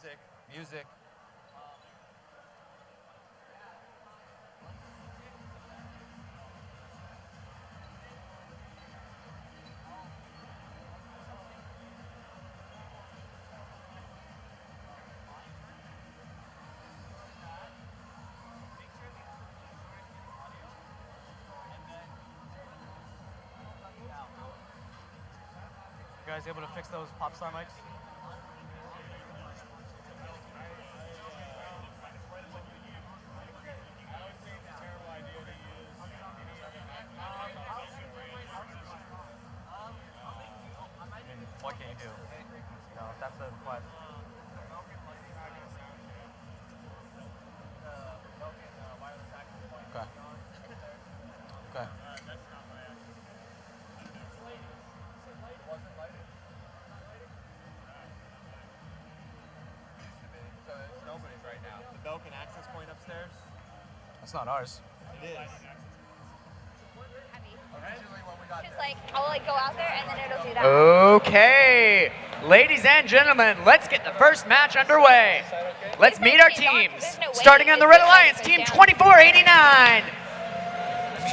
Music. You guys able to fix those pop star mics? What can you do? No, if that's the request. Okay. Okay. So it's nobody's right now. The Belkin access point upstairs? That's not ours. It is. Just like, I'll like go out there and then it'll do that. Okay, ladies and gentlemen, let's get the first match underway. Let's meet our teams. Starting on the Red Alliance, team 2489.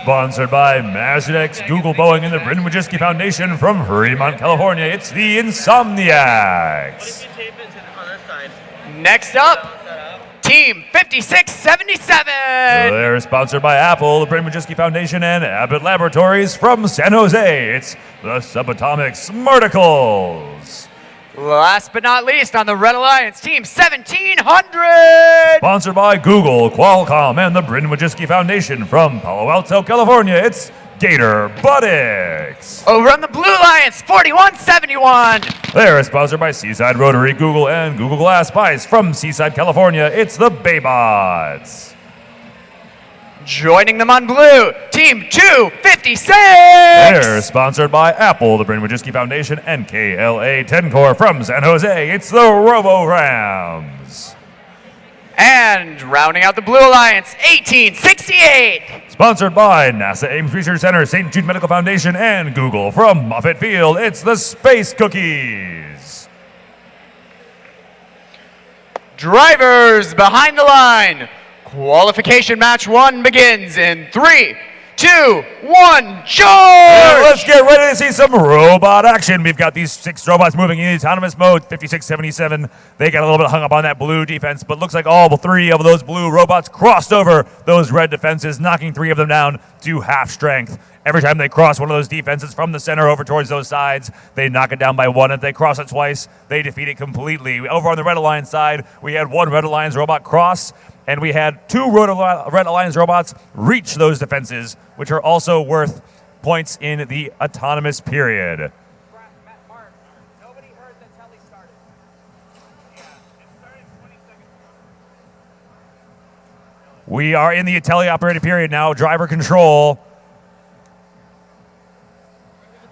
Sponsored by Mazidex, Google, Boeing, and the Bryn Wojcicki Foundation from Fremont, California. It's the Insomniacs. Next up, team 5677. They're sponsored by Apple, the Bryn Wojcicki Foundation, and Abbott Laboratories from San Jose. It's the Subatomic Smarticles. Last but not least, on the Red Alliance, team 1700. Sponsored by Google, Qualcomm, and the Bryn Wojcicki Foundation from Palo Alto, California. It's Gator Robotics. Over on the Blue Alliance, 4171. They're sponsored by Seaside Rotary, Google, and Google Glass Pies from Seaside, California. It's the Baybots. Joining them on blue, team 256. They're sponsored by Apple, the Bryn Wojcicki Foundation, and KLA 10 Core from San Jose. It's the Robo Rams. And rounding out the Blue Alliance, 1868. Sponsored by NASA Ames Research Center, St. Jude Medical Foundation, and Google from Moffett Field. It's the Space Cookies. Drivers behind the line. Qualification match 1 begins in 3, 2, 1, charge! Let's get ready to see some robot action. We've got these 6 robots moving in autonomous mode, 5677. They got a little bit hung up on that blue defense, but looks like all 3 of those blue robots crossed over those red defenses, knocking 3 of them down to half strength. Every time they cross one of those defenses from the center over towards those sides, they knock it down by 1. If they cross it twice, they defeat it completely. Over on the Red Alliance side, we had 1 Red Alliance robot cross, and we had 2 Red Alliance robots reach those defenses, which are also worth points in the autonomous period. Mark, nobody heard the telly started. Yeah, it started 20 seconds ago. We are in the teleoperated period now, driver control.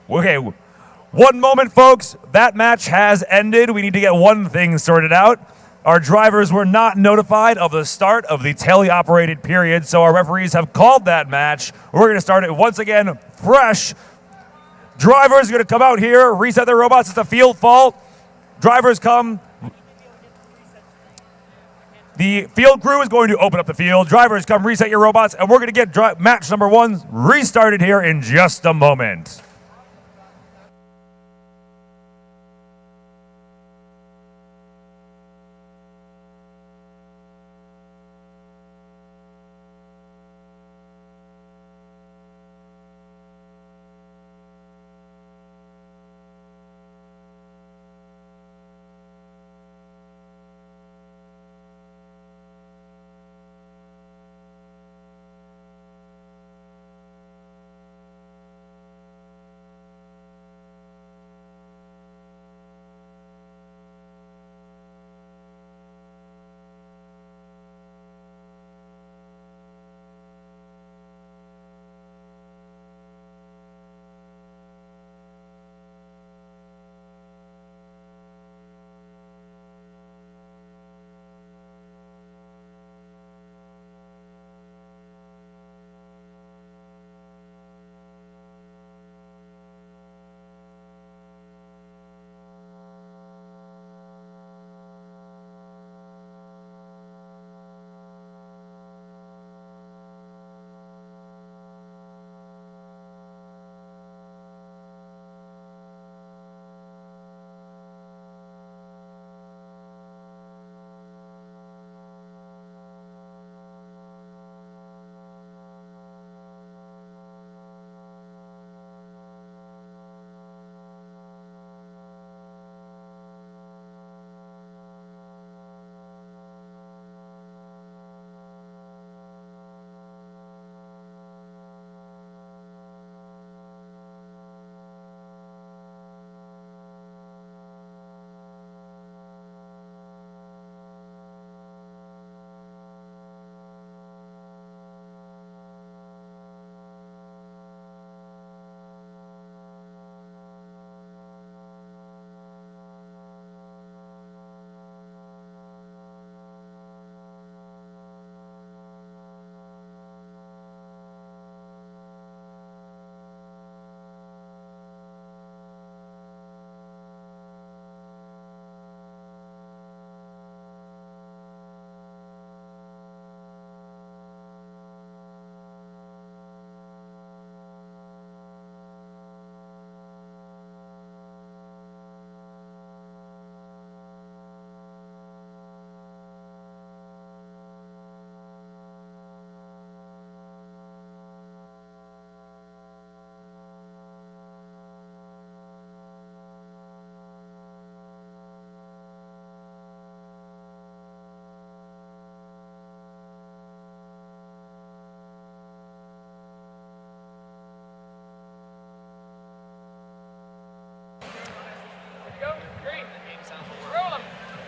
Okay, 1 moment, folks. That match has ended. We need to get one thing sorted out. Our drivers were not notified of the start of the teleoperated period, so our referees have called that match. We're going to start it once again fresh. Drivers are going to come out here, reset their robots. It's a field fault. Drivers come. The field crew is going to open up the field. Drivers come reset your robots, and we're going to get match number 1 restarted here in just a moment.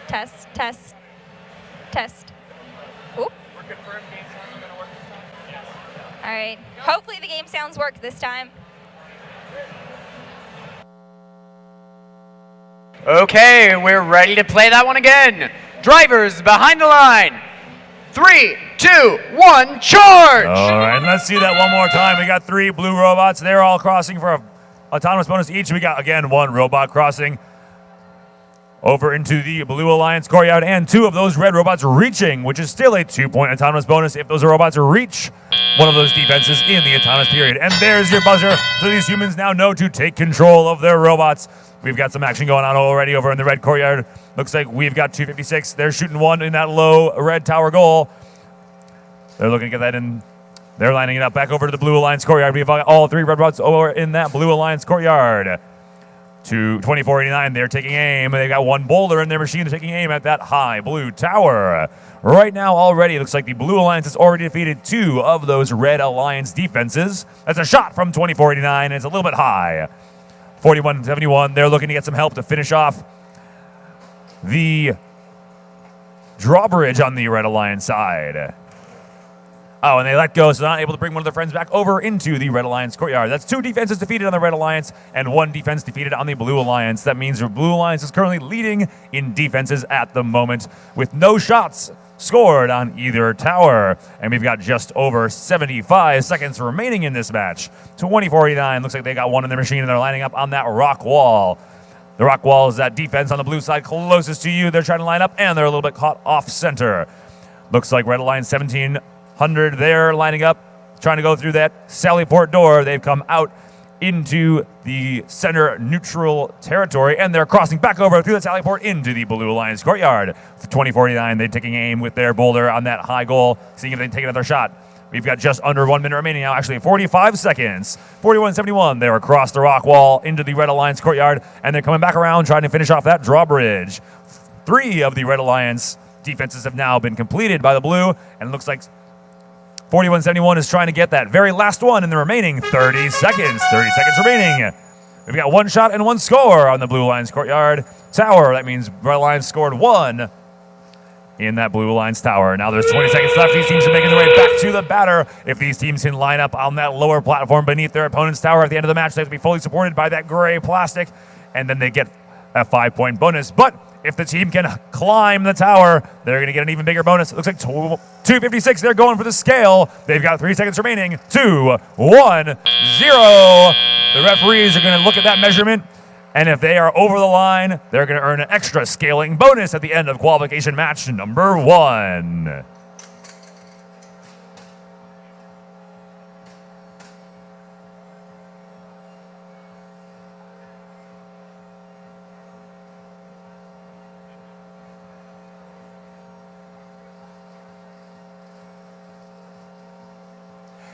Test, test, test. Oop. All right. Hopefully the game sounds work this time. Okay, we're ready to play that one again. Drivers behind the line. 3, 2, 1, charge! All right, let's see that one more time. We got 3 blue robots. They're all crossing for a autonomous bonus each. We got, again, 1 robot crossing over into the Blue Alliance courtyard, and 2 of those red robots reaching, which is still a 2-point autonomous bonus if those robots reach one of those defenses in the autonomous period. And there's your buzzer, so these humans now know to take control of their robots. We've got some action going on already over in the red courtyard. Looks like we've got 256. They're shooting 1 in that low red tower goal. They're looking to get that in. They're lining it up back over to the Blue Alliance courtyard. We've got all 3 red robots over in that Blue Alliance courtyard. To 2489, they're taking aim. They got 1 boulder in their machine taking aim at that high blue tower. Right now, already, it looks like the Blue Alliance has already defeated 2 of those Red Alliance defenses. That's a shot from 2489, and it's a little bit high. 4171, they're looking to get some help to finish off the drawbridge on the Red Alliance side. Oh, and they let go, so they're not able to bring one of their friends back over into the Red Alliance courtyard. That's 2 defenses defeated on the Red Alliance and 1 defense defeated on the Blue Alliance. That means the Blue Alliance is currently leading in defenses at the moment with no shots scored on either tower. And we've got just over 75 seconds remaining in this match. 2489, looks like they got 1 in their machine, and they're lining up on that rock wall. The rock wall is that defense on the blue side closest to you. They're trying to line up, and they're a little bit caught off center. Looks like Red Alliance 1700, they're lining up, trying to go through that Sallyport door. They've come out into the center neutral territory, and they're crossing back over through the Sallyport into the Blue Alliance courtyard. 2049, they're taking aim with their boulder on that high goal, seeing if they can take another shot. We've got just under 1 minute remaining now, actually 45 seconds. 4171, they're across the rock wall into the Red Alliance courtyard, and they're coming back around trying to finish off that drawbridge. 3 of the Red Alliance defenses have now been completed by the blue, and it looks like 4171 is trying to get that very last one in the remaining 30 seconds. 30 seconds remaining. We've got 1 shot and 1 score on the Blue Alliance courtyard tower. That means Red Alliance scored 1 in that Blue Alliance tower. Now there's 20 seconds left. These teams are making their way back to the batter. If these teams can line up on that lower platform beneath their opponent's tower at the end of the match, they have to be fully supported by that gray plastic, and then they get a 5-point bonus. But if the team can climb the tower, they're going to get an even bigger bonus. It looks like 256. They're going for the scale. They've got 3 seconds remaining. 2, 1, 0. The referees are going to look at that measurement, and if they are over the line, they're going to earn an extra scaling bonus at the end of qualification match number 1.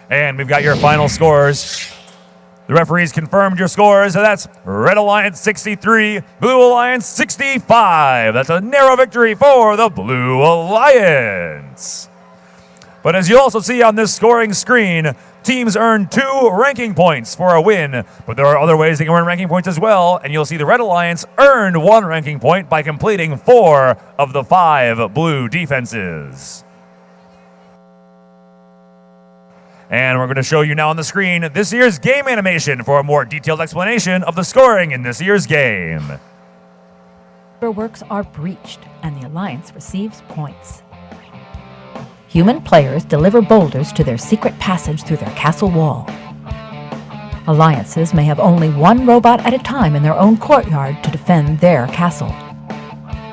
And we've got your final scores. The referees confirmed your scores, so that's Red Alliance 63, Blue Alliance 65. That's a narrow victory for the Blue Alliance. But as you also see on this scoring screen, teams earn 2 ranking points for a win, but there are other ways they can earn ranking points as well, and you'll see the Red Alliance earned 1 ranking point by completing 4 of the 5 blue defenses. And we're going to show you now on the screen this year's game animation for a more detailed explanation of the scoring in this year's game. Works are breached, and the Alliance receives points. Human players deliver boulders to their secret passage through their castle wall. Alliances may have only 1 robot at a time in their own courtyard to defend their castle.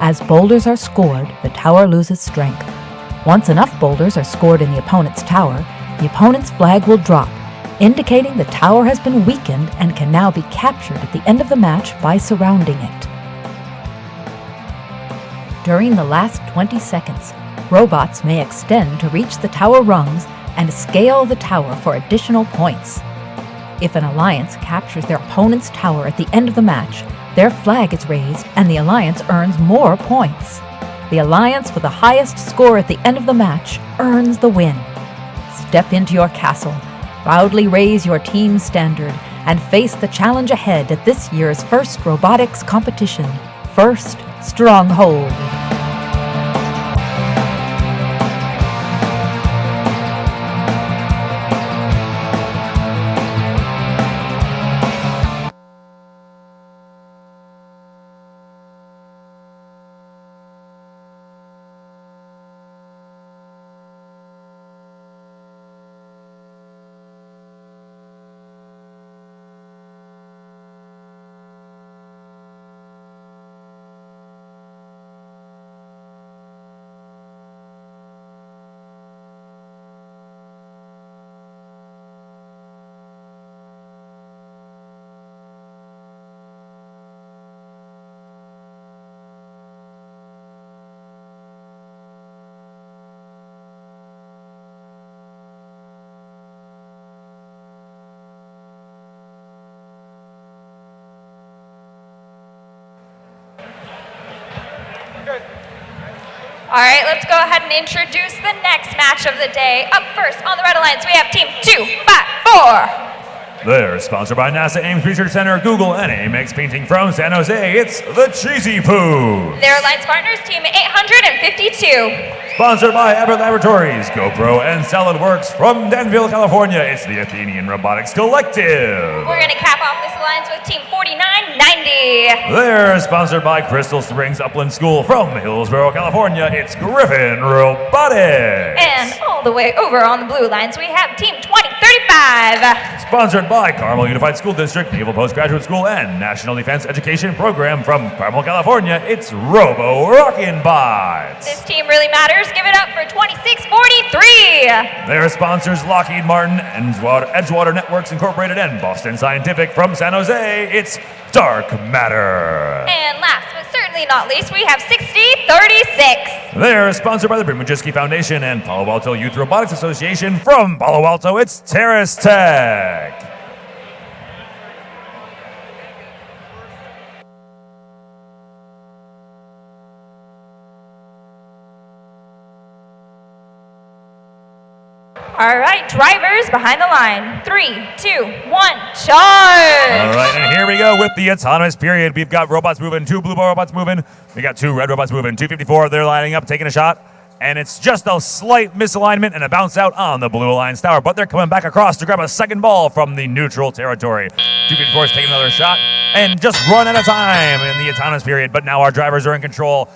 As boulders are scored, the tower loses strength. Once enough boulders are scored in the opponent's tower, the opponent's flag will drop, indicating the tower has been weakened and can now be captured at the end of the match by surrounding it. During the last 20 seconds, robots may extend to reach the tower rungs and scale the tower for additional points. If an alliance captures their opponent's tower at the end of the match, their flag is raised and the alliance earns more points. The alliance with the highest score at the end of the match earns the win. Step into your castle, proudly raise your team's standard, and face the challenge ahead at this year's first robotics competition, First Stronghold. All right, let's go ahead and introduce the next match of the day. Up first on the Red Alliance, we have Team 254. They're sponsored by NASA Ames Research Center, Google, and AMX Painting from San Jose. It's the Cheesy Poo. Their alliance partners, Team 852. Sponsored by Abbott Laboratories, GoPro, and SolidWorks from Denville, California. It's the Athenian Robotics Collective. We're going to cap off this alliance with Team 4990. They're sponsored by Crystal Springs Upland School from Hillsborough, California. It's Griffin Robotics. And all the way over on the blue alliance, we have Team 2035. Sponsored by Carmel Unified School District, Naval Postgraduate School, and National Defense Education Program from Carmel, California. It's Robo Rockin' Bots. This team really matters. Give it up for 2643. Their sponsors, Lockheed Martin, Edgewater Networks Incorporated, and Boston Scientific from San Jose. It's Dark Matter. And last but certainly not least, we have 6036. They're sponsored by the Brimiczewski Foundation and Palo Alto Youth Robotics Association from Palo Alto. It's Terrace Tech. All right, drivers behind the line. 3, 2, 1, charge! All right, and here we go with the autonomous period. We've got robots moving, 2 blue robots moving. We got 2 red robots moving. 254, they're lining up, taking a shot. And it's just a slight misalignment and a bounce out on the blue alliance tower. But they're coming back across to grab a second ball from the neutral territory. 254 is taking another shot and just run out of time in the autonomous period. But now our drivers are in control.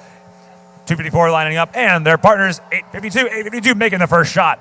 254 lining up, and their partners, 852 making the first shot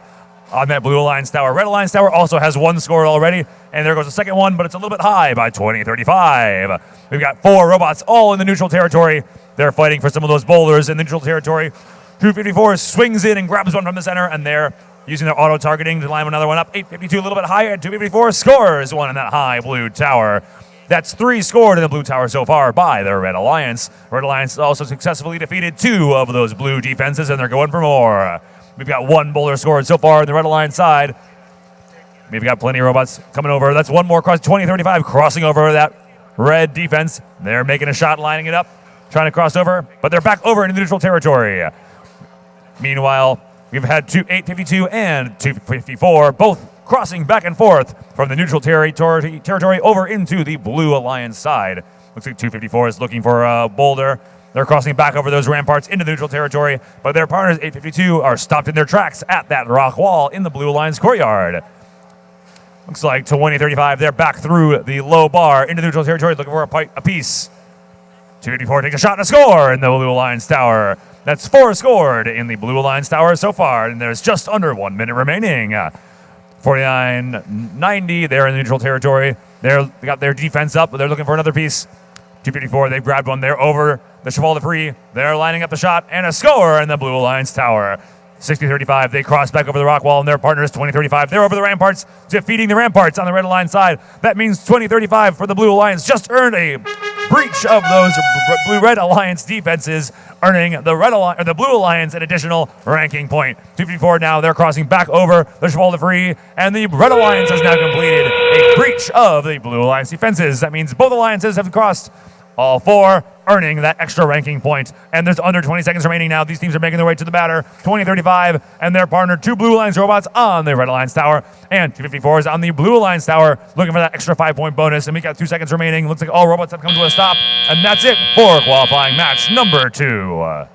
on that blue alliance tower. Red alliance tower also has 1 score already, and there goes the second one, but it's a little bit high by 2035. We've got 4 robots all in the neutral territory. They're fighting for some of those boulders in the neutral territory. 254 swings in and grabs one from the center, and they're using their auto-targeting to line another one up. 852 a little bit higher, and 254 scores one in that high blue tower. That's 3 scored in the blue tower so far by the Red Alliance. Red Alliance also successfully defeated 2 of those blue defenses, and they're going for more. We've got 1 boulder scored so far on the Red Alliance side. We've got plenty of robots coming over. That's 1 more cross, 2035 crossing over that red defense. They're making a shot, lining it up, trying to cross over, but they're back over into neutral territory. Meanwhile, we've had 852 and 254 both crossing back and forth from the neutral territory over into the blue alliance side. Looks like 254 is looking for a boulder. They're crossing back over those ramparts into the neutral territory, but their partners, 852, are stopped in their tracks at that rock wall in the blue alliance courtyard. Looks like 2035, they're back through the low bar into the neutral territory looking for a piece. 254 takes a shot and a score in the blue alliance tower. That's 4 scored in the blue alliance tower so far, and there's just under 1 minute remaining. 4990, they're in the neutral territory. They got their defense up, but they're looking for another piece. 254, they've grabbed one. They're over the Cheval de Free. They're lining up the shot and a score in the blue alliance tower. 6035, they cross back over the rock wall, and their partners, 2035, they're over the ramparts, defeating the ramparts on the red alliance side. That means 2035 for the blue alliance just earned a breach of those blue-red alliance defenses, earning the blue alliance an additional ranking point. 254 now, they're crossing back over the Cheval de Free, and the red alliance has now completed a breach of the blue alliance defenses. That means both alliances have crossed All 4 earning that extra ranking point. And there's under 20 seconds remaining now. These teams are making their way to the batter. 2035 and their partner, 2 Blue Alliance robots on the Red Alliance tower. And 254 on the Blue Alliance tower, looking for that extra 5-point bonus. And we got 2 seconds remaining. Looks like all robots have come to a stop. And that's it for qualifying match number 2.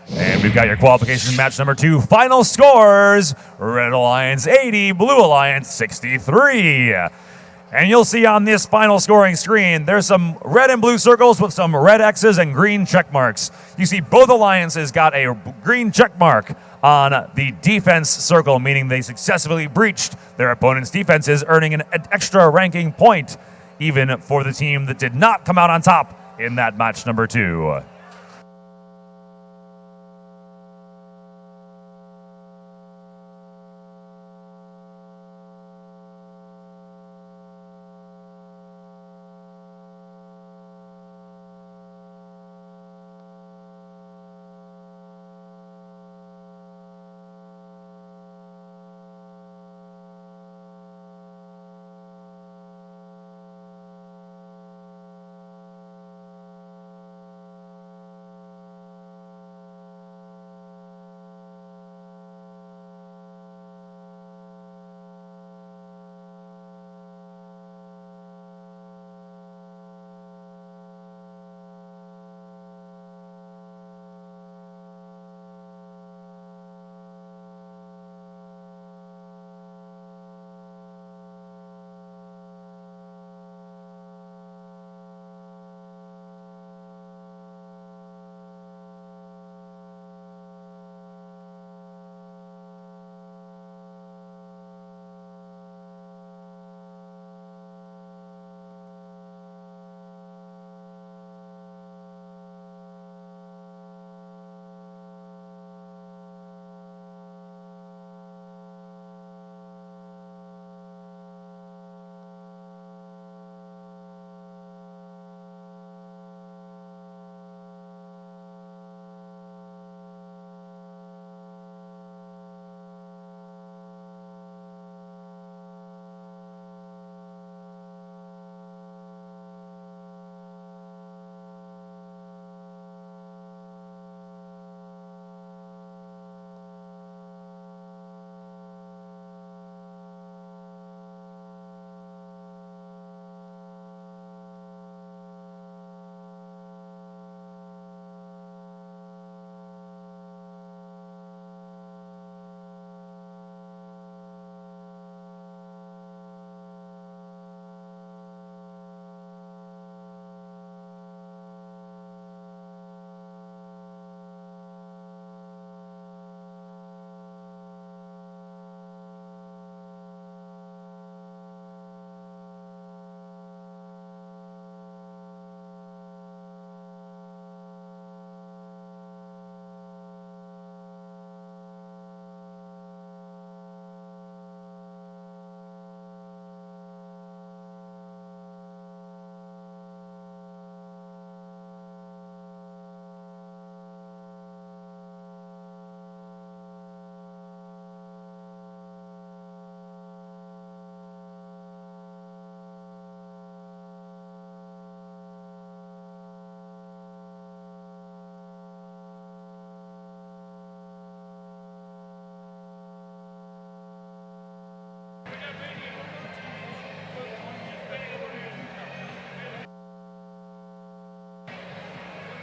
And we've got your qualification match number 2 final scores. Red Alliance 80, Blue Alliance 63. And you'll see on this final scoring screen, there's some red and blue circles with some red X's and green check marks. You see both alliances got a green check mark on the defense circle, meaning they successfully breached their opponent's defenses, earning an extra ranking point, even for the team that did not come out on top in that match number 2.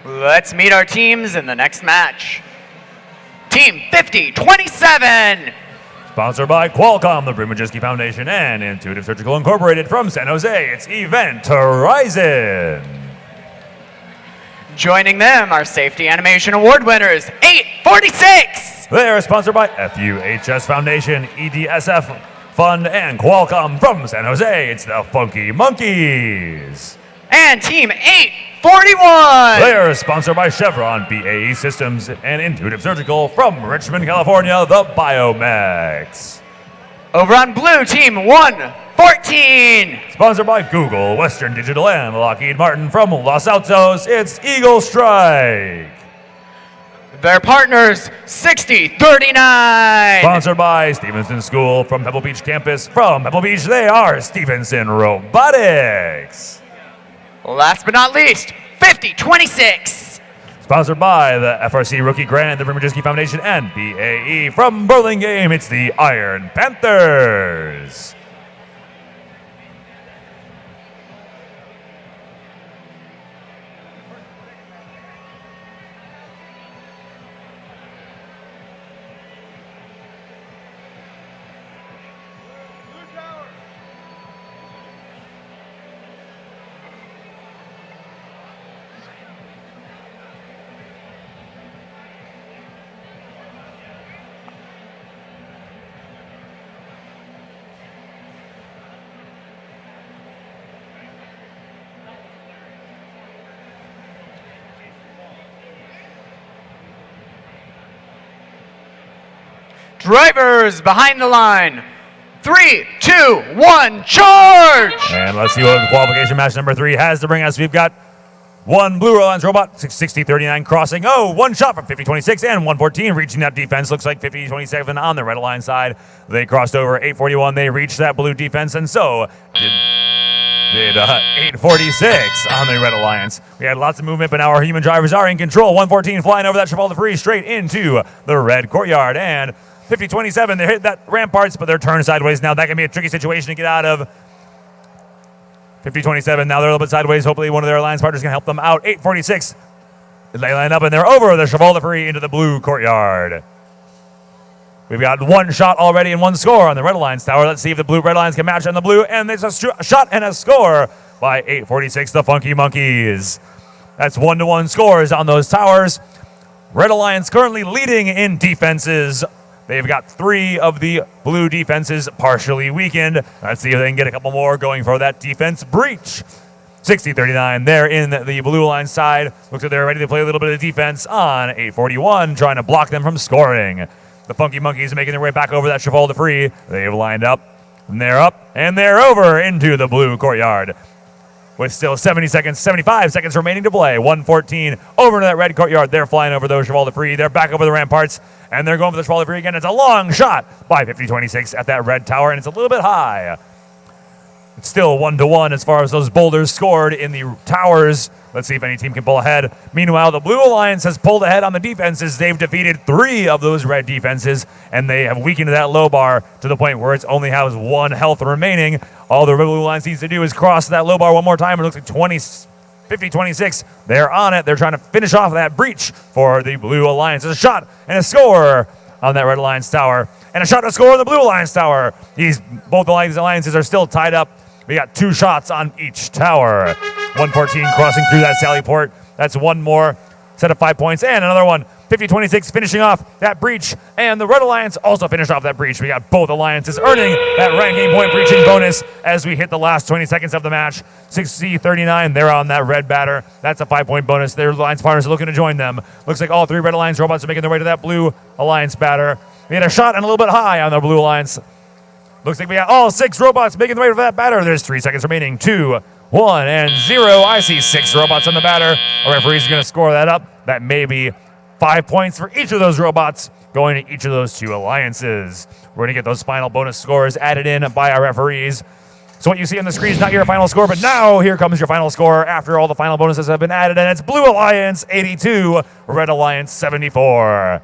Let's meet our teams in the next match. Team 5027. Sponsored by Qualcomm, the Brumajewski Foundation, and Intuitive Surgical Incorporated from San Jose, it's Event Horizon. Joining them are Safety Animation Award winners, 846. They are sponsored by FUHS Foundation, EDSF Fund, and Qualcomm from San Jose, it's the Funky Monkeys. And Team 841. They are sponsored by Chevron, BAE Systems, and Intuitive Surgical from Richmond, California, the Biomex. Over on blue, team 114. Sponsored by Google, Western Digital, and Lockheed Martin from Los Altos, it's Eagle Strike. Their partners, 6039. Sponsored by Stevenson School from Pebble Beach campus. From Pebble Beach, they are Stevenson Robotics. Last but not least, 5026. Sponsored by the FRC Rookie Grant, the Rimmerjiski Foundation, and BAE. From Burlingame, it's the Iron Panthers. Drivers behind the line. 3, 2, 1, charge! And let's see what qualification match number 3 has to bring us. We've got one Blue Alliance robot, 6039 crossing. Oh, one shot from 5026 and 114 reaching that defense. Looks like 5027 on the Red Alliance side. They crossed over 841. They reached that blue defense, and so did 846 on the Red Alliance. We had lots of movement, but now our human drivers are in control. 114 flying over that Trafalgar Free straight into the red courtyard. And 5027, they hit that ramparts, but they're turned sideways now. That can be a tricky situation to get out of. 5027, now they're a little bit sideways. Hopefully one of their alliance partners can help them out. 846, they line up and they're over the Trafalgar Free into the blue courtyard. We've got one shot already and one score on the Red Alliance tower. Let's see if the blue Red Alliance can match on the blue. And there's a shot and a score by 846, the Funky Monkeys. That's 1-1 scores on those towers. Red Alliance currently leading in defenses. They've got 3 of the blue defenses partially weakened. Let's see if they can get a couple more going for that defense breach. 6039 there in the blue line side. Looks like they're ready to play a little bit of defense on 841, trying to block them from scoring. The Funky Monkeys making their way back over that Trafalgar Free. They've lined up, and they're up, and they're over into the blue courtyard. With still 75 seconds remaining to play. 114 over into that red courtyard. They're flying over those Trafalgar Free. They're back over the ramparts, and they're going for the Trafalgar Free again. It's a long shot by 5026 at that red tower, and it's a little bit high. It's still 1-1 as far as those boulders scored in the towers. Let's see if any team can pull ahead. Meanwhile, the Blue Alliance has pulled ahead on the defenses. They've defeated 3 of those red defenses, and they have weakened that low bar to the point where it only has 1 health remaining. All the Blue Alliance needs to do is cross that low bar one more time. It looks like 50-26. They're on it. They're trying to finish off that breach for the Blue Alliance. There's a shot and a score on that Red Alliance tower, and a shot and a score on the Blue Alliance tower. Both alliances are still tied up. We got 2 shots on each tower. 114 crossing through that sally port. That's one more set of 5 points, and another one. 50-26 finishing off that breach, and the Red Alliance also finished off that breach. We got both alliances earning that ranking point breaching bonus as we hit the last 20 seconds of the match. 60-39, they're on that red batter. That's a 5-point bonus. Their alliance partners are looking to join them. Looks like all 3 Red Alliance robots are making their way to that Blue Alliance batter. We had a shot and a little bit high on the Blue Alliance. Looks like we got all 6 robots making their way to that batter. There's 3 seconds remaining. 2, 1, and 0. I see 6 robots on the batter. Our referees are going to score that up. That may be 5 points for each of those robots going to each of those 2 alliances. We're going to get those final bonus scores added in by our referees. So what you see on the screen is not your final score, but now here comes your final score after all the final bonuses have been added, and it's Blue Alliance 82, Red Alliance 74.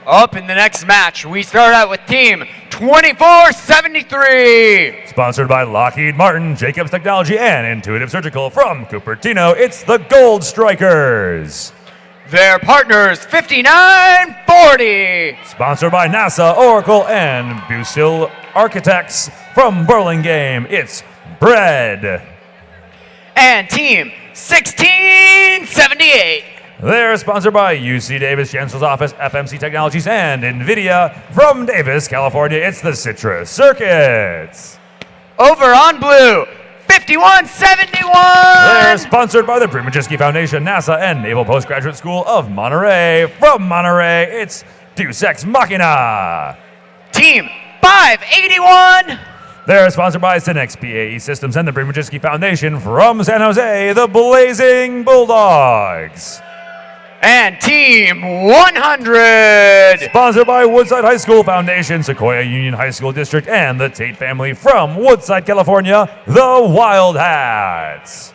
Up in the next match, we start out with Team 2473. Sponsored by Lockheed Martin, Jacobs Technology, and Intuitive Surgical from Cupertino, it's the Gold Strikers. Their partners, 5940. Sponsored by NASA, Oracle, and Busil Architects from Burlingame, it's Bread. And Team 1678. They're sponsored by UC Davis Chancellor's Office, FMC Technologies, and NVIDIA from Davis, California. It's the Citrus Circuits. Over on blue, 5171. They're sponsored by the Primojiski Foundation, NASA, and Naval Postgraduate School of Monterey. From Monterey, it's Deus Ex Machina. Team 581. They're sponsored by Cinex PAE Systems and the Primojiski Foundation. From San Jose, the Blazing Bulldogs. And Team 100. Sponsored by Woodside High School Foundation, Sequoia Union High School District, and the Tate family from Woodside, California, the Wild Hats.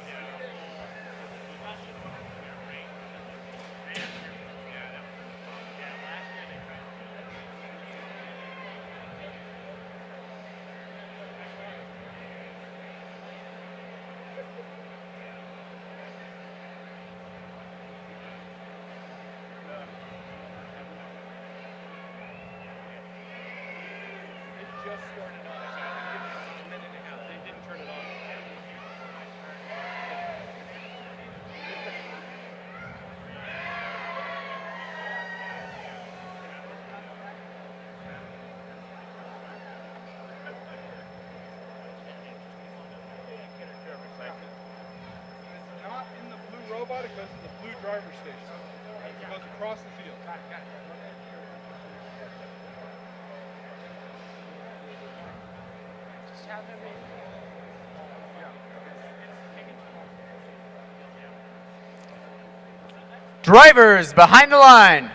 Not in the blue robot, it goes to the blue driver station. It goes across the field. Drivers behind the line.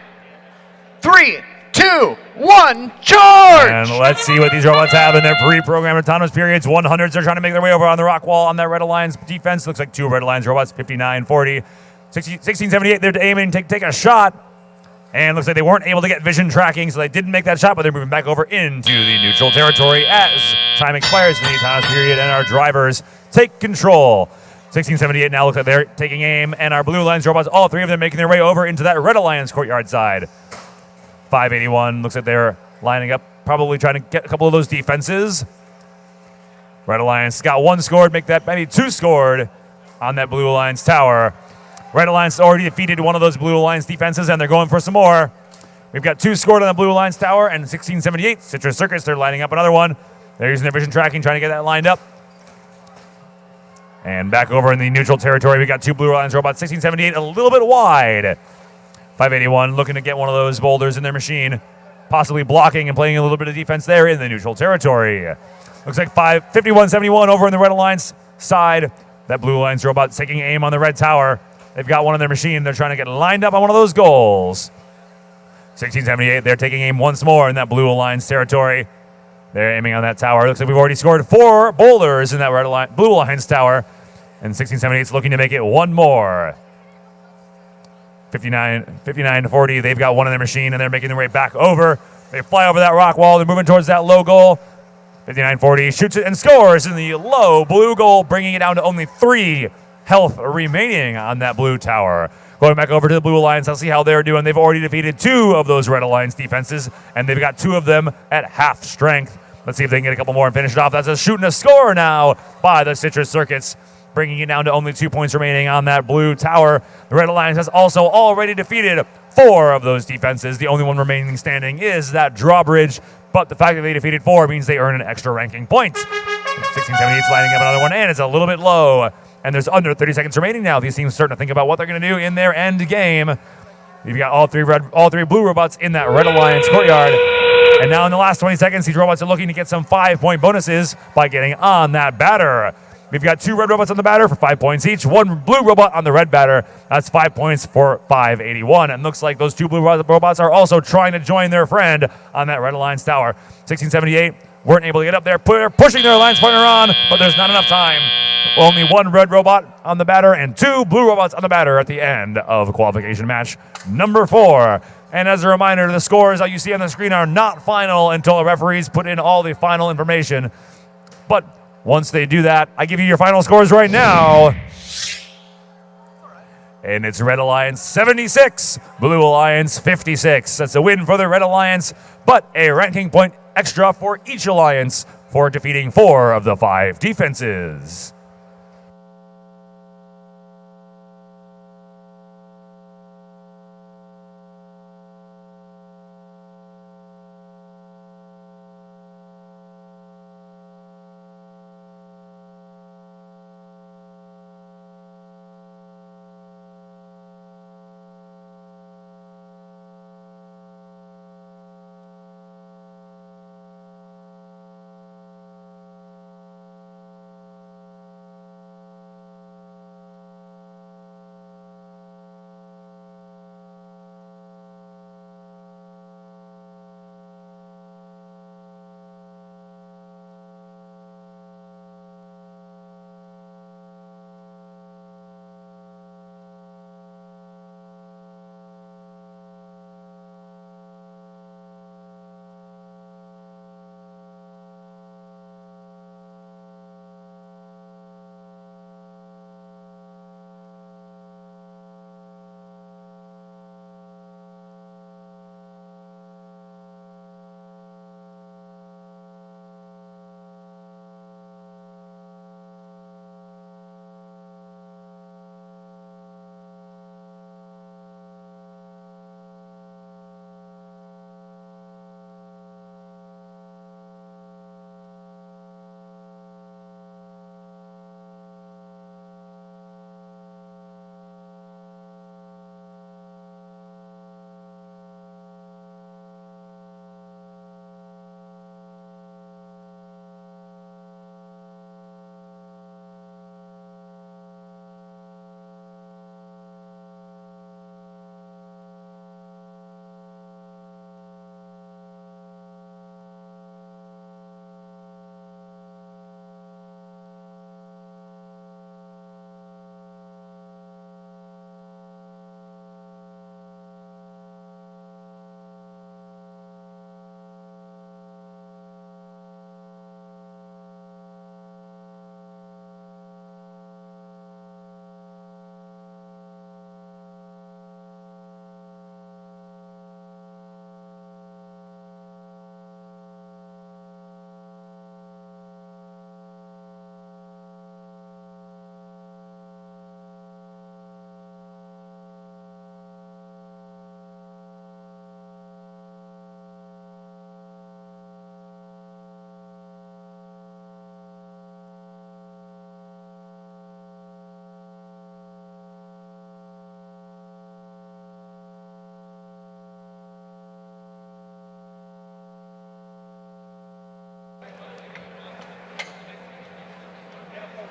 3, 2, 1, charge! And let's see what these robots have in their pre-programmed autonomous periods. 100s, they're trying to make their way over on the rock wall on that Red Alliance defense. Looks like 2 Red Alliance robots, 5940. 1678, they're aiming to take a shot. And looks like they weren't able to get vision tracking, so they didn't make that shot, but they're moving back over into the neutral territory as time expires in the autonomous period, and our drivers take control. 1678 now looks like they're taking aim, and our Blue Alliance robots, all 3 of them making their way over into that Red Alliance courtyard side. 581 looks like they're lining up, probably trying to get a couple of those defenses. Red Alliance got 1 scored, make that maybe 2 scored on that Blue Alliance tower. Red Alliance already defeated one of those Blue Alliance defenses, and they're going for some more. We've got 2 scored on the Blue Alliance tower, and 1678, Citrus Circuits, they're lining up another one. They're using their vision tracking, trying to get that lined up. And back over in the neutral territory, we got 2 Blue Alliance robots, 1678, a little bit wide. 581 looking to get one of those boulders in their machine, possibly blocking and playing a little bit of defense there in the neutral territory. Looks like 5171 over in the Red Alliance side. That Blue Alliance robot taking aim on the red tower. They've got one in their machine. They're trying to get lined up on one of those goals. 1678, they're taking aim once more in that Blue Alliance territory. They're aiming on that tower. Looks like we've already scored 4 boulders in that Blue Alliance tower. And 1678 is looking to make it 1 more. 59-40, they've got 1 in their machine, and they're making their way back over. They fly over that rock wall. They're moving towards that low goal. 59-40 shoots it and scores in the low blue goal, bringing it down to only 3 health remaining on that blue tower. Going back over to the Blue Alliance, I'll see how they're doing. They've already defeated 2 of those Red Alliance defenses, and they've got 2 of them at half strength. Let's see if they can get a couple more and finish it off. That's a shoot and a score now by the Citrus Circuits, bringing it down to only 2 points remaining on that blue tower. The Red Alliance has also already defeated 4 of those defenses. The only one remaining standing is that drawbridge, but the fact that they defeated 4 means they earn an extra ranking point. 1678's lining up another one, and it's a little bit low. And there's under 30 seconds remaining now. These teams starting to think about what they're going to do in their end game. You've got all 3 blue robots in that Red Alliance courtyard. And now in the last 20 seconds, these robots are looking to get some 5-point bonuses by getting on that batter. We've got 2 red robots on the batter for 5 points each. 1 blue robot on the red batter. That's 5 points for 581. And looks like those 2 blue robots are also trying to join their friend on that Red Alliance tower. 1678 weren't able to get up there. They're pushing their alliance partner on, but there's not enough time. Only 1 red robot on the batter and 2 blue robots on the batter at the end of qualification match number 4. And as a reminder, the scores that you see on the screen are not final until the referees put in all the final information. But once they do that, I give you your final scores right now. And it's Red Alliance 76, Blue Alliance 56. That's a win for the Red Alliance, but a ranking point extra for each alliance for defeating 4 of the 5 defenses.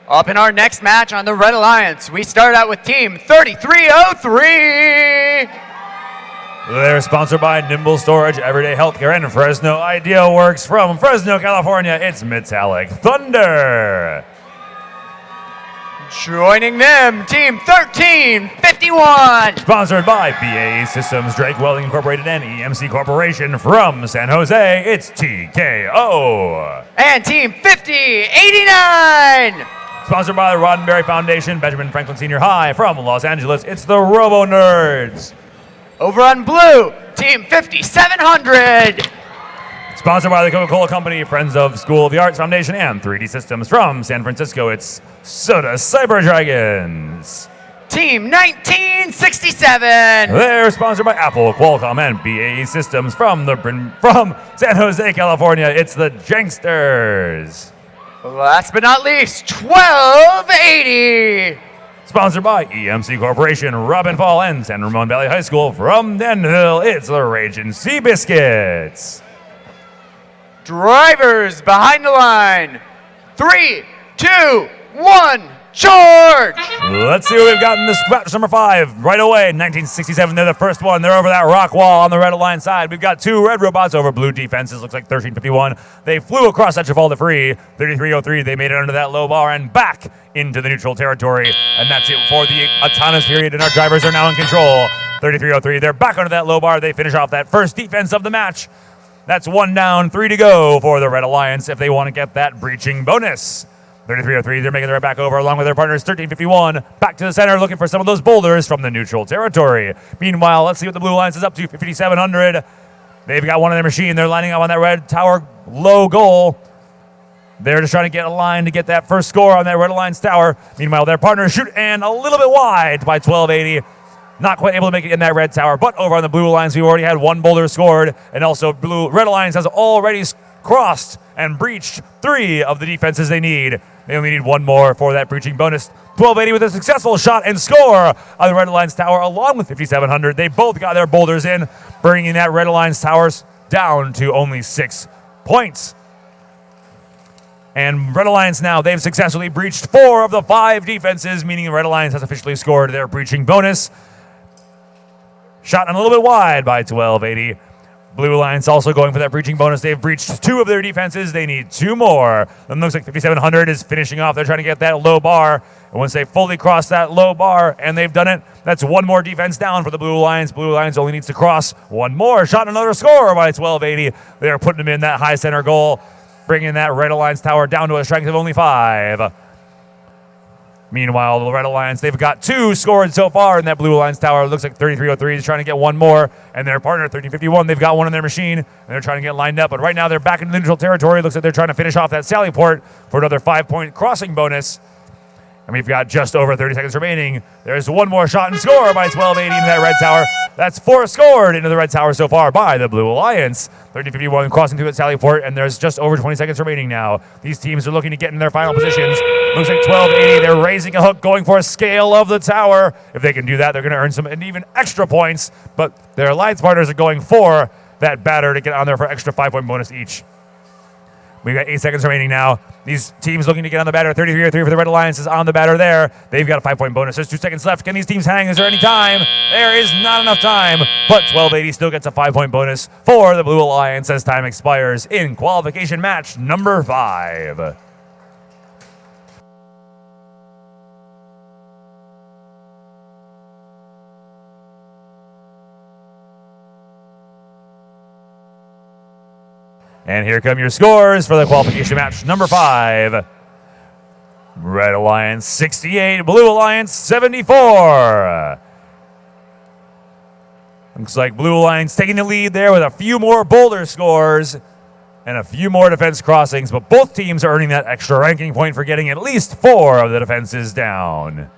Up in our next match on the Red Alliance, we start out with Team 3303. They're sponsored by Nimble Storage, Everyday Healthcare, and Fresno IdeaWorks. From Fresno, California, it's Metallic Thunder. Joining them, Team 1351. Sponsored by BAE Systems, Drake Welding Incorporated, and EMC Corporation. From San Jose, it's TKO. And Team 5089. Sponsored by the Roddenberry Foundation, Benjamin Franklin Senior High. From Los Angeles, it's the Robo Nerds. Over on blue, Team 5700. Sponsored by the Coca-Cola Company, Friends of School of the Arts Foundation, and 3D Systems. From San Francisco, it's Soda Cyber Dragons. Team 1967. They're sponsored by Apple, Qualcomm, and BAE Systems. From San Jose, California, it's the Janksters. Last but not least, 1280. Sponsored by EMC Corporation, Robin Fall, and San Ramon Valley High School. From Denville, it's the Raging Seabiscuits. Drivers behind the line. 3, 2, 1, Charge! Let's see what we've got in this match number 5. Right away, 1967, they're the first one. They're over that rock wall on the red alliance side. We've got 2 red robots over blue defenses. Looks like 1351. They flew across that Trafalgar free. 3303, they made it under that low bar and back into the neutral territory. And that's it for the autonomous period, and our drivers are now in control. 3303, they're back under that low bar. They finish off that first defense of the match. That's 1 down, 3 to go for the red alliance if they want to get that breaching bonus. 3303, they're making their way back over along with their partners 1351, back to the center looking for some of those boulders from the neutral territory. Meanwhile, let's see what the blue alliance is up to. 5700, they've got one in their machine. They're lining up on that red tower low goal. They're just trying to get a line to get that first score on that red alliance tower. Meanwhile, their partners shoot and a little bit wide by 1280. Not quite able to make it in that red tower, but over on the blue alliance, we've already had 1 boulder scored, and also red alliance has already crossed and breached 3 of the defenses they need. They only need 1 more for that breaching bonus. 1280 with a successful shot and score on the red alliance tower along with 5700. They both got their boulders in, bringing that red alliance towers down to only 6 points. And Red Alliance now, they've successfully breached 4 of the 5 defenses, meaning Red Alliance has officially scored their breaching bonus. Shot a little bit wide by 1280. Blue Alliance also going for that breaching bonus. They've breached 2 of their defenses. They need 2 more. Then looks like 5700 is finishing off. They're trying to get that low bar. And once they fully cross that low bar, and they've done it, that's 1 more defense down for the Blue Alliance. Blue Alliance only needs to cross 1 more. Shot another score by 1280. They are putting them in that high center goal, bringing that Red Alliance tower down to a strength of only 5. Meanwhile, the Red Alliance, they've got 2 scored so far in that Blue Alliance tower. It looks like 3303 is trying to get 1 more, and their partner, 1351, they've got 1 in their machine, and they're trying to get lined up. But right now, they're back into the neutral territory. It looks like they're trying to finish off that sally port for another 5-point crossing bonus. And we've got just over 30 seconds remaining. There's 1 more shot and score by 1280 into that red tower. That's 4 scored into the red tower so far by the Blue Alliance. 1351 crossing through at Sally Port, and there's just over 20 seconds remaining now. These teams are looking to get in their final positions. Looks like 1280, they're raising a hook, going for a scale of the tower. If they can do that, they're going to earn some and even extra points, but their alliance partners are going for that batter to get on there for extra 5-point bonus each. We've got 8 seconds remaining now. These teams looking to get on the batter. 33-3 for the Red Alliance is on the batter there. They've got a 5-point bonus. There's 2 seconds left. Can these teams hang? Is there any time? There is not enough time, but 1280 still gets a 5-point bonus for the Blue Alliance as time expires in qualification match number 5. And here come your scores for the qualification match number 5. Red Alliance 68, Blue Alliance 74. Looks like Blue Alliance taking the lead there with a few more boulder scores and a few more defense crossings, but both teams are earning that extra ranking point for getting at least 4 of the defenses down.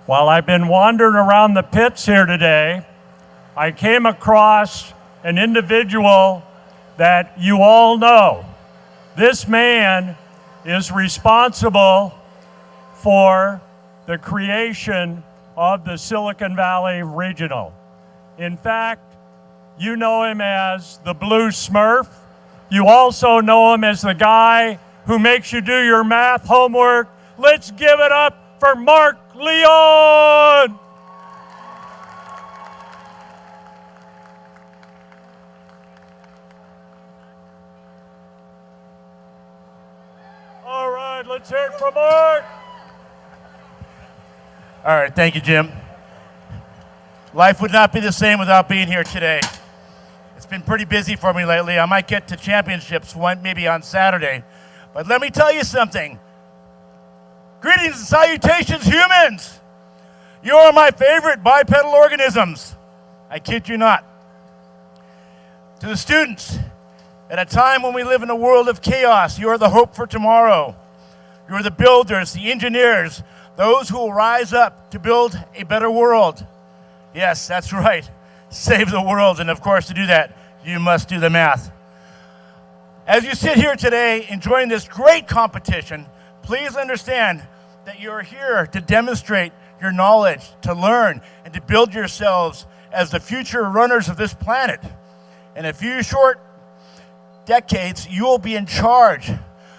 While I've been wandering around the pits here today, I came across an individual that you all know. This man is responsible for the creation of the Silicon Valley Regional. In fact, you know him as the Blue Smurf. You also know him as the guy who makes you do your math homework. Let's give it up for Mark Leon! All right, let's hear it for Mark. All right, thank you, Jim. Life would not be the same without being here today. It's been pretty busy for me lately. I might get to championships maybe on Saturday. But let me tell you something. Greetings and salutations, humans. You are my favorite bipedal organisms. I kid you not. To the students, at a time when we live in a world of chaos, you are the hope for tomorrow. You are the builders, the engineers, those who will rise up to build a better world. Yes, that's right. Save the world. And of course, to do that, you must do the math. As you sit here today enjoying this great competition, please understand that you are here to demonstrate your knowledge, to learn, and to build yourselves as the future runners of this planet. In a few short decades, you will be in charge.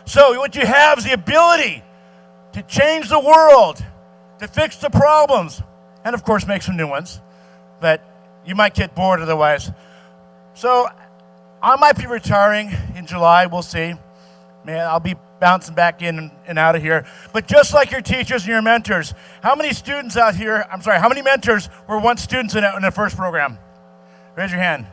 So what you have is the ability to change the world, to fix the problems, and of course make some new ones. But you might get bored otherwise. So I might be retiring in July, we'll see. Man, I'll be bouncing back in and out of here. But just like your teachers and your mentors, how many mentors were once students in the first program? Raise your hand.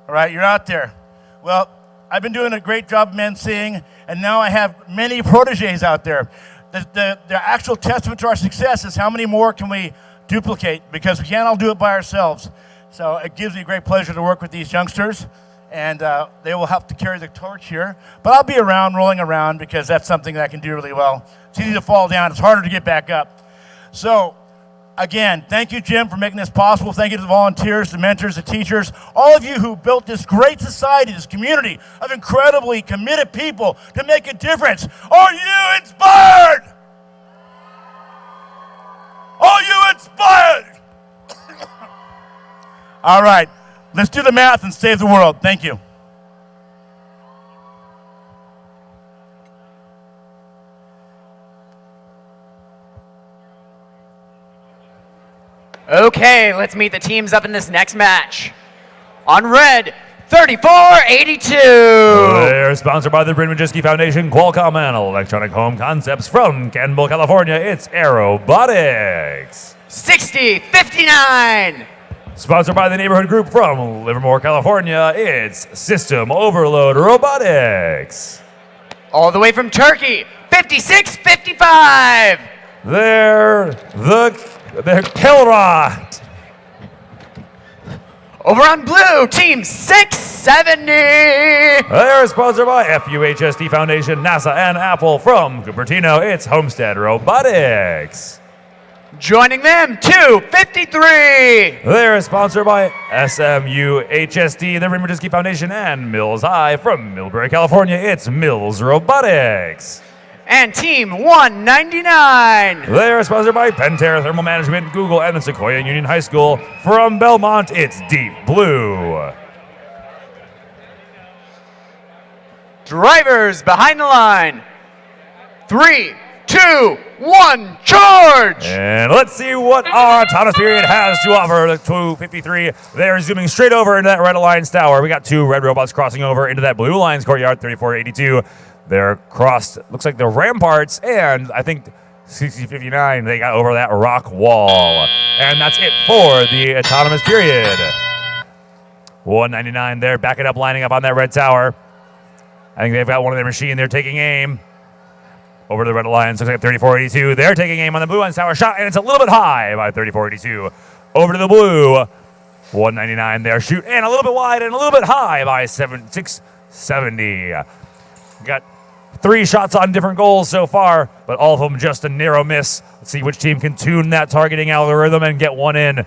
All right, you're out there. Well, I've been doing a great job of mentoring, and now I have many proteges out there. The actual testament to our success is how many more can we duplicate, because we can't all do it by ourselves. So it gives me great pleasure to work with these youngsters, and they will have to carry the torch here. But I'll be around, rolling around, because that's something that I can do really well. It's easy to fall down. It's harder to get back up. So again, thank you, Jim, for making this possible. Thank you to the volunteers, the mentors, the teachers, all of you who built this great society, this community of incredibly committed people to make a difference. Are you inspired? Are you inspired? All right, let's do the math and save the world. Thank you. Okay, let's meet the teams up in this next match. On red, 3482. They're sponsored by the Bryn Majewski Foundation, Qualcomm, and Electronic Home Concepts from Campbell, California. It's Robotics. 6059. Sponsored by the Neighborhood Group from Livermore, California. It's System Overload Robotics. All the way from Turkey, 5655. They're Kilrot. Over on blue, team 670. They're sponsored by FUHSD Foundation, NASA, and Apple from Cupertino. It's Homestead Robotics. Joining them, 253. They're sponsored by SMU HSD, the Bryn Majewski Foundation, and Mills High from Millbury, California. It's Mills Robotics. And team 199. They are sponsored by Pentair Thermal Management, Google, and the Sequoia Union High School. From Belmont, it's Deep Blue. Drivers behind the line. 3, 2, 1, charge! And let's see what our autonomous period has to offer. The 253, they're zooming straight over into that Red Alliance tower. We got two red robots crossing over into that Blue Alliance courtyard, 3482. They're crossed, looks like the ramparts, and I think 6059, they got over that rock wall. And that's it for the autonomous period. 199, they're backing up, lining up on that red tower. I think they've got one of their machine. They're taking aim over the Red Alliance. Looks like 3482. They're taking aim on the Blue Alliance tower shot, and it's a little bit high by 3482. Over to the blue. 199 there. Shoot, and a little bit wide and a little bit high by 670. Got 3 shots on different goals so far, but all of them just a narrow miss. Let's see which team can tune that targeting algorithm and get one in.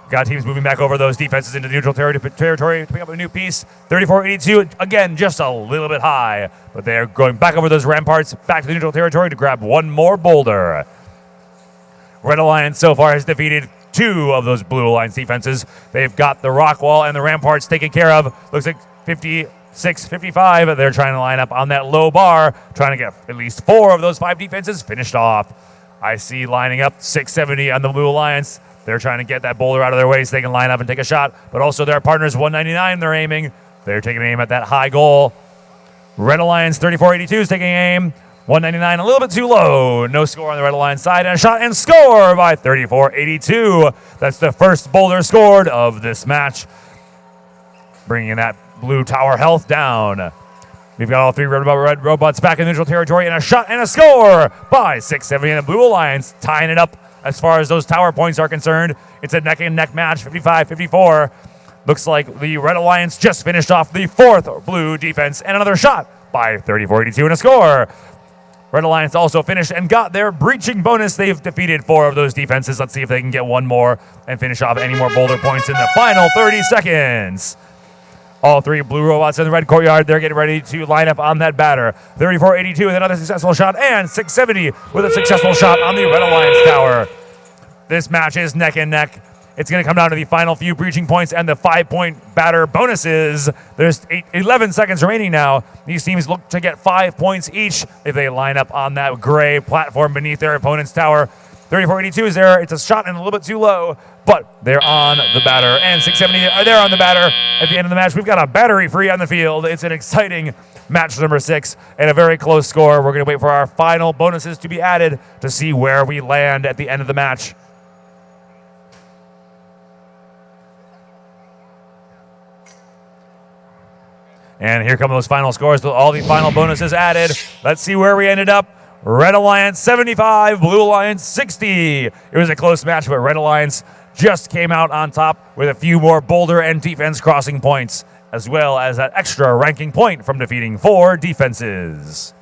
Got teams moving back over those defenses into neutral territory to pick up a new piece. 34-82, again, just a little bit high, but they're going back over those ramparts, back to the neutral territory to grab one more boulder. Red Alliance so far has defeated 2 of those Blue Alliance defenses. They've got the rock wall and the ramparts taken care of. Looks like 56-55. They're trying to line up on that low bar, trying to get at least 4 of those 5 defenses finished off. I see lining up 670 on the Blue Alliance. They're trying to get that boulder out of their way so they can line up and take a shot. But also their partners, 199, they're aiming. They're taking aim at that high goal. Red Alliance, 34-82 is taking aim. 199, a little bit too low. No score on the Red Alliance side. And a shot and score by 34-82. That's the first boulder scored of this match, bringing that blue tower health down. We've got all 3 red robots back in neutral territory, and a shot and a score by 670 and the Blue Alliance, tying it up as far as those tower points are concerned. It's a neck-and-neck match, 55-54. Looks like the Red Alliance just finished off the 4th blue defense, and another shot by 34-82 and a score. Red Alliance also finished and got their breaching bonus. They've defeated 4 of those defenses. Let's see if they can get one more and finish off any more boulder points in the final 30 seconds. All 3 blue robots in the red courtyard, they're getting ready to line up on that batter. 34-82 with another successful shot, and 670 with a successful shot on the Red Alliance tower. This match is neck and neck. It's going to come down to the final few breaching points and the 5-point batter bonuses. There's 11 seconds remaining now. These teams look to get 5 points each if they line up on that gray platform beneath their opponent's tower. 34-82 is there. It's a shot and a little bit too low, but they're on the batter. And 670 are there on the batter. At the end of the match, we've got a battery free on the field. It's an exciting match number 6 and a very close score. We're going to wait for our final bonuses to be added to see where we land at the end of the match. And here come those final scores with all the final bonuses added. Let's see where we ended up. Red Alliance 75, Blue Alliance 60. It was a close match, but Red Alliance just came out on top with a few more boulder and defense crossing points, as well as that extra ranking point from defeating 4 defenses.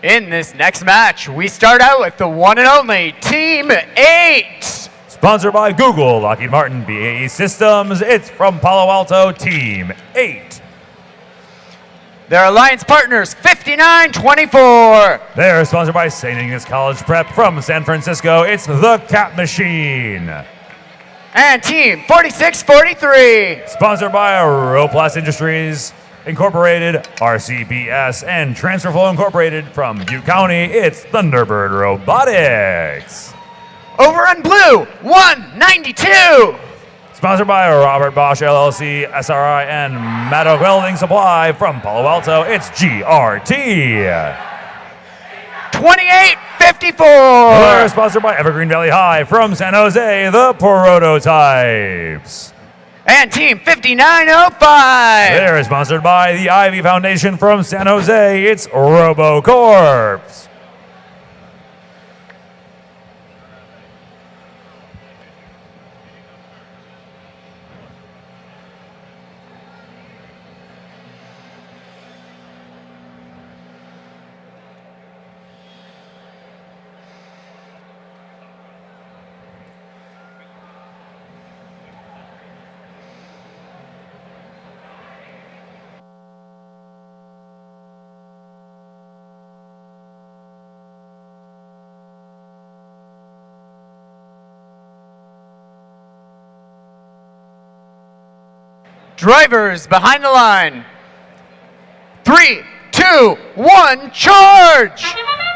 In this next match, we start out with the one and only Team 8. Sponsored by Google, Lockheed Martin, BAE Systems. It's from Palo Alto, Team 8. Their alliance partners, 5924. They're sponsored by St. Ignace College Prep from San Francisco. It's the Cap Machine. And Team 4643. Sponsored by Roplast Industries Incorporated, RCBS, and TransferFlow Incorporated from Butte County. It's Thunderbird Robotics. Over on blue, 192. Sponsored by Robert Bosch LLC, SRI, and Maddox Welding Supply from Palo Alto. It's GRT. 2854. They're sponsored by Evergreen Valley High from San Jose, the Prototypes. And Team 5905. They're sponsored by the Ivy Foundation from San Jose. It's RoboCorps. Drivers behind the line. 3, 2, 1, charge!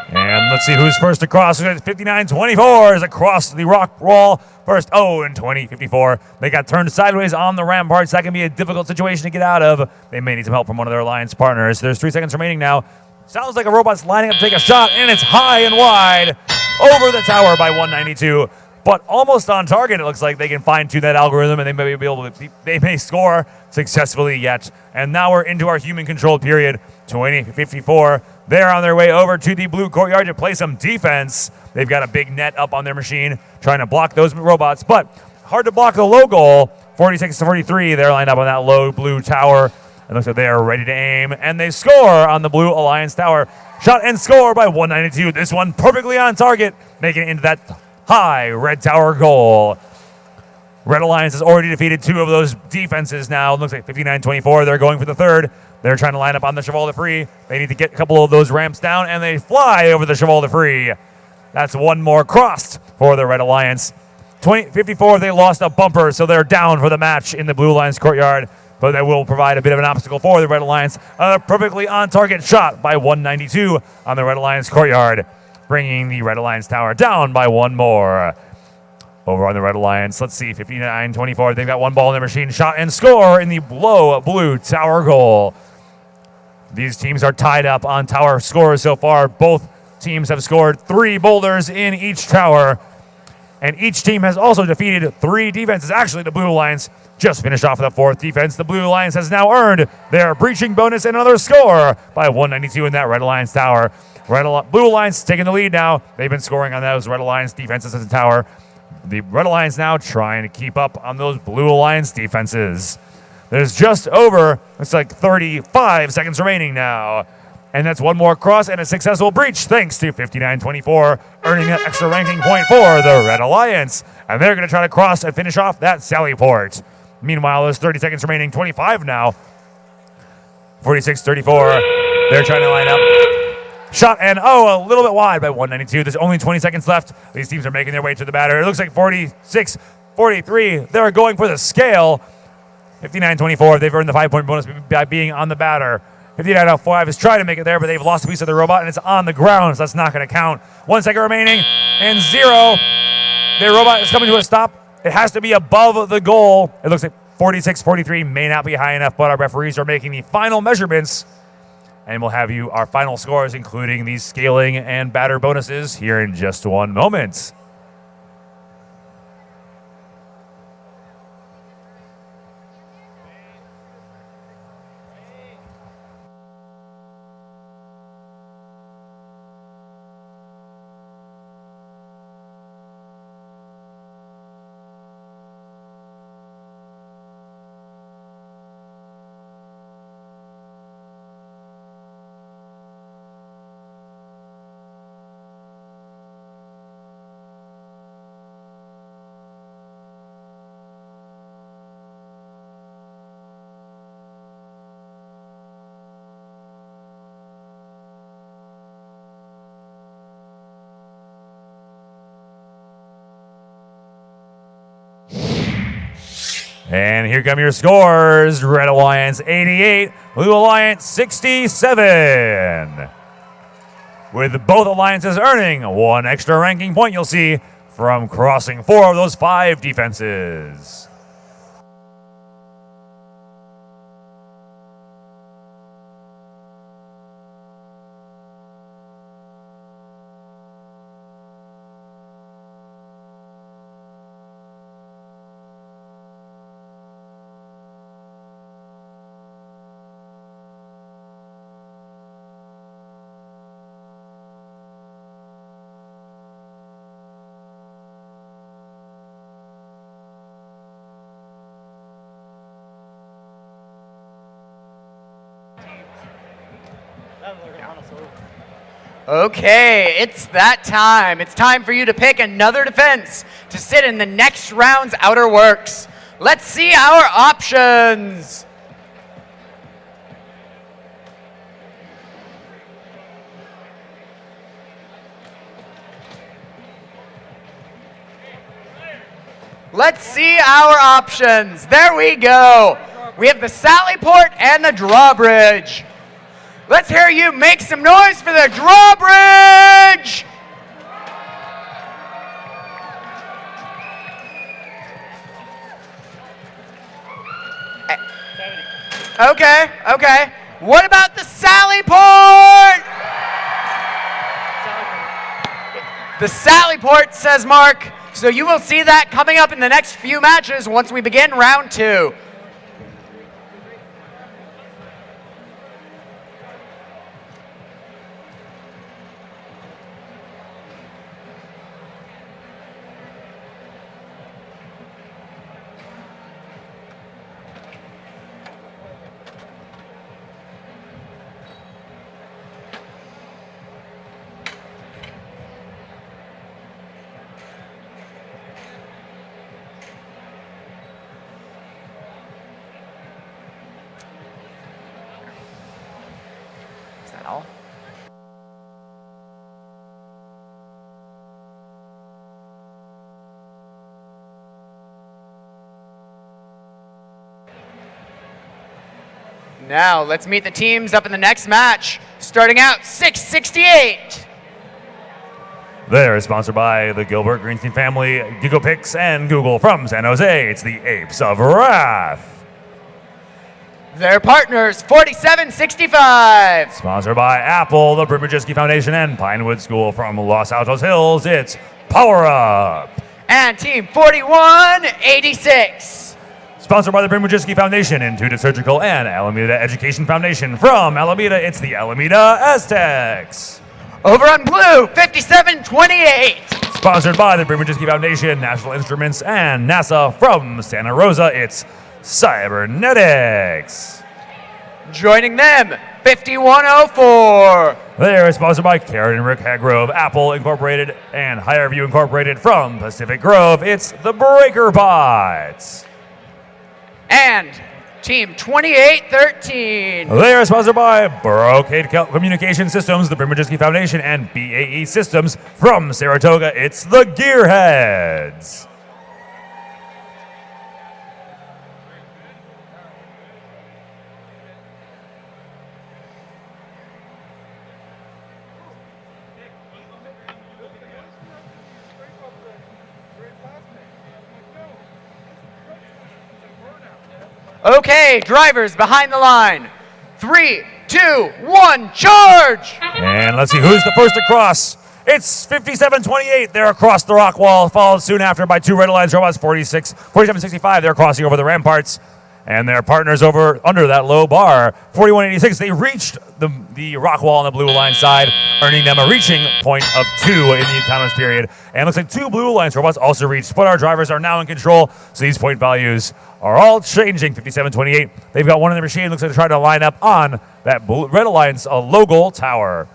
And let's see who's first across. 5924 is across the rock wall. First, and 2054. They got turned sideways on the ramparts. That can be a difficult situation to get out of. They may need some help from one of their alliance partners. There's 3 seconds remaining now. Sounds like a robot's lining up to take a shot, and it's high and wide over the tower by 192. But almost on target. It looks like they can fine-tune that algorithm, and they may be able to. They may score successfully yet. And now we're into our human-controlled period. 2054. They're on their way over to the blue courtyard to play some defense. They've got a big net up on their machine, trying to block those robots, but hard to block the low goal. 46 to 43. They're lined up on that low blue tower. It looks like they are ready to aim, and they score on the blue alliance tower. Shot and score by 192. This one perfectly on target, making it into that high red tower goal. Red Alliance has already defeated 2 of those defenses now. It looks like 59-24. They're going for the third. They're trying to line up on the Cheval de Free. They need to get a couple of those ramps down, and they fly over the Cheval de Free. That's one more crossed for the Red Alliance. 54, they lost a bumper, so they're down for the match in the Blue Alliance courtyard, but that will provide a bit of an obstacle for the Red Alliance. A perfectly on-target shot by 192 on the Red Alliance courtyard, bringing the Red Alliance tower down by 1 more. Over on the Red Alliance, let's see, 59-24. They've got 1 ball in their machine. Shot and score in the low blue tower goal. These teams are tied up on tower scores so far. Both teams have scored 3 boulders in each tower. And each team has also defeated 3 defenses. Actually, the Blue Alliance just finished off the 4th defense. The Blue Alliance has now earned their breaching bonus and another score by 192 in that Red Alliance tower. Blue Alliance taking the lead now. They've been scoring on those Red Alliance defenses in the tower. The Red Alliance now trying to keep up on those Blue Alliance defenses. There's just over, it's like 35 seconds remaining now. And that's 1 more cross and a successful breach thanks to 59-24, earning that extra ranking point for the Red Alliance. And they're going to try to cross and finish off that sally port. Meanwhile, there's 30 seconds remaining, 25 now. 46-34, they're trying to line up. Shot and, a little bit wide by 192. There's only 20 seconds left. These teams are making their way to the batter. It looks like 46-43. They're going for the scale. 59-24. They've earned the 5-point bonus by being on the batter. 59-05 is trying to make it there, but they've lost a piece of the robot, and it's on the ground, so that's not going to count. 1 second remaining, and 0. Their robot is coming to a stop. It has to be above the goal. It looks like 46-43 may not be high enough, but our referees are making the final measurements. And we'll have you our final scores, including these scaling and batter bonuses, here in just 1 moment. And here come your scores. Red Alliance 88, Blue Alliance 67. With both alliances earning one extra ranking point, you'll see, from crossing 4 of those 5 defenses. Okay, it's that time. It's time for you to pick another defense to sit in the next round's Outer Works. Let's see our options. Let's see our options. There we go. We have the Sally Port and the Drawbridge. Let's hear you make some noise for the Drawbridge! Okay, okay. What about the Sally Port? The Sally Port, says Mark. So you will see that coming up in the next few matches once we begin round 2. Now, let's meet the teams up in the next match. Starting out, 668. They're sponsored by the Gilbert Greenstein family, GigaPix, and Google from San Jose. It's the Apes of Wrath. Their partners, 4765. Sponsored by Apple, the Brzezinski Foundation, and Pinewood School from Los Altos Hills. It's Power Up. And Team 4186. Sponsored by the Brzezinski Foundation, Intuitive Surgical, and Alameda Education Foundation. From Alameda, it's the Alameda Aztecs. Over on blue, 5728. Sponsored by the Brzezinski Foundation, National Instruments, and NASA. From Santa Rosa, it's Cybernetics. Joining them, 5104. They're sponsored by Karen and Rick Hagrove, Apple Incorporated, and HireView Incorporated. From Pacific Grove, it's the Breaker Bots. And Team 2813. They are sponsored by Brocade Communication Systems, the Brzezinski Foundation, and BAE Systems. From Saratoga, it's the Gearheads. Okay, drivers behind the line. 3, 2, 1, charge! And let's see who's the first to cross. It's 5728. They're across the rock wall, followed soon after by 2 Red Alliance robots, 4765. They're crossing over the ramparts, and their partners over under that low bar, 4186. They reached the rock wall on the Blue Alliance side, earning them a reaching point of 2 in the autonomous period. And it looks like 2 Blue Alliance robots also reached, but our drivers are now in control, so these point values are all changing. 5728. They've got one in the machine. Looks like they're trying to line up on that Red Alliance logo tower.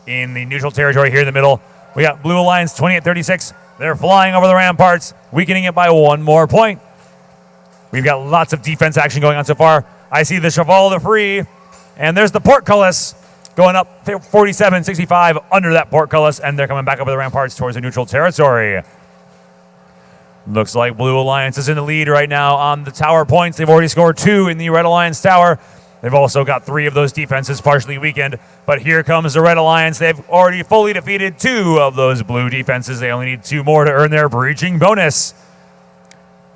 In the neutral territory here in the middle, we got Blue Alliance 2836. They're flying over the ramparts, weakening it by 1 more point. We've got lots of defense action going on so far. I see the Cheval de Free, and there's the portcullis going up 4765 under that portcullis, and they're coming back over the ramparts towards the neutral territory. Looks like Blue Alliance is in the lead right now on the tower points. They've already scored 2 in the Red Alliance tower. They've also got 3 of those defenses partially weakened. But here comes the Red Alliance. They've already fully defeated 2 of those blue defenses. They only need 2 more to earn their breaching bonus.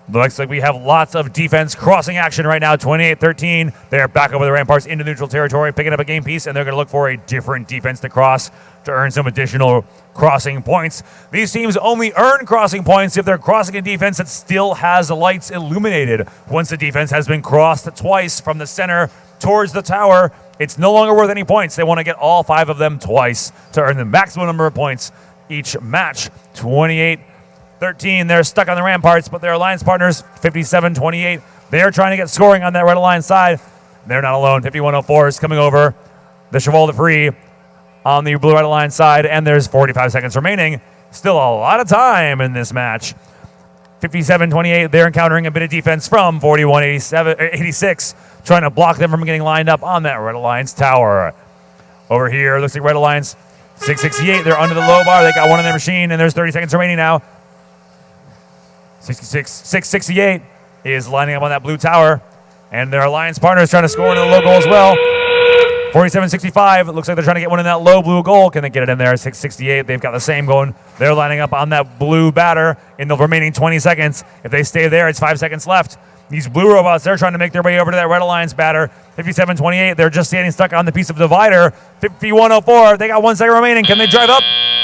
Looks like we have lots of defense crossing action right now. 28-13. They're back over the ramparts into neutral territory, picking up a game piece, and they're going to look for a different defense to cross to earn some additional crossing points. These teams only earn crossing points if they're crossing a defense that still has the lights illuminated. Once the defense has been crossed twice from the center towards the tower, it's no longer worth any points. They want to get all 5 of them twice to earn the maximum number of points each match. 28-13, they're stuck on the ramparts, but their alliance partners, 57-28, they're trying to get scoring on that Red Alliance side. They're not alone. 51-04 is coming over the Cheval de Free on the Blue Red Alliance side, and there's 45 seconds remaining. Still a lot of time in this match. 57-28, they're encountering a bit of defense from 41-86, trying to block them from getting lined up on that Red Alliance tower. Over here, looks like Red Alliance, 668, they're under the low bar. They got one in their machine, and there's 30 seconds remaining now. 668 is lining up on that blue tower, and their alliance partner is trying to score into the low goal as well. 47-65, it looks like they're trying to get one in that low blue goal. Can they get it in there? 668, they've got the same going. They're lining up on that blue batter in the remaining 20 seconds. If they stay there, it's 5 seconds left. These blue robots, they're trying to make their way over to that Red Alliance batter. 57-28, they're just standing stuck on the piece of divider. 51-04, they got 1 second remaining. Can they drive up?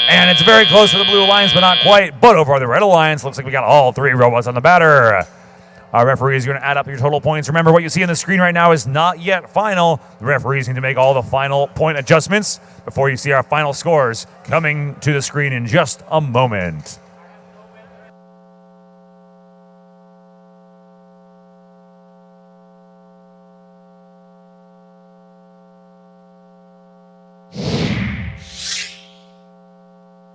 And it's very close for the Blue Alliance, but not quite. But over the Red Alliance, looks like we got all 3 robots on the batter. Our referee is going to add up your total points. Remember, what you see on the screen right now is not yet final. The referees need to make all the final point adjustments before you see our final scores coming to the screen in just a moment.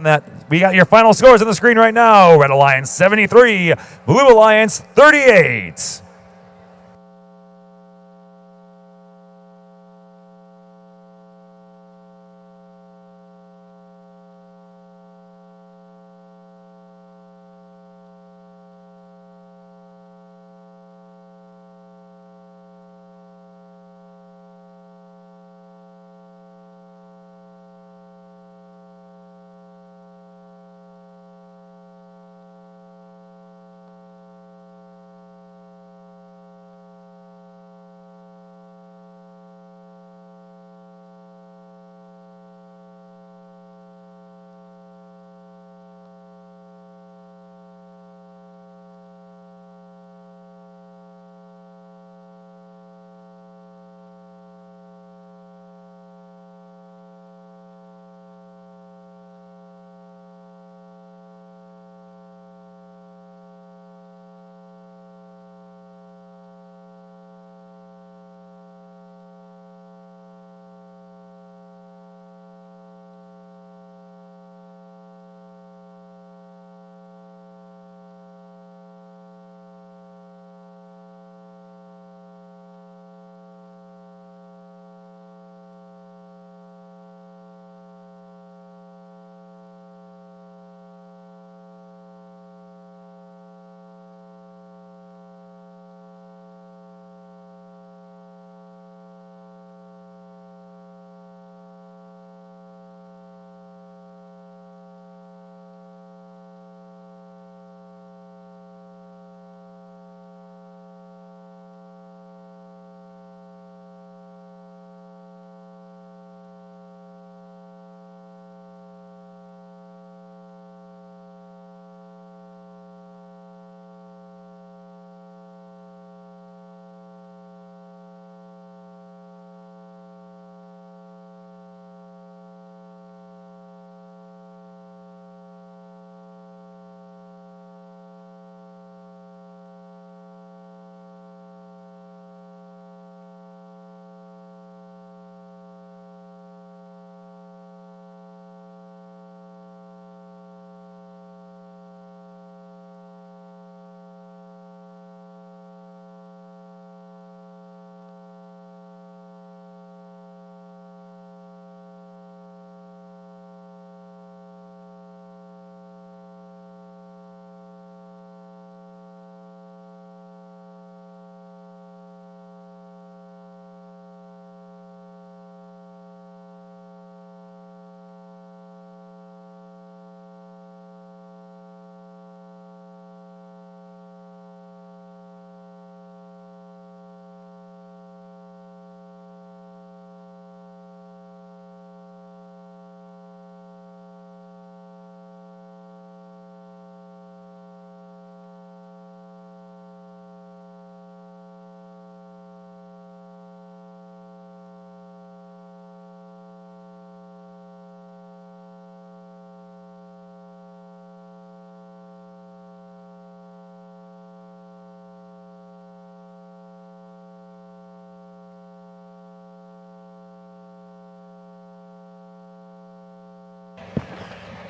That we got your final scores on the screen right now. Red Alliance 73, Blue Alliance 38.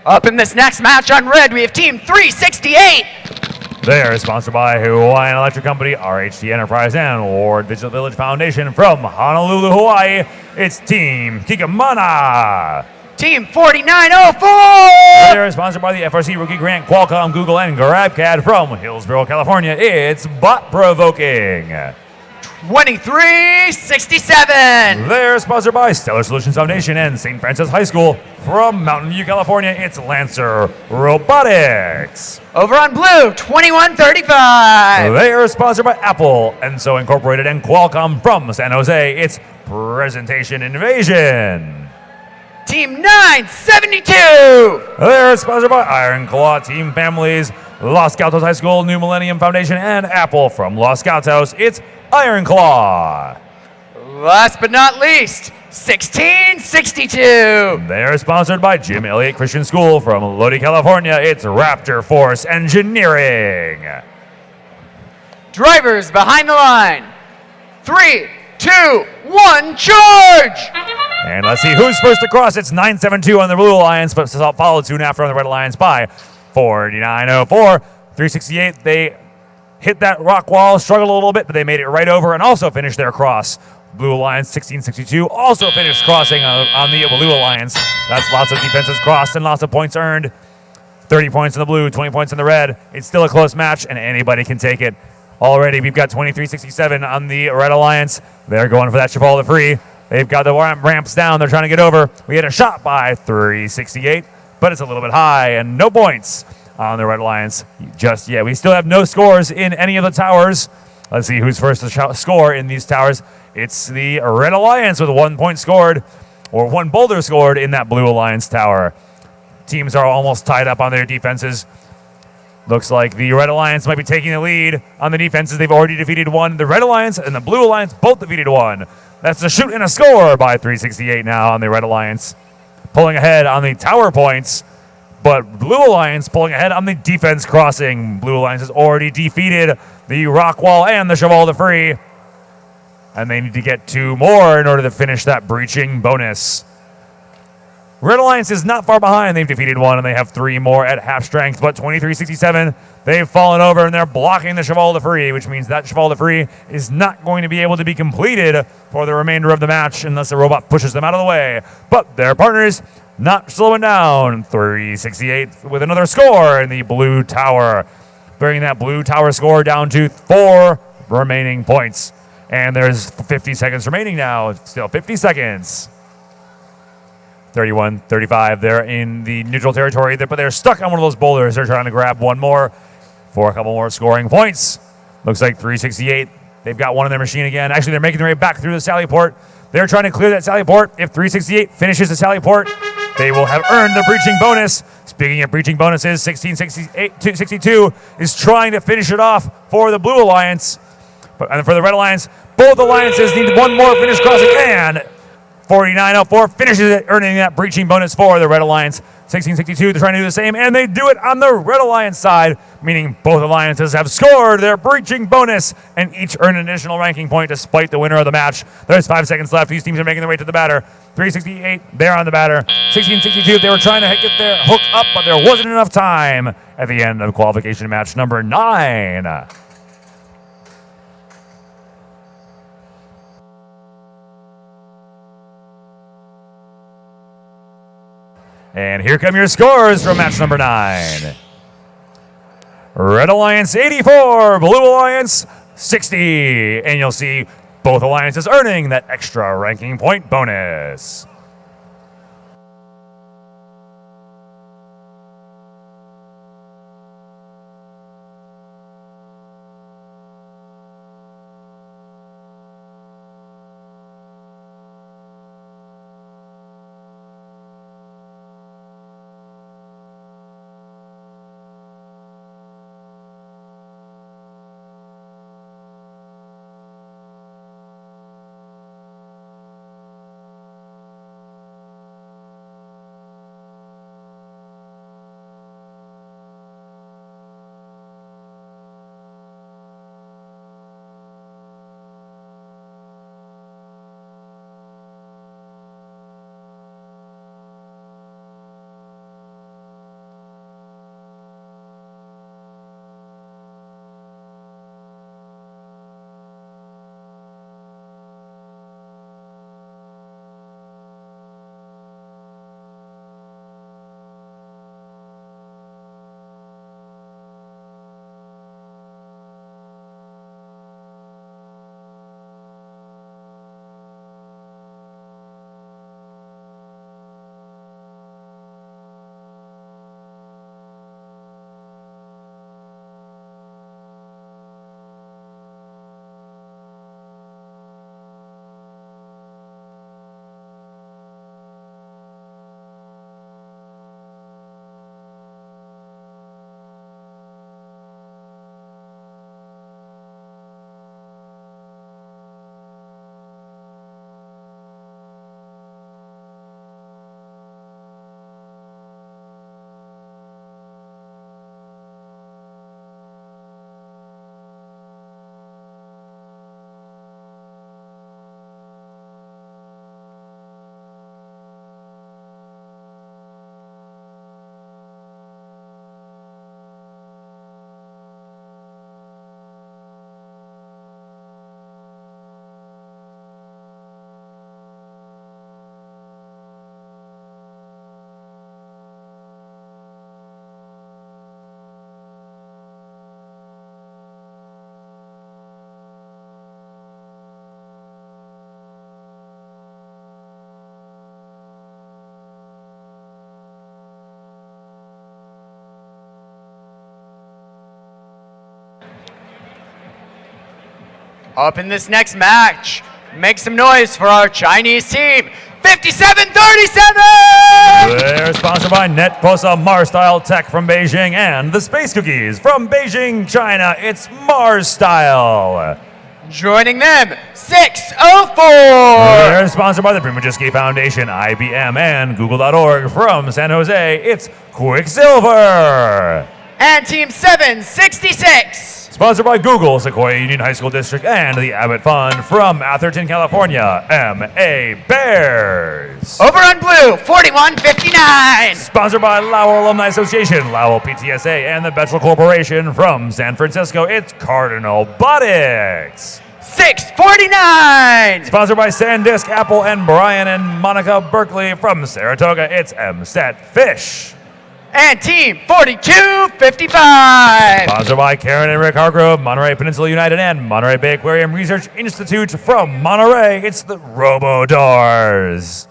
Up in this next match on red, we have Team 368. They are sponsored by Hawaiian Electric Company, RHT Enterprise, and Ward Digital Village Foundation from Honolulu, Hawaii. It's Team Kikamana. Team 4904. They are sponsored by the FRC Rookie Grant, Qualcomm, Google, and GrabCAD from Hillsborough, California. It's Bot Provoking. 2367. They're sponsored by Stellar Solutions Foundation and St. Francis High School from Mountain View, California. It's Lancer Robotics. Over on blue, 2135. They are sponsored by Apple, Enso Incorporated, and Qualcomm from San Jose. It's Presentation Invasion. Team 972. They're sponsored by Iron Claw Team Families, Los Gatos High School, New Millennium Foundation, and Apple from Los Gatos. It's Iron Claw. Last but not least, 1662. They're sponsored by Jim Elliott Christian School from Lodi, California. It's Raptor Force Engineering. Drivers behind the line. 3, 2, 1, charge! And let's see who's first across. It's 972 on the Blue Alliance, but followed soon after on the Red Alliance by 4904. 368, they hit that rock wall, struggled a little bit, but they made it right over and also finished their cross. Blue Alliance 1662 also finished crossing on the Blue Alliance. That's lots of defenses crossed and lots of points earned. 30 points in the blue, 20 points in the red. It's still a close match, and anybody can take it. Already, we've got 2367 on the Red Alliance. They're going for that Cheval de Free. They've got the ramps down. They're trying to get over. We had a shot by 368, but it's a little bit high, and no points on the Red Alliance just yet. We still have no scores in any of the towers. Let's see who's first to score in these towers. It's the Red Alliance with 1 point scored, or 1 boulder scored in that Blue Alliance tower. Teams are almost tied up on their defenses. Looks like the Red Alliance might be taking the lead on the defenses. They've already defeated 1. The Red Alliance and the Blue Alliance both defeated 1. That's a shoot and a score by 368 now on the Red Alliance. Pulling ahead on the tower points, but Blue Alliance pulling ahead on the defense crossing. Blue Alliance has already defeated the rock wall and the Cheval de Free. And they need to get 2 more in order to finish that breaching bonus. Red Alliance is not far behind. They've defeated 1, and they have 3 more at half strength. But 2367, they've fallen over, and they're blocking the Cheval de Free, which means that Cheval de Free is not going to be able to be completed for the remainder of the match unless a robot pushes them out of the way. But their partners not slowing down. 368 with another score in the blue tower, bringing that blue tower score down to 4 remaining points. And there's 50 seconds remaining now. Still 50 seconds. 31, 35. They're in the neutral territory, but they're stuck on one of those boulders. They're trying to grab 1 more for a couple more scoring points. Looks like 368. They've got 1 in their machine again. Actually, they're making their way back through the sally port. They're trying to clear that sally port. If 368 finishes the sally port, they will have earned the breaching bonus. Speaking of breaching bonuses, 1662 is trying to finish it off for the Blue Alliance. And for the Red Alliance, both alliances need 1 more finish crossing, and 4904 finishes it, earning that breaching bonus for the Red Alliance. 1662, they're trying to do the same, and they do it on the Red Alliance side, meaning both alliances have scored their breaching bonus and each earn an additional ranking point despite the winner of the match. There's 5 seconds left. These teams are making their way to the batter. 368, they're on the batter. 1662, they were trying to get their hook up, but there wasn't enough time at the end of qualification match number 9. And here come your scores from match number 9. Red Alliance 84, Blue Alliance 60. And you'll see both alliances earning that extra ranking point bonus. Up in this next match, make some noise for our Chinese team. 57-37! They're sponsored by NetPosa Mars Style Tech from Beijing and the Space Cookies from Beijing, China. It's Mars Style. Joining them, 604! They're sponsored by the Primojiski Foundation, IBM, and Google.org from San Jose. It's Quicksilver. And Team 766. Sponsored by Google, Sequoia Union High School District, and the Abbott Fund from Atherton, California, MA Bears. Over on blue, 41-59. Sponsored by Lowell Alumni Association, Lowell PTSA, and the Bechtel Corporation from San Francisco, it's Cardinal Robotics. 649. Sponsored by SanDisk, Apple, and Brian and Monica Berkeley from Saratoga, it's MSET Fish. And Team 42-55. Sponsored by Karen and Rick Hargrove, Monterey Peninsula United, and Monterey Bay Aquarium Research Institute from Monterey. It's the Robo-Doors.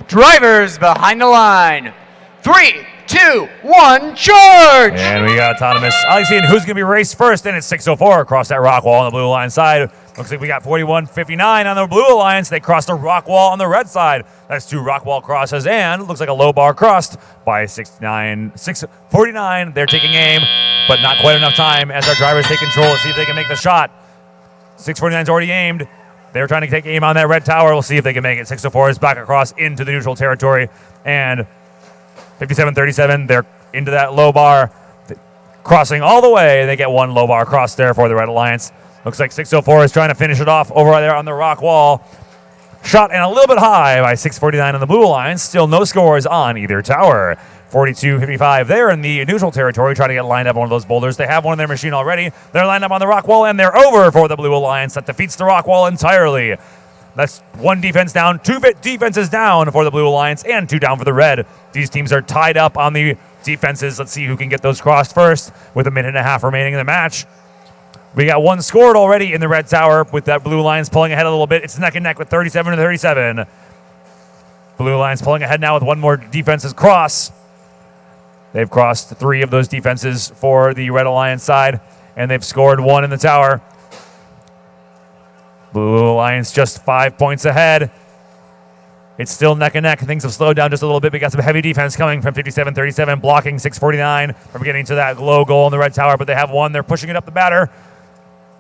Drivers behind the line. 3, 2, 1, charge! And we got autonomous. I like seeing who's going to be raced first, and it's 604 across that rock wall on the blue line side. Looks like we got 41-59 on the blue alliance. They crossed the rock wall on the red side. That's 2 rock wall crosses, and looks like a low bar crossed by 649. They're taking aim, but not quite enough time as our drivers take control to see if they can make the shot. 649's already aimed. They're trying to take aim on that red tower. We'll see if they can make it. 604 is back across into the neutral territory, and 57-37, they're into that low bar, crossing all the way. They get one low bar cross there for the Red Alliance. Looks like 604 is trying to finish it off over there on the rock wall. Shot and a little bit high by 649 on the Blue Alliance. Still no scores on either tower. 42-55. They're in the neutral territory trying to get lined up on one of those boulders. They have one in their machine already. They're lined up on the rock wall, and they're over for the Blue Alliance. That defeats the rock wall entirely. That's one defense down, two defenses down for the Blue Alliance, and 2 down for the Red. These teams are tied up on the defenses. Let's see who can get those crossed first with 1.5 minutes remaining in the match. We got one scored already in the Red Tower with that Blue Alliance pulling ahead a little bit. It's neck and neck with 37-37. Blue Alliance pulling ahead now with one more defense's cross. They've crossed 3 of those defenses for the Red Alliance side, and they've scored 1 in the tower. Blue Alliance just 5 points ahead. It's still neck and neck. Things have slowed down just a little bit. We got some heavy defense coming from 57-37, blocking 649 from getting to that low goal in the Red Tower, but they have one. They're pushing it up the batter.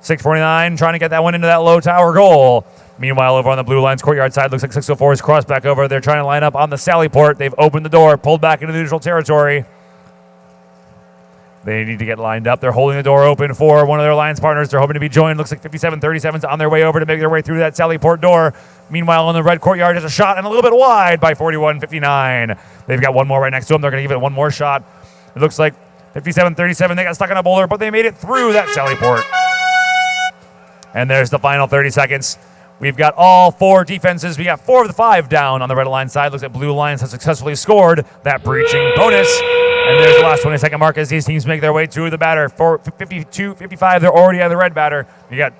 649 trying to get that one into that low tower goal. Meanwhile, over on the Blue Alliance courtyard side, looks like 604 is crossed back over. They're trying to line up on the Sally Port. They've opened the door, pulled back into the neutral territory. They need to get lined up. They're holding the door open for one of their alliance partners. They're hoping to be joined. Looks like 57-37's on their way over to make their way through that Sally Port door. Meanwhile, on the red courtyard, just a shot and a little bit wide by 41-59. They've got one more right next to them. They're going to give it one more shot. It looks like 57-37. They got stuck on a boulder, but they made it through that Sally Port. And there's the final 30 seconds. We've got all 4 defenses. We got 4 of the 5 down on the Red Alliance side. Looks like Blue Alliance has successfully scored that breaching bonus. And there's the last 20-second mark as these teams make their way through the batter. For 52-55, they're already on the red batter. You got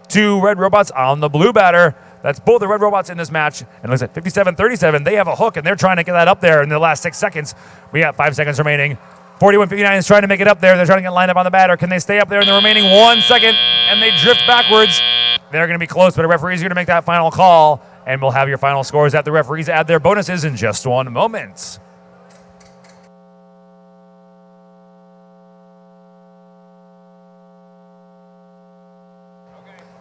2 red robots on the blue batter. That's both the red robots in this match. And it looks like 57-37, they have a hook, and they're trying to get that up there in the last 6 seconds. We got 5 seconds remaining. 41-59 is trying to make it up there. They're trying to get lined up on the batter. Can they stay up there in the remaining 1 second? And they drift backwards. They're going to be close, but a referee's going to make that final call. And we'll have your final scores at the referees add their bonuses in just 1 moment.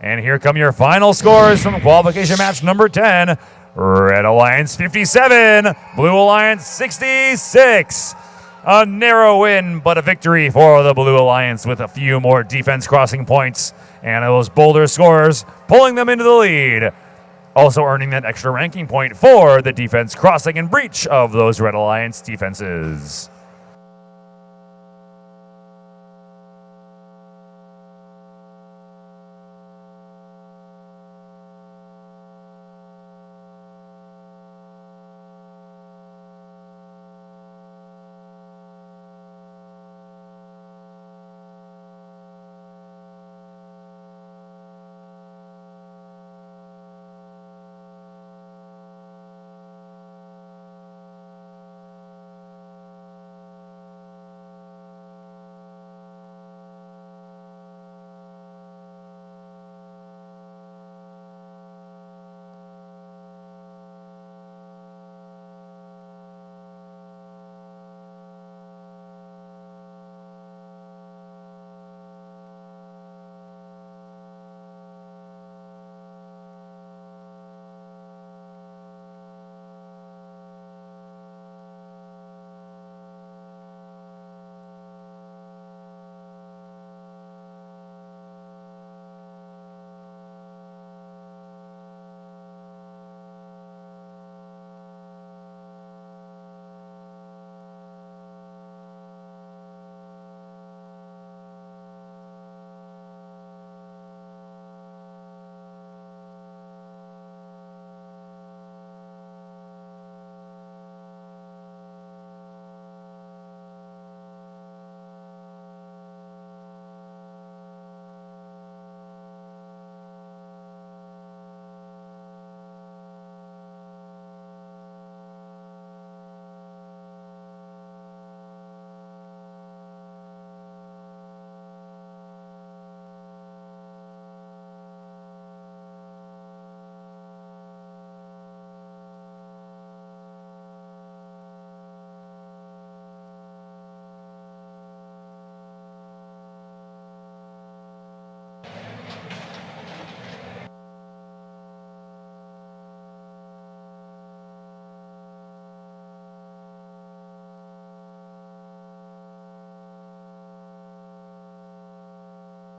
And here come your final scores from qualification match number 10. Red Alliance 57, Blue Alliance 66. A narrow win, but a victory for the Blue Alliance with a few more defense crossing points and those boulder scores pulling them into the lead. Also earning that extra ranking point for the defense crossing and breach of those Red Alliance defenses.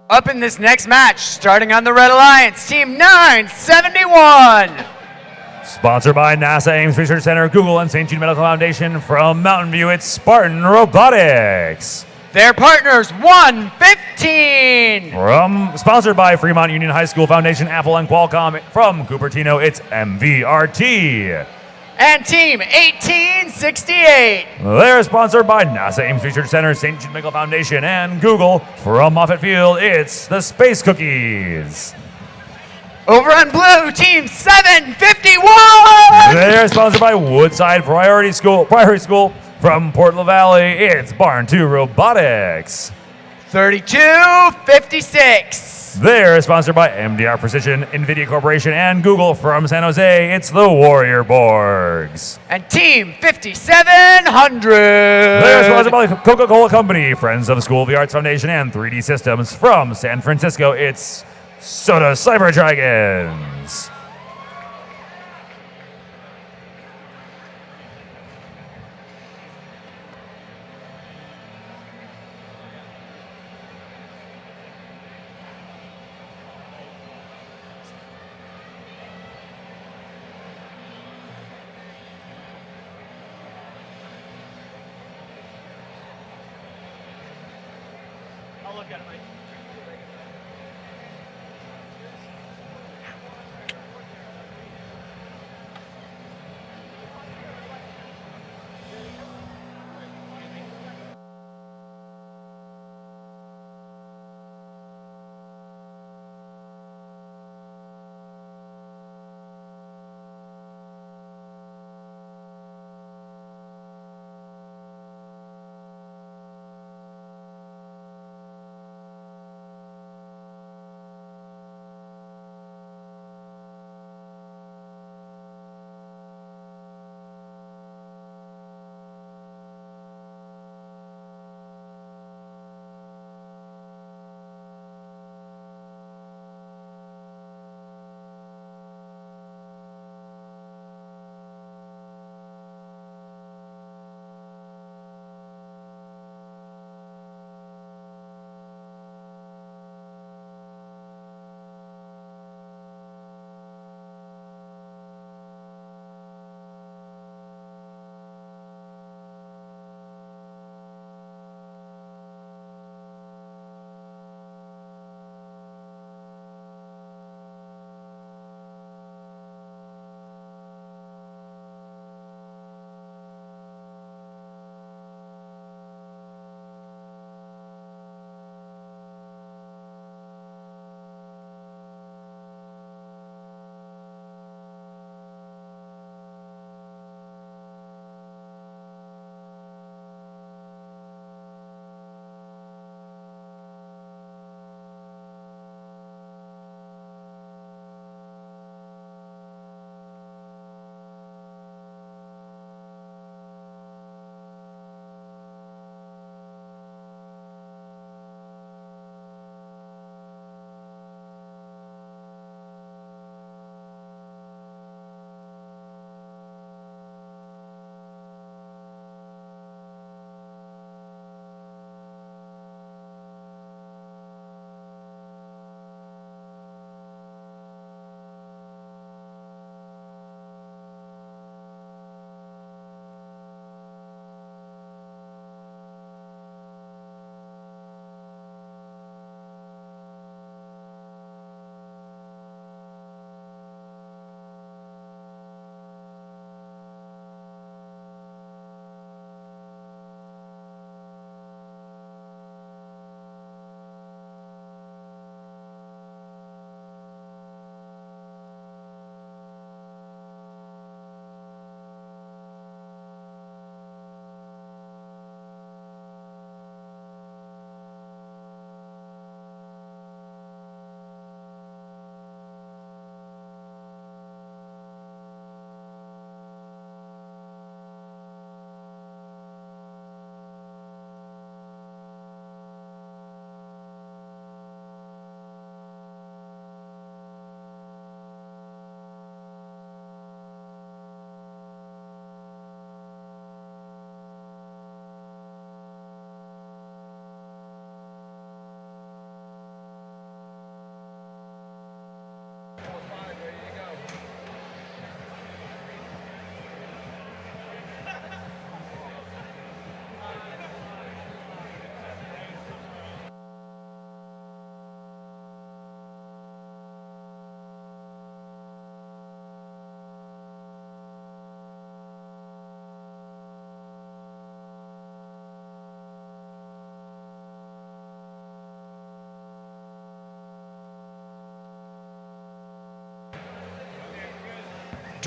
Up in this next match, starting on the Red Alliance, Team 971. Sponsored by NASA Ames Research Center, Google, and St. Jude Medical Foundation. From Mountain View, it's Spartan Robotics. Their partners, 115. Sponsored by Fremont Union High School Foundation, Apple, and Qualcomm. From Cupertino, it's MVRT. And Team 1868. They're sponsored by NASA Ames Research Center, St. Jude Medical Foundation, and Google. From Moffett Field, it's the Space Cookies. Over on blue, Team 751. They're sponsored by Woodside Priory School. From Portland Valley, it's Barn 2 Robotics. 3256. They're sponsored by MDR Precision, NVIDIA Corporation, and Google. From San Jose, it's the Warrior Borgs. And Team 5700. They're sponsored by the Coca-Cola Company, Friends of the School of the Arts Foundation, and 3D Systems. From San Francisco, it's Soda Cyber Dragons.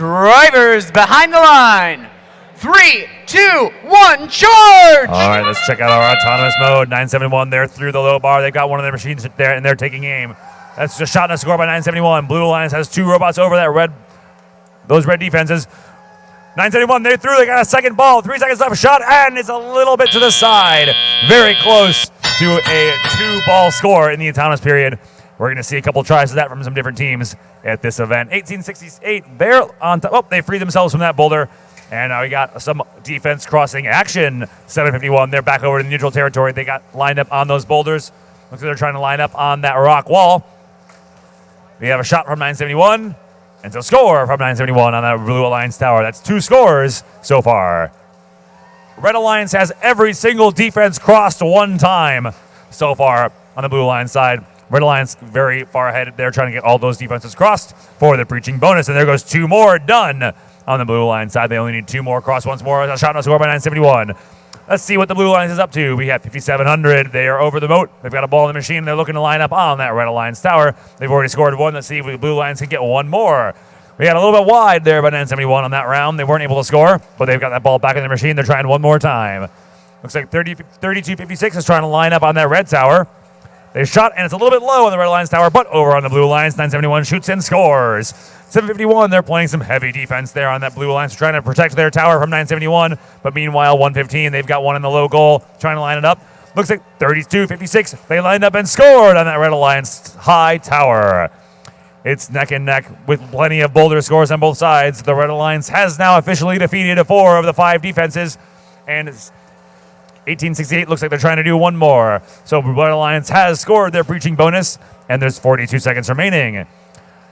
Drivers behind the line. 3, 2, 1, charge! All right, let's check out our autonomous mode. 971, they're through the low bar. They've got one of their machines there, and they're taking aim. That's a shot and a score by 971. Blue Alliance has 2 robots over those red defenses. 971, they're through. They got a second ball. 3 seconds left. Shot, and it's a little bit to the side. Very close to a 2-ball score in the autonomous period. We're going to see a couple tries of that from some different teams at this event. 1868, they're on top. Oh, they freed themselves from that boulder. And now we got some defense crossing action. 751, they're back over to the neutral territory. They got lined up on those boulders. Looks like they're trying to line up on that rock wall. We have a shot from 971. And so score from 971 on that Blue Alliance tower. That's 2 scores so far. Red Alliance has every single defense crossed 1 time so far on the Blue Alliance side. Red Alliance very far ahead. They're trying to get all those defenses crossed for the preaching bonus. And there goes 2 more done on the Blue Alliance side. They only need 2 more cross once more. A shot and a score by 971. Let's see what the Blue Alliance is up to. We have 5,700. They are over the moat. They've got a ball in the machine. They're looking to line up on that Red Alliance tower. They've already scored 1. Let's see if the Blue Alliance can get 1 more. We got a little bit wide there by 971 on that round. They weren't able to score, but they've got that ball back in the machine. They're trying 1 more time. Looks like 3256 is trying to line up on that red tower. They shot, and it's a little bit low on the Red Alliance tower, but over on the Blue Alliance. 971 shoots and scores. 751, they're playing some heavy defense there on that Blue Alliance, trying to protect their tower from 971. But meanwhile, 115, they've got one in the low goal, trying to line it up. Looks like 3256, they lined up and scored on that Red Alliance high tower. It's neck and neck with plenty of boulder scores on both sides. The Red Alliance has now officially defeated 4 of the 5 defenses, and 1868 looks like they're trying to do 1 more. So Red Alliance has scored their breaching bonus, and there's 42 seconds remaining.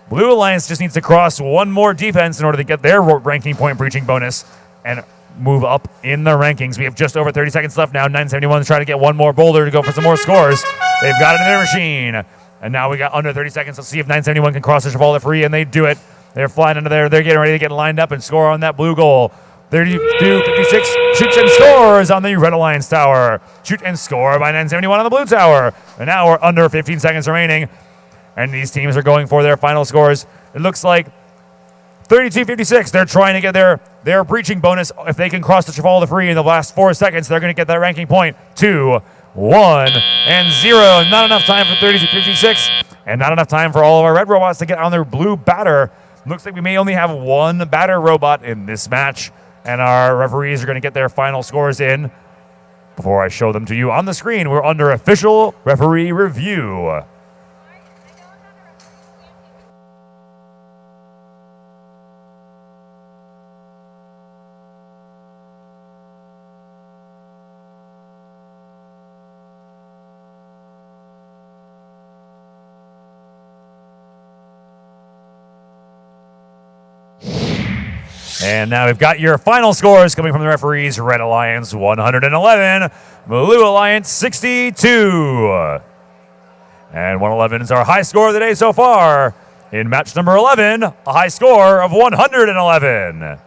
Blue Alliance just needs to cross 1 more defense in order to get their ranking point breaching bonus and move up in the rankings. We have just over 30 seconds left now. 971 is trying to get 1 more boulder to go for some more scores. They've got it in their machine. And now we got under 30 seconds. Let's see if 971 can cross the Cheval free, and they do it. They're flying under there. They're getting ready to get lined up and score on that blue goal. 32-56 shoots and scores on the Red Alliance tower. Shoot and score by 971 on the blue tower. And now we're under 15 seconds remaining. And these teams are going for their final scores. It looks like 32-56, they're trying to get their breaching bonus. If they can cross the Cheval free in the last 4 seconds, they're going to get that ranking point. 2, 1, and 0. Not enough time for 32-56, and not enough time for all of our red robots to get on their blue batter. Looks like we may only have 1 batter robot in this match, and our referees are going to get their final scores in. Before I show them to you on the screen, we're under official referee review. And now we've got your final scores coming from the referees. Red Alliance 111, Blue Alliance 62. And 111 is our high score of the day so far. In match number 11, a high score of 111.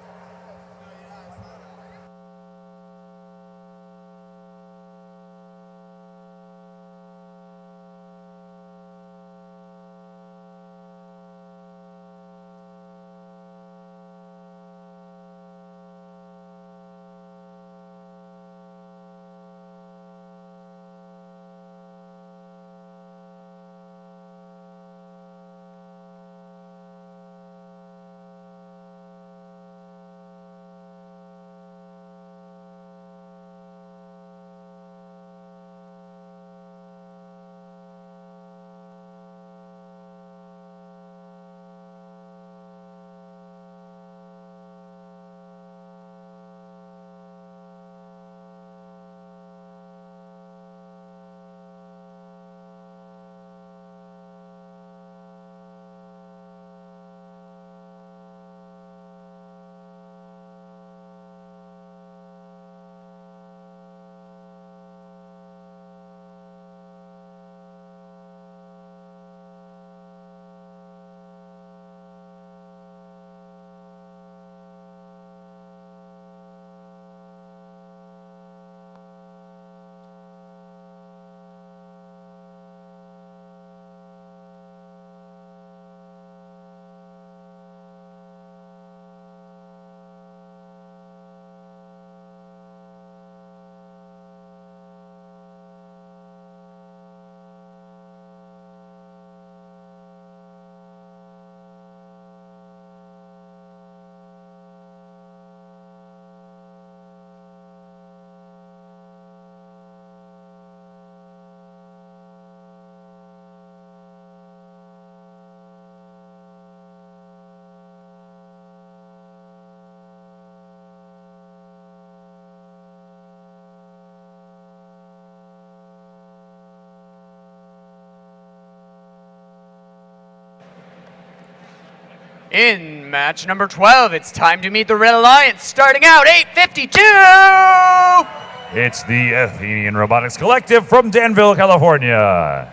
In match number 12, it's time to meet the Red Alliance, starting out 8:52. It's the Athenian Robotics Collective from Danville, California.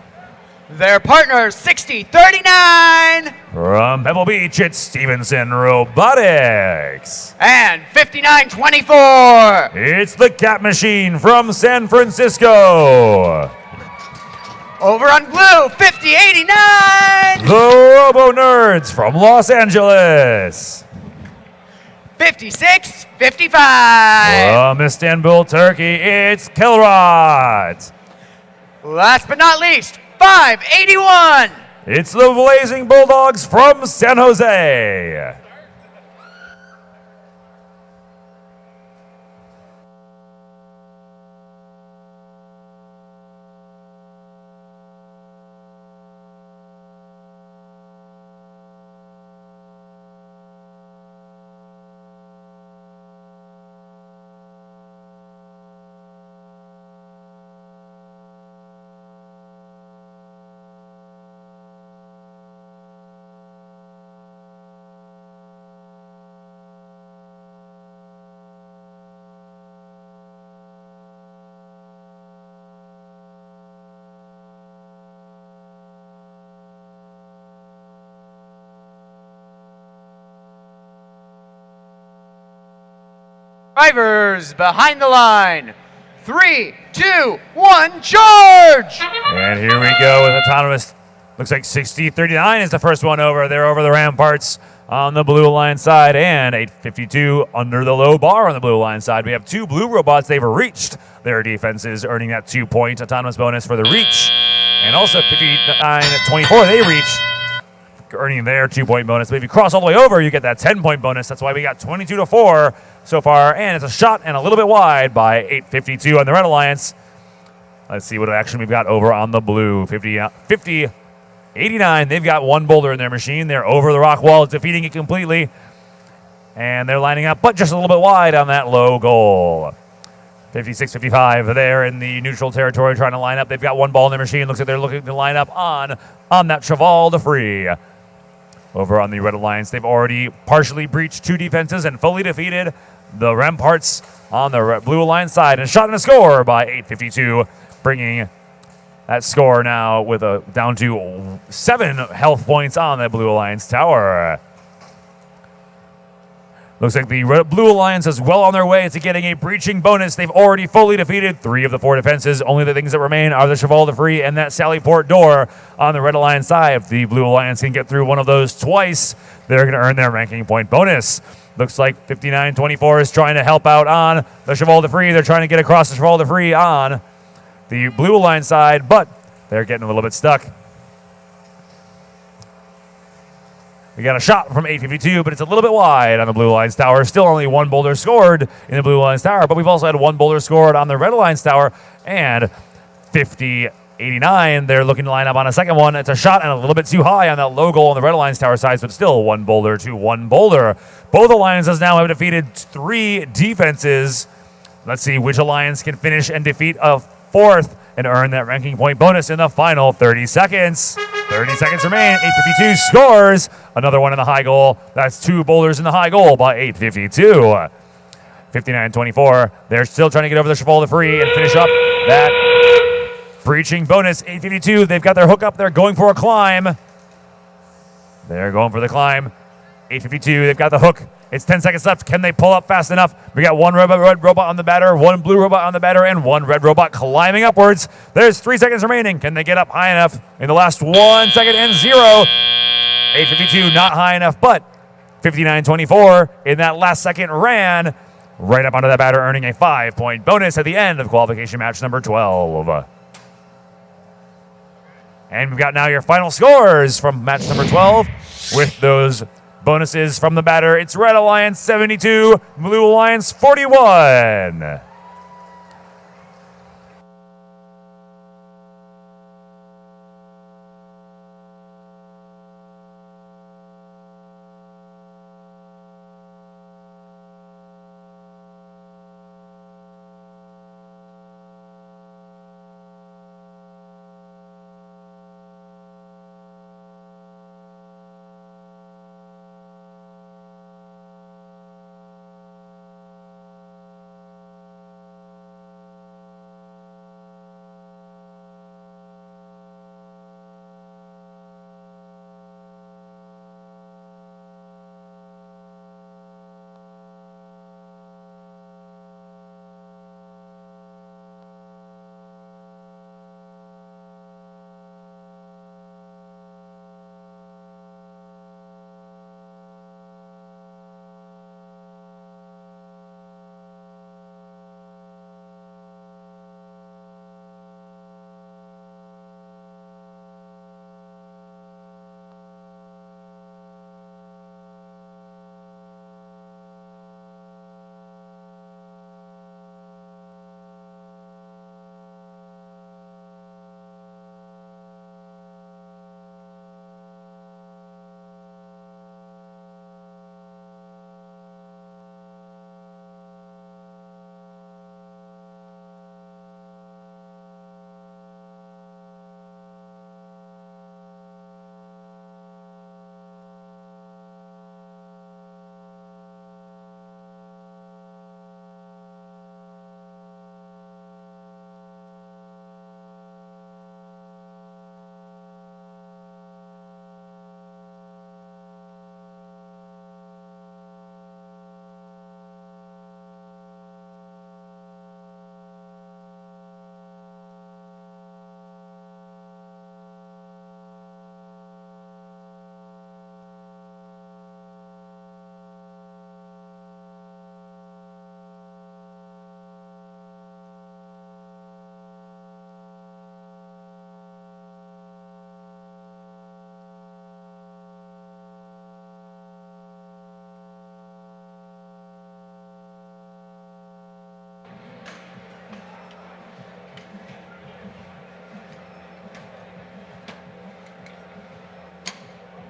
Their partners, 6039 From Pebble Beach, it's Stevenson Robotics. and 5924. It's the Cat Machine from San Francisco. Over on blue, 5089 The Robo Nerds from Los Angeles. 5655. From Istanbul, Turkey, it's Kelrod. Last but not least, 581. It's the Blazing Bulldogs from San Jose. Drivers behind the line. 3, 2, 1, charge! And here we go with autonomous. Looks like 6039 is the first one over. They're over the ramparts on the blue line side, and 852 under the low bar on the blue line side. We have two blue robots. They've reached their defenses, earning that 2-point autonomous bonus for the reach. And also 5924, they reached, earning their 2-point bonus. But if you cross all the way over, you get that 10-point bonus. That's why we got 22-4 so far. And it's a shot and a little bit wide by 852 on the Red Alliance. Let's see what action we've got over on the blue. 89. They've got one boulder in their machine. They're over the rock wall, defeating it completely. And they're lining up, but just a little bit wide on that low goal. 56-55 there in the neutral territory trying to line up. They've got one ball in their machine. Looks like they're looking to line up on that Cheval de Free. Over on the Red Alliance, they've already partially breached two defenses and fully defeated the ramparts on the Blue Alliance side. And shot and a score by 852, bringing that score now with a down to 7 health points on the Blue Alliance tower. Looks like the Blue Alliance is well on their way to getting a breaching bonus. They've already fully defeated 3 of the 4 defenses. Only the things that remain are the Cheval de Free and that Sallyport door on the Red Alliance side. If the Blue Alliance can get through one of those twice, they're going to earn their ranking point bonus. Looks like 5924 is trying to help out on the Cheval de Free. They're trying to get across the Cheval de Free on the Blue Alliance side, but they're getting a little bit stuck. We got a shot from 852, but it's a little bit wide on the Blue Alliance tower. Still only one boulder scored in the Blue Alliance tower, but we've also had one boulder scored on the Red Alliance tower. And 5089, they're looking to line up on a second one. It's a shot and a little bit too high on that low goal on the Red Alliance tower side, but still one boulder to one boulder. Both alliances now have defeated 3 defenses. Let's see which alliance can finish and defeat a 4th and earn that ranking point bonus in the final 30 seconds. 30 seconds remain. 852 scores another one in the high goal. That's 2 boulders in the high goal by 852. 5924. They're still trying to get over the Cheval de Free and finish up that breaching bonus. 852. They've got their hook up. They're going for a climb. They're going for the climb. 852. They've got the hook. It's 10 seconds left. Can they pull up fast enough? We got one red robot on the batter, one blue robot on the batter, and one red robot climbing upwards. There's 3 seconds remaining. Can they get up high enough in the last 1 second and 0? 852 not high enough, but 5924 in that last second ran right up onto that batter, earning a 5-point bonus at the end of qualification match number 12. And we've got now your final scores from match number 12 with those bonuses from the batter. It's Red Alliance 72, Blue Alliance 41.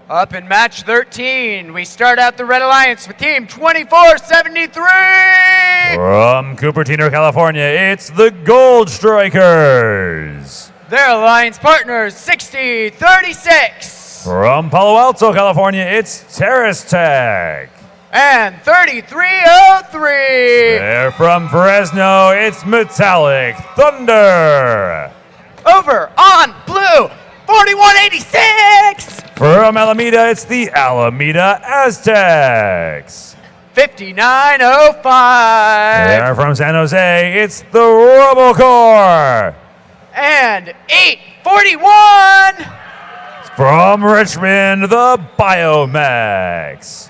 Up in match 13, we start out the Red Alliance with team 2473. From Cupertino, California, it's the Gold Strikers. Their alliance partners 6036. From Palo Alto, California, it's Terrace Tech. And 3303. They're from Fresno, it's Metallic Thunder. Over on blue 4186. From Alameda, it's the Alameda Aztecs. 5905. They're from San Jose, it's the Robocore. And 841. From Richmond, the Biomex.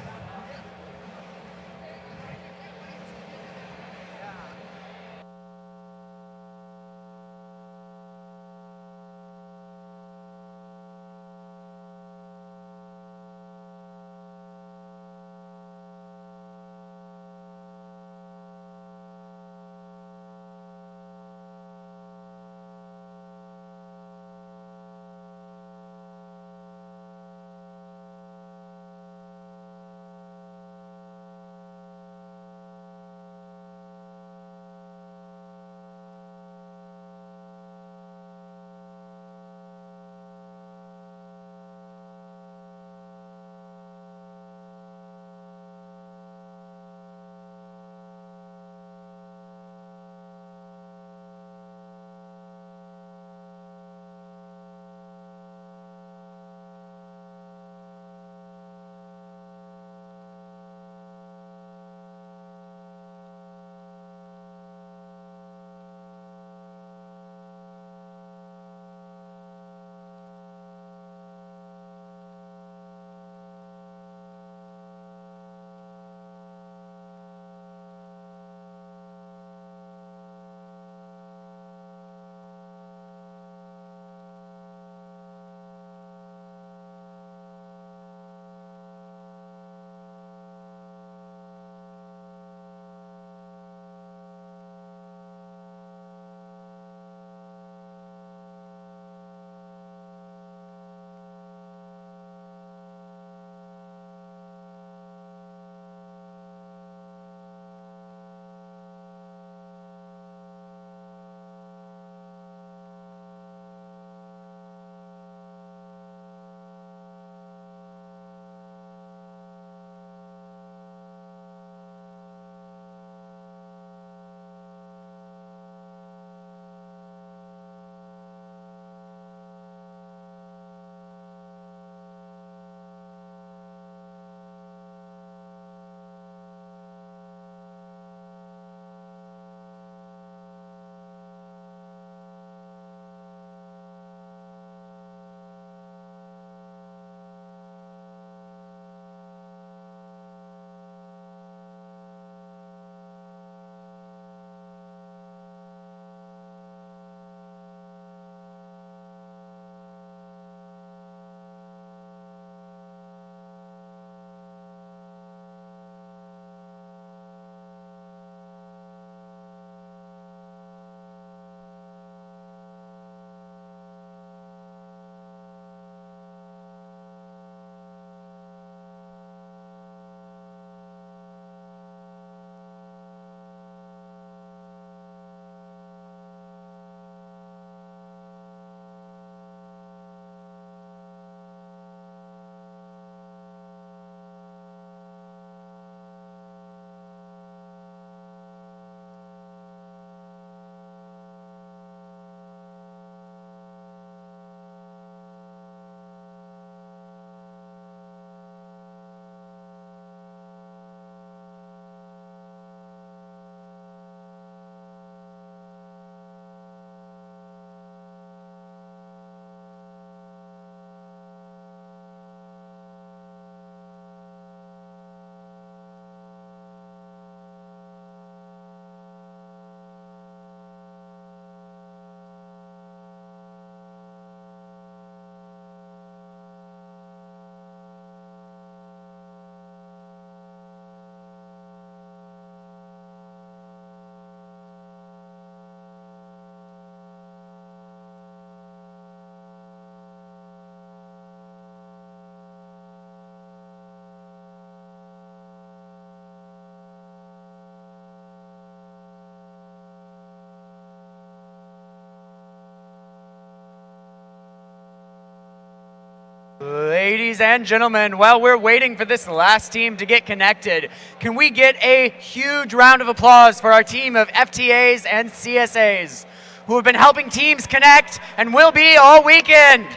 Ladies and gentlemen, while we're waiting for this last team to get connected, can we get a huge round of applause for our team of FTAs and CSAs who have been helping teams connect and will be all weekend?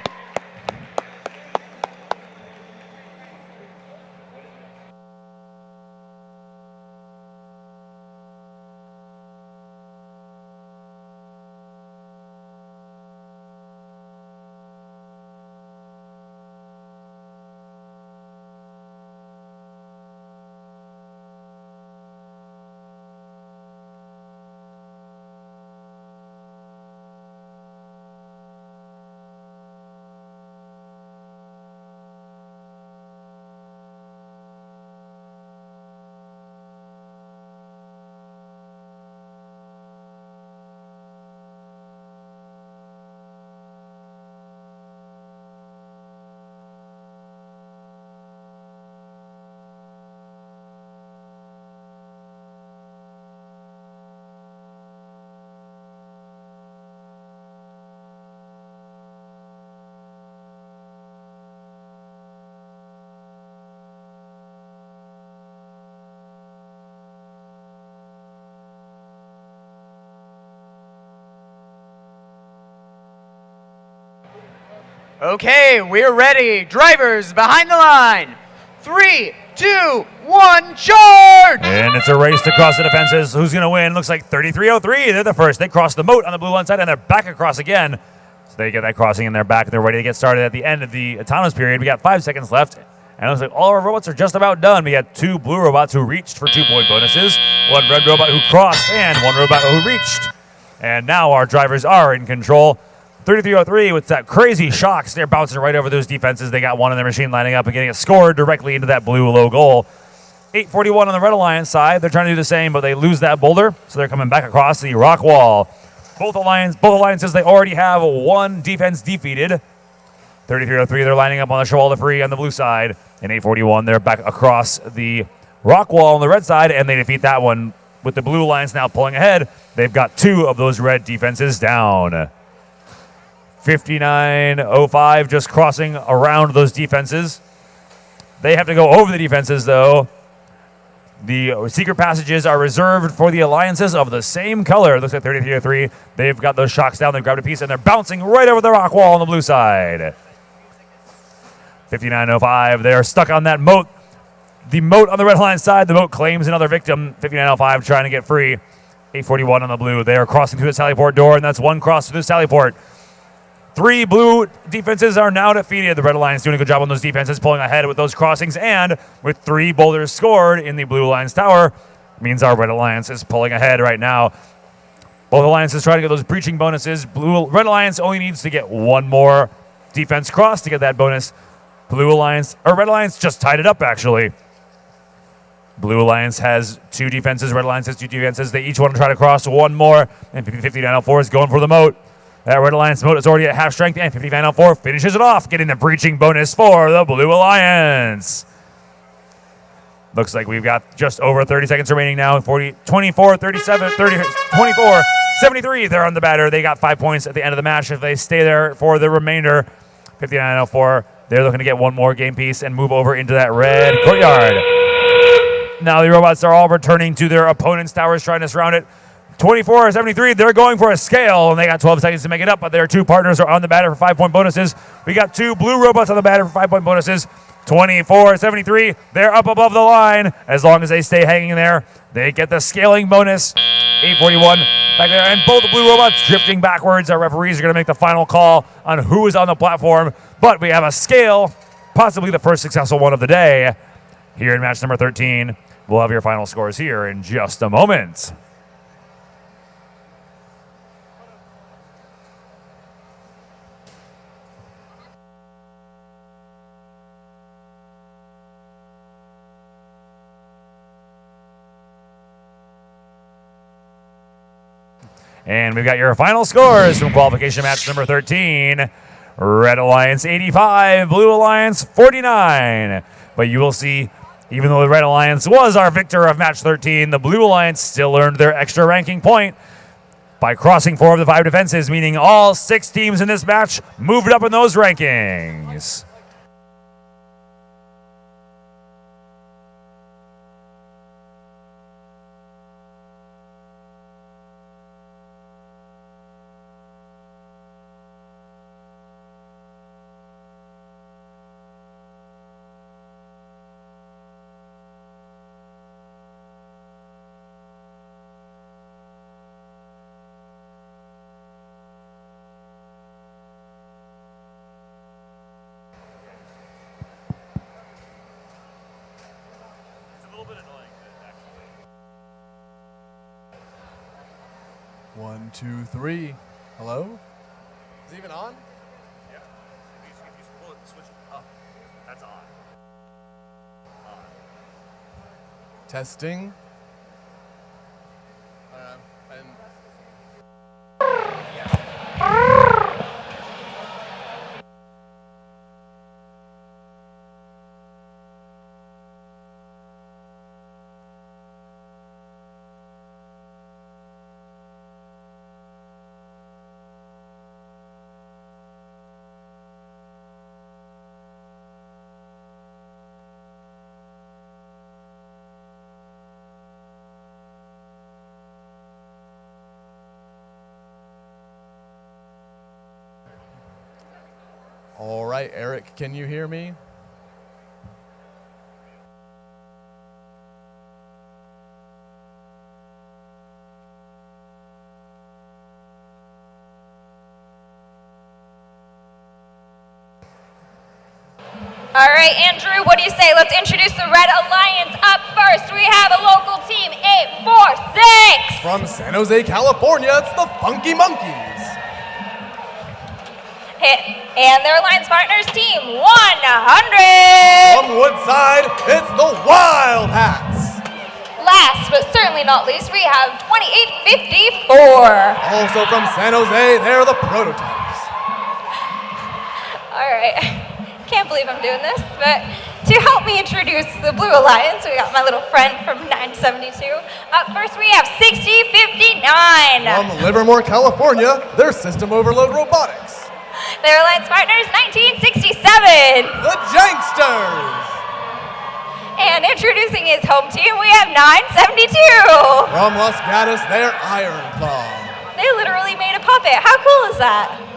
Okay, we're ready. Drivers behind the line. 3, 2, 1, charge! And it's a race to cross the defenses. Who's going to win? Looks like 3303. They're the first. They cross the moat on the blue line side, and they're back across again. So they get that crossing in their back. They're ready to get started at the end of the autonomous period. We got 5 seconds left. And it looks like all our robots are just about done. We got 2 blue robots who reached for 2-point bonuses, 1 red robot who crossed, and 1 robot who reached. And now our drivers are in control. 3303 with that crazy shocks. They're bouncing right over those defenses. They got one in their machine lining up and getting a score directly into that blue low goal. 841 on the Red Alliance side. They're trying to do the same, but they lose that boulder, so they're coming back across the rock wall. Both alliances, they already have 1 defense defeated. 3303, they're lining up on the Shawalda Free on the blue side. And 841, they're back across the rock wall on the red side, and they defeat that one. With the blue alliance now pulling ahead, they've got 2 of those red defenses down. 5905 just crossing around those defenses. They have to go over the defenses, though. The secret passages are reserved for the alliances of the same color. Looks like 3303. They've got those shocks down. They've grabbed a piece, and they're bouncing right over the rock wall on the blue side. 5905, they're stuck on that moat. The moat on the red line side, the moat claims another victim. 5905 trying to get free. 841 on the blue. They are crossing through the Sallyport door, and that's 1 cross through the Sallyport. 3 blue defenses are now defeated. The Red Alliance doing a good job on those defenses, pulling ahead with those crossings, and with 3 boulders scored in the Blue Alliance tower, means our Red Alliance is pulling ahead right now. Both alliances trying to get those breaching bonuses. Red Alliance only needs to get 1 more defense cross to get that bonus. Red Alliance just tied it up, actually. Blue Alliance has 2 defenses. Red Alliance has 2 defenses. They each want to try to cross 1 more, and 5904 is going for the moat. That Red Alliance moat is already at half strength, and 5904 finishes it off, getting the breaching bonus for the Blue Alliance. Looks like we've got just over 30 seconds remaining now. 24, 37, 30, 24, 73. They're on the batter. They got 5 points at the end of the match if they stay there for the remainder. 5904, they're looking to get 1 more game piece and move over into that red courtyard. Now the robots are all returning to their opponent's towers, trying to surround it. 24-73, they're going for a scale, and they got 12 seconds to make it up, but their 2 partners are on the batter for 5-point bonuses. We got 2 blue robots on the batter for 5-point bonuses. 24-73, they're up above the line. As long as they stay hanging there, they get the scaling bonus. 841 back there, and both the blue robots drifting backwards. Our referees are going to make the final call on who is on the platform, but we have a scale, possibly the first successful one of the day, here in match number 13. We'll have your final scores here in just a moment. And we've got your final scores from qualification match number 13. Red Alliance 85, Blue Alliance 49. But you will see, even though the Red Alliance was our victor of match 13, the Blue Alliance still earned their extra ranking point by crossing 4 of the 5 defenses, meaning all 6 teams in this match moved up in those rankings. 1, 2, 3. Hello? Is it even on? Yeah. If you pull it, switch it up. That's on. Testing. All right, Eric, can you hear me? All right, Andrew, what do you say? Let's introduce the Red Alliance. Up first, we have a local team, 846. From San Jose, California, it's the Funky Monkeys. And their alliance partners, team 100. From Woodside, it's the Wild Hats. Last but certainly not least, we have 2854. Also from San Jose, they're the Prototypes. All right. Can't believe I'm doing this, but to help me introduce the Blue Alliance, we got my little friend from 972. Up first, we have 6059. From Livermore, California, they're System Overload Robotics. Their alliance partners, 1967. The Janksters. And introducing his home team, we have 972. From Los Gatos, they're Iron Claw. They literally made a puppet. How cool is that?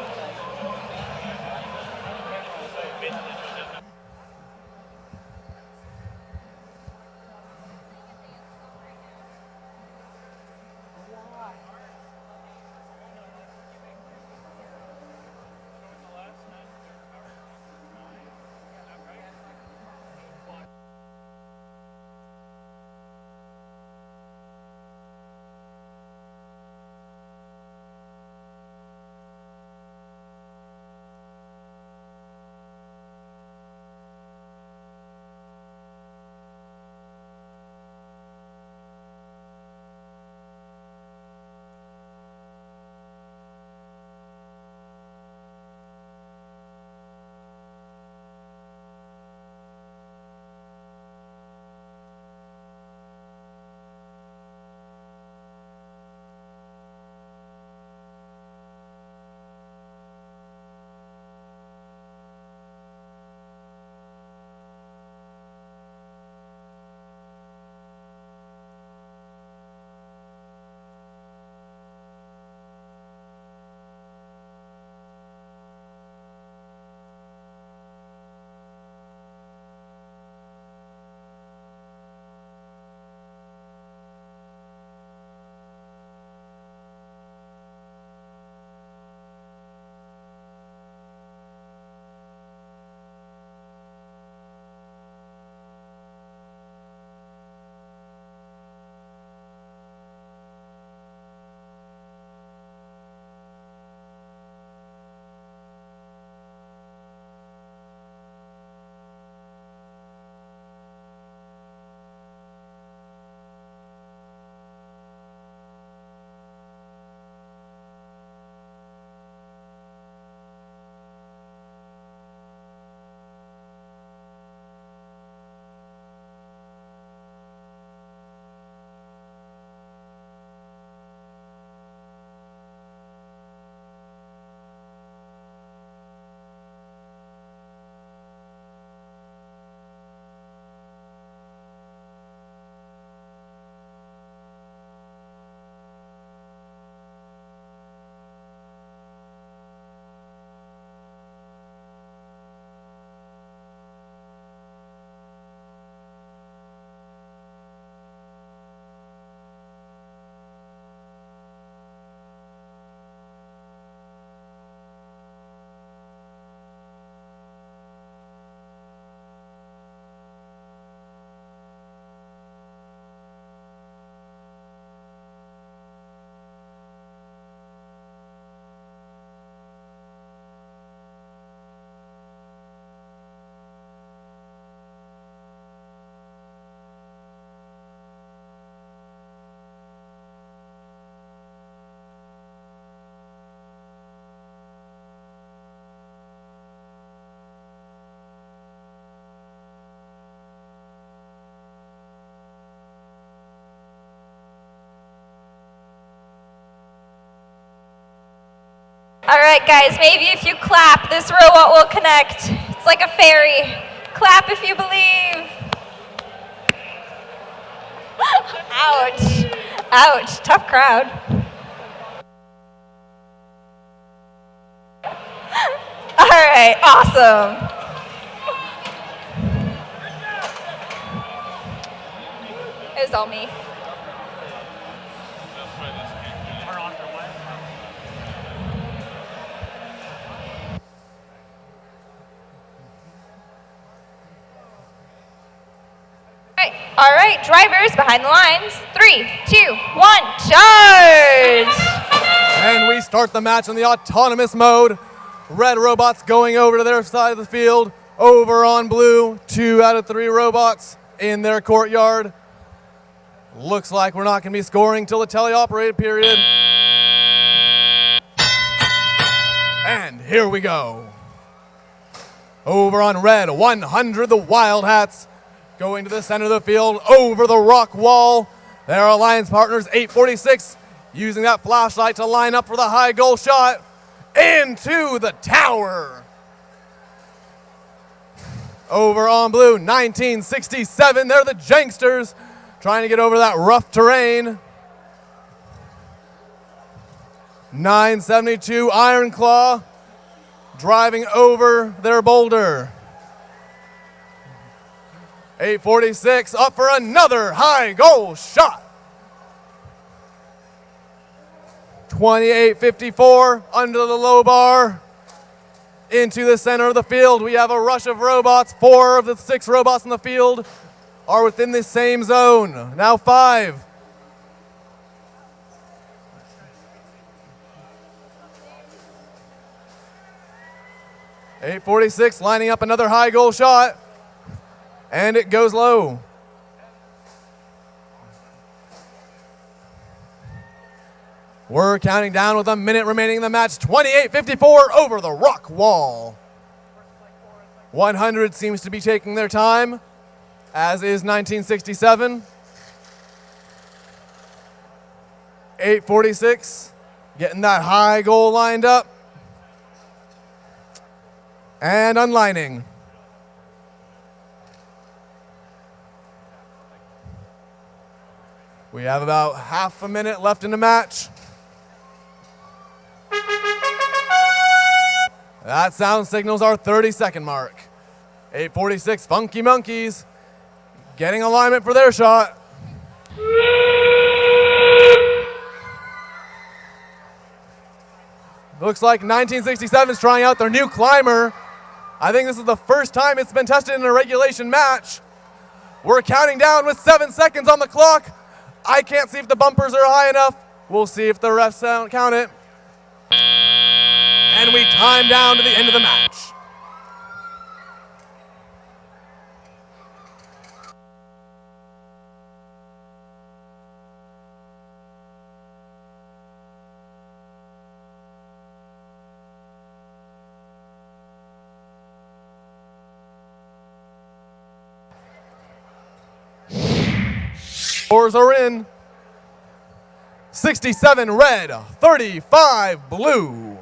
All right, guys, maybe if you clap, this robot will connect. It's like a fairy. Clap if you believe. Ouch. Ouch. Tough crowd. All right, awesome. It was all me. All right, drivers behind the lines. 3, 2, 1, charge! And we start the match in the autonomous mode. Red robots going over to their side of the field. Over on blue, 2 out of 3 robots in their courtyard. Looks like we're not going to be scoring till the teleoperated period. And here we go. Over on red, 100 the Wild Hats. Going to the center of the field, over the rock wall. Their alliance partners, 846, using that flashlight to line up for the high goal shot. Into the tower. Over on blue, 1967, they're the Janksters, trying to get over that rough terrain. 972, Iron Claw, driving over their boulder. 846 up for another high goal shot. 2854 under the low bar. Into the center of the field, we have a rush of robots. 4 of the 6 robots in the field are within the same zone. Now 5. .846 lining up another high goal shot. And it goes low. We're counting down with a minute remaining in the match. 28:54 over the rock wall. 100 seems to be taking their time, as is 1967. 846 getting that high goal lined up. And unlining. We have about half a minute left in the match. That sound signals our 30-second mark. 846 Funky Monkeys getting alignment for their shot. Looks like 1967 is trying out their new climber. I think this is the first time it's been tested in a regulation match. We're counting down with 7 seconds on the clock. I can't see if the bumpers are high enough. We'll see if the refs don't count it. And we time down to the end of the match. Scores are in. 67 red, 35 blue.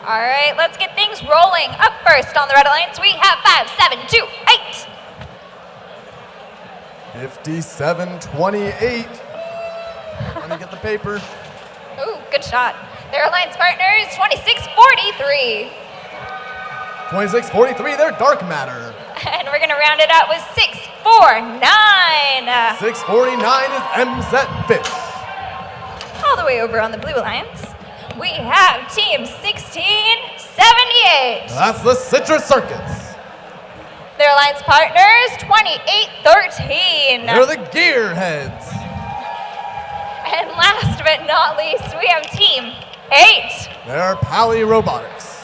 All right, let's get things rolling. Up first on the Red Alliance, we have 5, 7, 2, 8. 57-28. Let me get the paper. Ooh, good shot. Their alliance partners, 26-43. 26-43, they're dark matter. And we're gonna round it out with 6-4-9. 649 is MSET Fish. All the way over on the Blue Alliance, we have Team 1678. That's the Citrus Circuits. Their alliance partners, 28-13. They're the Gearheads. And last but not least, we have Team 8. They're Pally Robotics.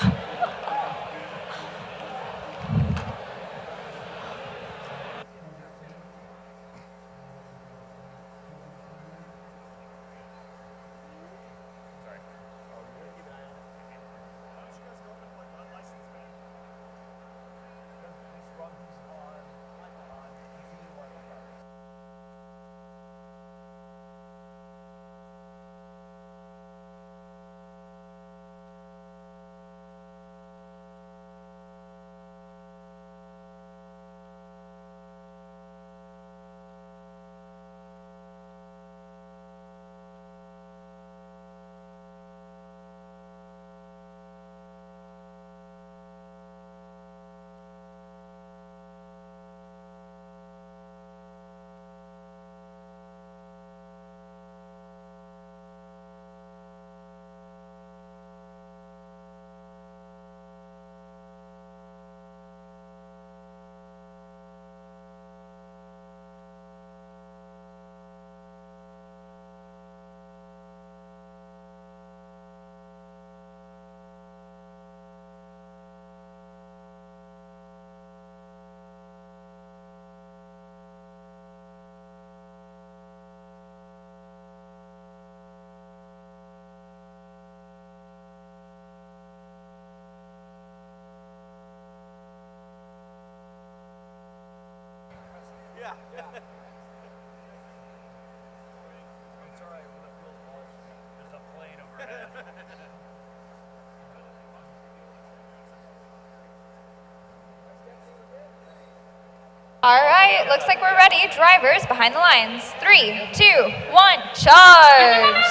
All right, looks like we're ready. Drivers behind the lines. 3, 2, 1, charge.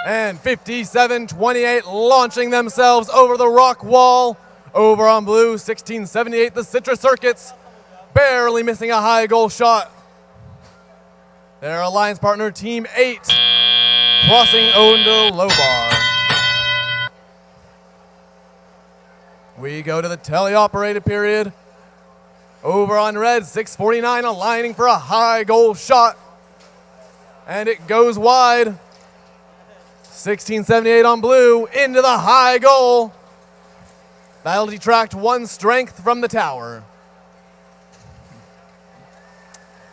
And 57-28 launching themselves over the rock wall. Over on blue, 1678, the Citrus Circuits, barely missing a high goal shot. Their alliance partner, Team 8, crossing under low bar. We go to the teleoperated period. Over on red, 649 aligning for a high goal shot. And it goes wide. 1678 on blue into the high goal. That'll detract 1 strength from the tower.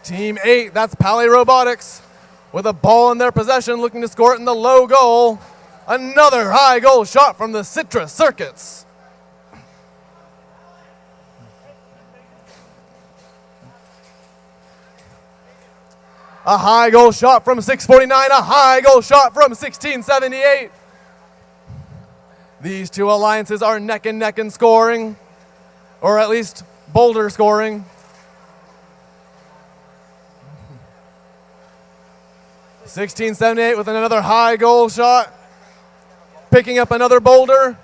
Team 8, that's Pally Robotics, with a ball in their possession, looking to score it in the low goal. Another high goal shot from the Citrus Circuits. A high goal shot from 649, a high goal shot from 1678. These two alliances are neck and neck in scoring, or at least boulder scoring. $16.78 with another high goal shot, picking up another boulder,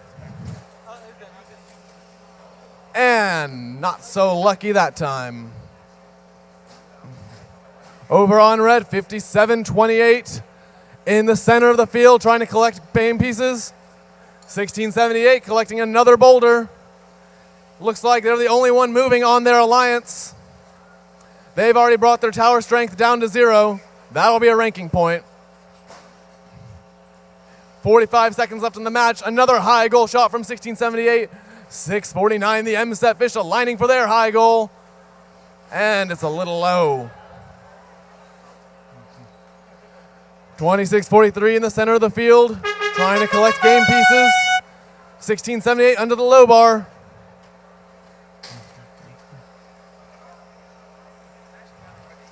and not so lucky that time. Over on red, 57-28 in the center of the field, trying to collect game pieces. 1678 collecting another boulder. Looks like they're the only one moving on their alliance. They've already brought their tower strength down to 0. That'll be a ranking point. 45 seconds left in the match. Another high goal shot from 1678. 649, the MSET Fish aligning for their high goal. And it's a little low. 26-43 in the center of the field, trying to collect game pieces. 16-78 under the low bar.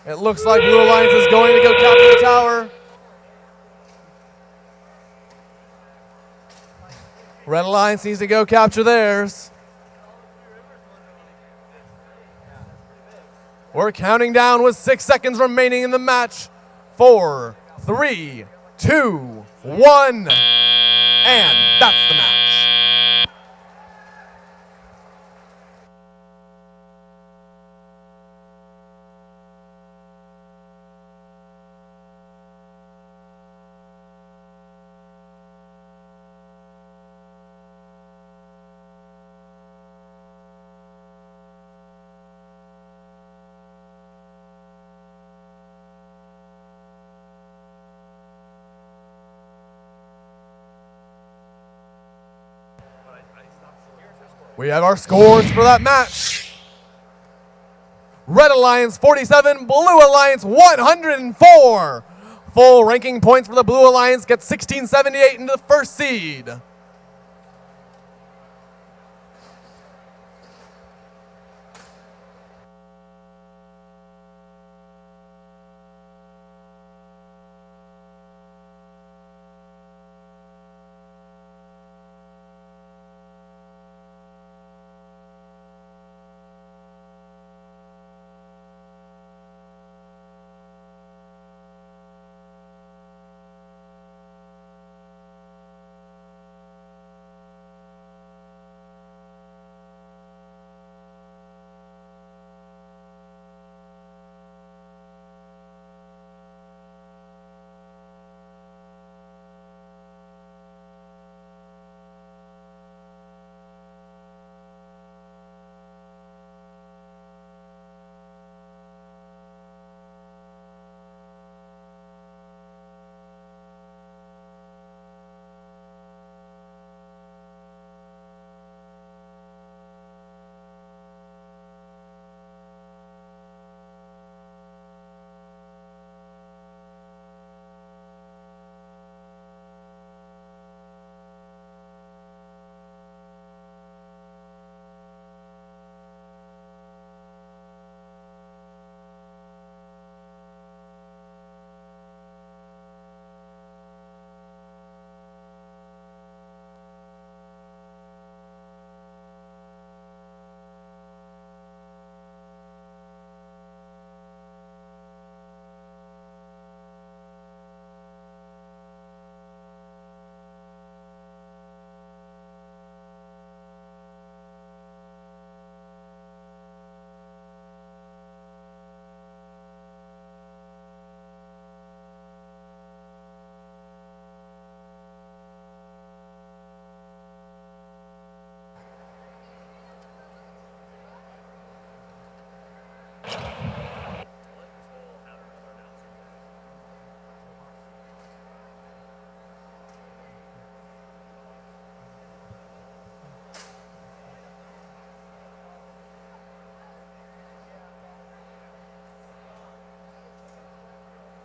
It looks like Blue Alliance is going to go capture the tower. Red Alliance needs to go capture theirs. We're counting down with 6 seconds remaining in the match. 4, 3, 2, 1. And that's the match. We have our scores for that match. Red Alliance 47, Blue Alliance 104. Full ranking points for the Blue Alliance gets 1678 into the first seed.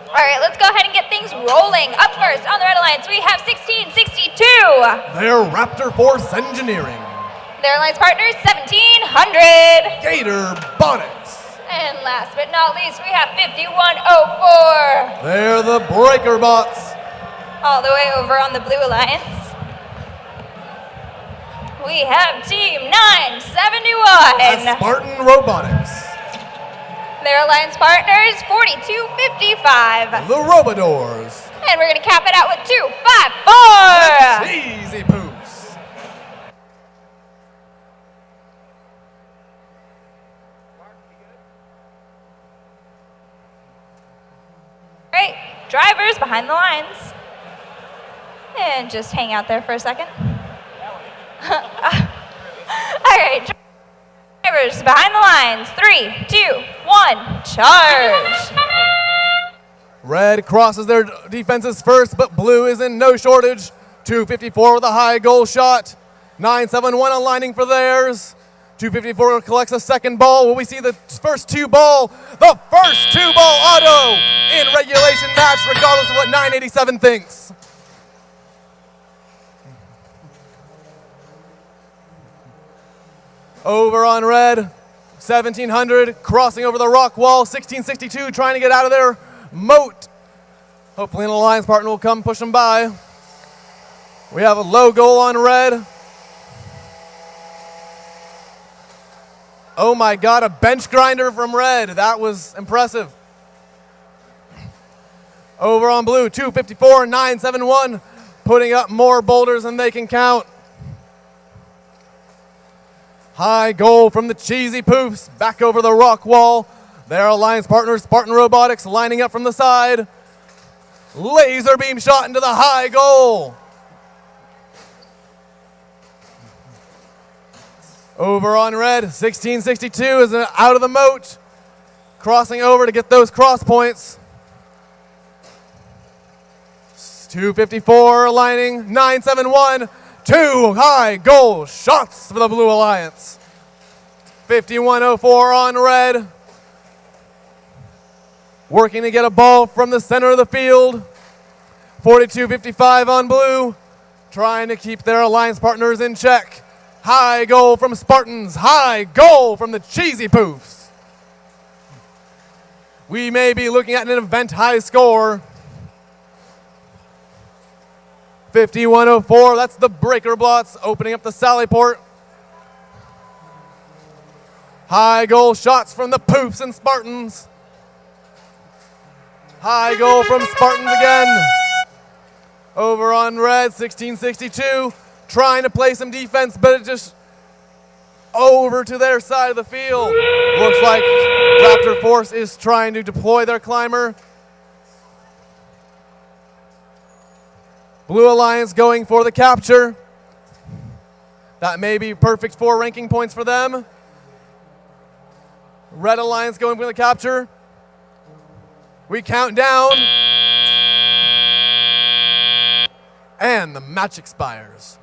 All right, let's go ahead and get things rolling. Up first on the Red Alliance, we have 1662. They're Raptor Force Engineering. Their alliance partners, 1700. Gator Robotics. And last but not least, we have 5104. They're the Breaker Bots. All the way over on the Blue Alliance, we have Team 971. That's Spartan Robotics. Their alliance partners, 4255. The Robadors. And we're going to cap it out with 254. Easy Poofs. Great. Drivers behind the lines. And just hang out there for a second. All right. Drivers behind the lines. 3, 2, 1, charge. Red crosses their defenses first, but blue is in no shortage. 254 with a high goal shot. 971 aligning for theirs. 254 collects a second ball. Will we see the first two ball? The first two ball auto in regulation match, regardless of what 987 thinks. Over on red, 1700 crossing over the rock wall. 1662 trying to get out of their moat. Hopefully an alliance partner will come push them by. We have a low goal on red. Oh my God, a bench grinder from red. That was impressive. Over on blue, 254, 971, putting up more boulders than they can count. High goal from the Cheesy Poofs, back over the rock wall. Their alliance partner, Spartan Robotics, lining up from the side. Laser beam shot into the high goal. Over on red, 1662 is out of the moat. Crossing over to get those cross points. 254 aligning, 971. 2 high goal shots for the Blue Alliance. 5104 on red. Working to get a ball from the center of the field. 4255 on blue. Trying to keep their alliance partners in check. High goal from Spartans. High goal from the Cheesy Poofs. We may be looking at an event high score. 5104, that's the breaker blots opening up the sally port. High goal shots from the Poofs and Spartans. High goal from Spartans again. Over on red, 1662, trying to play some defense, but it just over to their side of the field. Looks like Raptor Force is trying to deploy their climber. Blue Alliance going for the capture. That may be perfect for ranking points for them. Red Alliance going for the capture. We count down. And the match expires.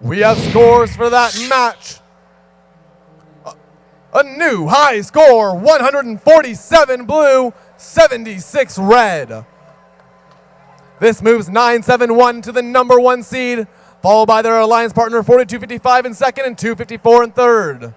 We have scores for that match. A new high score, 147 blue, 76 red. This moves 971 to the number 1 seed, followed by their alliance partner 4255 in second and 254 in third.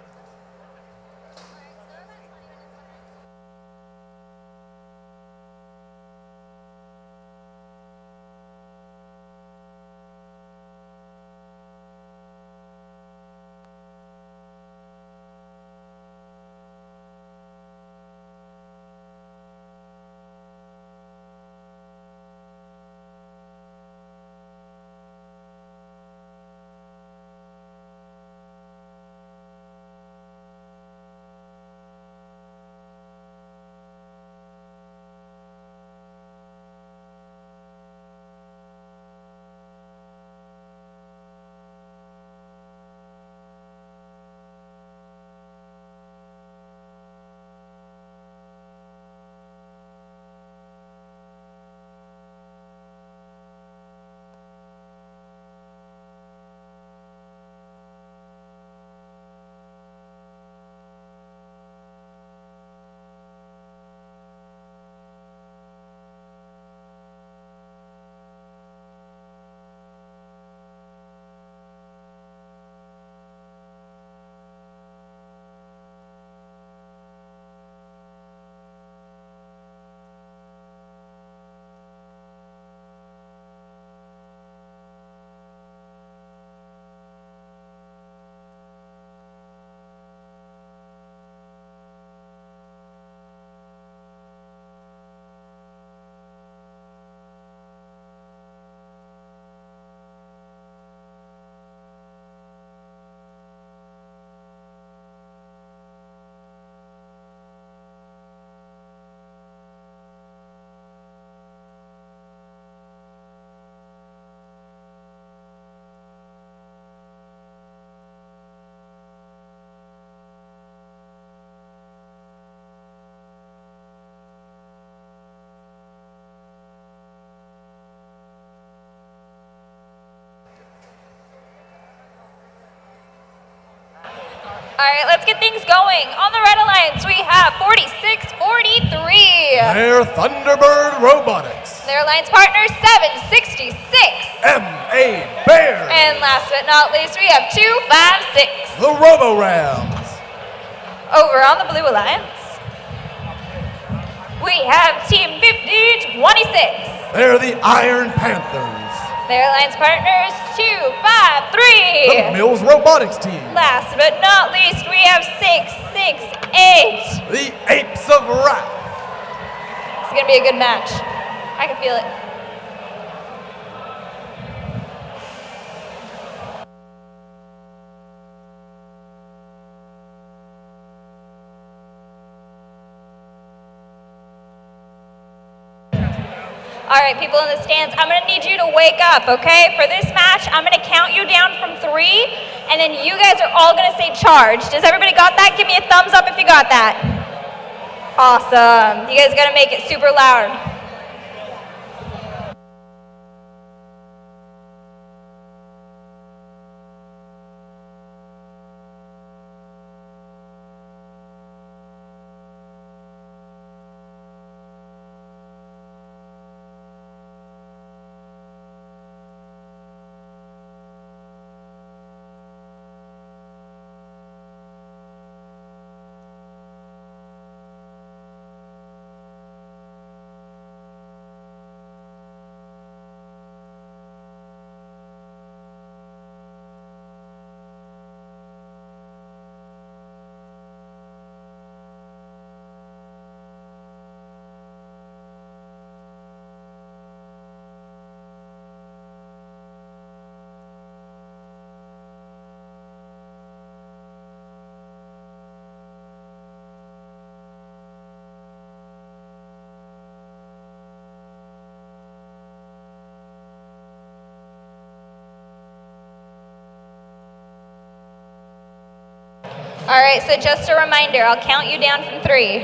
All right, let's get things going. On the Red Alliance, we have 46-43. Their Thunderbird Robotics. Their alliance partner, 766. M.A. Bear. And last but not least, we have 256. The Robo-Rams. Over on the Blue Alliance, we have Team 5026. They're the Iron Panthers. Their alliance partners, 253. The Mills Robotics team. Last but not least, we have 668. The Apes of Wrath. It's gonna be a good match. I can feel it. All right, people in the stands, I'm gonna need you to wake up, okay? For this match, I'm gonna count you down from 3, and then you guys are all gonna say charge. Does everybody got that? Give me a thumbs up if you got that. Awesome. You guys gotta make it super loud. All right, so just a reminder, I'll count you down from 3.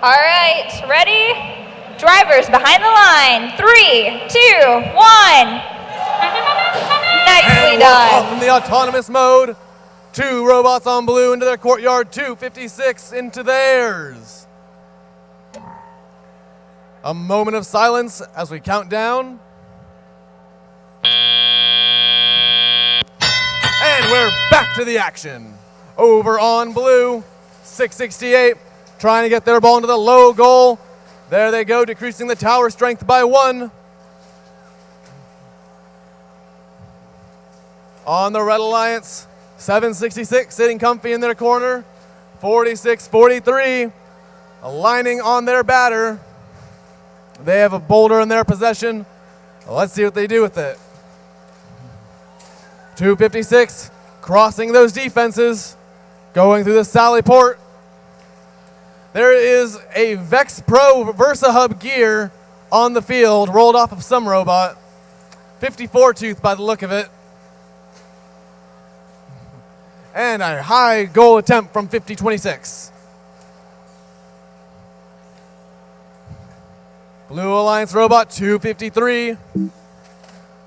All right, ready? Drivers behind the line. 3, 2, 1. Nicely And we're done. off in the autonomous mode. 2 robots on blue into their courtyard, 256 into theirs. A moment of silence as we count down. And we're back to the action. Over on blue, 668, trying to get their ball into the low goal. There they go, decreasing the tower strength by 1. On the Red Alliance, 766 sitting comfy in their corner. 46-43, aligning on their batter. They have a boulder in their possession. Let's see what they do with it. 256, crossing those defenses, going through the Sally Port. There is a Vex Pro Versa Hub gear on the field, rolled off of some robot. 54 tooth by the look of it. And a high goal attempt from 5026. Blue Alliance robot 253.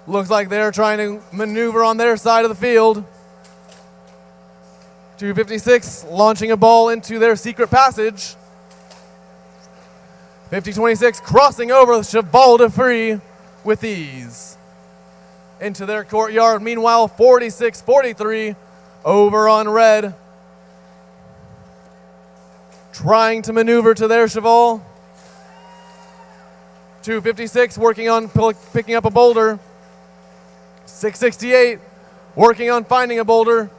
Looks like they're trying to maneuver on their side of the field. 256 launching a ball into their secret passage. 5026 crossing over Cheval de Free with ease. Into their courtyard. Meanwhile, 46-43 over on red. Trying to maneuver to their Cheval. 256 working on picking up a boulder. 668 working on finding a boulder.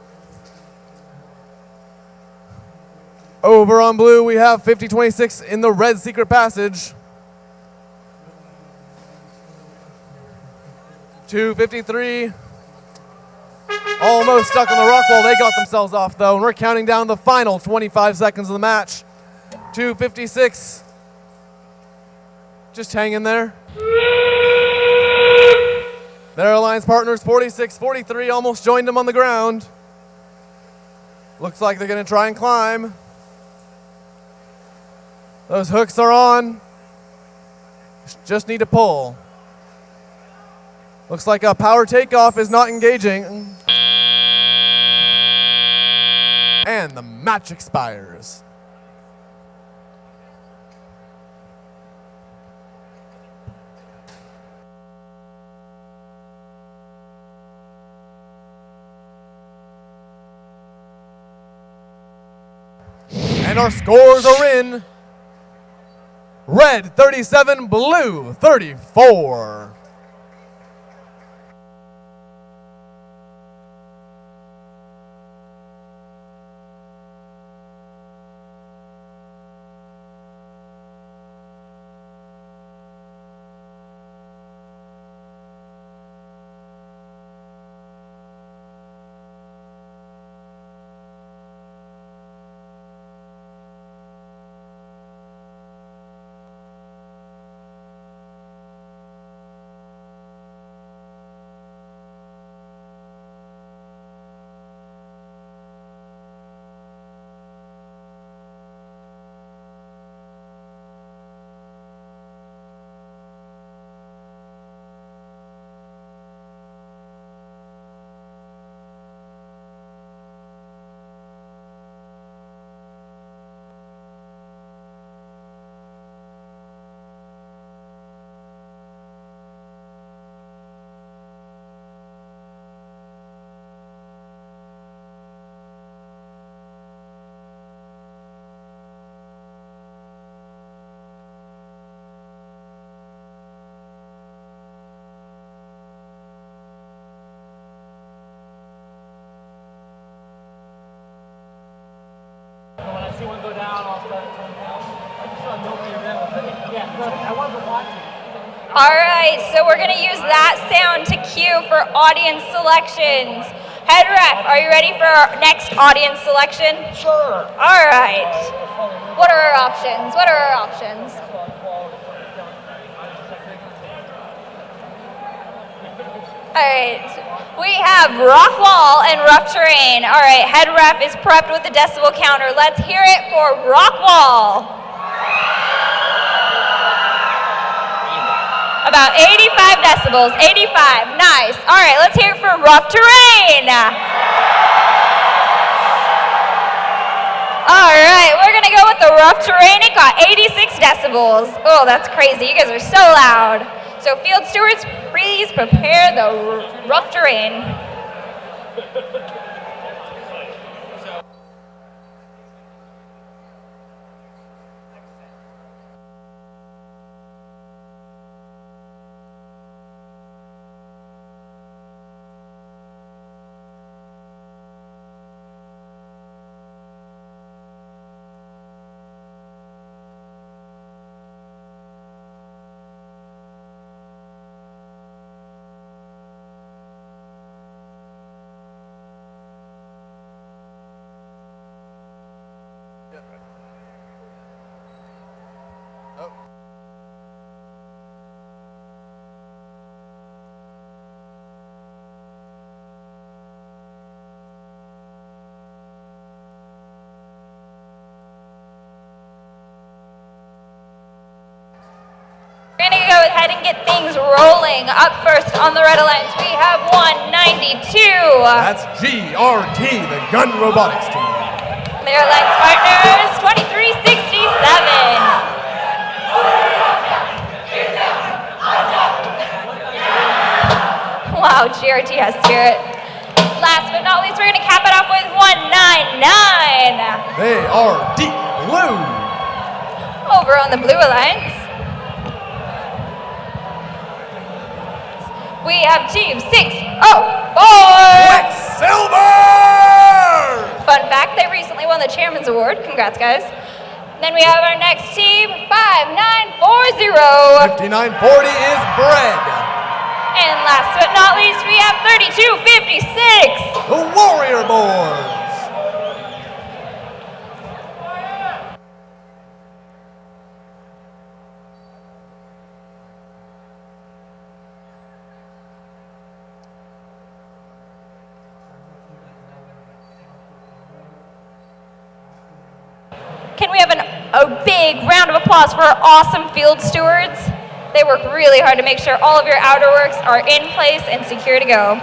Over on blue, we have 5026 in the red secret passage. 253 almost stuck on the rock wall. They got themselves off though, and we're counting down the final 25 seconds of the match. 256 just hang in there. Their alliance partners 46-43 almost joined them on the ground. Looks like they're going to try and climb. Those hooks are on. Just need to pull. Looks like a power takeoff is not engaging. and the match expires. And our scores are in. Red 37, blue 34. See one go down, I'll start turning down. I just saw nobody around. Yeah, I wasn't watching. All right, so we're going to use that sound to cue for audience selections. Head ref, are you ready for our next audience selection? Sure. All right. What are our options? What are our options? All right, we have rock wall and rough terrain. All right, head ref is prepped with the decibel counter. Let's hear it for rock wall. About 85 decibels, 85, nice. All right, let's hear it for rough terrain. All right, we're gonna go with the rough terrain. It got 86 decibels. Oh, that's crazy, you guys are so loud. So field stewards, please prepare the rough terrain. We're gonna go ahead and get things rolling. Up first on the red alliance, we have 192. That's GRT, the Gun Robotics team. Their alliance partners, 2367. Wow, GRT has spirit. Last but not least, we're gonna cap it off with 199. They are deep blue. Over on the blue alliance, we have team 604. Silver! Fun fact, they recently won the Chairman's Award. Congrats, guys. Then we have our next team, 5940. 5940 is Bread. And last but not least, we have 3256. The Warrior Boards. Can we have a big round of applause for our awesome field stewards? They work really hard to make sure all of your outer works are in place and secure to go.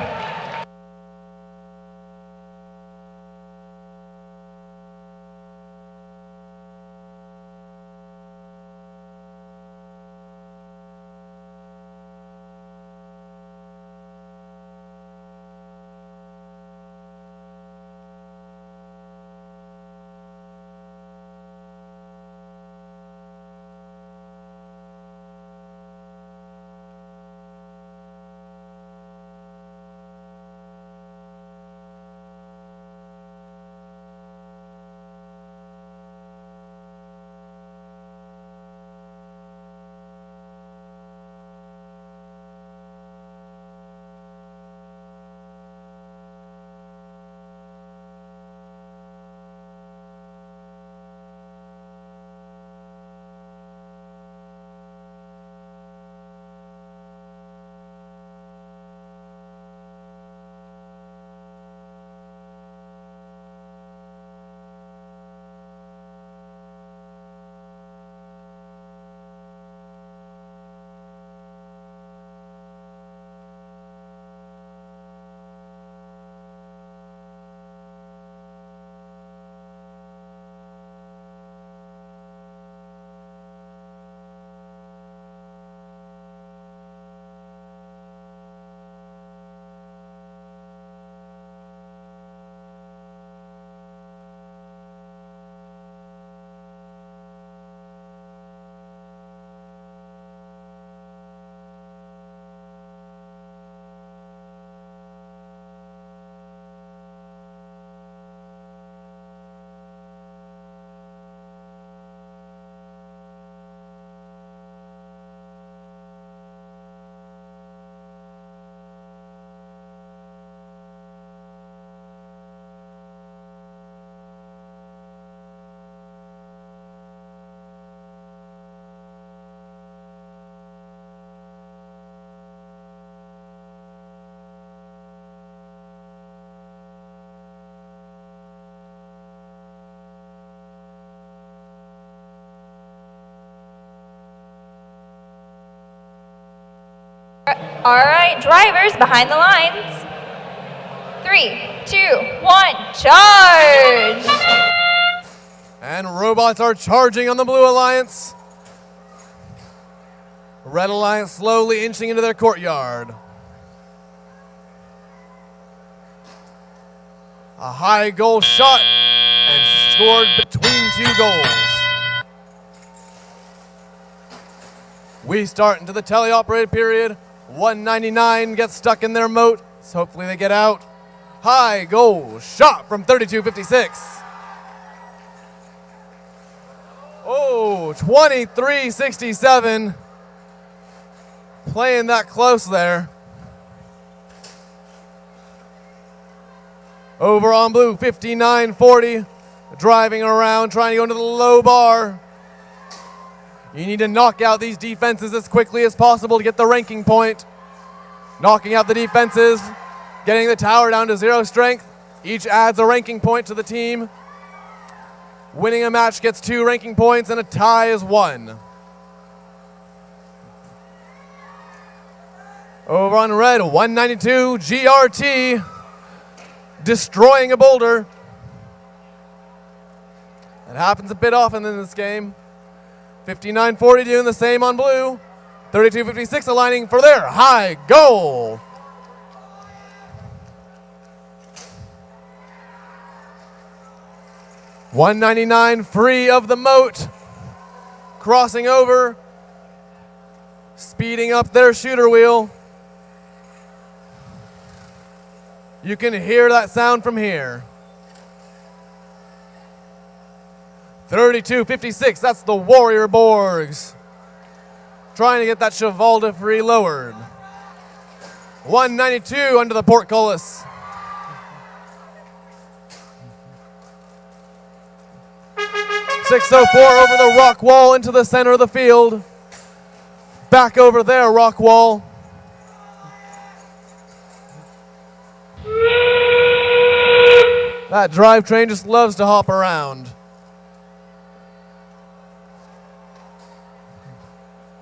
All right, drivers behind the lines. 3, 2, 1, charge! And robots are charging on the Blue Alliance. Red Alliance slowly inching into their courtyard. A high goal shot and scored between 2 goals. We start into the teleoperated period. 199 gets stuck in their moat, so hopefully they get out. High goal shot from 32-56. Oh, 23-67. Playing that close there. Over on blue, 59-40. Driving around, trying to go into the low bar. You need to knock out these defenses as quickly as possible to get the ranking point. Knocking out the defenses, getting the tower down to 0 strength. Each adds a ranking point to the team. Winning a match gets 2 ranking points, and a tie is 1. Over on red, 192 GRT, destroying a boulder. That happens a bit often in this game. 59-40 doing the same on blue. 32-56 aligning for their high goal. $199 free of the moat. Crossing over. Speeding up their shooter wheel. You can hear that sound from here. 32-56, that's the Warrior Borgs. Trying to get that Chevalda free lowered. 192 under the portcullis. .604 over the rock wall into the center of the field. Back over there, rock wall. That drivetrain just loves to hop around.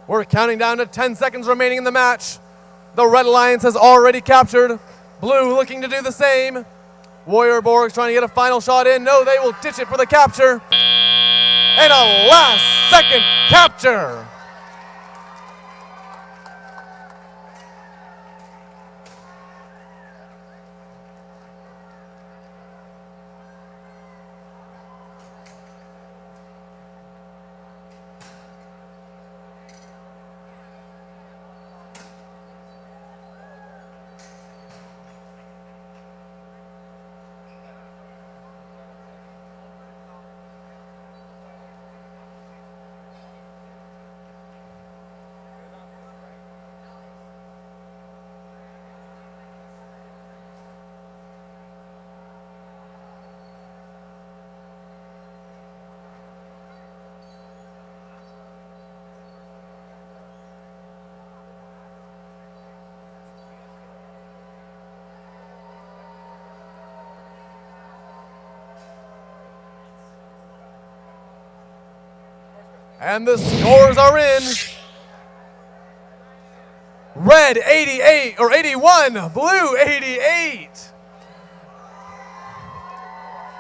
We're counting down to 10 seconds remaining in the match. The Red Alliance has already captured. Blue looking to do the same. Warrior Borgs trying to get a final shot in. No, they will ditch it for the capture. And a last second capture. And the scores are in. Red 88 or 81, blue 88.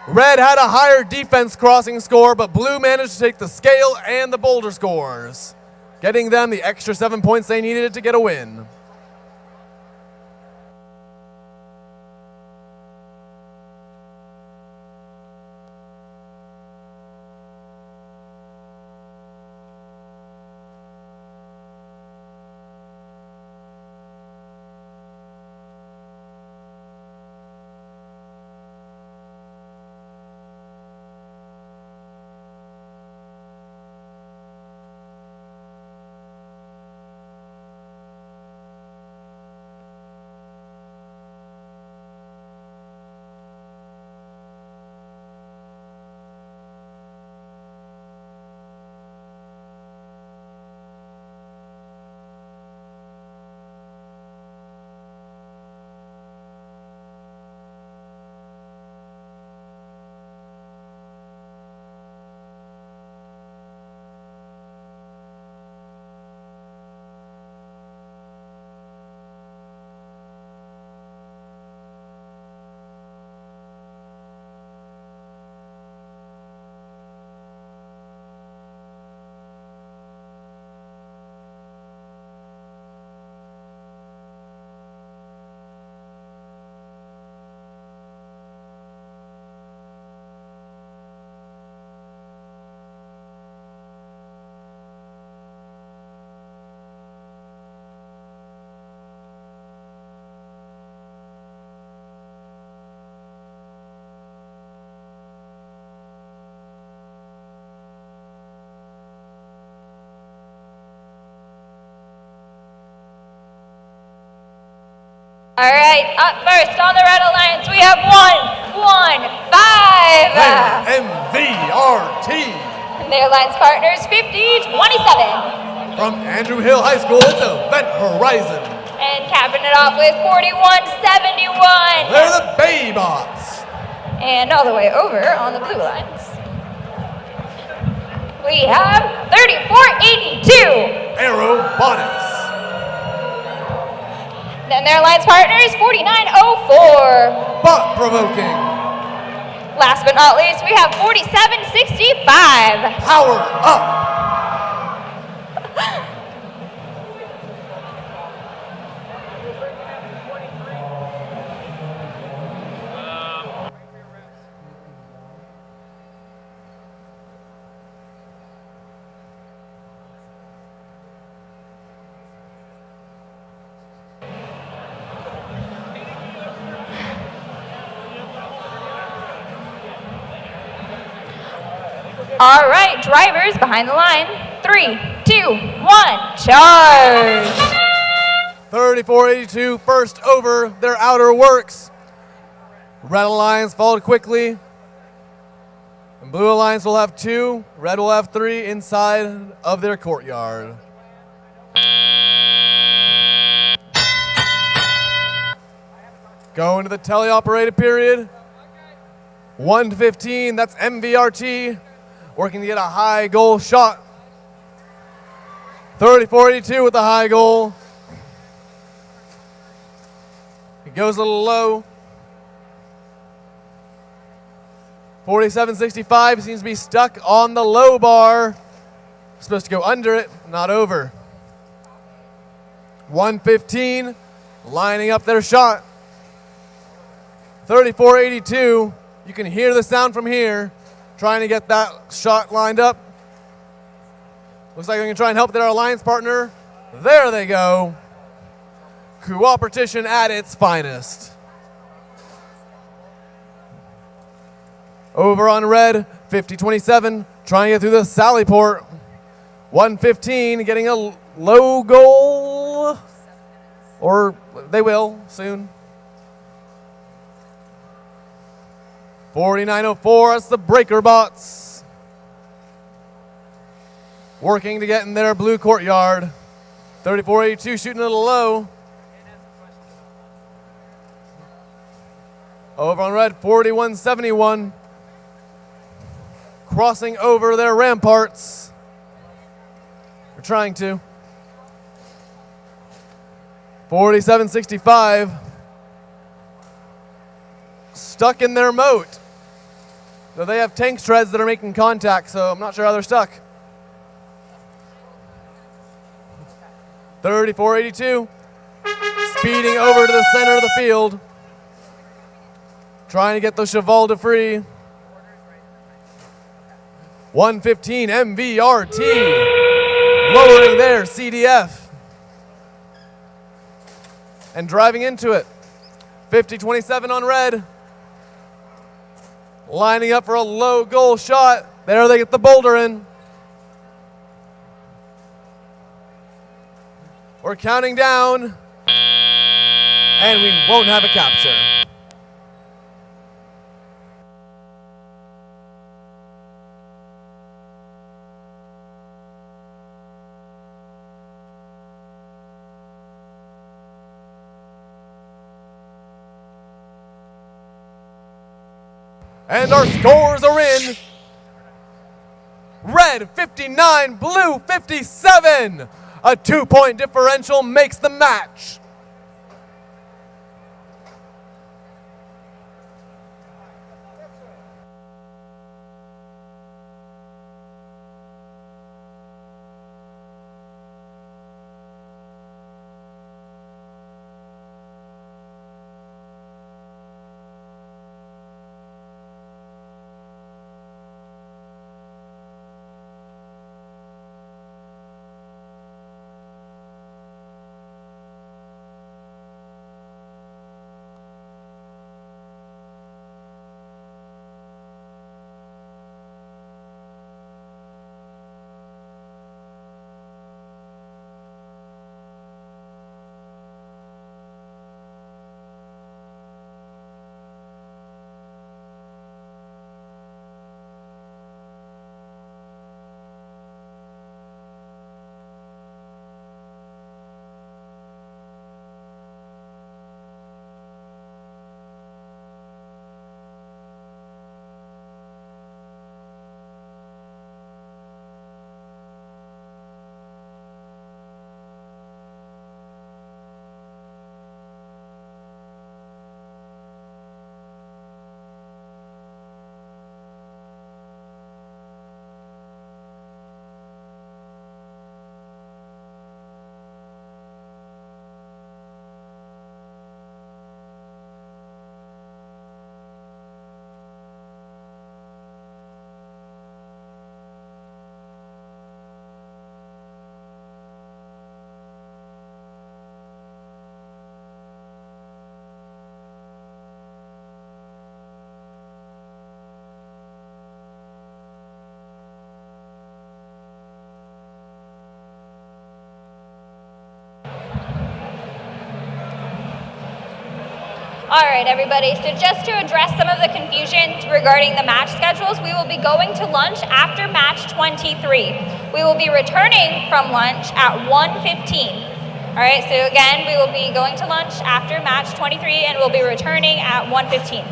Red had a higher defense crossing score, but blue managed to take the scale and the boulder scores, getting them the extra 7 points they needed to get a win. All right, up first on the Red Alliance, we have 115. MVRT. And their alliance partners, 5027. From Andrew Hill High School, it's Event Horizon. And capping it off with 4171. They're the Baybots. And all the way over on the Blue Alliance, we have 3482. Robotics. Then their alliance partners, 4904. Bot Provoking. Last but not least, we have 4765. Power Up. All right, drivers behind the line. 3, 2, 1, charge. 3482 first over their outer works. Red Alliance followed quickly. And Blue Alliance will have 2. Red will have 3 inside of their courtyard. Going to the teleoperated period. 1:15, that's MVRT. Working to get a high goal shot. 3482 with the high goal. It goes a little low. 4765 seems to be stuck on the low bar. Supposed to go under it, not over. 115 lining up their shot. 3482, you can hear the sound from here. Trying to get that shot lined up. Looks like they're going to try and help their alliance partner. There they go. Cooperation at its finest. Over on red, 5027, trying to get through the Sally Port. 115, getting a low goal. Or they will soon. 4904, that's the Breaker Bots. Working to get in their blue courtyard. 3482 shooting a little low. Over on red, 4171. Crossing over their ramparts. They're trying to. 4765. Stuck in their moat. Though they have tank treads that are making contact, so I'm not sure how they're stuck. 3482. Speeding over to the center of the field. Trying to get the Cheval free. 115 MVRT. Lowering their CDF. And driving into it. 5027 on red. Lining up for a low goal shot. There they get the boulder in. We're counting down. And we won't have a capture. And our scores are in. Red 59, blue 57. A 2-point differential makes the match. All right, everybody. So just to address some of the confusion regarding the match schedules, we will be going to lunch after match 23. We will be returning from lunch at 1:15. All right, so again, we will be going to lunch after match 23 and we'll be returning at 1:15.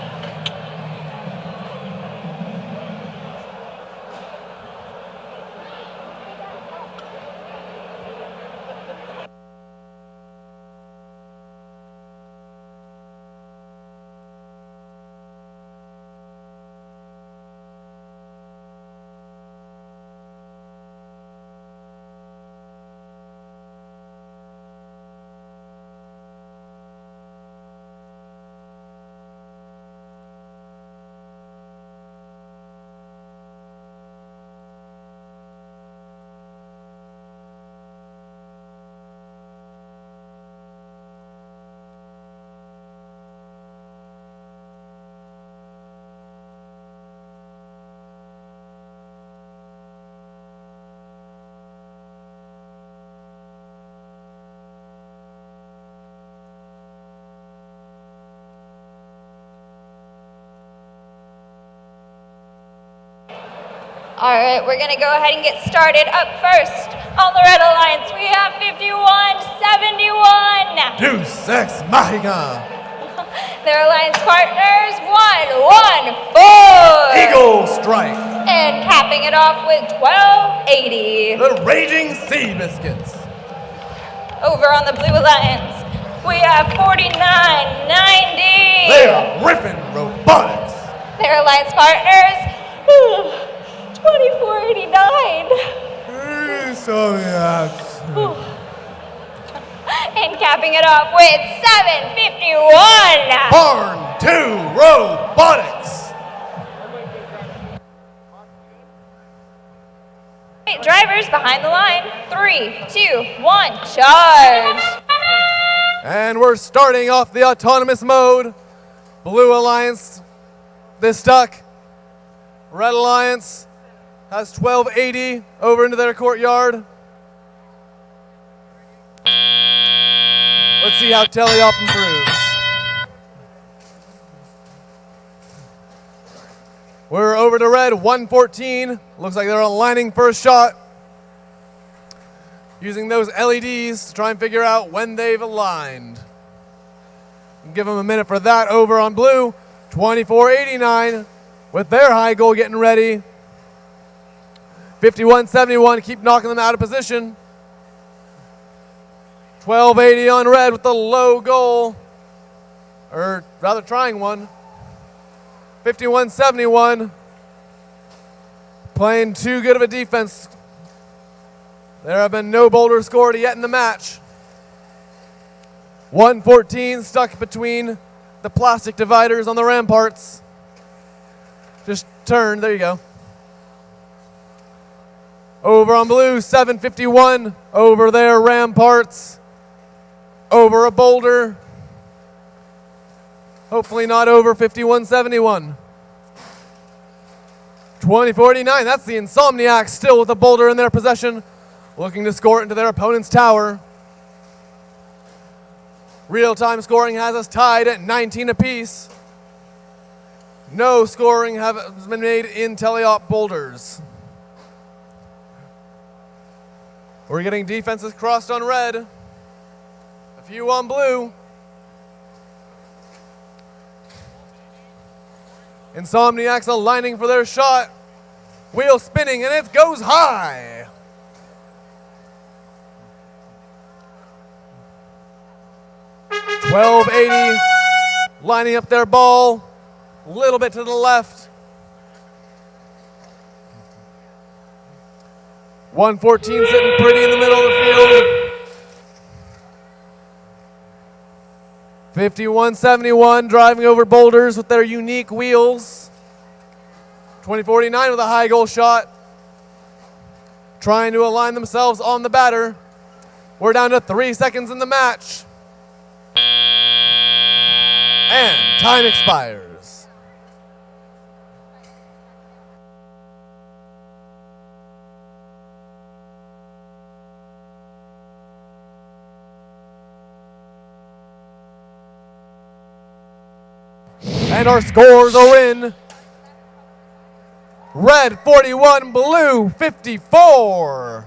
All right, we're gonna go ahead and get started. Up first, on the Red Alliance, we have 5171. Deus Ex Machina. Their alliance partners, 114. Eagle Strike. And capping it off with 1280. The Raging Sea Biscuits. Over on the Blue Alliance, we have 4990. They are ripping Robotics. Their alliance partners, 2489. And capping it off with 751. Barn 2 Robotics. Drivers behind the line. 3, 2, 1, charge. And we're starting off the autonomous mode. Blue Alliance, they're stuck. Red Alliance has 1280 over into their courtyard. Let's see how teleop improves. We're over to red, 114. Looks like they're aligning for a shot. Using those LEDs to try and figure out when they've aligned. Give them a minute for that. Over on blue, 2489 with their high goal getting ready. 5171, keep knocking them out of position. 1280 on red with the low goal, or rather trying one. 5171, playing too good of a defense. There have been no boulders scored yet in the match. 114 stuck between the plastic dividers on the ramparts. Just turn, there you go. Over on blue, 751, over their ramparts. Over a boulder. Hopefully not over 5171. 2049, that's the Insomniacs still with a boulder in their possession, looking to score it into their opponent's tower. Real-time scoring has us tied at 19 apiece. No scoring has been made in teleop boulders. We're getting defenses crossed on red. A few on blue. Insomniacs aligning for their shot. Wheel spinning and it goes high. $12.80 lining up their ball. A little bit to the left. 114 sitting pretty in the middle of the field. 5171 driving over boulders with their unique wheels. 2049 with a high goal shot. Trying to align themselves on the batter. We're down to 3 seconds in the match. And time expires. And our scores are in. Red 41, blue 54.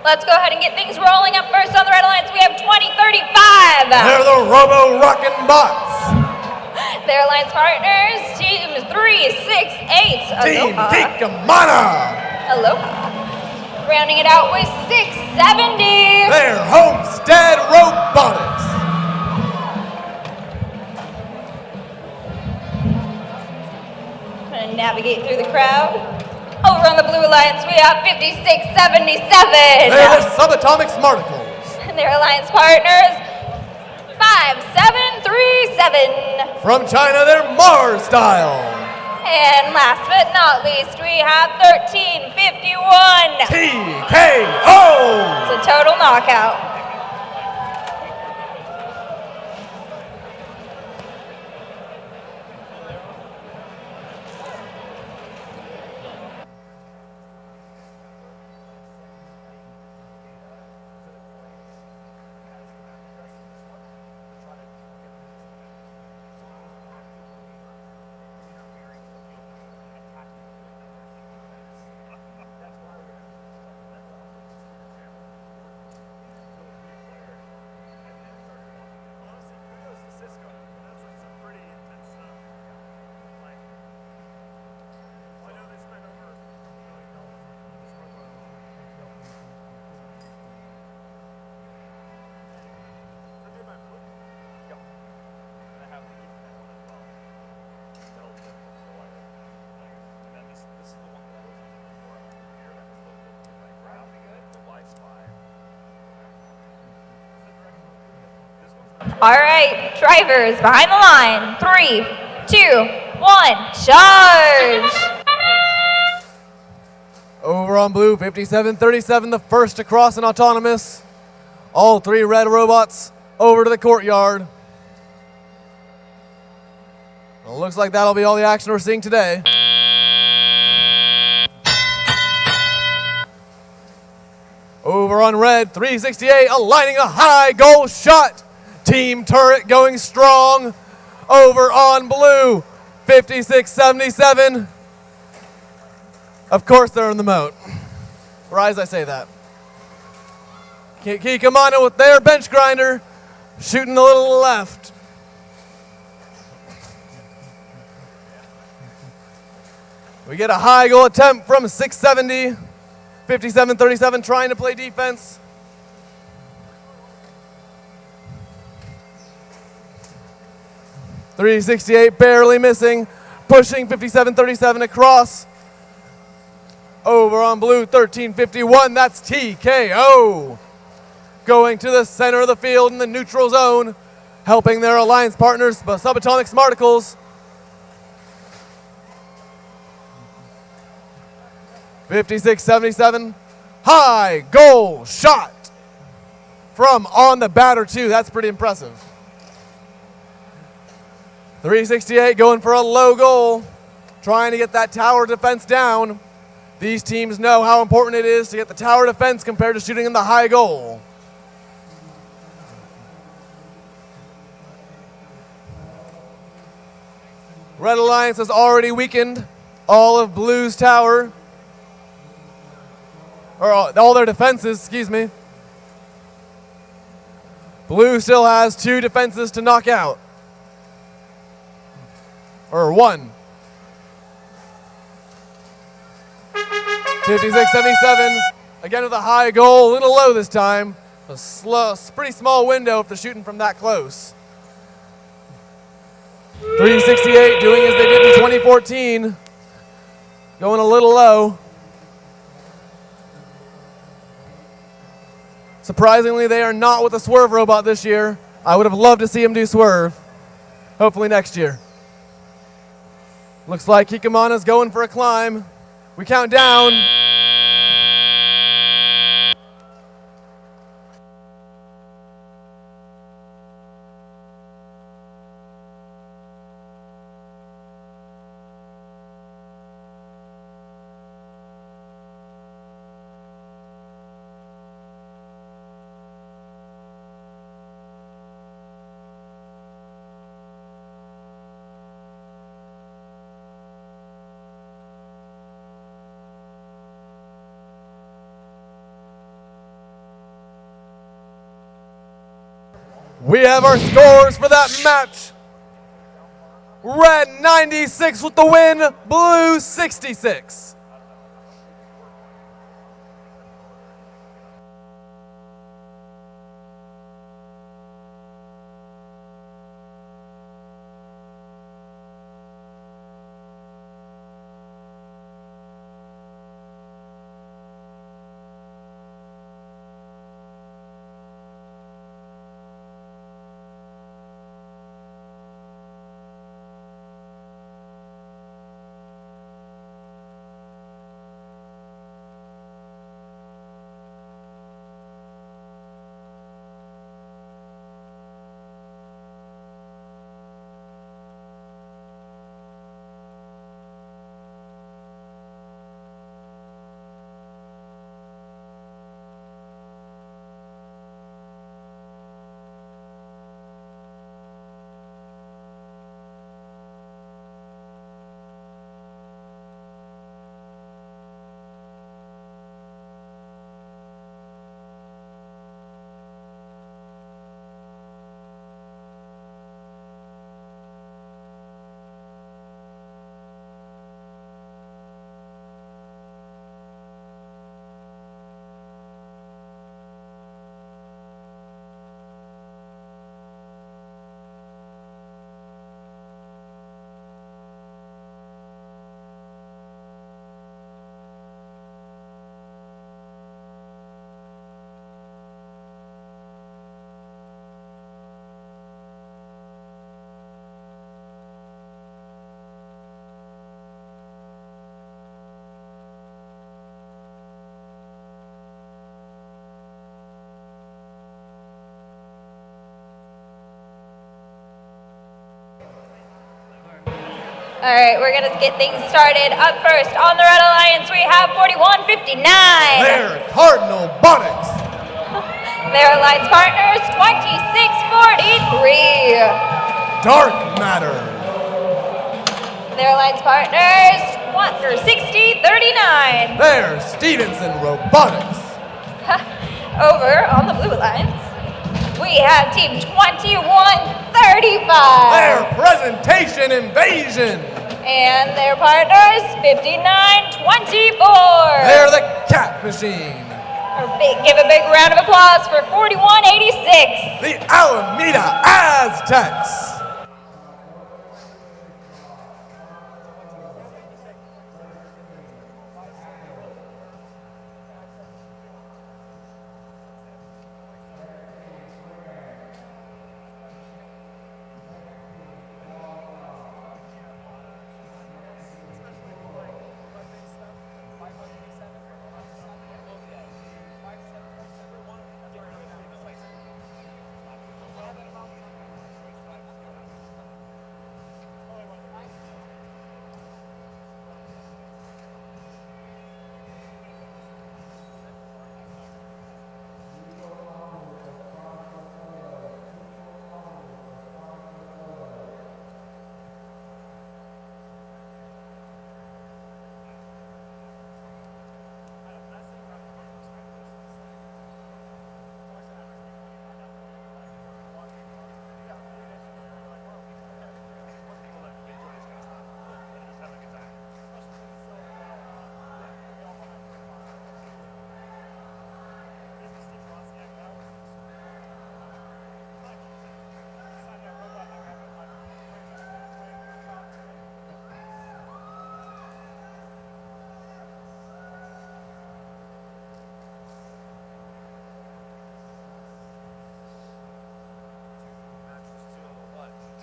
Let's go ahead and get things rolling. Up first on the Red Alliance, we have 2035. They're the Robo Rockin' Bots. Their alliance partners, teams 368. Team Aloha. Kikamana. Aloha. Rounding it out with 670. They're Homestead Robotics. Gonna navigate through the crowd. Over on the Blue Alliance, we have 5677. They're the Subatomic Smarticles. And their alliance partners, 5737. From China, they're Mars Style. And last but not least, we have 1351. TKO. It's a total knockout. All right, drivers behind the line. 3, 2, 1, charge! Over on blue, 5737, the first to cross an autonomous. All three red robots over to the courtyard. Well, looks like that'll be all the action we're seeing today. Over on red, 368 aligning a high goal shot. Team Turret going strong. Over on blue, 5677. Of course they're in the moat. Rise, I say that. Kikamana with their bench grinder, shooting a little left. We get a high goal attempt from 670. 57-37 trying to play defense. .368 barely missing, pushing 57-37 across. Over on blue, 1351, that's TKO. Going to the center of the field in the neutral zone, helping their alliance partners, Subatomic Smarticles. 56-77, high goal shot from on the batter too. That's pretty impressive. 368 going for a low goal, trying to get that tower defense down. These teams know how important it is to get the tower defense compared to shooting in the high goal. Red Alliance has already weakened all of Blue's tower. Or all their defenses, excuse me. Blue still has 2 defenses to knock out. Or 1. 56-77, again with a high goal, a little low this time. A pretty small window if they're shooting from that close. 368 doing as they did in 2014. Going a little low. Surprisingly, they are not with a swerve robot this year. I would have loved to see him do swerve. Hopefully next year. Looks like Kikamana's going for a climb. We count down. We have our scores for that match. Red 96 with the win, blue 66. All right, we're gonna get things started. Up first on the Red Alliance, we have 4159. Their Cardinal Robotics. Their Alliance partners, 2643. Dark Matter. Their Alliance partners, 6039. Their Stevenson Robotics. Over on the Blue Alliance, we have Team 2135. Their Presentation Invasion. And their partners, 5924. They're the Cat Machine. Give a big round of applause for 4186. The Alameda Aztecs.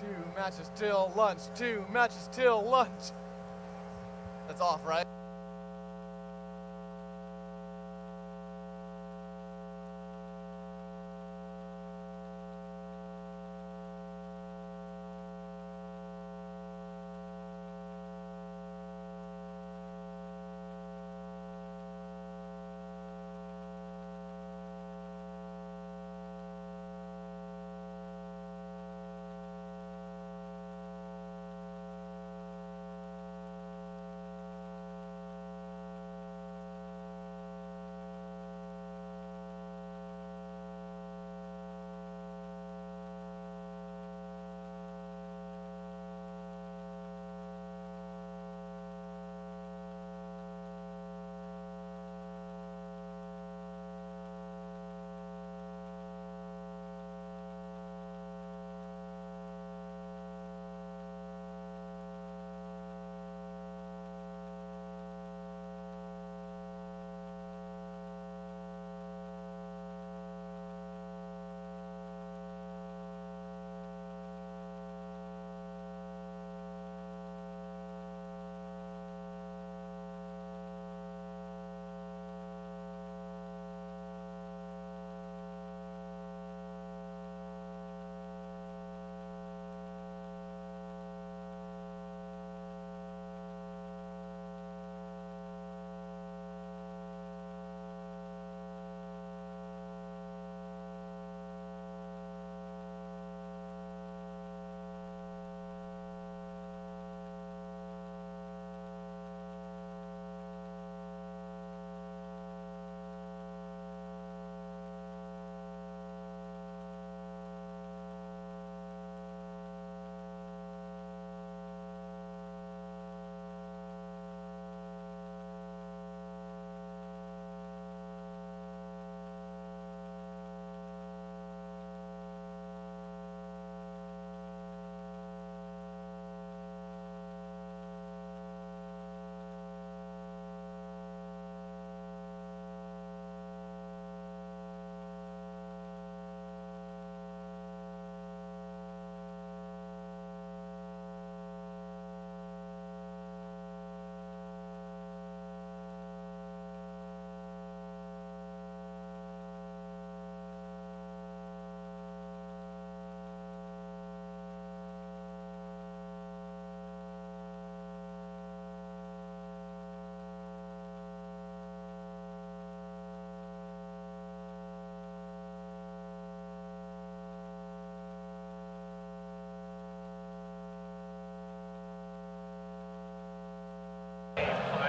Two matches till lunch. 2 matches till lunch. That's off, right?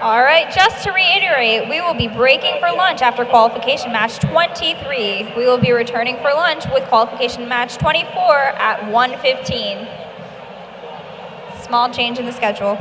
All right, just to reiterate, we will be breaking for lunch after qualification match 23. We will be returning for lunch with qualification match 24 at 1:15. Small change in the schedule.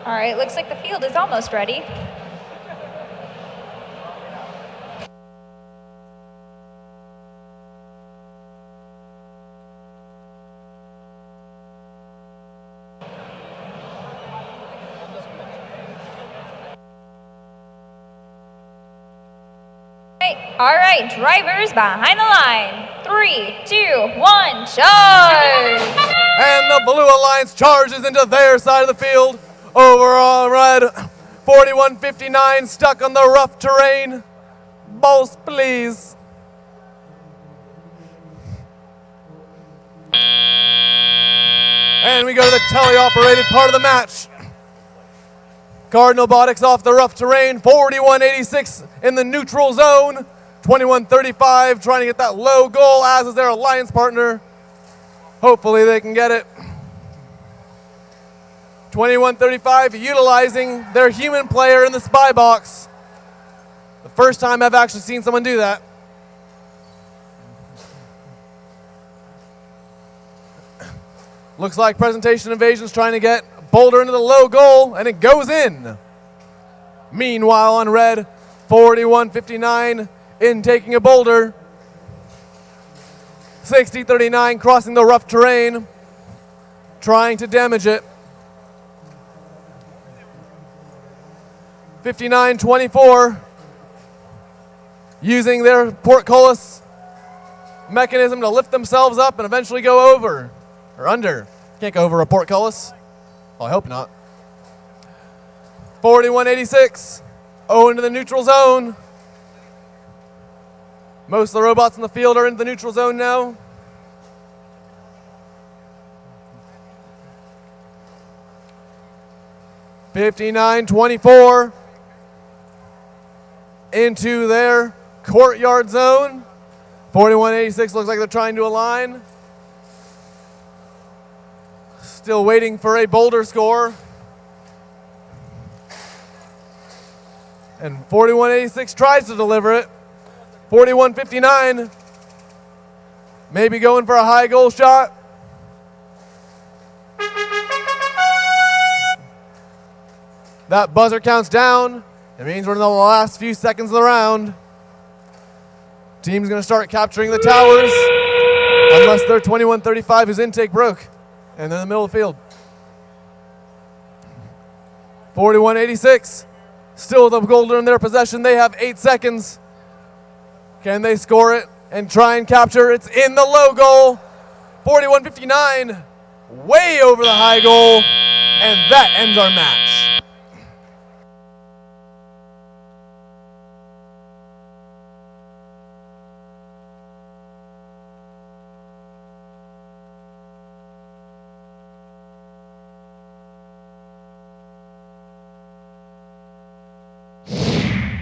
All right, looks like the field is almost ready. All right, drivers behind the line. 3, 2, 1, charge! And the Blue Alliance charges into their side of the field. Over on red, 4159 stuck on the rough terrain. Balls, please. And we go to the teleoperated part of the match. Cardinal Robotics off the rough terrain, 4186 in the neutral zone. 2135 trying to get that low goal, as is their alliance partner. Hopefully they can get it. 2135 utilizing their human player in the spy box. The first time I've actually seen someone do that. Looks like Presentation Invasion's trying to get Boulder into the low goal, and it goes in. Meanwhile on red, 4159 in taking a Boulder. 6039 crossing the rough terrain, trying to damage it. 5924 using their portcullis mechanism to lift themselves up and eventually go over or under. Can't go over a portcullis. Well, I hope not. 4186 into the neutral zone. Most of the robots in the field are in the neutral zone now. $59.24 into their courtyard zone. 4186 looks like they're trying to align. Still waiting for a Boulder score. And 4186 tries to deliver it. 4159 maybe going for a high goal shot. That buzzer counts down. It means we're in the last few seconds of the round. Team's going to start capturing the towers unless their 2135 whose intake broke and they're in the middle of the field. 4186 still with the Boulder in their possession. They have 8 seconds. Can they score it and try and capture? It's in the low goal. 4159 way over the high goal, and that ends our match.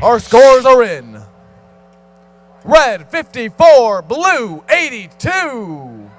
Our scores are in. Red 54, blue 82.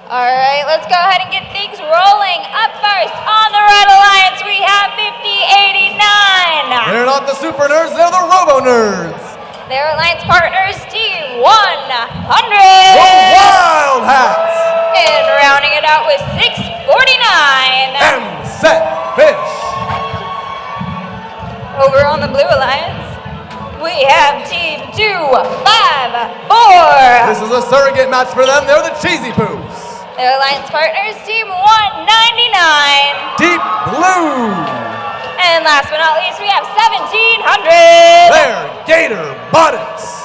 All right, let's go ahead and get things rolling. Up first on the Red Alliance, we have 5089. They're not the super nerds, they're the robo nerds. Their Alliance partners, Team 100. The Wild Hats. And rounding it out with 649. And Set Fish. Over on the Blue Alliance, we have Team 254. This is a surrogate match for them. They're the Cheesy Poofs. Their Alliance partners, Team 199. Deep Blue. And last but not least, we have 1700. They're Gator Robotics.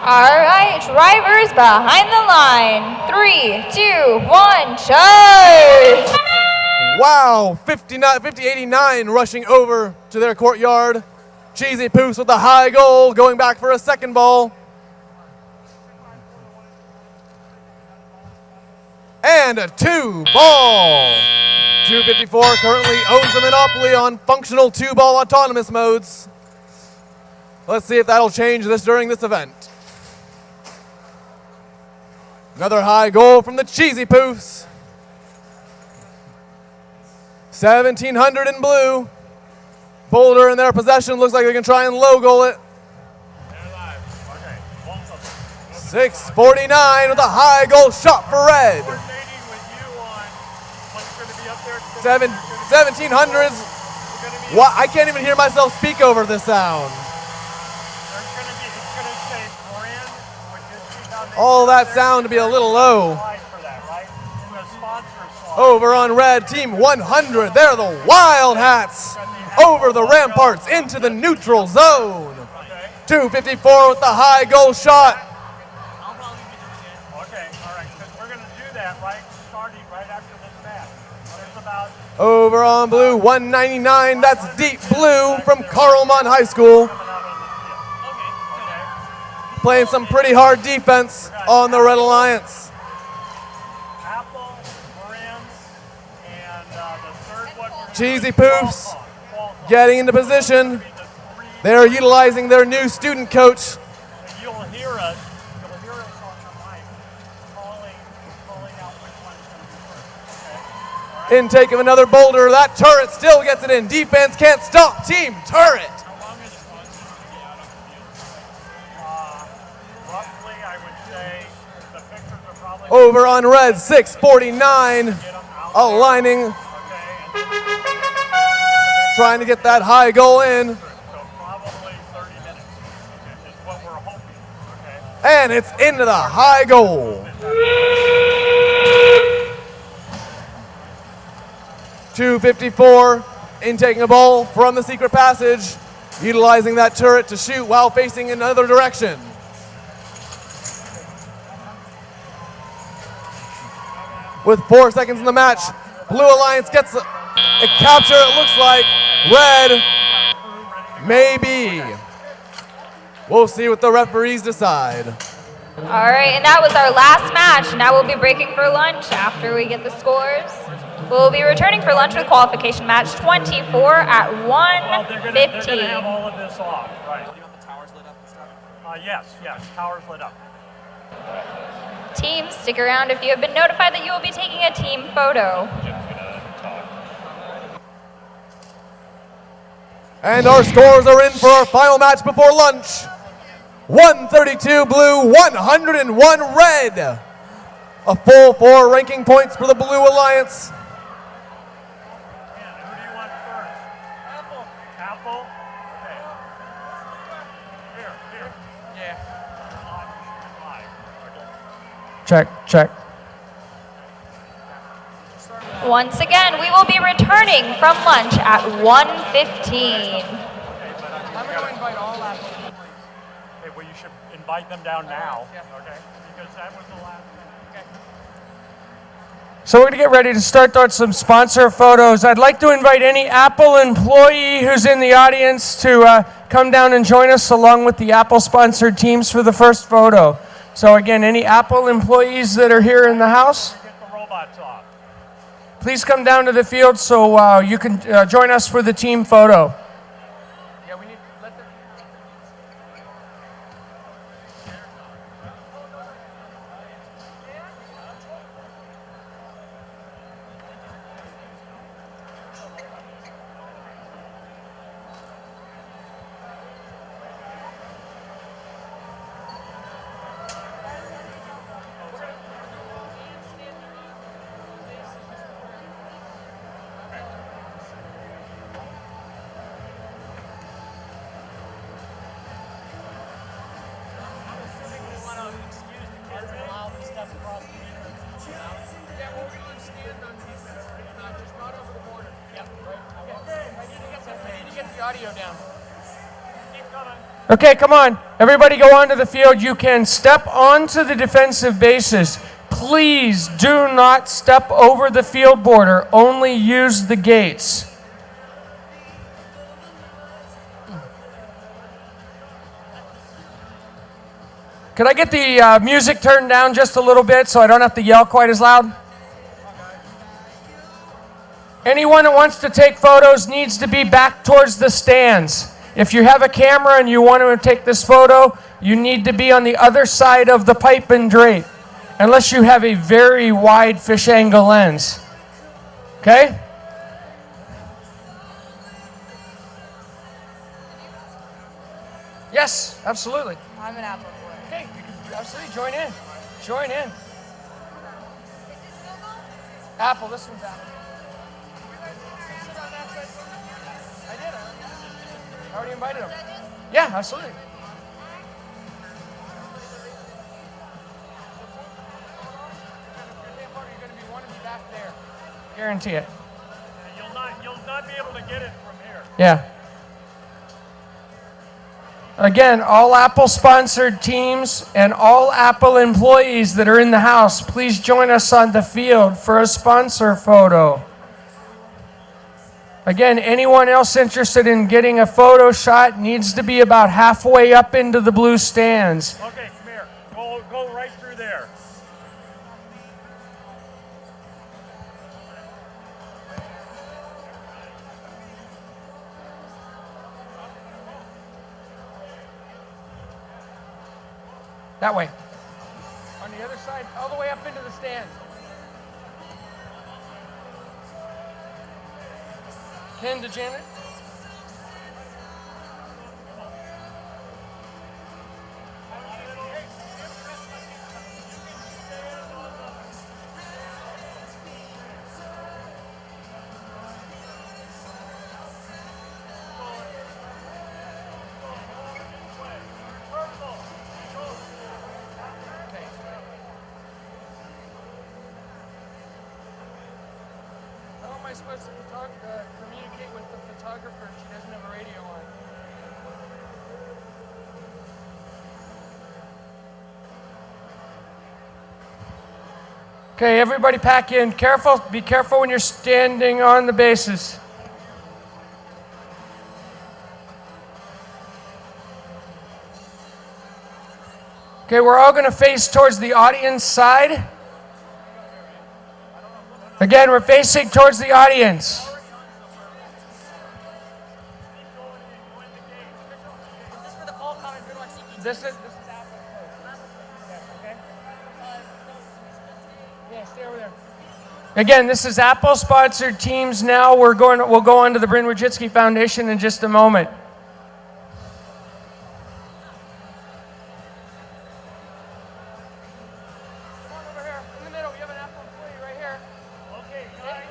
All right, drivers behind the line. 3, 2, 1, charge! Wow, 5089 rushing over to their courtyard. Cheesy Poofs with the high goal, going back for a second ball. And a 2-ball. 254 currently owns a monopoly on functional 2-ball autonomous modes. Let's see if that'll change this during this event. Another high goal from the Cheesy Poofs. 1700 in blue. Boulder in their possession. Looks like they can try and low goal it. 649 with a high goal shot for red. 1700s. What? I can't even hear myself speak over this sound. All that sound to be a little low. Over on red, Team 100. They're the Wild Hats. Over the ramparts into the neutral zone. 254 with the high goal shot. Okay, all right, because we're going to do that starting right after this match. There's about Over on blue, 199. That's Deep Blue from Carlmont High School. Playing some pretty hard defense on the Red Alliance. Apple, Marin, and the third one. Cheesy Poofs getting into position. They're utilizing their new student coach. You'll hear us on the mic calling out which one's going to be first. Okay? Intake of another boulder. That turret still gets it in. Defense can't stop Team Turret. How long is it going to be out of the field? Roughly, I would say the pictures are probably Over on red, 649. Aligning. Trying to get that high goal in. So probably 30 minutes is what we're hoping. Okay. And it's into the high goal. 254 in taking a ball from the secret passage, utilizing that turret to shoot while facing in another direction. With 4 seconds in the match, Blue Alliance gets a capture, it looks like. Red, maybe. We'll see what the referees decide. All right, and that was our last match. Now we'll be breaking for lunch after we get the scores. We'll be returning for lunch with qualification match 24 at 1:15. Well, they're gonna have all of this off, right? Do you want the towers lit up and stuff? Yes, towers lit up. Teams, stick around if you have been notified that you will be taking a team photo. And our scores are in for our final match before lunch. 132 blue, 101 red. A full 4 ranking points for the Blue Alliance. Who do you want first? Apple. Apple? Okay. Here. Yeah. Live. Check. Once again, we will be returning from lunch at 1:15. I'm going to invite all Apple employees. Hey, well, you should invite them down now, okay? Because that was the last thing. So we're going to get ready to start on some sponsor photos. I'd like to invite any Apple employee who's in the audience to come down and join us along with the Apple sponsored teams for the first photo. So again, any Apple employees that are here in the house, Get the robots off. please come down to the field so you can join us for the team photo. Yeah, we need to let them. Okay, come on. Everybody go onto the field. You can step onto the defensive bases. Please do not step over the field border. Only use the gates. Could I get the music turned down just a little bit so I don't have to yell quite as loud? Anyone that wants to take photos needs to be back towards the stands. If you have a camera and you want to take this photo, you need to be on the other side of the pipe and drape, unless you have a very wide fish angle lens. Okay? Yes, absolutely. I'm an Apple employee. Okay, you can absolutely join in. Join in. Apple, this one's Apple. I did. I already invited him. Yeah, absolutely. Guarantee it. You'll not be able to get it from here. Yeah. Again, all Apple sponsored teams and all Apple employees that are in the house, please join us on the field for a sponsor photo. Again, anyone else interested in getting a photo shot needs to be about halfway up into the blue stands. Okay, come here. Go right through there. That way. On the other side, all the way up into the stands. Ken to Janet. I supposed to communicate with the photographer if she doesn't have a radio on? Okay, everybody pack in. Careful, be careful when you're standing on the bases. Okay, we're all going to face towards the audience side. Again, we're facing towards the audience. This is Again, this is Apple sponsored teams now. We'll go on to the Bryn Wojcicki Foundation in just a moment. Come on over here in the middle. We have an Apple employee right here. Okay, guys.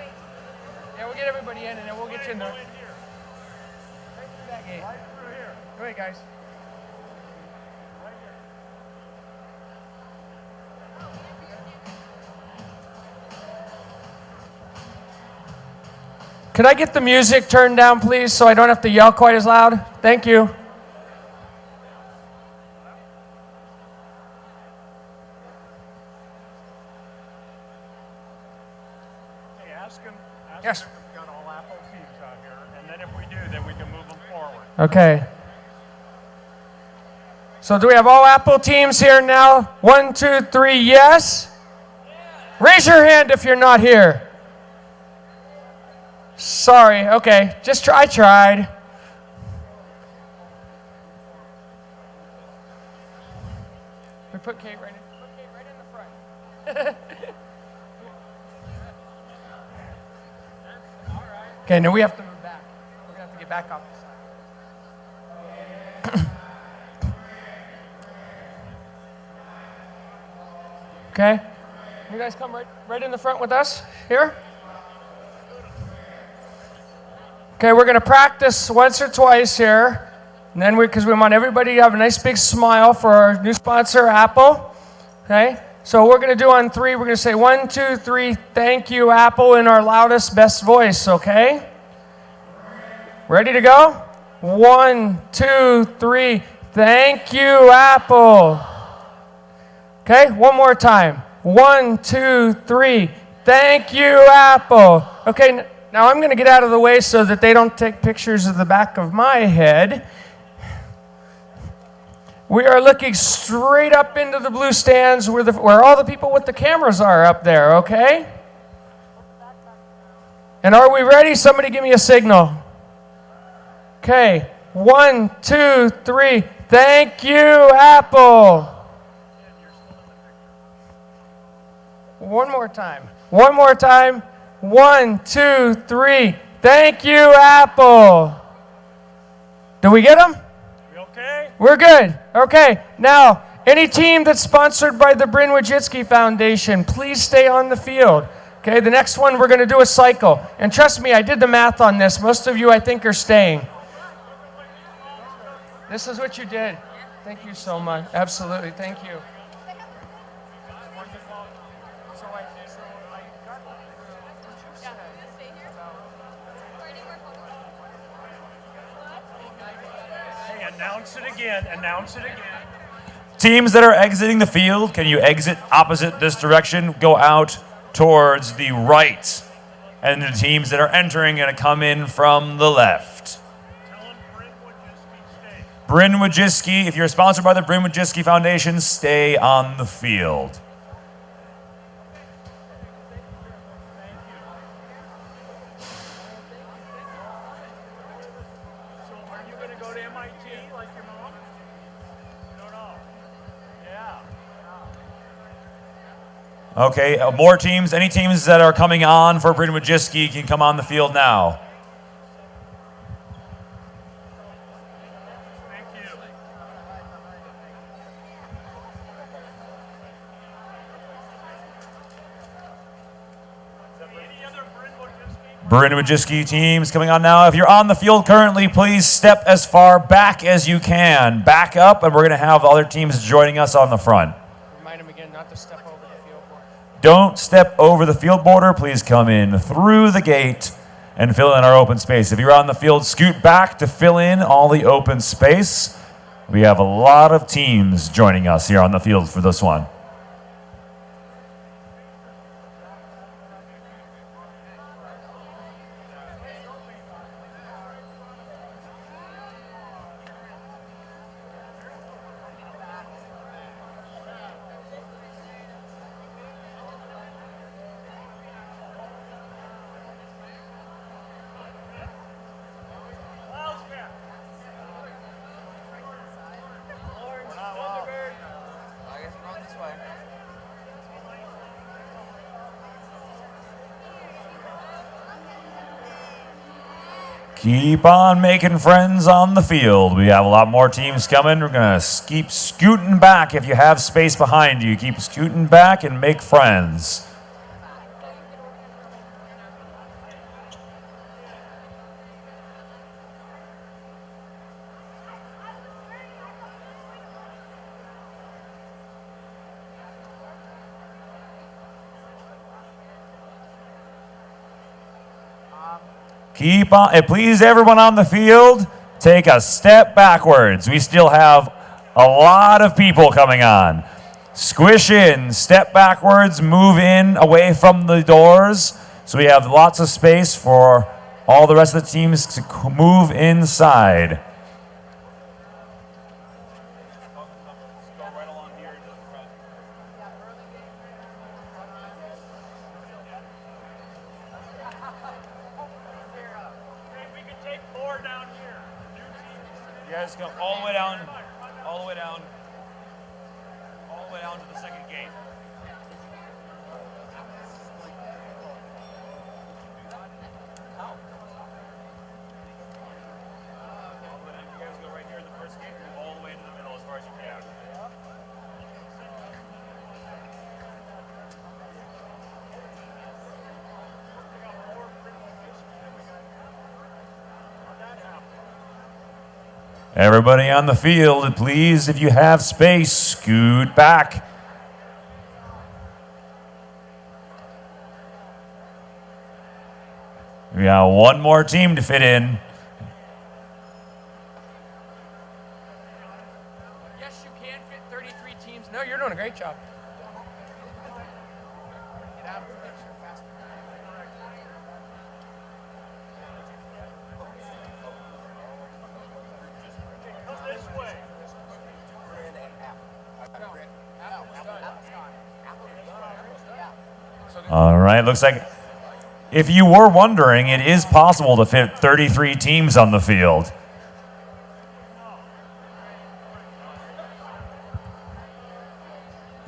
Yeah, we'll get everybody in and then we'll get you in there. Right through that gate. Right through here. Go ahead, guys. Could I get the music turned down, please, so I don't have to yell quite as loud? Thank you. Hey, ask him Yes. if we've got all Apple teams out here, and then if we do, then we can move them forward. Okay. So do we have all Apple teams here now? 1, 2, 3, yes? Raise your hand if you're not here. Sorry, okay. I tried. We put Kate right in the front. Okay, now we have to move back. We're going to have to get back off the side. Okay. You guys come right in the front with us here. Okay, we're going to practice once or twice here. And then because we want everybody to have a nice big smile for our new sponsor, Apple. Okay? So we're going to do on 3. We're going to say 1, 2, 3, thank you, Apple, in our loudest, best voice, okay? Ready to go? 1, 2, 3, thank you, Apple. Okay, one more time. 1, 2, 3, thank you, Apple. Okay, now I'm going to get out of the way so that they don't take pictures of the back of my head. We are looking straight up into the blue stands where all the people with the cameras are up there, okay? And are we ready? Somebody give me a signal. Okay, 1, 2, 3, thank you, Apple. One more time. 1, 2, 3. Thank you, Apple. Do we get them? We okay? We're good. Okay. Now, any team that's sponsored by the Bryn Wojcicki Foundation, please stay on the field. Okay, the next one we're going to do a cycle. And trust me, I did the math on this. Most of you, I think, are staying. This is what you did. Thank you so much. Absolutely. Thank you. Announce it again. Teams that are exiting the field, can you exit opposite this direction? Go out towards the right. And the teams that are entering are going to come in from the left. Bryn Wojcicki, if you're sponsored by the Bryn Wojcicki Foundation, stay on the field. Okay, more teams. Any teams that are coming on for Bryn Wojcicki can come on the field now. Thank you. Bryn Wojcicki teams coming on now. If you're on the field currently, please step as far back as you can. Back up, and we're going to have other teams joining us on the front. Remind them again not to step over the field. don't step over the field border. Please come in through the gate and fill in our open space. If you're on the field, scoot back to fill in all the open space. We have a lot of teams joining us here on the field for this one. Keep on making friends on the field. We have a lot more teams coming. We're going to keep scooting back. If you have space behind you, keep scooting back and make friends. Keep on, and please, everyone on the field, take a step backwards. We still have a lot of people coming on. Squish in, step backwards, move in away from the doors. So we have lots of space for all the rest of the teams to move inside. You guys go all the way down, all the way down, all the way down to the second gate. You guys go right here at the first gate, all the way to the middle as far as you can. Everybody on the field, please, if you have space, scoot back. We got one more team to fit in. Yes, you can fit 33 teams. No, you're doing a great job. All right, looks like if you were wondering, it is possible to fit 33 teams on the field.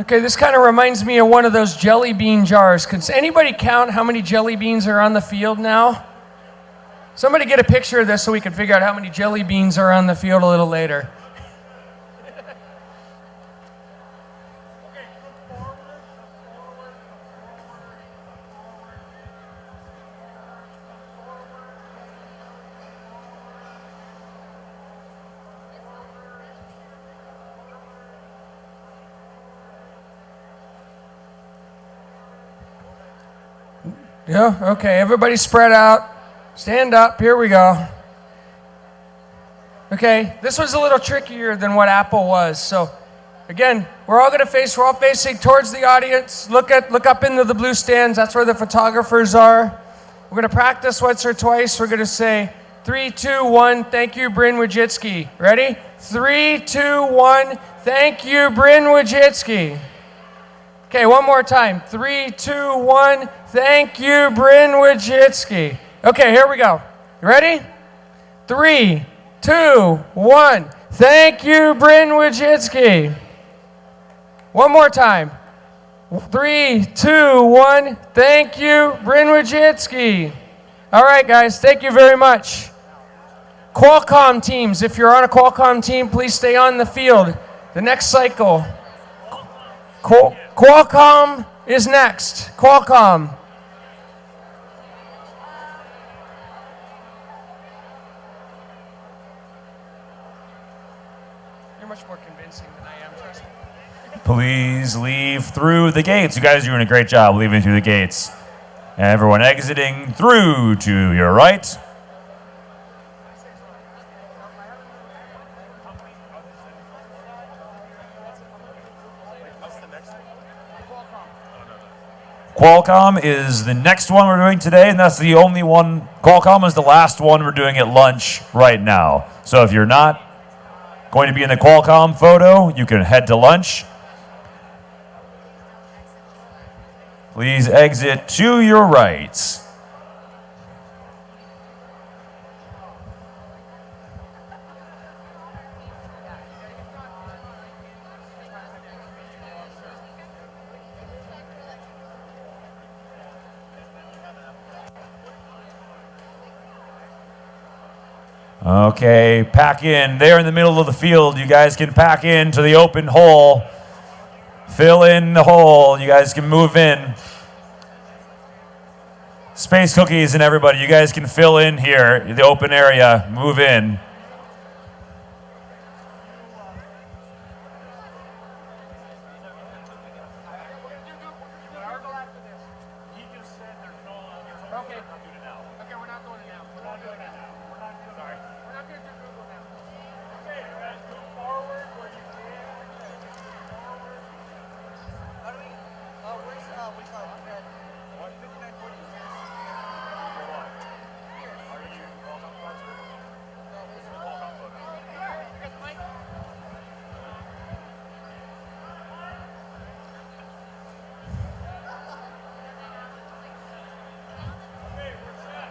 Okay, this kind of reminds me of one of those jelly bean jars. Can anybody count how many jelly beans are on the field now? Somebody get a picture of this so we can figure out how many jelly beans are on the field a little later. Yeah, okay, everybody spread out. Stand up, here we go. Okay, this was a little trickier than what Apple was. So again, we're all facing towards the audience. Look up into the blue stands, that's where the photographers are. We're gonna practice once or twice. We're gonna say 3, 2, 1, thank you, Bryn Wojcicki. Ready? 3, 2, 1, thank you, Bryn Wojcicki. Okay, one more time. 3, 2, 1, thank you, Bryn Wojcicki. Okay, here we go. You ready? 3, 2, 1, thank you, Bryn Wojcicki. One more time. 3, 2, 1, thank you, Bryn Wojcicki. All right, guys, thank you very much. Qualcomm teams, if you're on a Qualcomm team, please stay on the field. The next cycle. Qualcomm is next. Qualcomm. You're much more convincing than I am, trust me. please leave through the gates. You guys are doing a great job leaving through the gates. Everyone exiting through to your right. Qualcomm is the next one we're doing today, and that's the only one. Qualcomm is the last one we're doing at lunch right now. So if you're not going to be in the Qualcomm photo, you can head to lunch. Please exit to your right. Okay, pack in. There in the middle of the field, you guys can pack in to the open hole. Fill in the hole. You guys can move in. Space Cookies and everybody, you guys can fill in here, the open area. Move in.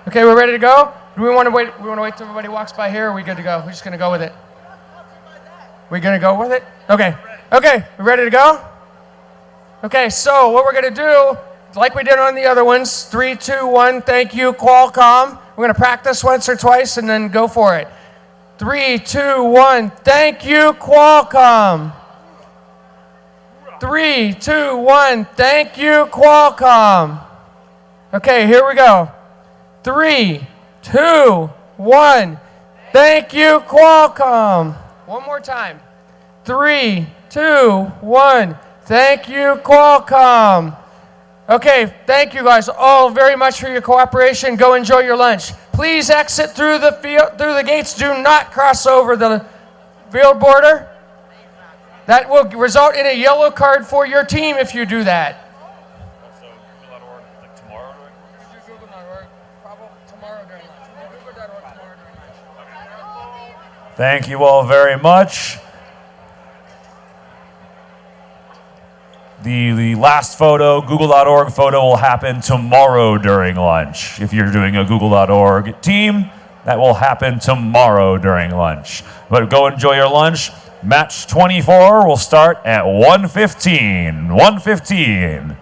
Okay, we're ready to go? Do we want to wait? We want to wait till everybody walks by here, or are we good to go? We're just going to go with it. We're going to go with it? Okay. Okay, we ready to go? Okay, so what we're going to do, like we did on the other ones, 3, 2, 1, thank you, Qualcomm. We're going to practice once or twice and then go for it. 3, 2, 1, thank you, Qualcomm. 3, 2, 1, thank you, Qualcomm. Okay, here we go. 3, 2, 1, thank you, Qualcomm. One more time. 3, 2, 1, thank you, Qualcomm. Okay, thank you guys all very much for your cooperation. Go enjoy your lunch. Please exit through the field, through the gates. Do not cross over the field border. That will result in a yellow card for your team if you do that. Thank you all very much. The last photo, Google.org photo, will happen tomorrow during lunch. If you're doing a Google.org team, that will happen tomorrow during lunch. But go enjoy your lunch. Match 24 will start at 1:15. 1:15.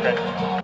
That's great.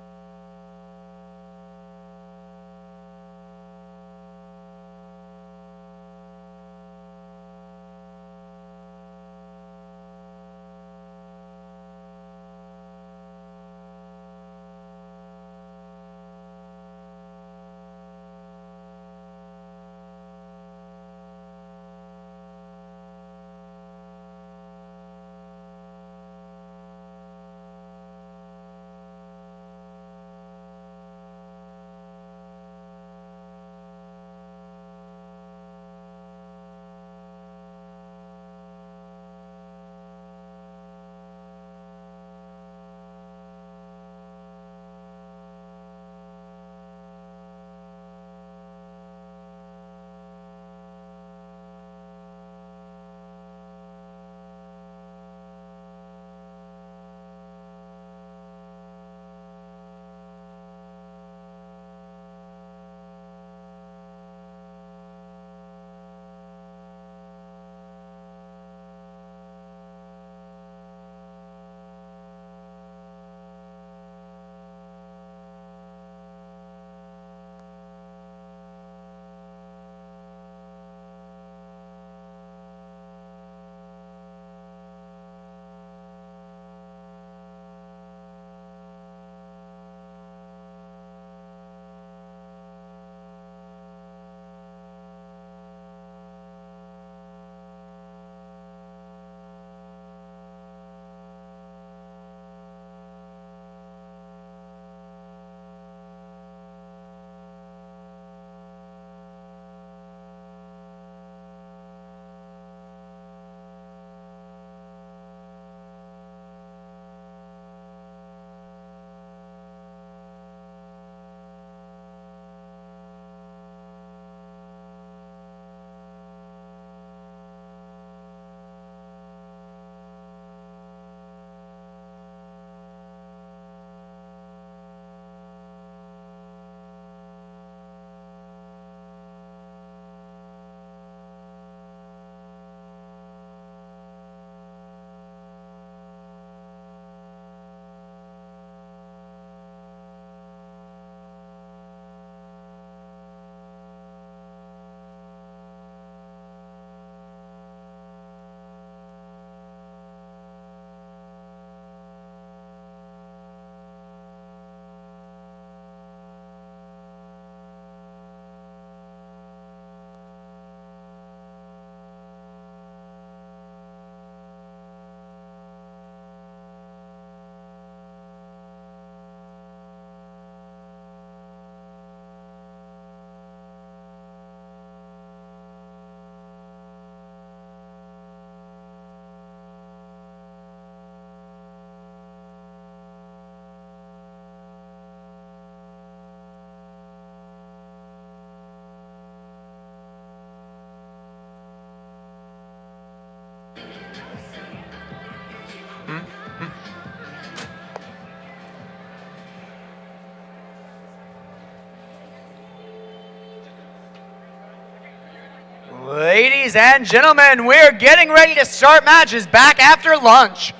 Ladies and gentlemen, we're getting ready to start matches back after lunch.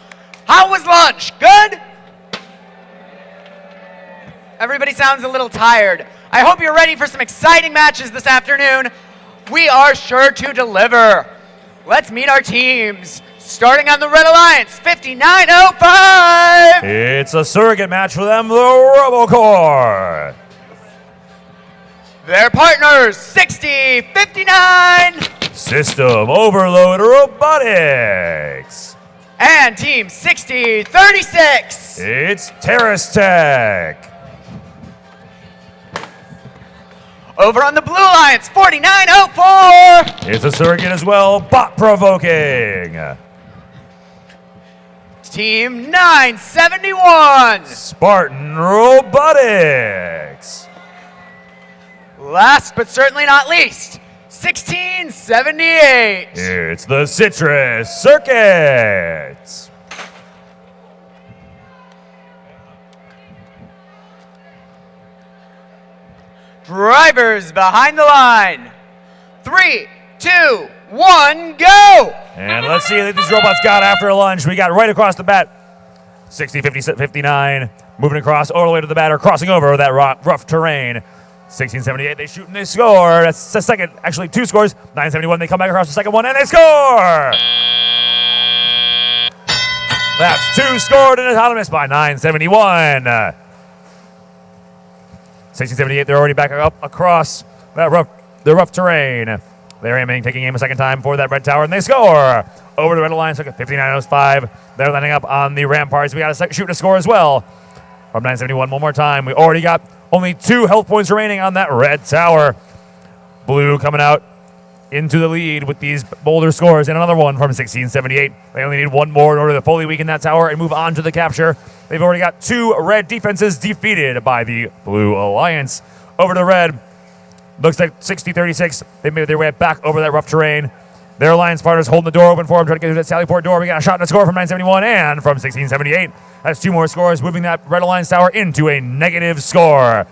How was lunch? Good? Everybody sounds a little tired. I hope you're ready for some exciting matches this afternoon. We are sure to deliver. Let's meet our teams. Starting on the Red Alliance, 5905. It's a surrogate match for them, the RoboCore. Their partners, 6059. System Overload Robotics. And Team 6036. It's Terrace Tech. Over on the Blue Alliance, 4904. It's a surrogate as well, Bot Provoking. Team 971. Spartan Robotics. Last but certainly not least, 1678. It's the Citrus Circuits. Drivers behind the line. 3, 2, 1, go! And let's see what these robots got after lunch. We got right across the bat 60, 50, 59, moving across all the way to the batter, crossing over that rough terrain. 1678, they shoot and they score. That's the second, actually 2 scores. 971, they come back across the second one and they score! That's 2 scored and autonomous by 971. 1678, they're already back up across that rough terrain. They're taking aim a second time for that red tower, and they score! Over the red line, so 59.05. They're lining up on the ramparts. We got to shoot and a score as well. From 971, one more time. We already got only 2 health points remaining on that red tower. Blue coming out into the lead with these boulder scores, and another one from 1678. They only need 1 more in order to fully weaken that tower and move on to the capture. They've already got 2 red defenses defeated by the Blue Alliance. Over to the red. Looks like 6036. They made their way back over that rough terrain. Their alliance partners holding the door open for them, trying to get through that Sallyport door. We got a shot and a score from 971 and from 1678. That's 2 more scores, moving that red alliance tower into a negative score.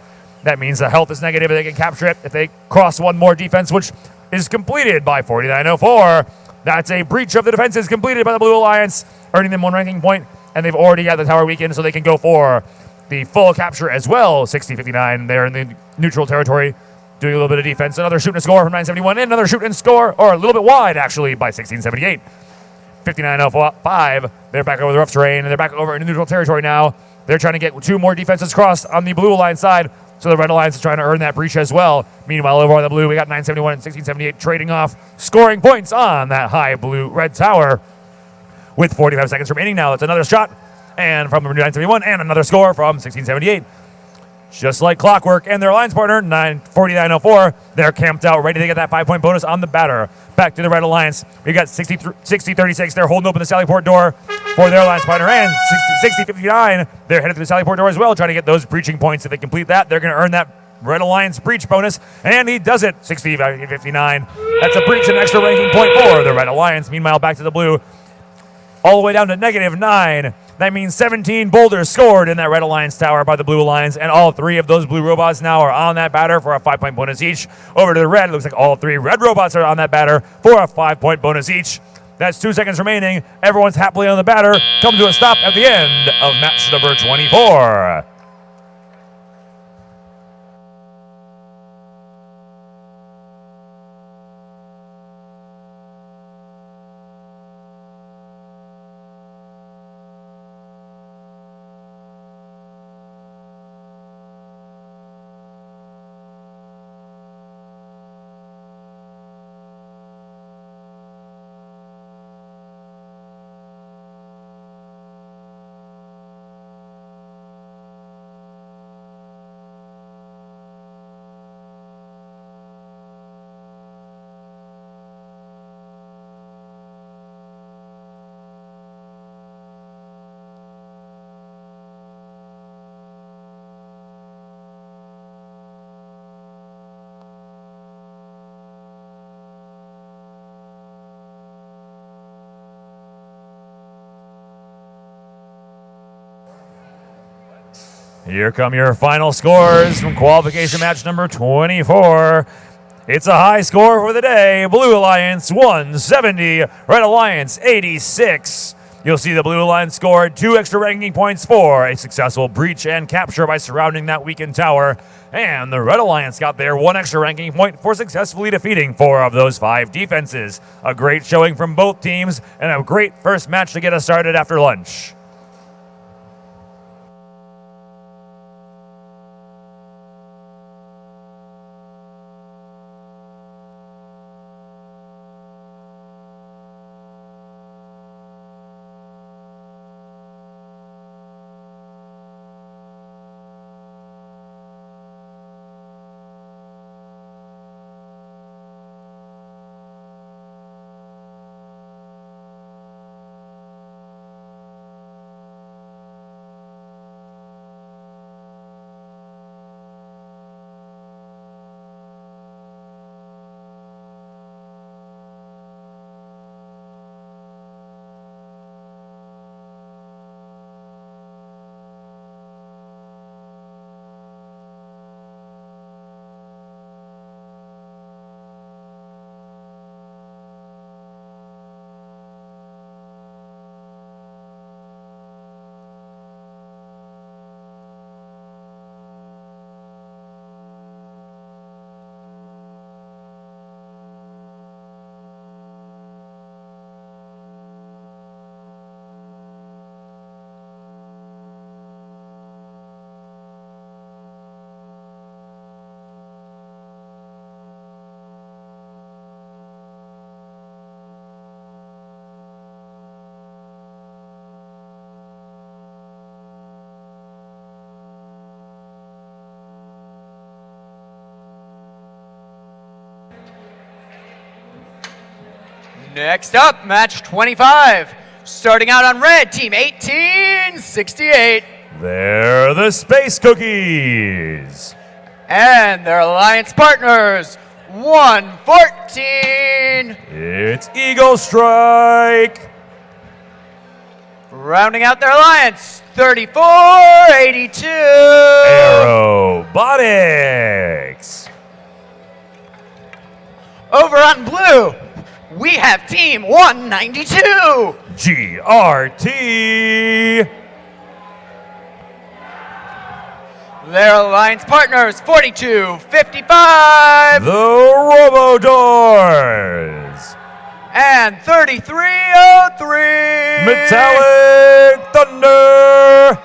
That means the health is negative, and they can capture it if they cross 1 more defense, which is completed by 4904. That's a breach of the defenses completed by the Blue Alliance, earning them 1 ranking point, and they've already got the tower weakened, so they can go for the full capture as well. 6059, they're in the neutral territory, doing a little bit of defense. Another shoot and a score from 971, and another shoot and score, or a little bit wide, actually, by 1678. 5905, they're back over the rough terrain, and they're back over in neutral territory now. They're trying to get 2 more defenses crossed on the Blue Alliance side, so the Red Alliance is trying to earn that breach as well. Meanwhile, over on the blue, we got 971 and 1678 trading off, scoring points on that high blue-red tower. With 45 seconds remaining now, that's another shot, and from 971, and another score from 1678. Just like clockwork, and their alliance partner, 4904, they're camped out, ready to get that 5-point bonus on the batter. Back to the Red Alliance. We got 6036. They're holding open the Sallyport door for their alliance partner, and 6059. They're headed to the Sallyport door as well, trying to get those breaching points. If they complete that, they're going to earn that Red Alliance breach bonus, and he does it. 6059. That's a breach, an extra ranking point for the Red Alliance. Meanwhile, back to the blue, all the way down to -9. That means 17 boulders scored in that Red Alliance tower by the Blue Alliance, and all 3 of those blue robots now are on that batter for a 5-point bonus each. Over to the red, it looks like all 3 red robots are on that batter for a 5-point bonus each. That's 2 seconds remaining. Everyone's happily on the batter. Come to a stop at the end of match number 24. Here come your final scores from qualification match number 24. It's a high score for the day. Blue Alliance 170, Red Alliance 86. You'll see the Blue Alliance scored 2 extra ranking points for a successful breach and capture by surrounding that weakened tower. And the Red Alliance got their 1 extra ranking point for successfully defeating 4 of those 5 defenses. A great showing from both teams and a great first match to get us started after lunch. Next up, match 25. Starting out on red, team 1868. They're the Space Cookies. And their alliance partners, 114. It's Eagle Strike. Rounding out their alliance, 3482. Robotics. Over on blue, we have team 192. GRT. Their alliance partners, 4255. The Robodoors. And 3303. Metallic Thunder.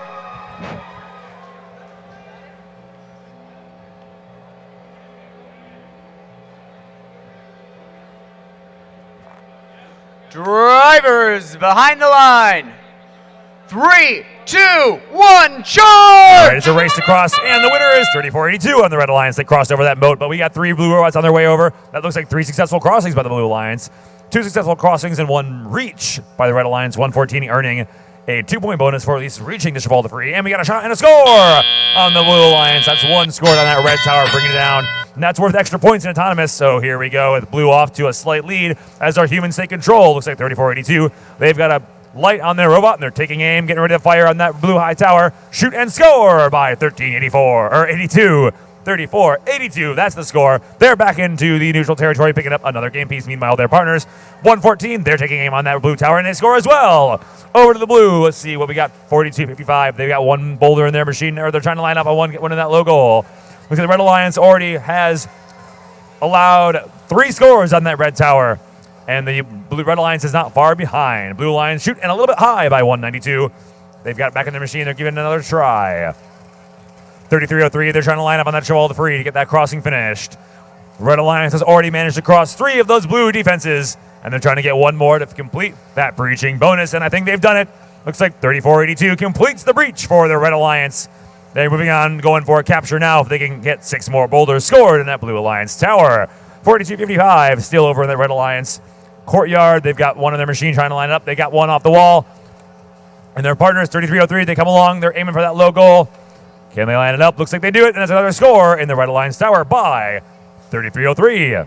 Drivers behind the line. 3, 2, 1, charge! All right, it's a race to cross, and the winner is 3482 on the Red Alliance. They crossed over that moat, but we got 3 blue robots on their way over. That looks like 3 successful crossings by the Blue Alliance. 2 successful crossings and 1 reach by the Red Alliance, 114 earning a 2-point bonus for at least reaching the Stronghold free. And we got a shot and a score on the Blue Alliance. That's 1 scored on that red tower, bringing it down. And that's worth extra points in autonomous. So here we go with blue off to a slight lead as our humans take control. Looks like 3482. They've got a light on their robot, and they're taking aim, getting ready to fire on that blue high tower. Shoot and score by 1384, or 82. 34-82, that's the score. They're back into the neutral territory, picking up another game piece. Meanwhile, their partners, 114, they're taking aim on that blue tower, and they score as well. Over to the blue, let's see what we got, 42-55. They've got 1 boulder in their machine, or they're trying to line up on one in that low goal. Look at the Red Alliance already has allowed 3 scores on that red tower, and the Red Alliance is not far behind. Blue Alliance shoot and a little bit high by 192. They've got it back in their machine. They're giving it another try. 3303, they're trying to line up on that show all the free to get that crossing finished. Red Alliance has already managed to cross 3 of those blue defenses, and they're trying to get 1 more to complete that breaching bonus, and I think they've done it. Looks like 3482 completes the breach for the Red Alliance. They're moving on, going for a capture now if they can get 6 more boulders scored in that Blue Alliance tower. 4255, still over in that Red Alliance courtyard. They've got 1 in their machine trying to line it up. They got 1 off the wall. And their partners, 3303, they come along. They're aiming for that low goal. Can they line it up? Looks like they do it, and that's another score in the Red Alliance tower by 3303.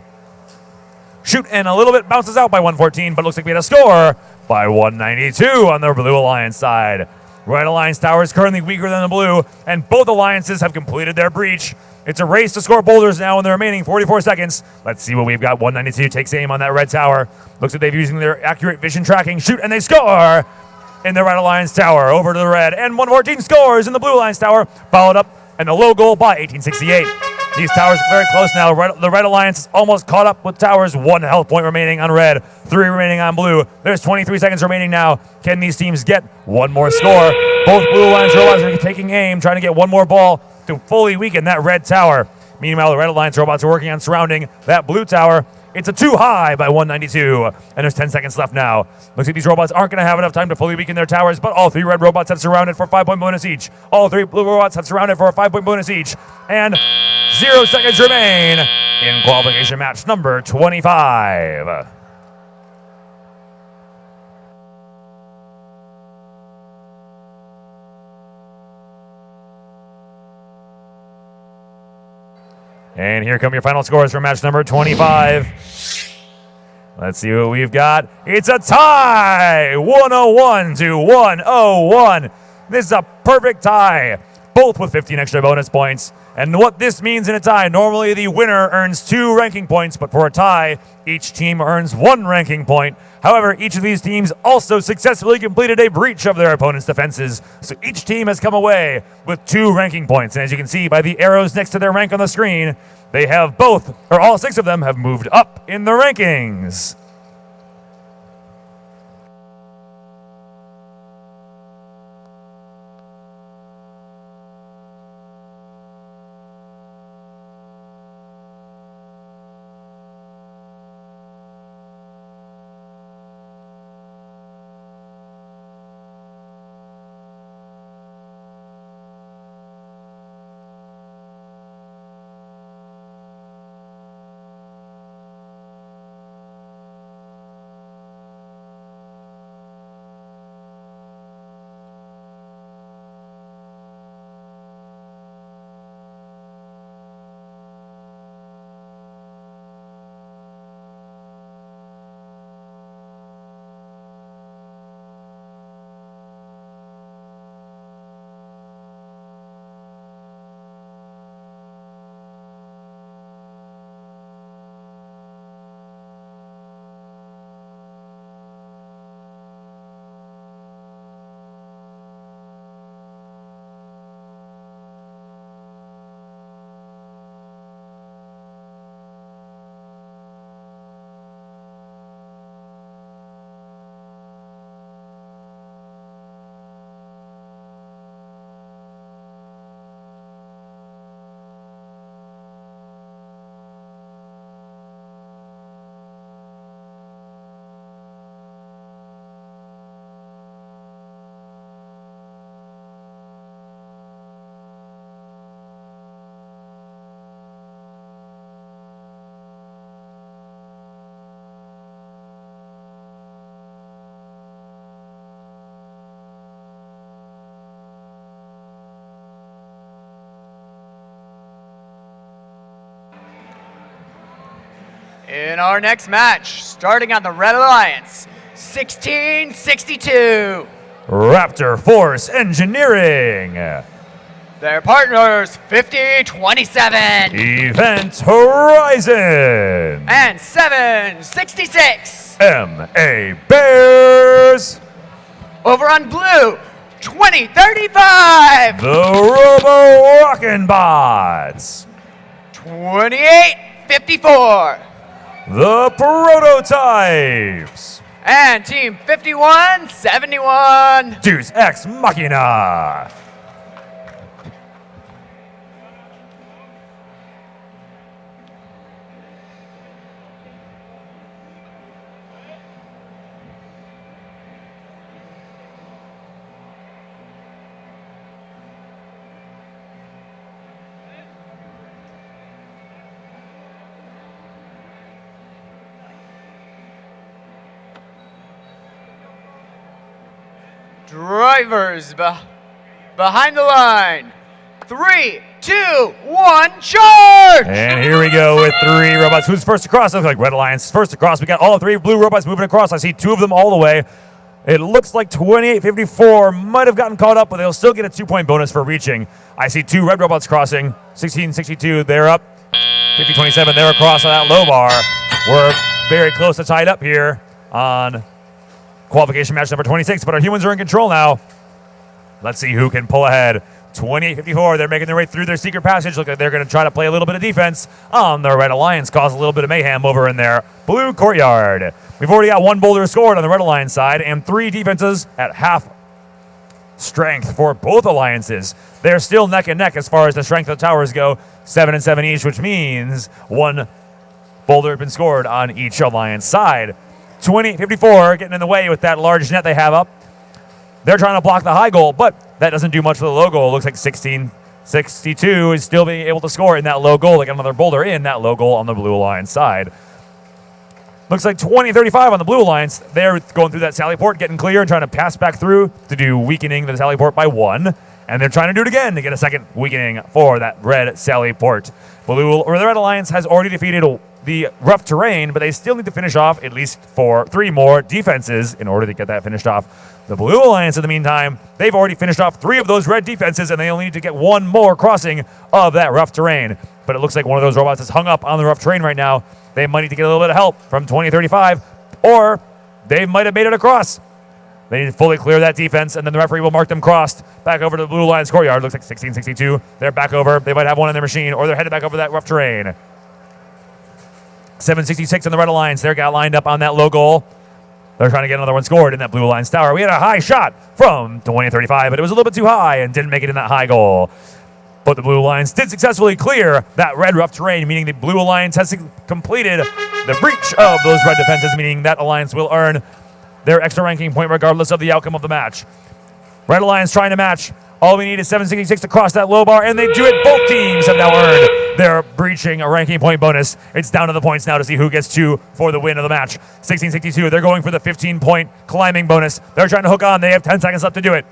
Shoot, and a little bit bounces out by 114, but it looks like we had a score by 192 on the Blue Alliance side. Red Alliance tower is currently weaker than the blue, and both alliances have completed their breach. It's a race to score boulders now in the remaining 44 seconds. Let's see what we've got. 192 takes aim on that red tower. Looks like they're using their accurate vision tracking. Shoot, and they score in the Red Alliance tower. Over to the red, and 114 scores in the Blue Alliance tower, followed up and a low goal by 1868. These towers are very close now. The Red Alliance is almost caught up with towers. 1 health point remaining on red, 3 remaining on blue. There's 23 seconds remaining now. Can these teams get 1 more score? Both Blue Alliance robots are taking aim, trying to get 1 more ball to fully weaken that red tower. Meanwhile, the Red Alliance robots are working on surrounding that blue tower. It's a 2 high by 192, and there's 10 seconds left now. Looks like these robots aren't going to have enough time to fully weaken their towers, but all 3 red robots have surrounded for a 5-point bonus each. All 3 blue robots have surrounded for a 5-point bonus each, and 0 seconds remain in qualification match number 25. And here come your final scores for match number 25. Let's see what we've got. It's a tie, 101 to 101. This is a perfect tie, both with 15 extra bonus points. And what this means in a tie, normally the winner earns 2 ranking points, but for a tie, each team earns 1 ranking point. However, each of these teams also successfully completed a breach of their opponent's defenses, so each team has come away with 2 ranking points. And as you can see by the arrows next to their rank on the screen, they have both, or all 6 of them have moved up in the rankings. In our next match, starting on the Red Alliance, 1662. Raptor Force Engineering. Their partners, 5027. Event Horizon. And 766. MA Bears. Over on blue, 2035. The Robo Rockin' Bots. 2854. The Prototypes. And Team 5171. Deus Ex Machina. Drivers behind the line. 3, 2, 1, charge! And here we go with 3 robots. Who's first across? Looks like Red Alliance first across. We got all 3 blue robots moving across. I see 2 of them all the way. It looks like 2854 might have gotten caught up, but they'll still get a 2-point bonus for reaching. I see 2 red robots crossing. 1662, they're up. 5027, they're across on that low bar. We're very close to tied up here on qualification match number 26, but our humans are in control now. Let's see who can pull ahead. 2854, they're making their way through their secret passage. Look like they're going to try to play a little bit of defense on the Red Alliance, cause a little bit of mayhem over in their blue courtyard. We've already got 1 boulder scored on the Red Alliance side and 3 defenses at half strength for both alliances. They're still neck and neck as far as the strength of the towers go, 7 and 7 each, which means 1 boulder has been scored on each alliance side. 2854 getting in the way with that large net they have up. They're trying to block the high goal, but that doesn't do much for the low goal. It looks like 1662 is still being able to score in that low goal. They got another boulder in that low goal on the blue alliance side. Looks like 2035 on the blue alliance. They're going through that sally port, getting clear and trying to pass back through to do weakening the sally port by 1. And they're trying to do it again to get a second weakening for that red sally port. The Red Alliance has already defeated the rough terrain, but they still need to finish off at least 3 more defenses in order to get that finished off. The Blue Alliance, in the meantime, they've already finished off 3 of those red defenses, and they only need to get 1 more crossing of that rough terrain. But it looks like one of those robots is hung up on the rough terrain right now. They might need to get a little bit of help from 2035, or they might have made it across. They need to fully clear that defense, and then the referee will mark them crossed back over to the Blue Alliance courtyard. Looks like 1662. They're back over. They might have 1 in their machine, or they're headed back over that rough terrain. 766 in the Red Alliance. They're got lined up on that low goal. They're trying to get another one scored in that Blue Alliance tower. We had a high shot from 2035, but it was a little bit too high and didn't make it in that high goal. But the Blue Alliance did successfully clear that red rough terrain, meaning the Blue Alliance has completed the breach of those red defenses, meaning that alliance will earn their extra ranking point regardless of the outcome of the match. Red Alliance trying to match. All we need is 766 to cross that low bar, and they do it. Both teams have now earned their breaching a ranking point bonus. It's down to the points now to see who gets 2 for the win of the match. 1662, they're going for the 15-point climbing bonus. They're trying to hook on. They have 10 seconds left to do it.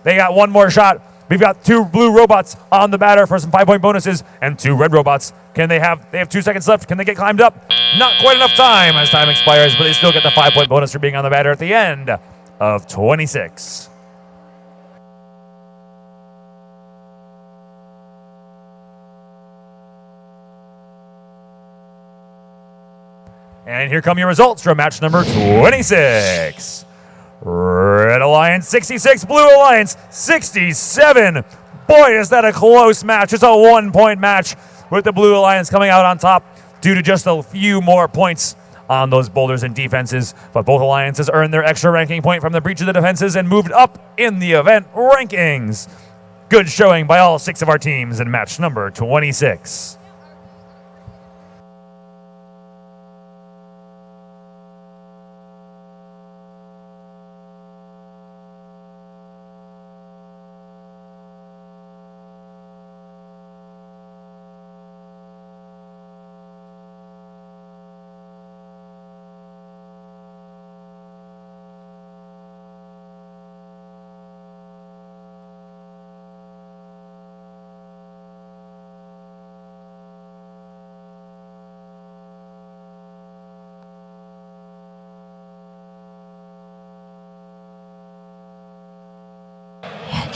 They got 1 more shot. We've got 2 blue robots on the batter for some 5-point bonuses, and 2 red robots. They have 2 seconds left. Can they get climbed up? Not quite enough time as time expires, but they still get the 5-point bonus for being on the batter at the end of 26. And here come your results from match number 26. Red Alliance 66, Blue Alliance 67. Boy, is that a close match. It's a 1-point match with the Blue Alliance coming out on top due to just a few more points on those boulders and defenses. But both alliances earned their extra ranking point from the breach of the defenses and moved up in the event rankings. Good showing by all 6 of our teams in match number 26.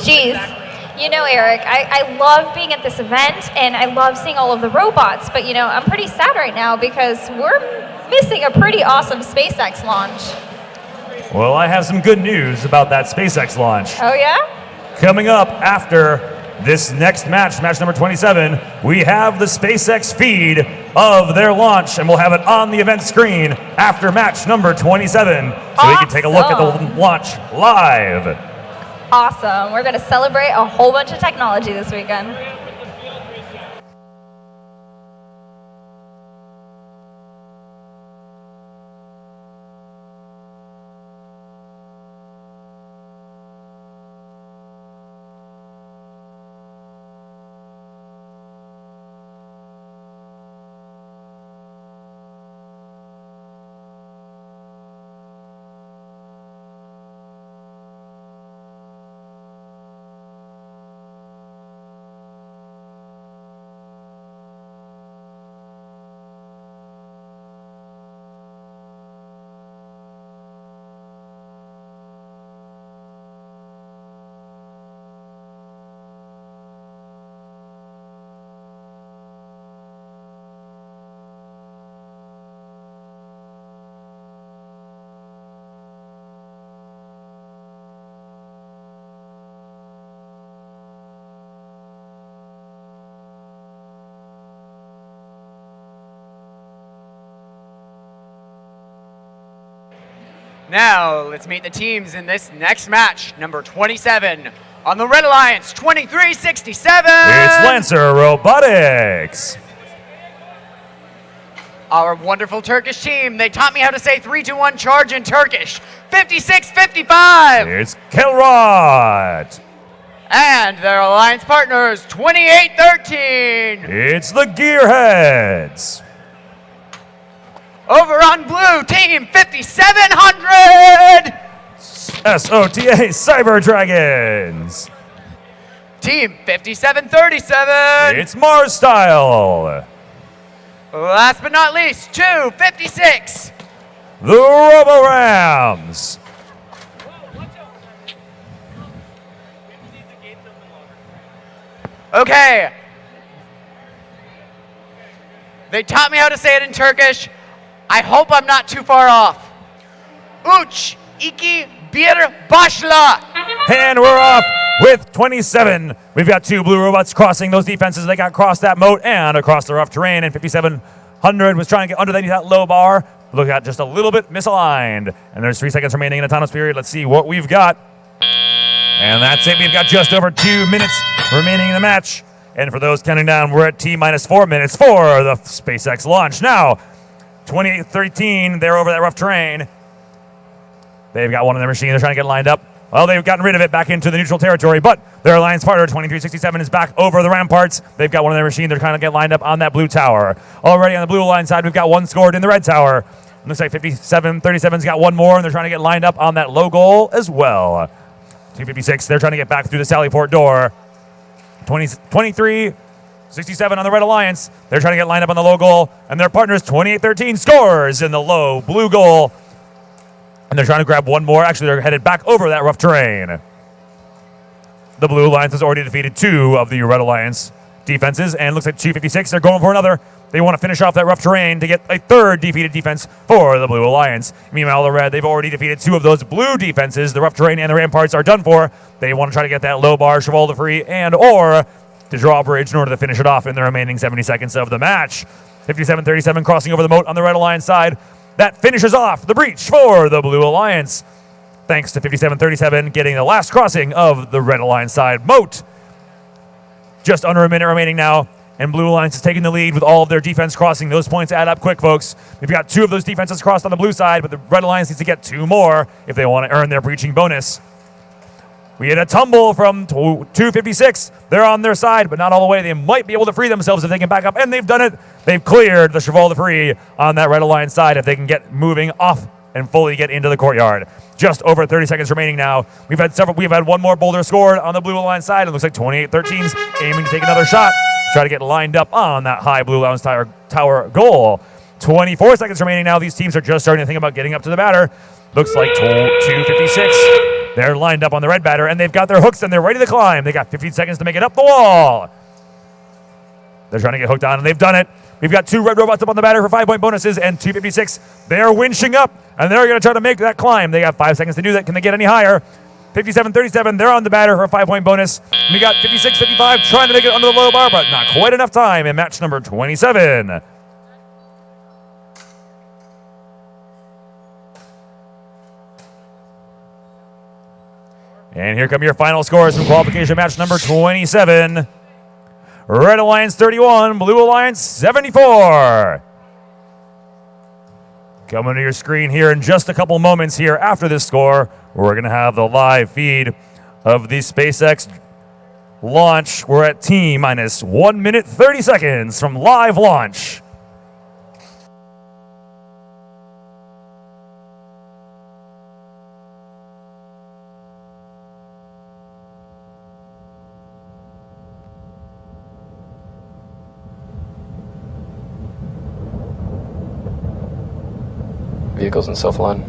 Geez. You know, Eric, I love being at this event, and I love seeing all of the robots, but, you know, I'm pretty sad right now because we're missing a pretty awesome SpaceX launch. Well, I have some good news about that SpaceX launch. Oh, yeah? Coming up after this next match, match number 27, we have the SpaceX feed of their launch, and we'll have it on the event screen after match number 27, so we can take a look at the launch live. Awesome. We're going to celebrate a whole bunch of technology this weekend. Now, let's meet the teams in this next match. Number 27, on the Red Alliance, 2367. It's Lancer Robotics. Our wonderful Turkish team, they taught me how to say 3, 2, 1 charge in Turkish. 5655. It's Kelrod. And their alliance partners, 2813. It's the Gearheads. Over on blue, team 5700. SOTA Cyber Dragons. Team 5737. It's Mars Style. Last but not least, 256. The Robo Rams. Okay. They taught me how to say it in Turkish. I hope I'm not too far off. Üç, iki, bir, başla. And we're off with 27. We've got two blue robots crossing those defenses. They got across that moat and across the rough terrain. And 5700 was trying to get underneath that low bar. Look at just a little bit misaligned. And there's 3 seconds remaining in autonomous period. Let's see what we've got. And that's it. We've got just over 2 minutes remaining in the match. And for those counting down, we're at T-minus 4 minutes for the SpaceX launch. Now, 2813, they're over that rough terrain. They've got one in their machine. They're trying to get lined up. Well, they've gotten rid of it back into the neutral territory, but their alliance partner, 2367, is back over the ramparts. They've got one in their machine. They're trying to get lined up on that blue tower. Already on the blue line side, we've got one scored in the red tower. Looks like 5737's got one more, and they're trying to get lined up on that low goal as well. 256, they're trying to get back through the Sallyport door. 2367 on the Red Alliance. They're trying to get lined up on the low goal, and their partners 2813 scores in the low blue goal. And they're trying to grab one more. Actually, they're headed back over that rough terrain. The Blue Alliance has already defeated 2 of the Red Alliance defenses, and looks like 256, they're going for another. They want to finish off that rough terrain to get a 3rd defeated defense for the Blue Alliance. Meanwhile, the Red, they've already defeated 2 of those blue defenses. The rough terrain and the ramparts are done for. They want to try to get that low bar, Cheval de Free, and or the drawbridge in order to finish it off in the remaining 70 seconds of the match. 5737 crossing over the moat on the Red Alliance side. That finishes off the breach for the Blue Alliance. Thanks to 5737 getting the last crossing of the Red Alliance side moat. Just under a minute remaining now, and Blue Alliance is taking the lead with all of their defense crossing. Those points add up quick, folks. We've got 2 of those defenses crossed on the blue side, but the Red Alliance needs to get 2 more if they want to earn their breaching bonus. We had a tumble from 256. They're on their side, but not all the way. They might be able to free themselves if they can back up, and they've done it. They've cleared the Cheval de Free on that Red Alliance side if they can get moving off and fully get into the courtyard. Just over 30 seconds remaining now. We've had one more boulder scored on the Blue Alliance side. It looks like 2813's aiming to take another shot, try to get lined up on that high Blue Alliance tower goal. 24 seconds remaining now. These teams are just starting to think about getting up to the batter. Looks like 256. They're lined up on the red batter, and they've got their hooks, and they're ready to climb. They got 15 seconds to make it up the wall. They're trying to get hooked on, and they've done it. We've got 2 red robots up on the batter for 5-point bonuses, and 256. They're winching up, and they're going to try to make that climb. They got 5 seconds to do that. Can they get any higher? 57-37, they're on the batter for a 5-point bonus. We got 56-55 trying to make it under the low bar, but not quite enough time in match number 27. And here come your final scores from qualification match number 27. Red Alliance 31, Blue Alliance 74. Coming to your screen here in just a couple moments here after this score, we're going to have the live feed of the SpaceX launch. We're at T-minus 1 minute 30 seconds from live launch. Vehicles in self-line.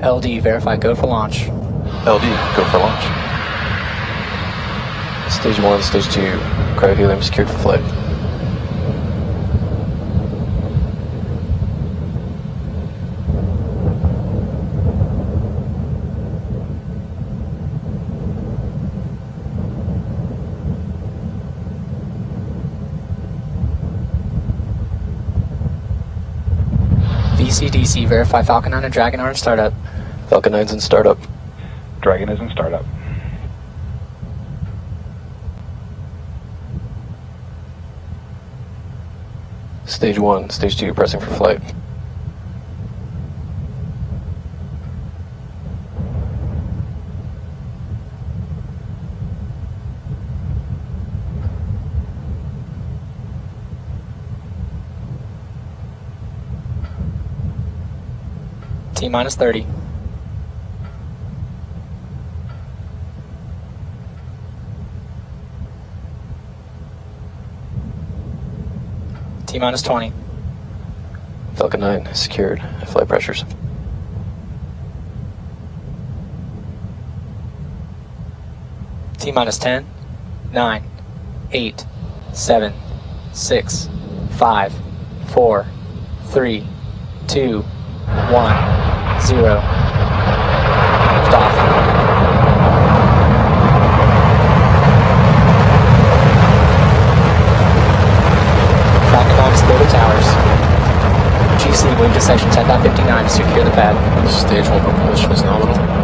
LD, verify, go for launch. LD, go for launch. Stage 1, Stage 2, cryohelium secured for flight. VCDC, verify Falcon 9 and Dragon are in startup. Falcon 9's in startup. Dragon is in startup. Stage 1, Stage 2, pressing for flight. T-minus 30. T-minus 20. Falcon 9 secured at flight pressures. T-minus 10, 9, 8, 7, 6, 5, 4, 3, 2, 1. 0. Lift off. Falcon 9 is clear to towers. GC, move to section 10.59 to secure the pad. Stage 1 propulsion is nominal.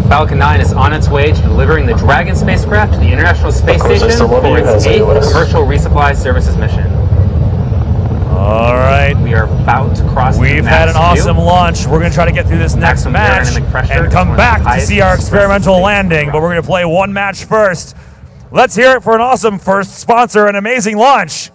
Falcon 9 is on its way to delivering the Dragon spacecraft to the International Space Station for its 8th commercial resupply services mission. All right. We are about to cross the We've had an awesome launch. We're going to try to get through this next match and come back to see our experimental landing, but we're going to play one match first. Let's hear it for an awesome first sponsor and amazing launch.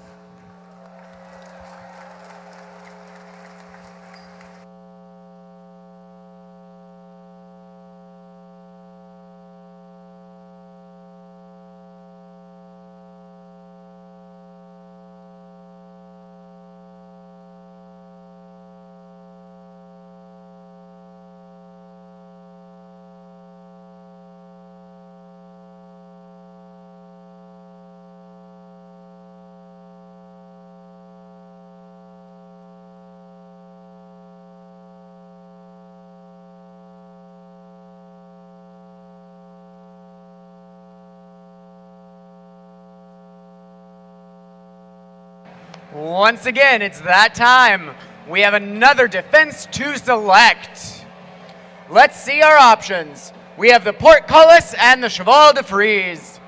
Once again, it's that time. We have another defense to select. Let's see our options. We have the portcullis and the cheval de frise.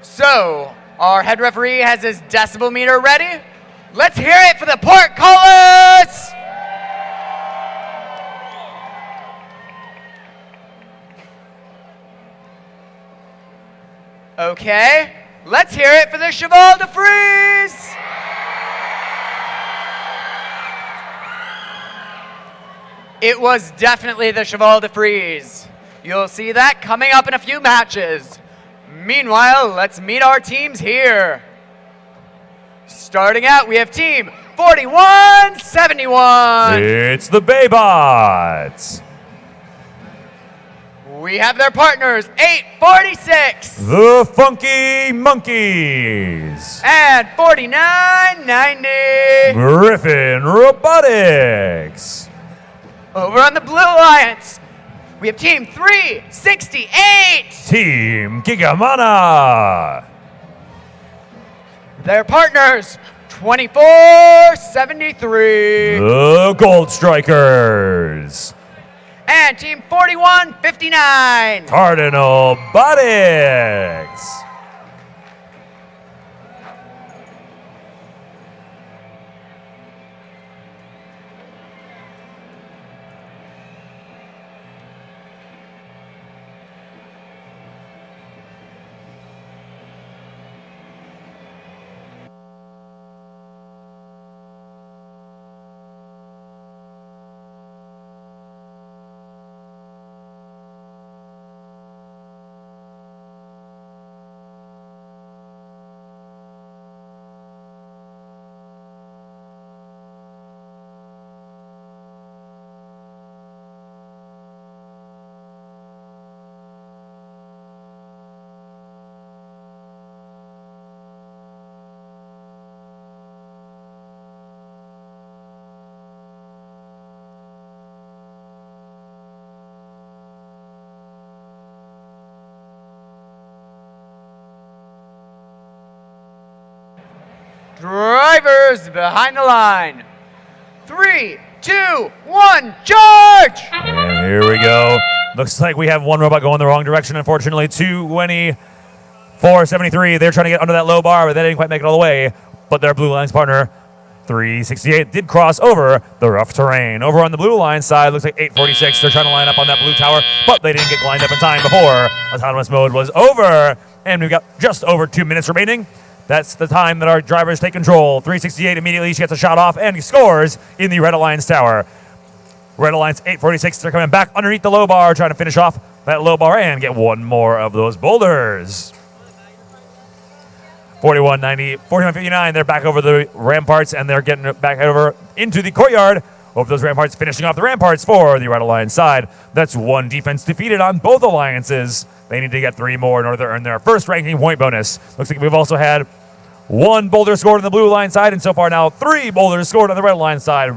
So, our head referee has his decibel meter ready. Let's hear it for the portcullis! Okay, let's hear it for the cheval de frise! It was definitely the cheval de frise. You'll see that coming up in a few matches. Meanwhile, let's meet our teams here. Starting out, we have team 4171. It's the Baybots. We have their partners, 846. The Funky Monkeys. And 4990. Griffin Robotics. Over on the Blue Alliance, we have team 368. Team Gigamana. Their partners, 2473. The Gold Strikers. And team 4159. Cardinal Botics. Drivers behind the line. 3, 2, 1, charge! And here we go. Looks like we have one robot going the wrong direction, unfortunately. 473. They're trying to get under that low bar, but they didn't quite make it all the way. But their Blue Line's partner, 368, did cross over the rough terrain. Over on the Blue Line side, looks like 846. They're trying to line up on that blue tower, but they didn't get lined up in time before autonomous mode was over. And we've got just over 2 minutes remaining. That's the time that our drivers take control. 368 immediately, she gets a shot off and scores in the Red Alliance tower. Red Alliance 846, they're coming back underneath the low bar, trying to finish off that low bar and get one more of those boulders. 4190, 4159, they're back over the ramparts and they're getting back over into the courtyard. Over those ramparts, finishing off the ramparts for the Red Alliance side. That's one defense defeated on both alliances. They need to get 3 more in order to earn their first ranking point bonus. Looks like we've also had 1 boulder scored on the Blue Alliance side, and so far now 3 boulders scored on the Red Alliance side.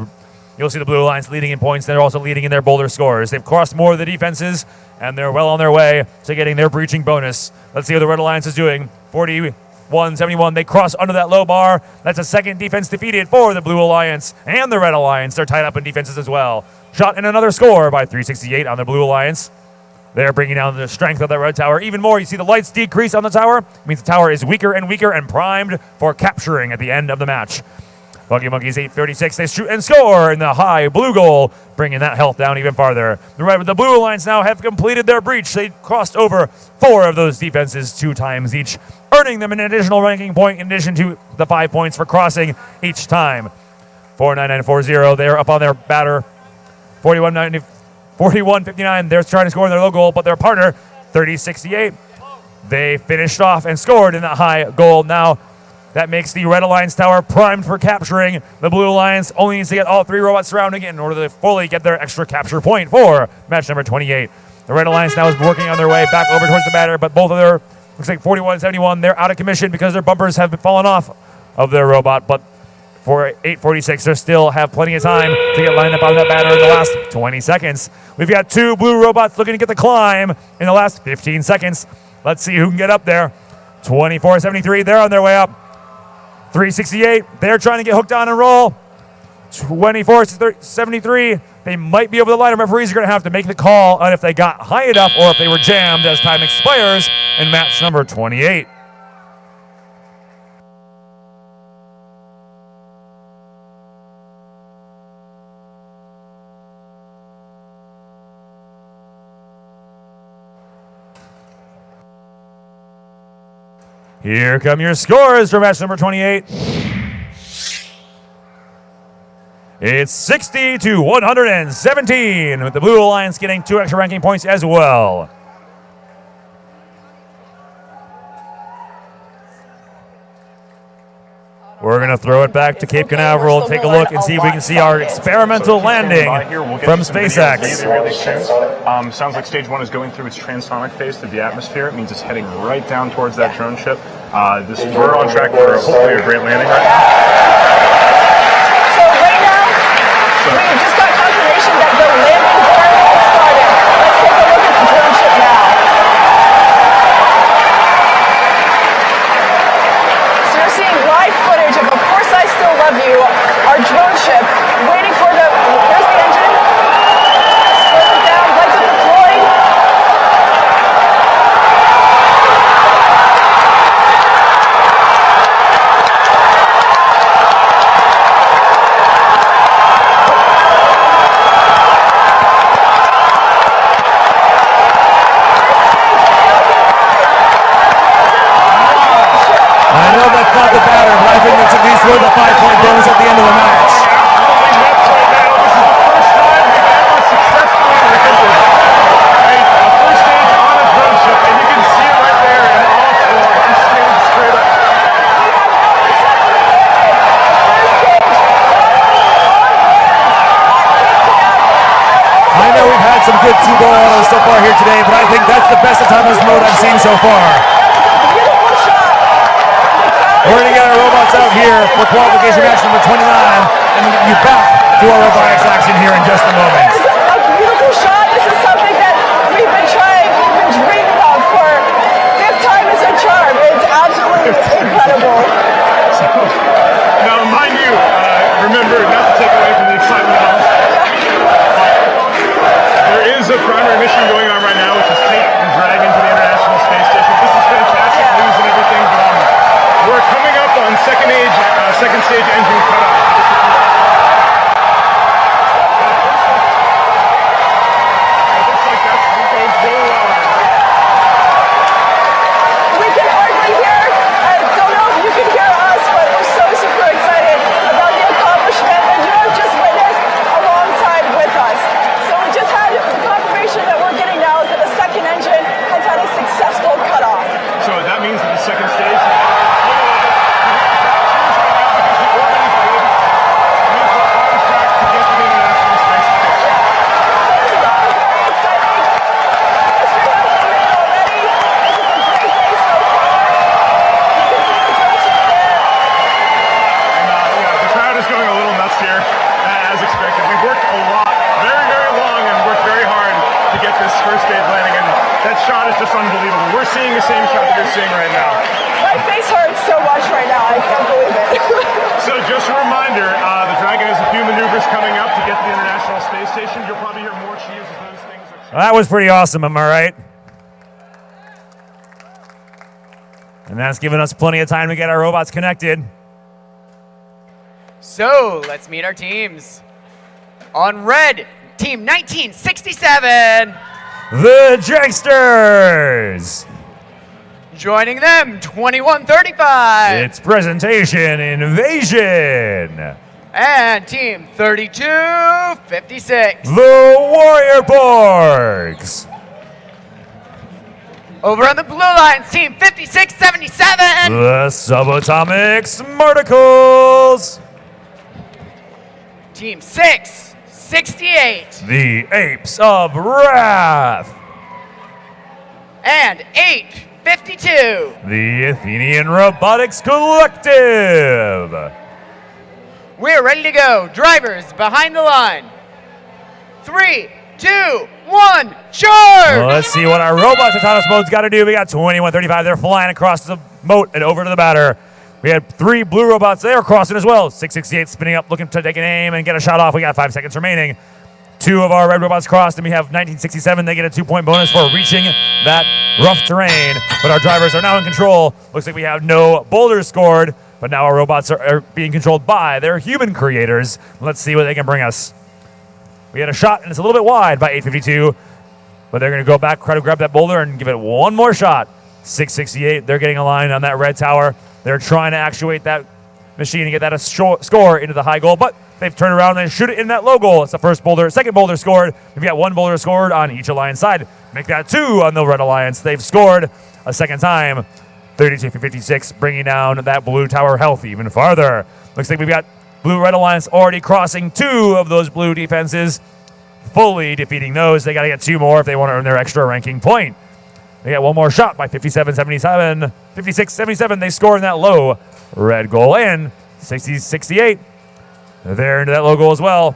You'll see the Blue Alliance leading in points. They're also leading in their boulder scores. They've crossed more of the defenses, and they're well on their way to getting their breaching bonus. Let's see what the Red Alliance is doing. 4171, they cross under that low bar. That's a second defense defeated for the Blue Alliance and the Red Alliance. They're tied up in defenses as well. Shot in another score by 368 on the Blue Alliance. They're bringing down the strength of that red tower even more. You see the lights decrease on the tower. It means the tower is weaker and primed for capturing at the end of the match. Funky Monkeys 836, they shoot and score in the high blue goal, bringing that health down even farther. The Blue Alliance now have completed their breach. They crossed over 4 of those defenses 2 times each, earning them an additional ranking point in addition to the 5 points for crossing each time. 49940, they're up on their batter. 4159, they're trying to score in their low goal, but their partner, 3068, they finished off and scored in that high goal. Now, that makes the Red Alliance tower primed for capturing. The Blue Alliance only needs to get all 3 robots surrounding it in order to fully get their extra capture point for match number 28. The Red Alliance now is working on their way back over towards the batter, but both of their, looks like 4171, they're out of commission because their bumpers have fallen off of their robot, but for 846, they still have plenty of time to get lined up on that batter in the last 20 seconds. We've got 2 blue robots looking to get the climb in the last 15 seconds. Let's see who can get up there. 2473, they're on their way up. 368, they're trying to get hooked on and roll. 24-73, they might be over the line. And referees are going to have to make the call on if they got high enough or if they were jammed as time expires in match number 28. Here come your scores for match number 28. It's 60-117, with the Blue Alliance getting 2 extra ranking points as well. We're going to throw it back to Cape Canaveral and take a look and see if we can see our experimental landing from SpaceX. Sounds like stage 1 is going through its transonic phase through the atmosphere. It means it's heading right down towards that drone ship. We're on track for hopefully a great landing right now. So right now, we just got confirmation that the landing burn has started. Let's take a look at the drone ship now. So you're seeing live footage of Course I Still Love You, our drone ship, waiting for the, there's the engine. Slow it down, lights are deployed. I know that's not the batter, but I think it's at least worth a 5-point bonus at the end of the match. I know we've had some good two-ball autos so far here today, but I think that's the best autonomous mode I've seen so far. We're going to get our robots out here for qualification match number 29, and we'll get you back to our robotics action here in just a moment. A beautiful shot. This is something that we've been trying, we've been dreaming of for 5th time is a charm. It's absolutely incredible. Now, mind you, remember not to take away from the excitement of there is a primary mission going on right now, which is take and drag into the International Space Station. This is fantastic news and everything, but we're coming up on second stage engine cutoff. We can hardly hear, I don't know if you can hear us, but we're so super excited about the accomplishment that you have just witnessed alongside with us. So we just had the confirmation that we're getting now is that the second engine has had a successful cutoff. So that means that the second stage unbelievable. We're seeing the same shot that you're seeing right now. My face hurts so much right now. I can't believe it. So just a reminder, the Dragon has a few maneuvers coming up to get to the International Space Station. You'll probably hear more cheers as those things are... That was pretty awesome, am I right? And that's given us plenty of time to get our robots connected. So, let's meet our teams. On red, team 1967. The Dragsters. Joining them, 2135. It's Presentation Invasion. And team 3256. The Warrior Borgs. Over on the blue lines, team 5677. The Subatomic Smarticles. Team 668. The Apes of Wrath. And 852. The Athenian Robotics Collective. We're ready to go. Drivers behind the line. 3, 2, 1, charge! Well, let's see what our robots autonomous mode's got to do. We got 2135. They're flying across the moat and over to the batter. We had 3 blue robots there crossing as well. 668 spinning up, looking to take an aim and get a shot off. We got 5 seconds remaining. 2 of our red robots crossed, and we have 1967. They get a 2-point bonus for reaching that rough terrain. But our drivers are now in control. Looks like we have no boulders scored, but now our robots are being controlled by their human creators. Let's see what they can bring us. We had a shot, and it's a little bit wide by 852, but they're going to go back, try to grab that boulder, and give it one more shot. 668, they're getting aligned on that red tower. They're trying to actuate that machine and get that a score into the high goal, but they've turned around and shoot it in that low goal. It's the first boulder, second boulder scored. We've got 1 boulder scored on each alliance side. Make that 2 on the red alliance. They've scored a second time. 32-56, bringing down that blue tower health even farther. Looks like we've got blue-red alliance already crossing 2 of those blue defenses, fully defeating those. They got to get 2 more if they want to earn their extra ranking point. They got 1 more shot by 57-77. 56-77, they score in that low red goal. And 60-68, they're into that low goal as well.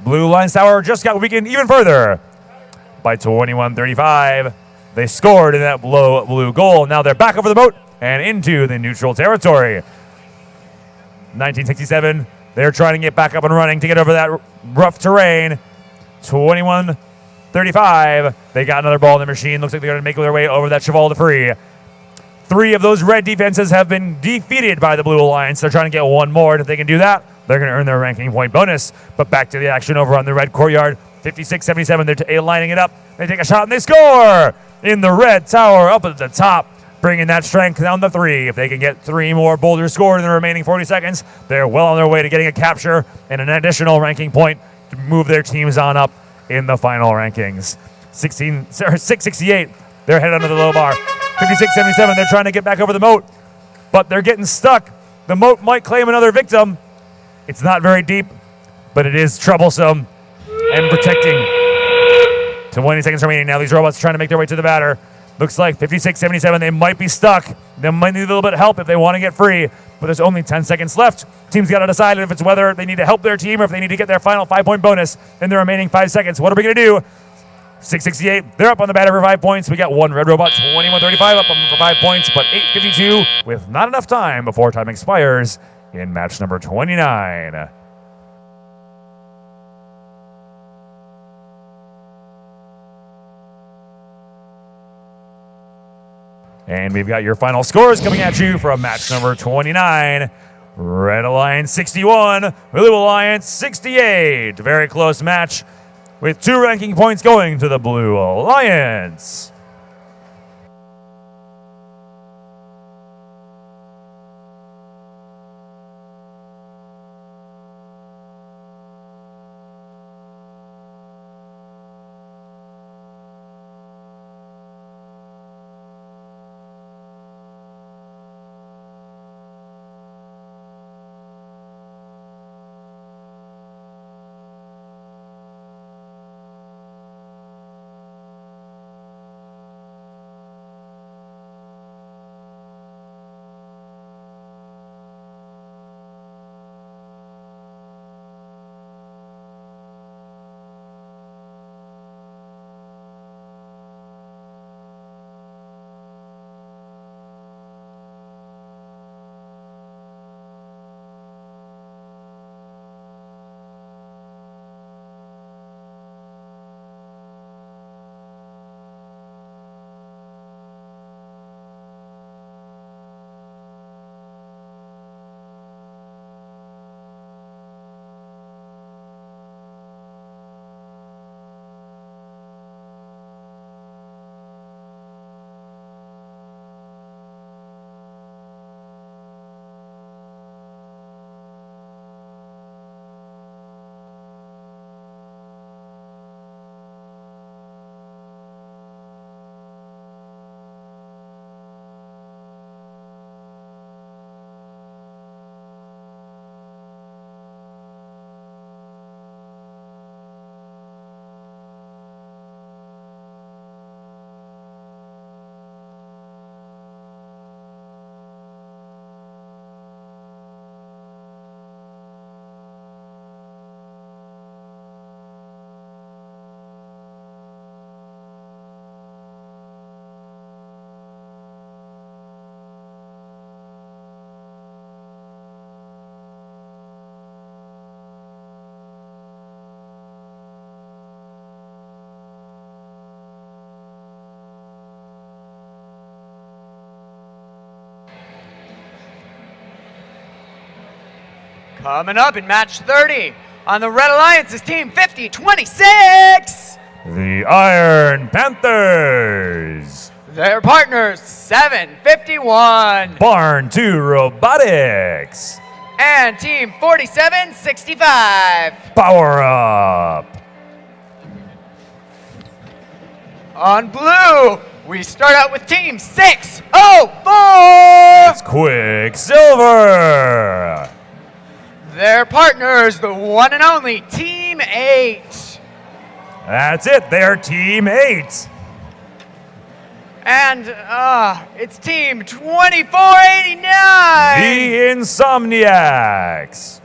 Blue Alliance Tower just got weakened even further by 21-35. They scored in that low blue goal. Now they're back over the moat and into the neutral territory. 1967, they're trying to get back up and running to get over that rough terrain. 21-35, they got another ball in the machine. Looks like they're going to make their way over that cheval de free. 3 of those red defenses have been defeated by the Blue Alliance. They're trying to get 1 more, and if they can do that, they're going to earn their ranking point bonus. But back to the action over on the red courtyard. 56-77, they're lining it up. They take a shot, and they score in the red tower up at the top, bringing that strength down to 3. If they can get 3 more boulders scored in the remaining 40 seconds, they're well on their way to getting a capture and an additional ranking point to move their teams on up in the final rankings. 668, they're headed under the low bar. 56-77, they're trying to get back over the moat, but they're getting stuck. The moat might claim another victim. It's not very deep, but it is troublesome and protecting. 20 seconds remaining now. These robots are trying to make their way to the batter. Looks like 56-77, they might be stuck. They might need a little bit of help if they want to get free, but there's only 10 seconds left. Team's got to decide if it's whether they need to help their team or if they need to get their final 5-point bonus in the remaining 5 seconds. What are we going to do? 668, they're up on the batter for 5 points. We got 1 red robot, 21-35 up on for 5 points, but 8:52 with not enough time before time expires in match number 29. And we've got your final scores coming at you from match number 29. Red Alliance 61, Blue Alliance 68. Very close match with 2 ranking points going to the Blue Alliance. Coming up in match 30 on the Red Alliance is Team 5026. The Iron Panthers. Their partners, 751. Barn 2 Robotics. And Team 4765. Power Up. On blue, we start out with Team 604. It's Quicksilver. Their partners, the one and only Team 8. That's it, they're Team 8. And it's Team 2489. The Insomniacs.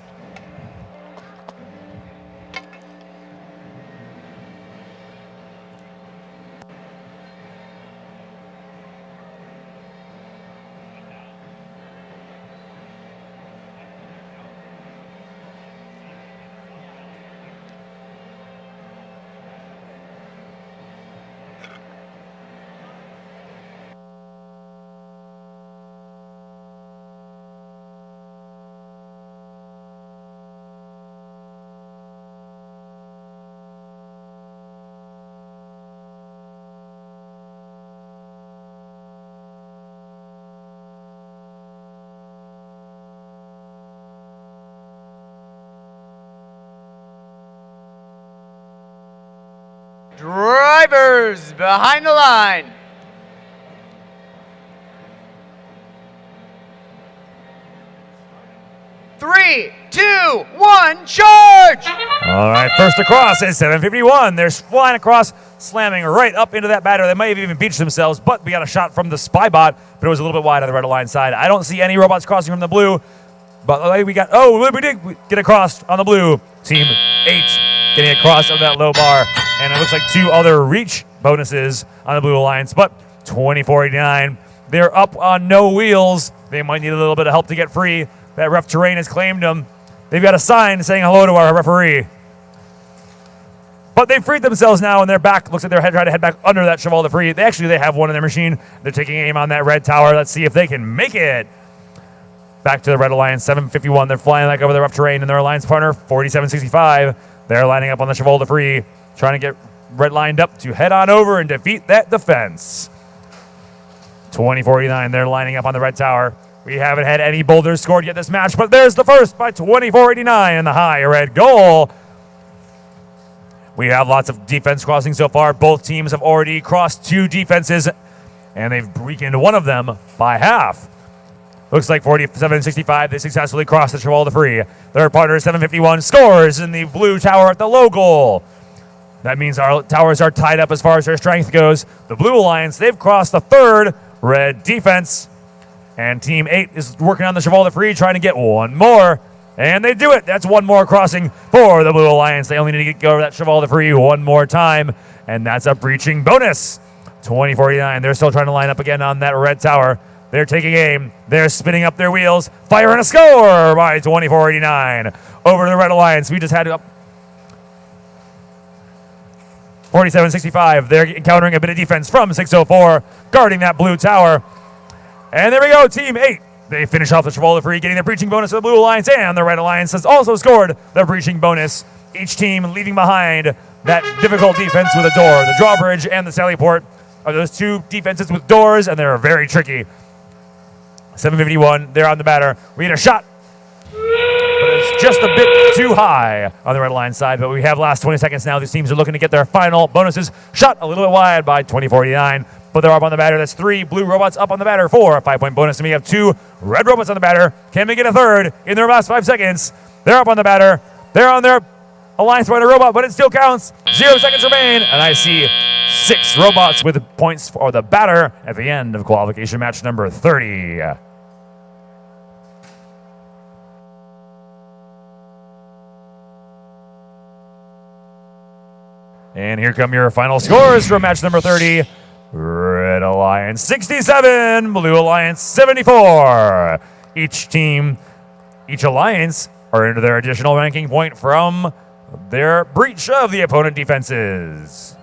Drivers behind the line. Three, 2, 1, charge! All right, first across is 751. They're flying across, slamming right up into that batter. They might have even beached themselves, but we got a shot from the spy bot, but it was a little bit wide on the red line side. I don't see any robots crossing from the blue, but we did get across on the blue. Team 8 getting across of that low bar, and it looks like 2 other reach bonuses on the Blue Alliance, but 2489, they're up on no wheels. They might need a little bit of help to get free. That rough terrain has claimed them. They've got a sign saying hello to our referee. But they've freed themselves now, and they're back. Looks like they're trying to head back under that Cheval de Free. They have one in their machine. They're taking aim on that red tower. Let's see if they can make it. Back to the Red Alliance, 751. They're flying back over the rough terrain, and their alliance partner, 4765. They're lining up on the Cheval de Free, trying to get red lined up to head on over and defeat that defense. 2049, they're lining up on the red tower. We haven't had any boulders scored yet this match, but there's the first by 2489 in the high red goal. We have lots of defense crossing so far. Both teams have already crossed 2 defenses, and they've weakened one of them by half. Looks like 4765, they successfully crossed the Cheval de Free. Their partner, 751, scores in the blue tower at the low goal. That means our towers are tied up as far as their strength goes. The Blue Alliance, they've crossed the 3rd red defense. And Team 8 is working on the Cheval de Free, trying to get one more. And they do it. That's one more crossing for the Blue Alliance. They only need to get over that Cheval de Free one more time. And that's a breaching bonus. 2049, they're still trying to line up again on that red tower. They're taking aim. They're spinning up their wheels. Fire and a score by 2489. Over to the Red Alliance. We just had up 4765. They're encountering a bit of defense from 604, guarding that blue tower. And there we go, Team 8. They finish off the Cheval de Free, getting the breaching bonus of the Blue Alliance, and the Red Alliance has also scored the breaching bonus. Each team leaving behind that difficult defense with a door. The drawbridge and the sally port are those 2 defenses with doors, and they're very tricky. 751, they're on the batter. We get a shot, but it's just a bit too high on the Red Alliance side, but we have last 20 seconds now. These teams are looking to get their final bonuses. Shot a little bit wide by 2049. But they're up on the batter. That's 3 blue robots up on the batter for a 5-point bonus. And we have 2 red robots on the batter. Can we get a third in their last 5 seconds? They're up on the batter. They're on their alliance rider robot, but it still counts. 0 seconds remain. And I see 6 robots with points for the batter at the end of qualification match number 30. And here come your final scores from match number 30. Red Alliance 67, Blue Alliance 74. Each alliance earned their additional ranking point from their breach of the opponent defenses.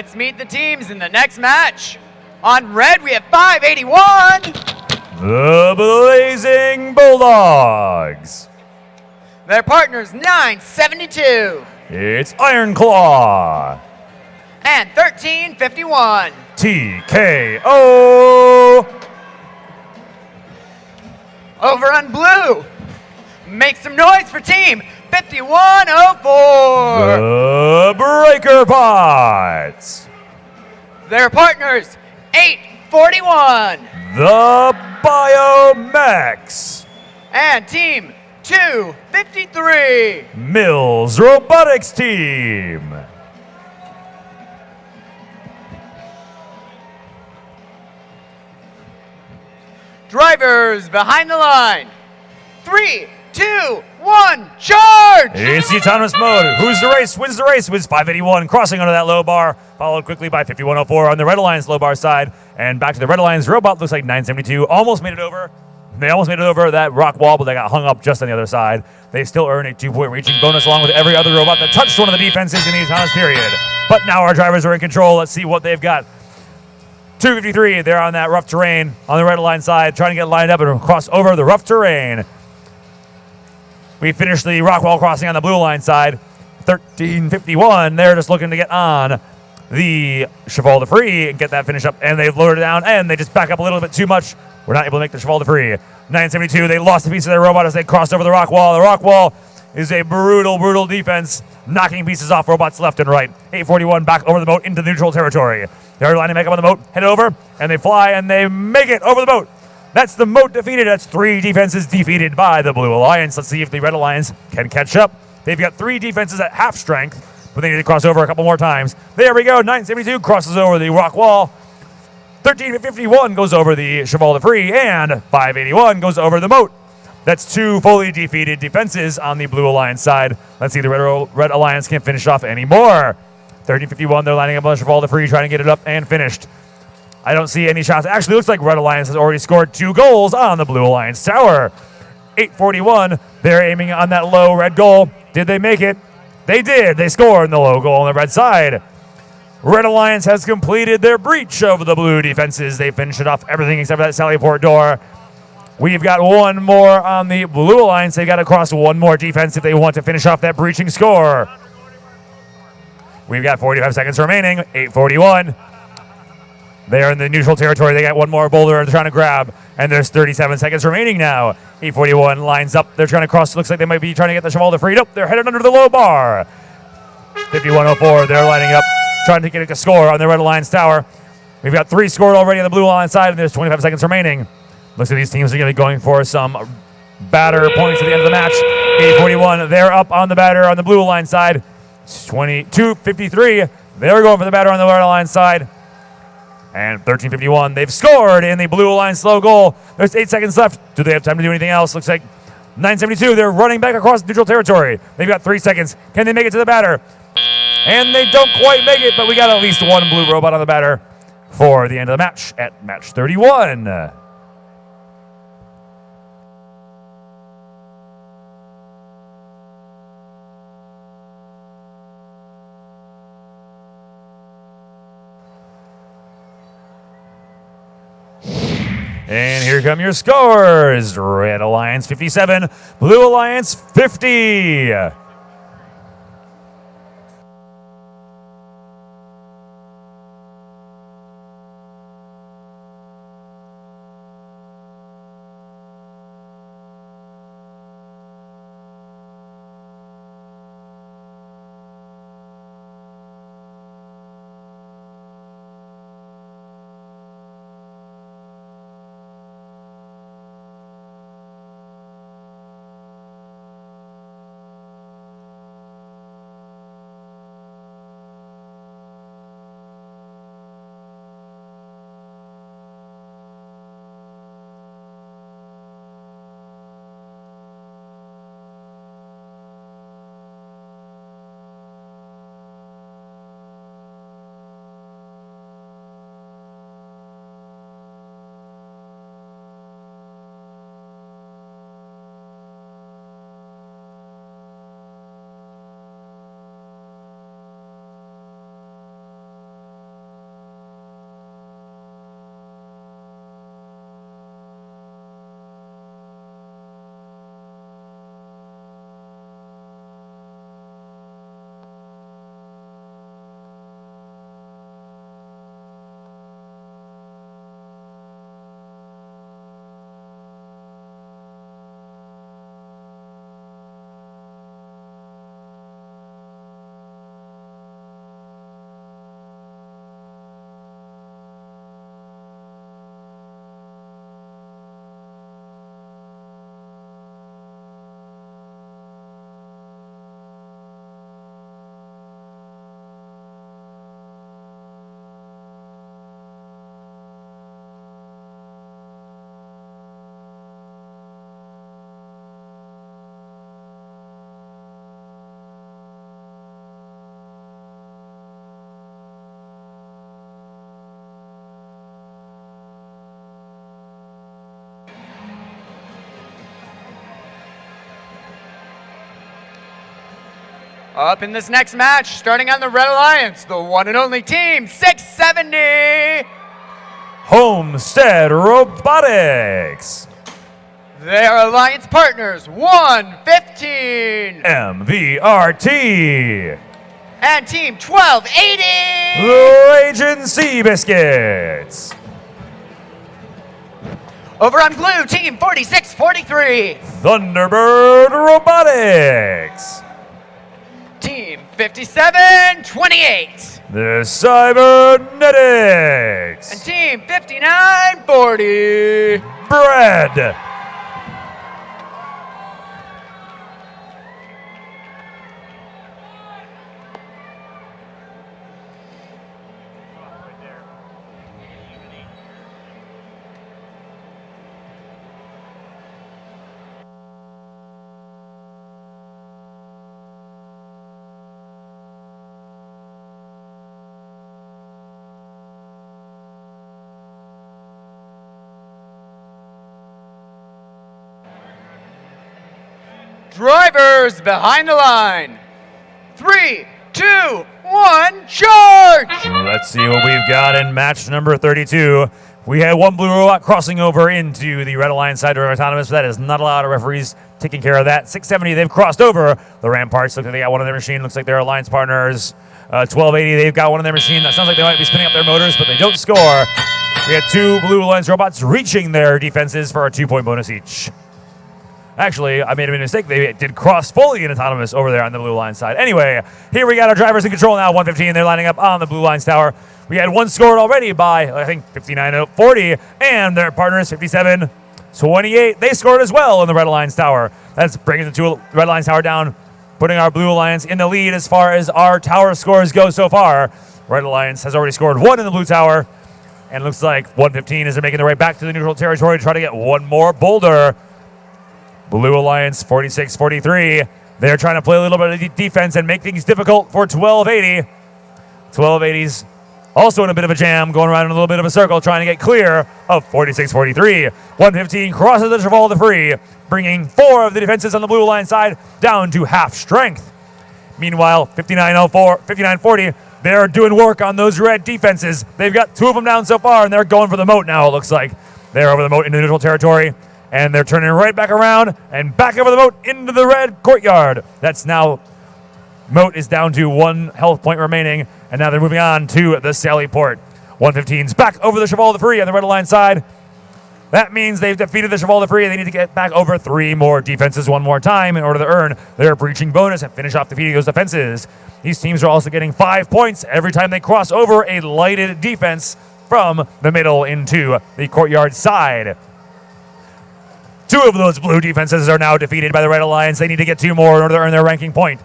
Let's meet the teams in the next match. On red, we have 581. The Blazing Bulldogs. Their partners, 972. It's Iron Claw. And 1351. TKO. Over on blue, make some noise for team 5104. The Breaker Pots. Their partners, 841. The Biomechs. And team 253. Mills Robotics Team. Drivers behind the line. 3, 2, 1, charge! It's the autonomous mode. Who's the race? Wins the race. Wins 581, crossing under that low bar, followed quickly by 5104 on the Red Alliance low bar side. And back to the Red Alliance robot, looks like 972. Almost made it over. They almost made it over that rock wall, but they got hung up just on the other side. They still earn a 2-point reaching bonus along with every other robot that touched one of the defenses in the autonomous period. But now our drivers are in control. Let's see what they've got. 253, they're on that rough terrain on the Red Alliance side, trying to get lined up and cross over the rough terrain. We finished the rock wall crossing on the blue line side. 1351, they're just looking to get on the Cheval de Free and get that finish up, and they've lowered it down, and they just back up a little bit too much. We're not able to make the Cheval de Free. 972, they lost a piece of their robot as they crossed over the rock wall. The rock wall is a brutal, brutal defense, knocking pieces off robots left and right. 841 back over the moat into neutral territory. They're lining back up on the moat, head over, and they fly, and they make it over the moat. That's the moat defeated. That's 3 defenses defeated by the Blue Alliance. Let's see if the Red Alliance can catch up. They've got 3 defenses at half strength, but they need to cross over a couple more times. There we go. 972 crosses over the rock wall. 1351 goes over the Cheval de Free, and 581 goes over the moat. That's 2 fully defeated defenses on the Blue Alliance side. Let's see if the Red Alliance can't finish off anymore. 1351, they're lining up on Cheval de Free, trying to get it up and finished. I don't see any shots. Actually, looks like Red Alliance has already scored 2 goals on the Blue Alliance tower. 841, they're aiming on that low red goal. Did they make it? They did. They scored the low goal on the red side. Red Alliance has completed their breach of the blue defenses. They finished it off everything except for that Sally Port door. We've got 1 more on the Blue Alliance. They've got to cross 1 more defense if they want to finish off that breaching score. We've got 45 seconds remaining. 841. They're in the neutral territory. They got 1 more boulder they're trying to grab, and there's 37 seconds remaining now. 841 lines up. They're trying to cross. Looks like they might be trying to get the Cheval de Free. Nope, they're headed under the low bar. 5104, they're lining up, trying to get a score on the Red Alliance tower. We've got 3 scored already on the Blue Alliance side, and there's 25 seconds remaining. Looks like these teams are going to be going for some batter points at the end of the match. 841, they're up on the batter on the Blue Alliance side. 22:53, they're going for the batter on the Red Alliance side. And 13:51, they've scored in the Blue Alliance slow goal. There's 8 seconds left. Do they have time to do anything else? Looks like 972, they're running back across neutral territory. They've got 3 seconds. Can they make it to the batter? And they don't quite make it, but we got at least 1 blue robot on the batter for the end of the match at match 31. And here come your scores. Red Alliance 57, Blue Alliance 50. Up in this next match, starting on the Red Alliance, the one and only Team 670. Homestead Robotics. Their alliance partners, 115. MVRT. And Team 1280. Raging Sea Biscuits. Over on blue, Team 4643. Thunderbird Robotics. Team 5728. The Cybernetics. And Team 5940. Bread. Drivers behind the line. 3, 2, 1, charge! Let's see what we've got in match number 32. We had one blue robot crossing over into the Red Alliance side of autonomous, but that is not allowed. Referees taking care of that. 670, they've crossed over the ramparts. Looks like they got one of their machine. Looks like their alliance partners. 1280, they've got one of their machine. That sounds like they might be spinning up their motors, but they don't score. We had two blue alliance robots reaching their defenses for a 2-point bonus each. Actually, I made a mistake. They did cross fully in autonomous over there on the blue line side. Anyway, here we got our drivers in control now. 115, they're lining up on the blue line's tower. We had one scored already by, I think, 59-40, and their partners, 57-28. They scored as well in the Red Alliance tower. That's bringing the two Red Alliance tower down, putting our Blue Alliance in the lead as far as our tower scores go so far. Red Alliance has already scored one in the blue tower, and looks like 115 is making their way back to the neutral territory to try to get one more boulder. Blue Alliance 46-43. They're trying to play a little bit of defense and make things difficult for 1280. 1280's also in a bit of a jam, going around in a little bit of a circle, trying to get clear of 46-43. 115 crosses the Trafalgar free, bringing four of the defenses on the Blue Alliance side down to half strength. Meanwhile, 59-40, they're doing work on those red defenses. They've got two of them down so far, and they're going for the moat now, it looks like. They're over the moat into neutral territory. And they're turning right back around and back over the moat into the red courtyard. That's now, moat is down to 1 health point remaining, and now they're moving on to the Sally Port. 115's back over the Cheval de Free on the Red Alliance side. That means they've defeated the Cheval de Free, and they need to get back over 3 more defenses one more time in order to earn their breaching bonus and finish off defeating those defenses. These teams are also getting 5 points every time they cross over a lighted defense from the middle into the courtyard side. 2 of those blue defenses are now defeated by the Red Alliance. They need to get 2 more in order to earn their ranking point.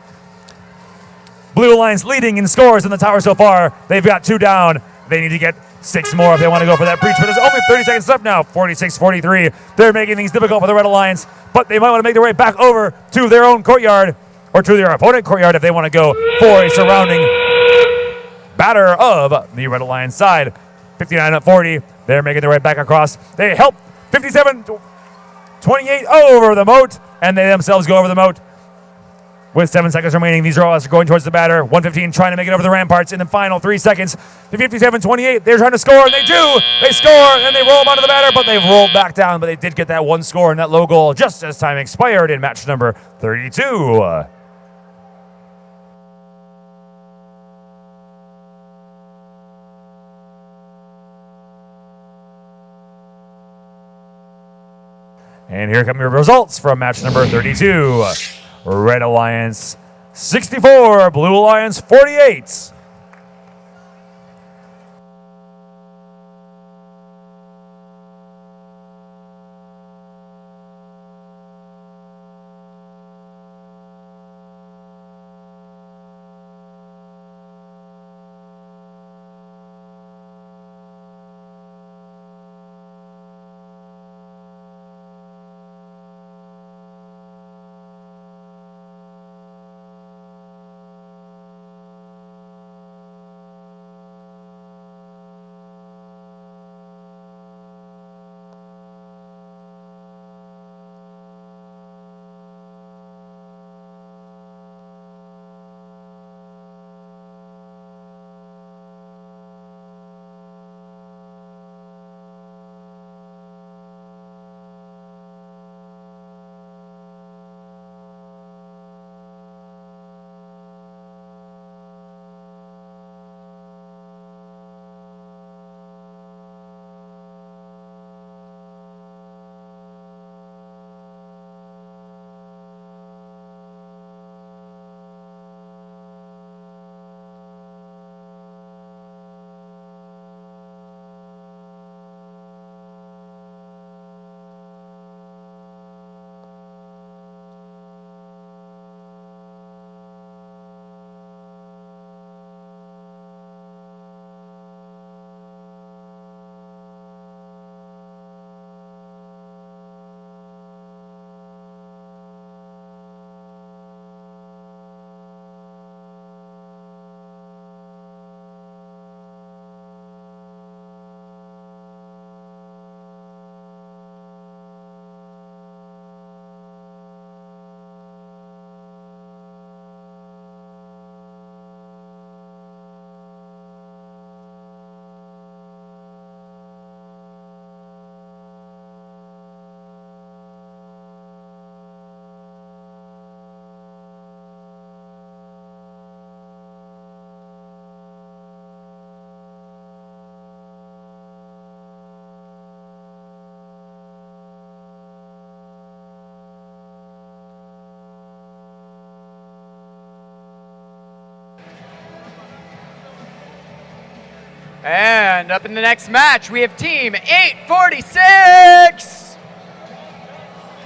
Blue Alliance leading in scores in the tower so far. They've got 2 down. They need to get 6 more if they want to go for that breach. But there's only 30 seconds left now. 46-43. They're making things difficult for the Red Alliance, but they might want to make their way back over to their own courtyard or to their opponent courtyard if they want to go for a surrounding batter of the Red Alliance side. 59-40. They're making their way back across. They help 57-28 over the moat, and they themselves go over the moat. With 7 seconds remaining, these robots are going towards the batter. 115 trying to make it over the ramparts in the final 3 seconds. The 57-28, they're trying to score, and they do. They score, and they roll them onto the batter, but they've rolled back down. But they did get that 1 score and that low goal just as time expired in match number 32. And here come your results from match number 32. Red Alliance 64, Blue Alliance 48. And up in the next match, we have Team 846.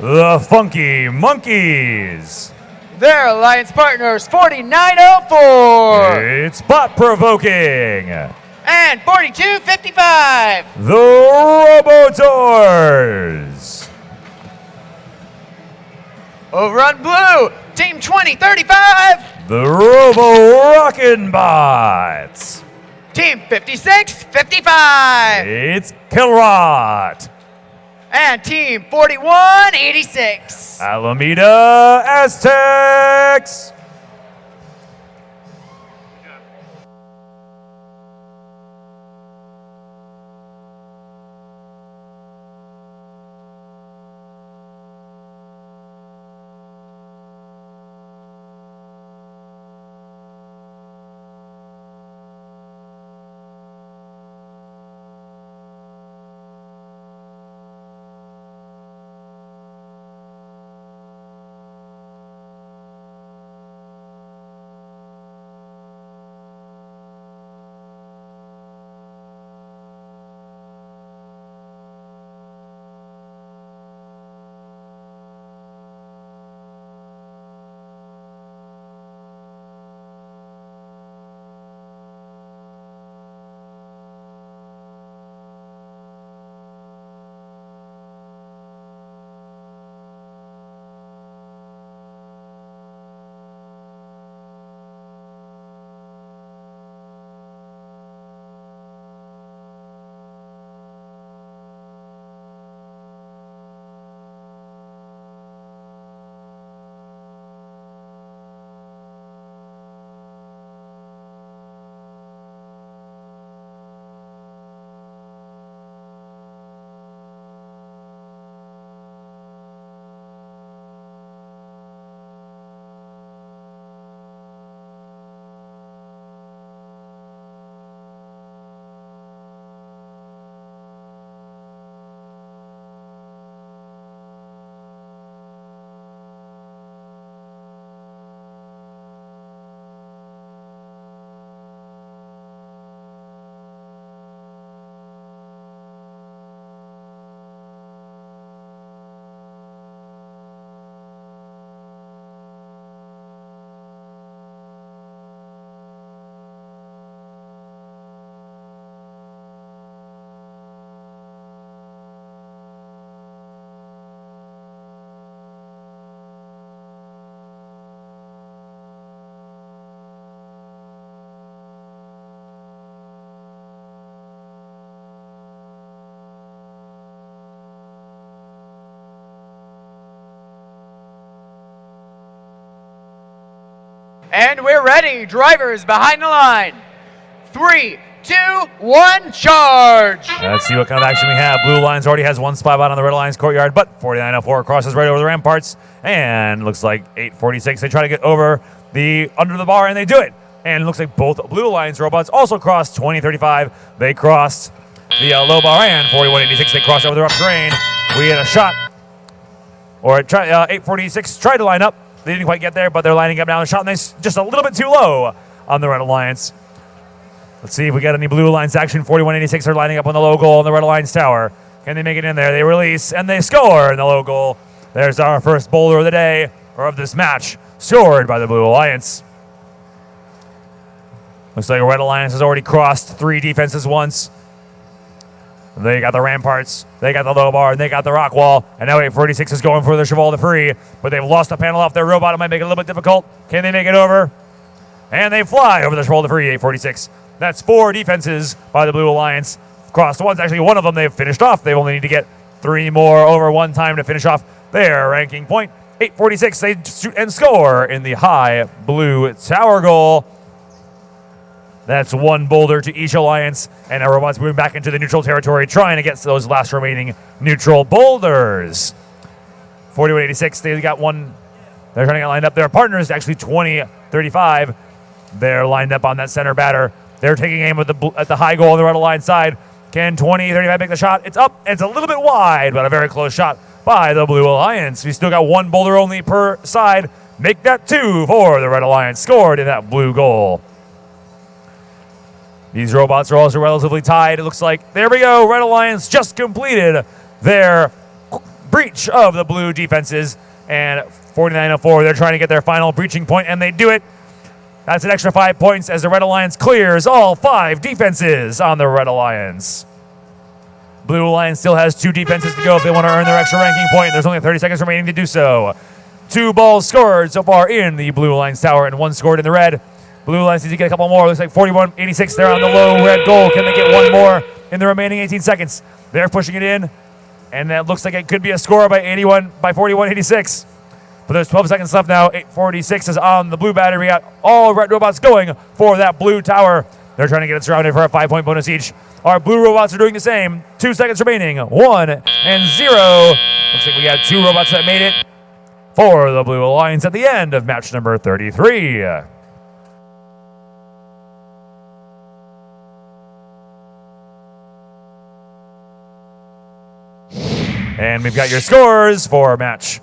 The Funky Monkeys. Their alliance partners, 4904. It's Bot Provoking. And 4255. The Robotors. Over on blue, Team 2035. The Robo Rockin' Bots. Team 5655. It's Kilrot. And Team 4186. Alameda Aztecs. And we're ready. Drivers behind the line. 3, 2, 1, charge. Let's see what kind of action we have. Blue Alliance already has one spy bot on the Red Alliance courtyard, but 4904 crosses right over the ramparts, and looks like 846. They try to get over the under the bar, and they do it. And it looks like both Blue Alliance robots also crossed 2035. They crossed the low bar, and 4186. They crossed over the rough terrain. We had a shot, or 846 tried to line up. They didn't quite get there, but they're lining up now. The shot, and they just a little bit too low on the Red Alliance. Let's see if we got any Blue Alliance action. 4186 are lining up on the low goal on the Red Alliance tower. Can they make it in there? They release, and they score in the low goal. There's our first boulder of the day, or of this match, scored by the Blue Alliance. Looks like Red Alliance has already crossed 3 defenses once. They got the ramparts, they got the low bar, and they got the rock wall. And now 846 is going for the Cheval de Free, but they've lost a panel off their robot. It might make it a little bit difficult. Can they make it over? And they fly over the Cheval de Free, 846. That's 4 defenses by the Blue Alliance. Crossed once. Actually, one of them they've finished off. They only need to get 3 more over one time to finish off their ranking point. 846, they shoot and score in the high blue tower goal. That's 1 boulder to each alliance, and our robots moving back into the neutral territory, trying to get those last remaining neutral boulders. 4186, they got 1. They're trying to get lined up. Their partners, actually 2035. They're lined up on that center batter. They're taking aim at the high goal on the Red Alliance side. Can 2035 make the shot? It's up. It's a little bit wide, but a very close shot by the Blue Alliance. We still got 1 boulder only per side. Make that 2 for the Red Alliance. Scored in that blue goal. These robots are also relatively tied. It looks like, there we go, Red Alliance just completed their breach of the blue defenses, and 4904, they're trying to get their final breaching point, and they do it. That's an extra 5 points as the Red Alliance clears all 5 defenses on the Red Alliance. Blue Alliance still has 2 defenses to go if they want to earn their extra ranking point. There's only 30 seconds remaining to do so. 2 balls scored so far in the Blue Alliance tower, and 1 scored in the red. Blue Alliance needs to get a couple more. Looks like 41-86. They're on the low red goal. Can they get 1 more in the remaining 18 seconds? They're pushing it in, and that looks like it could be a score by 41-86. But there's 12 seconds left now. 8:46 is on the blue battery. We got all red robots going for that blue tower. They're trying to get it surrounded for a 5-point bonus each. Our blue robots are doing the same. 2 seconds remaining. 1 and 0. Looks like we got 2 robots that made it for the Blue Alliance at the end of match number 33. And we've got your scores for match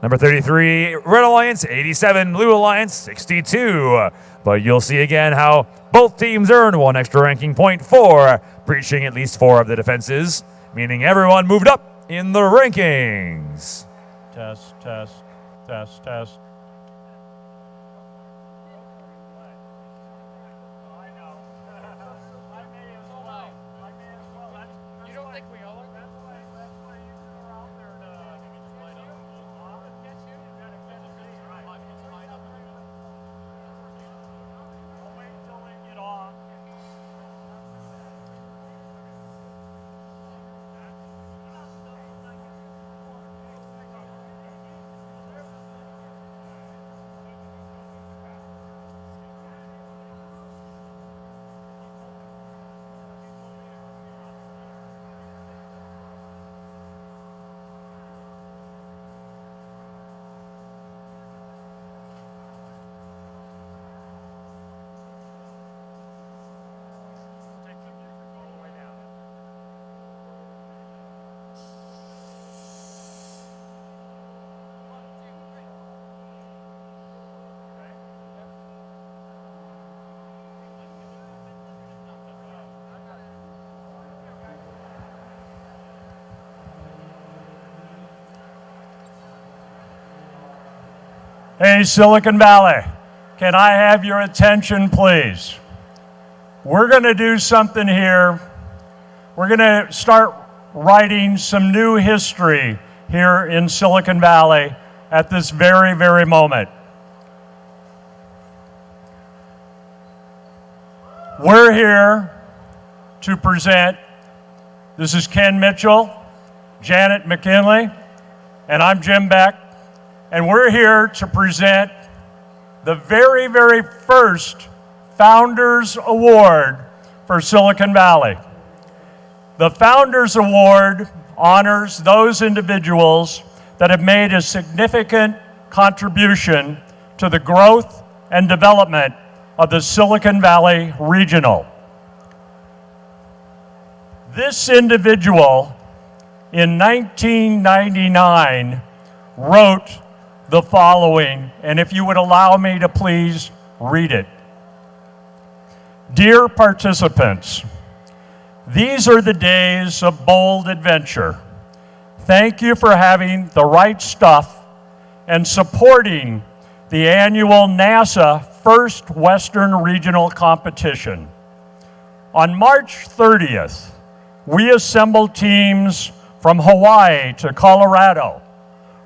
number 33, Red Alliance 87, Blue Alliance 62. But you'll see again how both teams earned 1 extra ranking point for breaching at least 4 of the defenses, meaning everyone moved up in the rankings. Test, test, test, test. Hey, Silicon Valley, can I have your attention, please? We're going to do something here. We're going to start writing some new history here in Silicon Valley at this very, very moment. We're here to present, this is Ken Mitchell, Janet McKinley, and I'm Jim Beck. And we're here to present the very, very first Founders Award for Silicon Valley. The Founders Award honors those individuals that have made a significant contribution to the growth and development of the Silicon Valley Regional. This individual in 1999 wrote the following, and if you would allow me to please read it. Dear participants, these are the days of bold adventure. Thank you for having the right stuff and supporting the annual NASA First Western Regional Competition. On March 30th, we assembled teams from Hawaii to Colorado,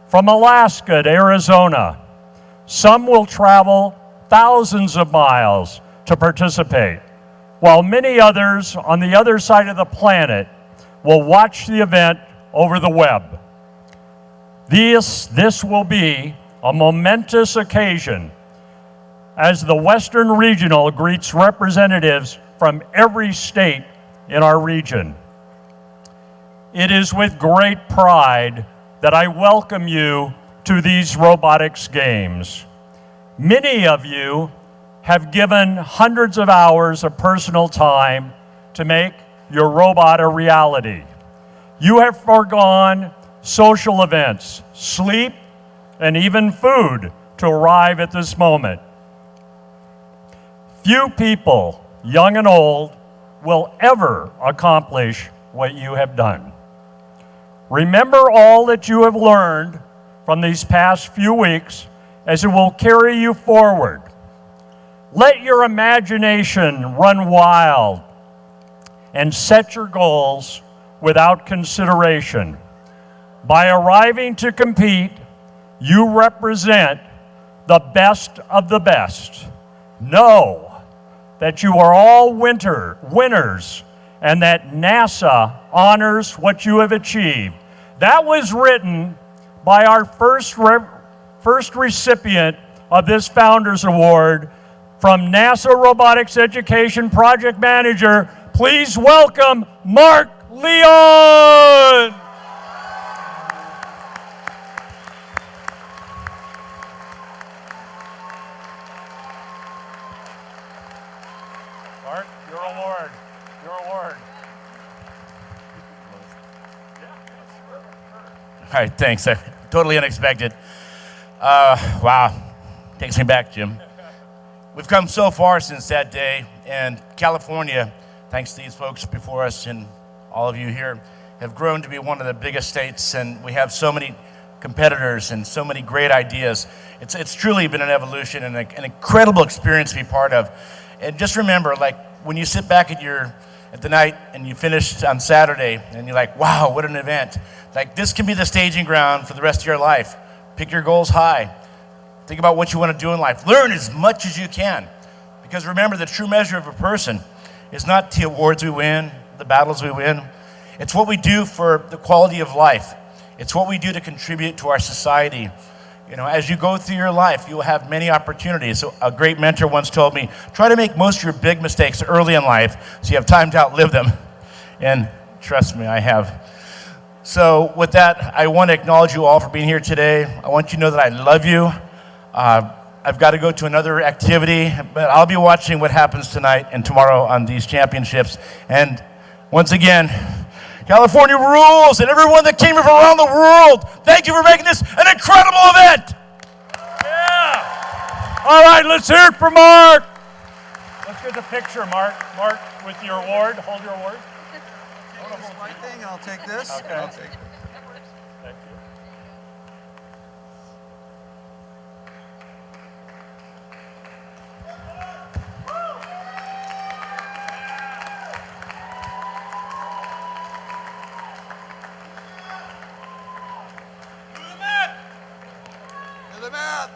from Alaska to Arizona. Some will travel thousands of miles to participate, while many others on the other side of the planet will watch the event over the web. This will be a momentous occasion as the Western Regional greets representatives from every state in our region. It is with great pride that I welcome you to these robotics games. Many of you have given hundreds of hours of personal time to make your robot a reality. You have foregone social events, sleep, and even food to arrive at this moment. Few people young and old, will ever accomplish what you have done. Remember all that you have learned from these past few weeks as it will carry you forward. Let your imagination run wild and set your goals without consideration. By arriving to compete, you represent the best of the best. Know that you are all winners and that NASA honors what you have achieved. That was written by our first recipient of this Founders Award from NASA Robotics Education Project Manager. Please welcome Mark Leon. Mark, your award. Your award. All right, thanks. Totally unexpected. Wow, takes me back, Jim. We've come so far since that day, and California, thanks to these folks before us and all of you here, have grown to be one of the biggest states, and we have so many competitors and so many great ideas. It's truly been an evolution and an incredible experience to be part of. And just remember, like when you sit back at the night and you finish on Saturday and you're like, wow, what an event. Like this can be the staging ground for the rest of your life. Pick your goals high. Think about what you want to do in life. Learn as much as you can. Because remember, the true measure of a person is not the awards we win, the battles we win. It's what we do for the quality of life. It's what we do to contribute to our society. You know, as you go through your life, you'll have many opportunities. So a great mentor once told me, try to make most of your big mistakes early in life so you have time to outlive them. And trust me, I have. So with that, I want to acknowledge you all for being here today. I want you to know that I love you. I've got to go to another activity, but I'll be watching what happens tonight and tomorrow on these championships. And once again, California rules, and everyone that came here from around the world, thank you for making this an incredible event. Yeah. All right, let's hear it for Mark. Let's get the picture, Mark. Mark, with your award. Hold your award. This is my thing. I'll take this. Okay. I'll take it. Thank you. To the mat.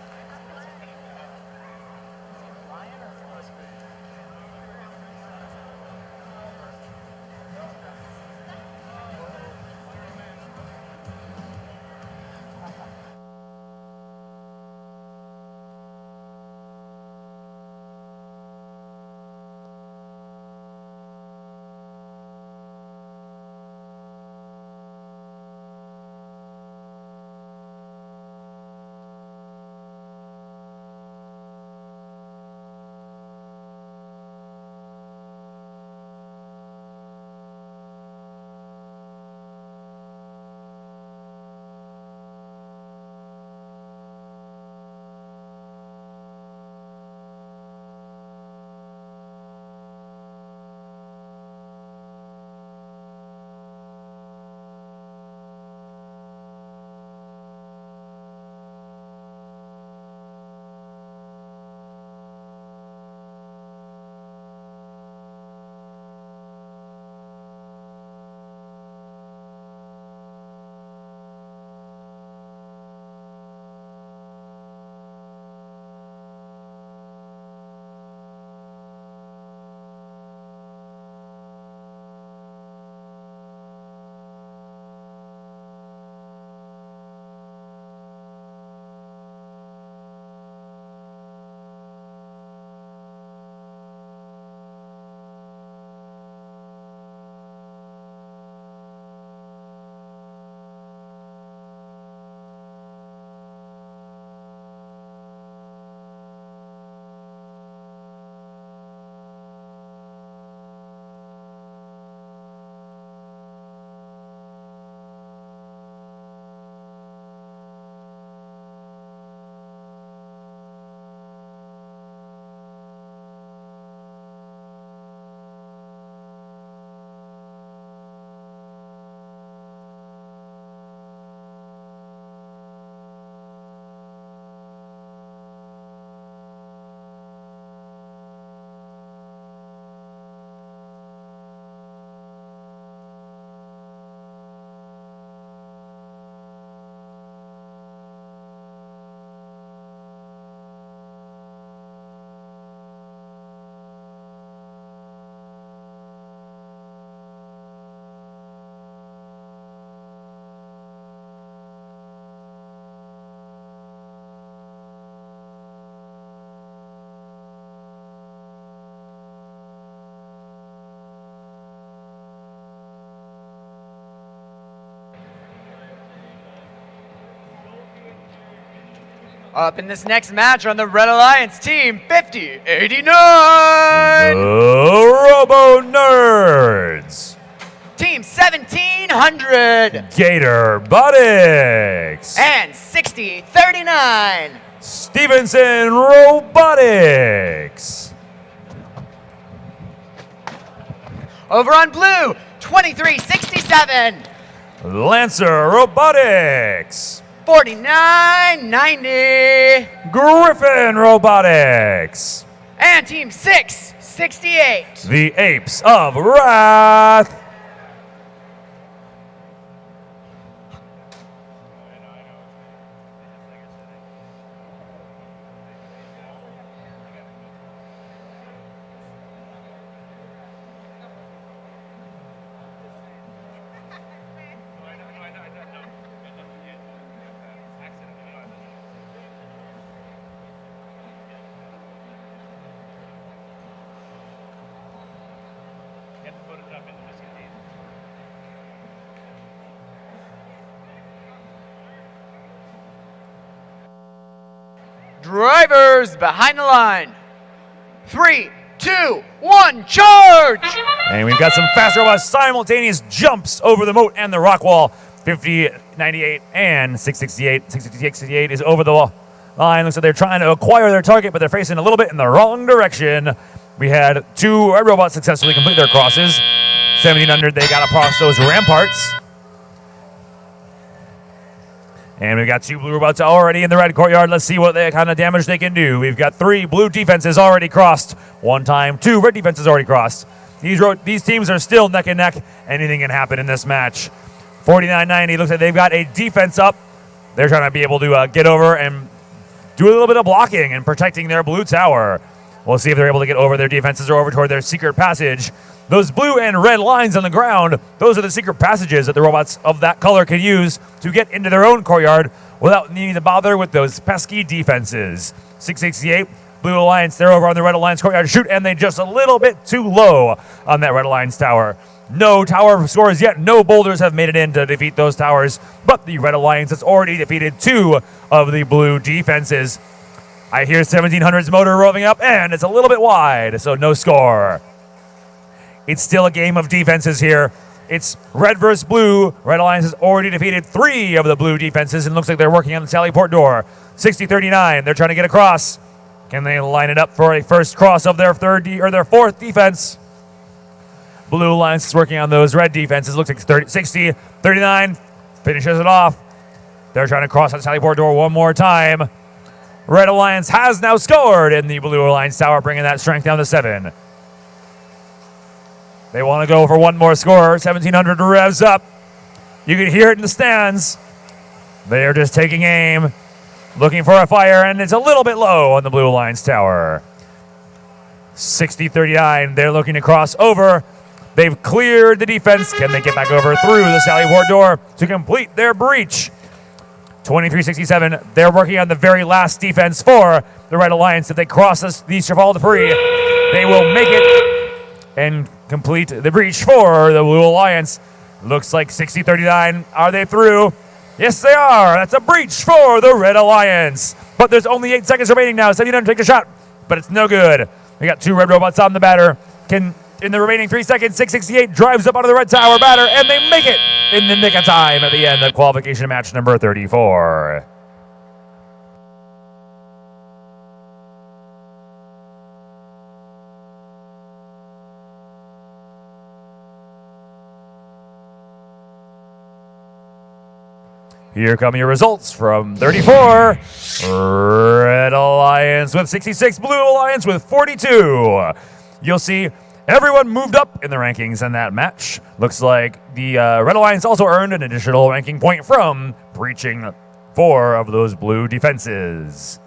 Up in this next match on the Red Alliance team, 5089. The Robo Nerds. Team 1700. Gator Robotics. And 6039. Stevenson Robotics. Over on blue, 2367. Lancer Robotics. 4990. Griffin Robotics. And team 668. The Apes of Wrath. Drivers behind the line. 3, 2, 1, charge! And we've got some fast robots, simultaneous jumps over the moat and the rock wall. 5098 and 668. 668 is over the line. Looks like they're trying to acquire their target, but they're facing a little bit in the wrong direction. We had 2 red robots successfully complete their crosses. 1700, they got across those ramparts. And we've got 2 blue robots already in the red courtyard. Let's see what kind of damage they can do. We've got 3 blue defenses already crossed. 1 time, 2 red defenses already crossed. These teams are still neck and neck. Anything can happen in this match. 4990 looks like they've got a defense up. They're trying to be able to get over and do a little bit of blocking and protecting their blue tower. We'll see if they're able to get over their defenses or over toward their secret passage. Those blue and red lines on the ground, those are the secret passages that the robots of that color can use to get into their own courtyard without needing to bother with those pesky defenses. 668, Blue Alliance, they're over on the Red Alliance courtyard. Shoot, and they just a little bit too low on that Red Alliance tower. No tower scores yet. No boulders have made it in to defeat those towers, but the Red Alliance has already defeated 2 of the blue defenses. I hear 1700's motor roving up, and it's a little bit wide, so no score. It's still a game of defenses here. It's red versus blue. Red Alliance has already defeated 3 of the blue defenses, and looks like they're working on the Sally Port door. 6039, they're trying to get across. Can they line it up for a first cross of their their 4th defense? Blue Alliance is working on those red defenses. Looks like 6039 finishes it off. They're trying to cross that Sally Port door one more time. Red Alliance has now scored in the Blue Alliance tower, bringing that strength down to 7. They want to go for one more score. 1700 revs up. You can hear it in the stands. They are just taking aim, looking for a fire, and it's a little bit low on the Blue Alliance tower. 6039, they're looking to cross over. They've cleared the defense. Can they get back over through the Sally Port door to complete their breach? 2367, they're working on the very last defense for the Red Alliance. If they cross the Cheval Free, they will make it and complete the breach for the Blue Alliance. Looks like 6039. Are they through? Yes, they are. That's a breach for the Red Alliance. But there's only 8 seconds remaining now. 1700 take a shot, but it's no good. We got 2 red robots on the batter. In the remaining 3 seconds, 668 drives up onto the red tower batter, and they make it in the nick of time at the end of qualification match number 34. Here come your results from 34. Red Alliance with 66, Blue Alliance with 42. You'll see everyone moved up in the rankings in that match. Looks like the Red Alliance also earned an additional ranking point from breaching 4 of those blue defenses.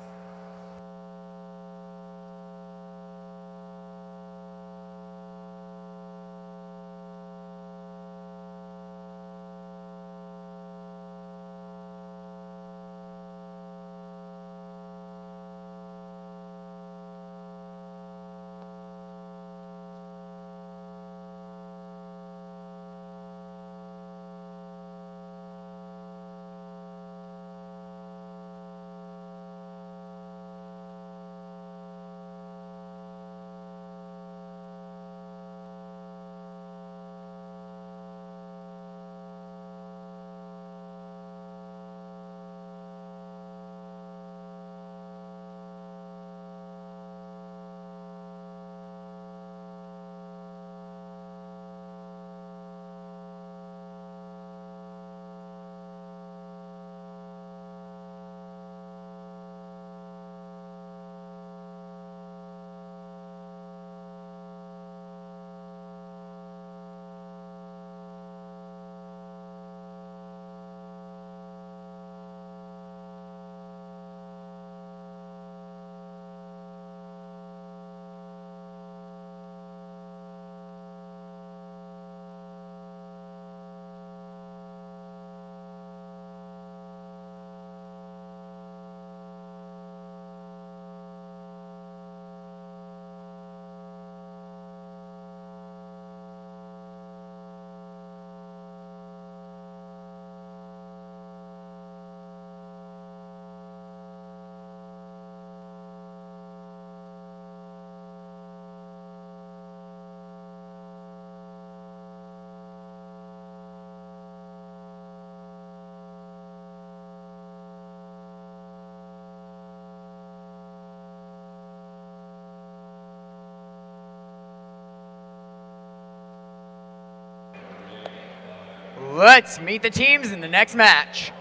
Let's meet the teams in the next match.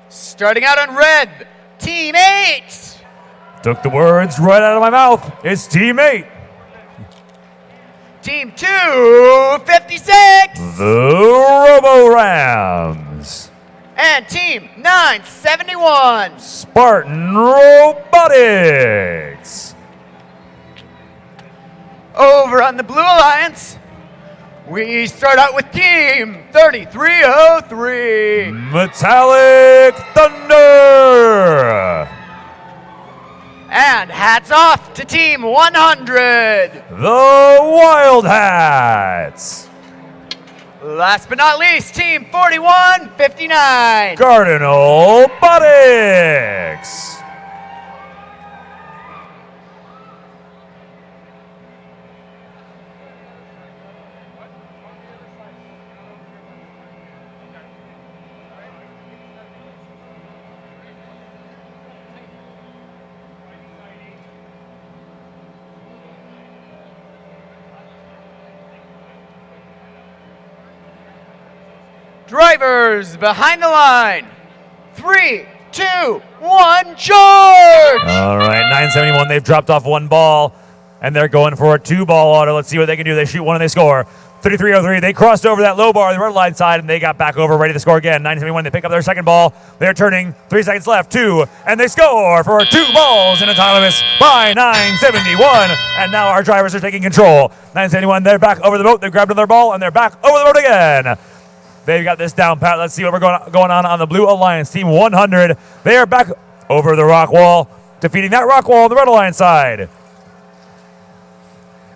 Starting out on red, Team 8. Took the words right out of my mouth. It's Team 8. Team 256. The Robo-Rams. And Team 971. Spartan Robotics. Over on the Blue Alliance, we start out with Team 3303. Metallic Thunder. And hats off to Team 100. The Wild Hats. Last but not least, Team 4159. Cardinal Botics. Drivers behind the line. 3, 2, 1, charge! All right, 971, they've dropped off one ball, and they're going for a 2-ball auto. Let's see what they can do. They shoot one and they score. 3303, they crossed over that low bar on the red line side, and they got back over, ready to score again. 971, they pick up their second ball. They're turning, 3 seconds left, 2, and they score for 2 balls in autonomous by 971. And now our drivers are taking control. 971, they're back over the boat. They grabbed another ball, and they're back over the boat again. They've got this down pat. Let's see what we're going on the Blue Alliance. Team 100, they are back over the rock wall, defeating that rock wall on the Red Alliance side.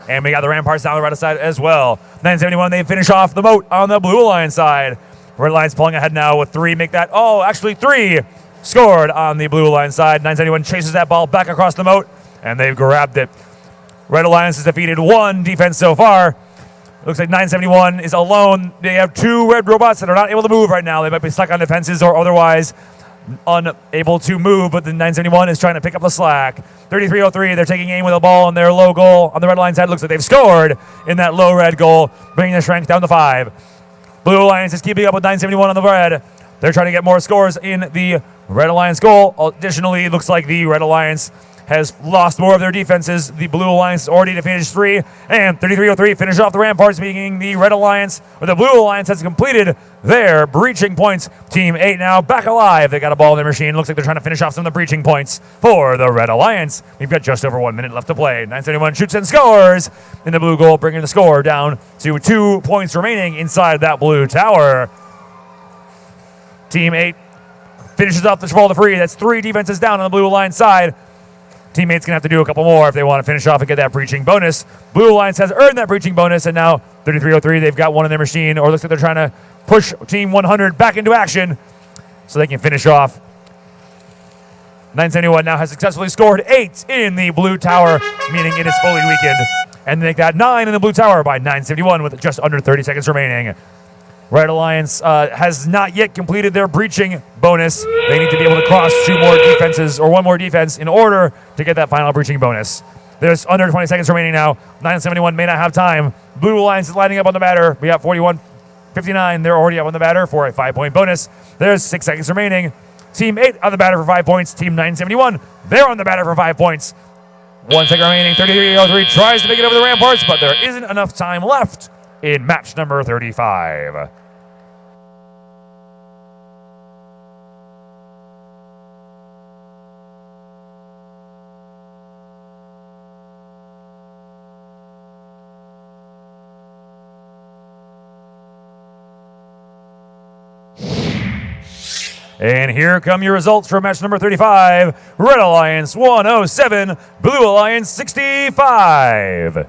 And we got the ramparts down the right side as well. 971, they finish off the moat on the Blue Alliance side. Red Alliance pulling ahead now with 3, make that, actually 3 scored on the Blue Alliance side. 971 chases that ball back across the moat, and they've grabbed it. Red Alliance has defeated 1 defense so far. Looks like 971 is alone. They have 2 red robots that are not able to move right now. They might be stuck on defenses or otherwise unable to move, but the 971 is trying to pick up the slack. 3303, they're taking aim with a ball on their low goal on the red line side. Looks like they've scored in that low red goal, bringing their strength down to 5. Blue Alliance is keeping up with 971 on the red. They're trying to get more scores in the Red Alliance goal. Additionally, it looks like the Red Alliance has lost more of their defenses. The Blue Alliance already defeated 3, and 3303 finished off the ramparts, meaning the Red Alliance, or the Blue Alliance has completed their breaching points. Team 8 now back alive. They got a ball in their machine. Looks like they're trying to finish off some of the breaching points for the Red Alliance. We've got just over 1 minute left to play. 971 shoots and scores in the blue goal, bringing the score down to 2 points remaining inside that blue tower. Team 8 finishes off the Travolta free. That's 3 defenses down on the Blue Alliance side. Teammates going to have to do a couple more if they want to finish off and get that breaching bonus. Blue Alliance has earned that breaching bonus, and now 3303, they've got one in their machine, or looks like they're trying to push Team 100 back into action so they can finish off. 971 now has successfully scored 8 in the blue tower, meaning it is fully weakened. And they make that 9 in the blue tower by 971 with just under 30 seconds remaining. Red Alliance has not yet completed their breaching bonus. They need to be able to cross 2 more defenses or 1 more defense in order to get that final breaching bonus. There's under 20 seconds remaining now. 971 may not have time. Blue Alliance is lining up on the batter. We got 41-59. They're already up on the batter for a 5-point bonus. There's 6 seconds remaining. Team 8 on the batter for 5 points. Team 971, they're on the batter for 5 points. 1 second remaining. 3303 tries to make it over the ramparts, but there isn't enough time left in match number 35. And here come your results for match number 35. Red Alliance 107, Blue Alliance 65.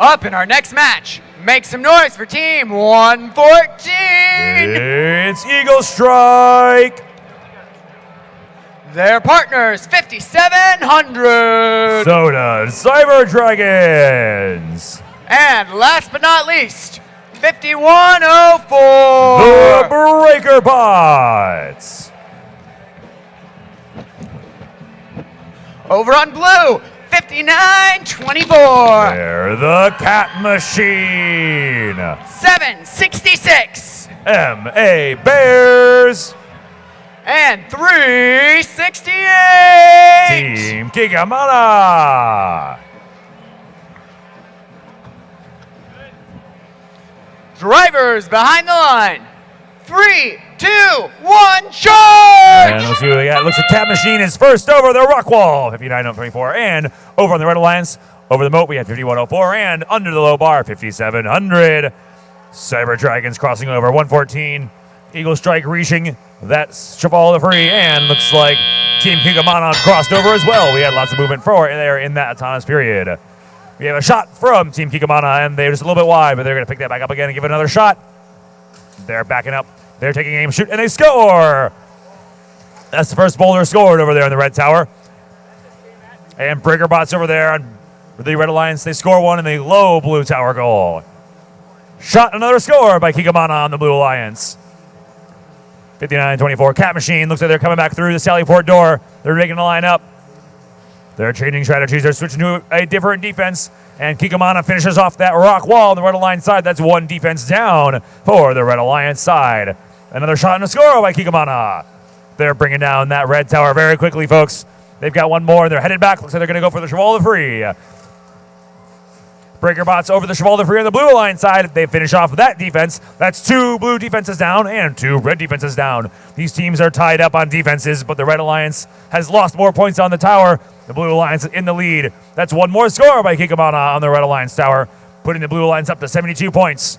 Up in our next match, make some noise for Team 114. It's Eagle Strike. Their partners, 5,700. So does Cyber Dragons. And last but not least, 5,104. The Breaker Bots. Over on blue, 5,924. They're the Cat Machine. 766. M.A. Bears. And 368. Team Kikamana. Drivers behind the line. 3, 2, 1, charge! And let's see what we got. It looks like Cat Machine is first over the rock wall, 59.24. And over on the Red Alliance, over the moat, we had 5,104. And under the low bar, 5,700. Cyber Dragons crossing over, 114. Eagle Strike reaching that Cheval de Free. And looks like Team Kikamana crossed over as well. We had lots of movement forward there in that autonomous period. We have a shot from Team Kikamana, and they're just a little bit wide, but they're going to pick that back up again and give it another shot. They're backing up. They're taking aim, shoot, and they score! That's the first boulder scored over there in the red tower. And Breaker Bots over there on the Red Alliance. They score one in the low blue tower goal. Shot, another score by Kikamana on the Blue Alliance. 59-24. Cat Machine looks like they're coming back through the Sally Port door. They're making the line up. They're changing strategies. They're switching to a different defense. And Kikamana finishes off that rock wall on the Red Alliance side. That's one defense down for the Red Alliance side. Another shot and a score by Kikamana. They're bringing down that red tower very quickly, folks. They've got one more. They're headed back. Looks like they're going to go for the Cheval de Free. Breaker Bots over the Cheval de Free on the Blue Alliance side. They finish off that defense. That's 2 blue defenses down and 2 red defenses down. These teams are tied up on defenses, but the Red Alliance has lost more points on the tower. The Blue Alliance in the lead. That's one more score by Kikamana on the Red Alliance tower, putting the Blue Alliance up to 72 points.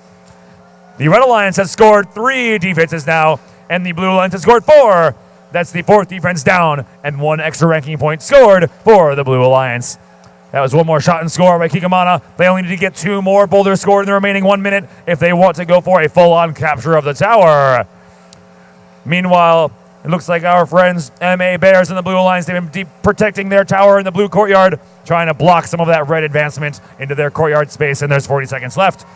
The Red Alliance has scored 3 defenses now, and the Blue Alliance has scored 4. That's the 4th defense down, and 1 extra ranking point scored for the Blue Alliance. That was one more shot and score by Kikamana. They only need to get 2 more boulders scored in the remaining 1 minute if they want to go for a full-on capture of the tower. Meanwhile, it looks like our friends M.A. Bears and the Blue Alliance, they've been protecting their tower in the blue courtyard, trying to block some of that red advancement into their courtyard space, and there's 40 seconds left.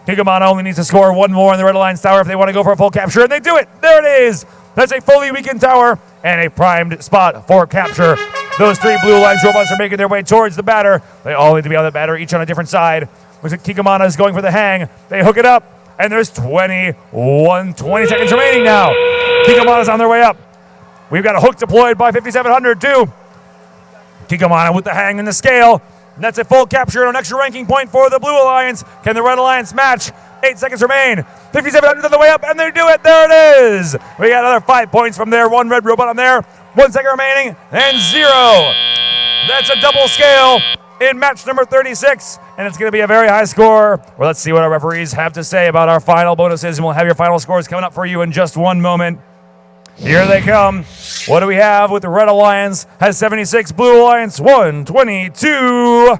Kikamana only needs to score 1 more in the Red Alliance tower if they want to go for a full capture, and they do it! There it is! That's a fully weakened tower and a primed spot for capture. Those 3 Blue Alliance robots are making their way towards the batter. They all need to be on the batter, each on a different side. Looks like Kikamana is going for the hang. They hook it up, and there's 20 seconds remaining now. Kikamana's on their way up. We've got a hook deployed by 5,700 too. Kikamana with the hang and the scale. And that's a full capture and an extra ranking point for the Blue Alliance. Can the Red Alliance match? 8 seconds remain. 5,700 on the way up, and they do it. There it is. We got another 5 points from there. 1 red robot on there. 1 second remaining, and 0. That's a double scale in match number 36, and it's going to be a very high score. Well, let's see what our referees have to say about our final bonuses, and we'll have your final scores coming up for you in just 1 moment. Here they come. What do we have with the Red Alliance? Has 76, Blue Alliance 122.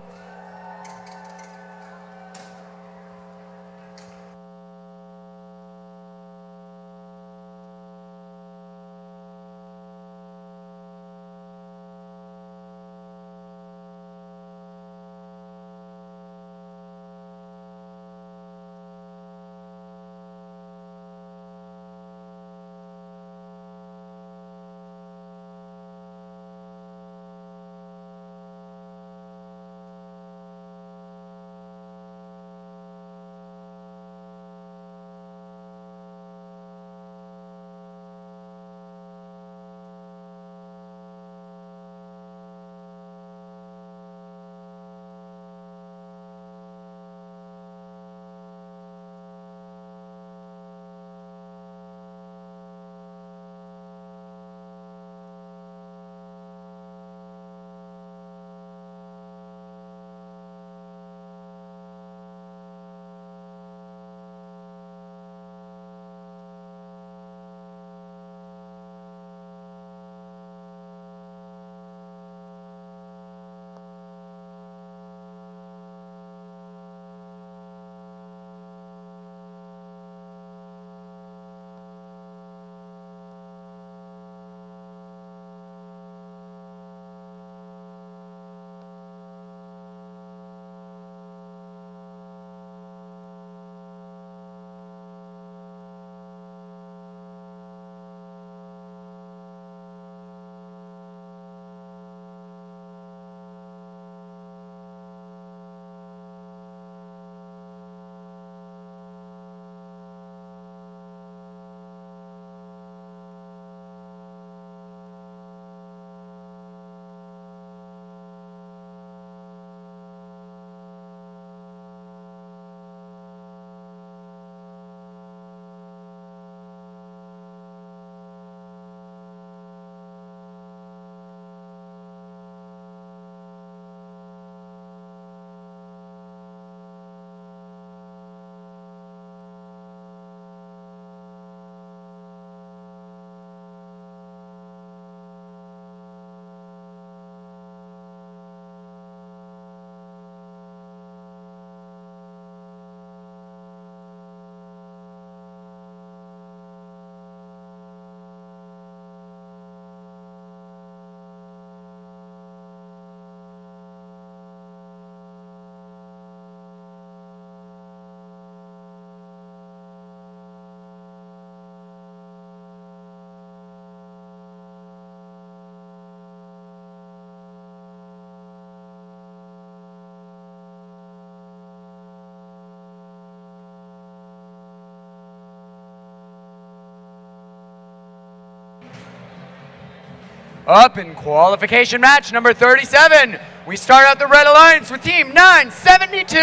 Up in qualification match number 37, we start out the Red Alliance with Team 972.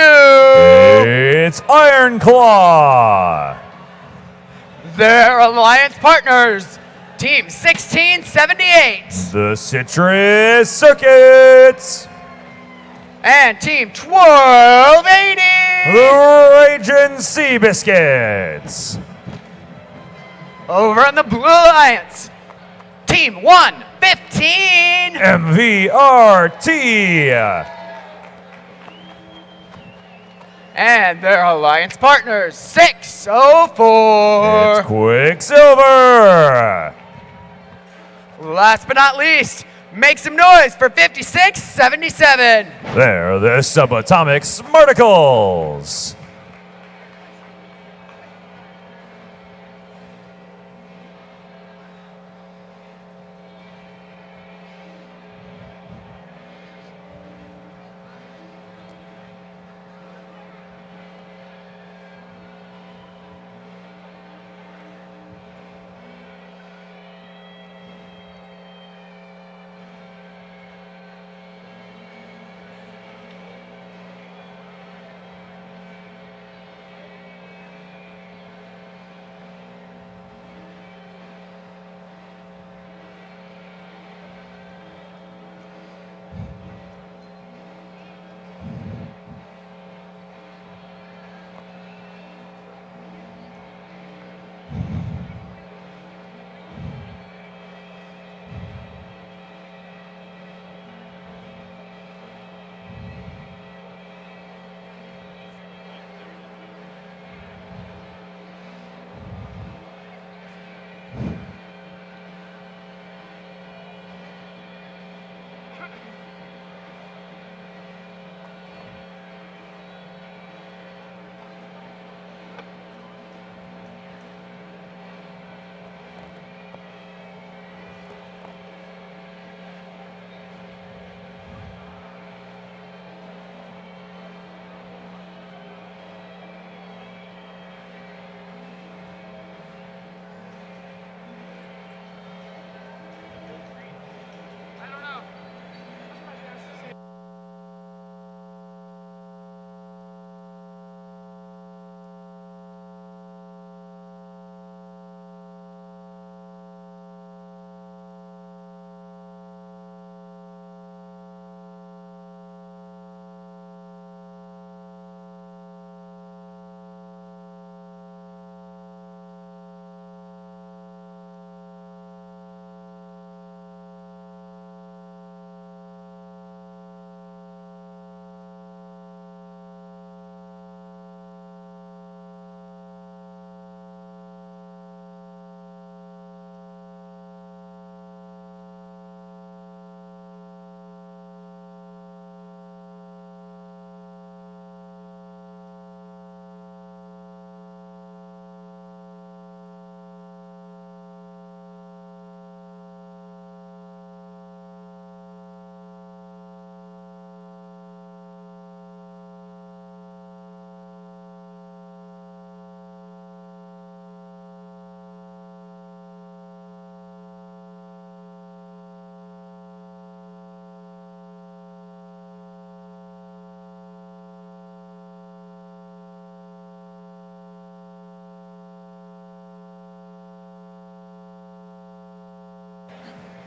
It's Iron Claw. Their alliance partners, Team 1678. The Citrus Circuits. And Team 1280. The Raging Sea Biscuits. Over on the Blue Alliance, Team 115. MVRT. And their alliance partners, 604. It's Quicksilver. Last but not least, make some noise for 5677. They're the Subatomic Smarticles.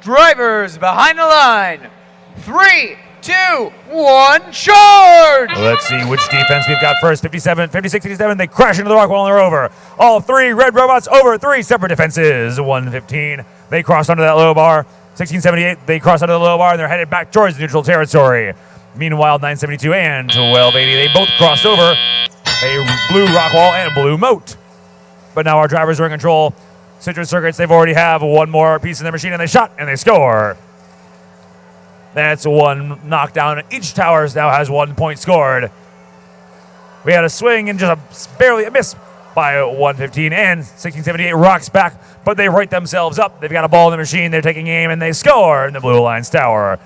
Drivers behind the line. 3, 2, 1, charge! Let's see which defense we've got first. 57, 56, 67. They crash into the rock wall and they're over. All three red robots over. Three separate defenses. 115. They cross onto that low bar. 1678. They cross onto the low bar and they're headed back towards the neutral territory. Meanwhile, 972 and 1280. They both crossed over a blue rock wall and a blue moat. But now our drivers are in control. Citrus Circuits, they've already have one more piece in their machine and they shot and they score. That's one knockdown. Each tower now has 1 point scored. We had a swing and just barely a miss by 115 and 1678 rocks back, but they right themselves up. They've got a ball in the machine. They're taking aim and they score in the Blue Alliance tower.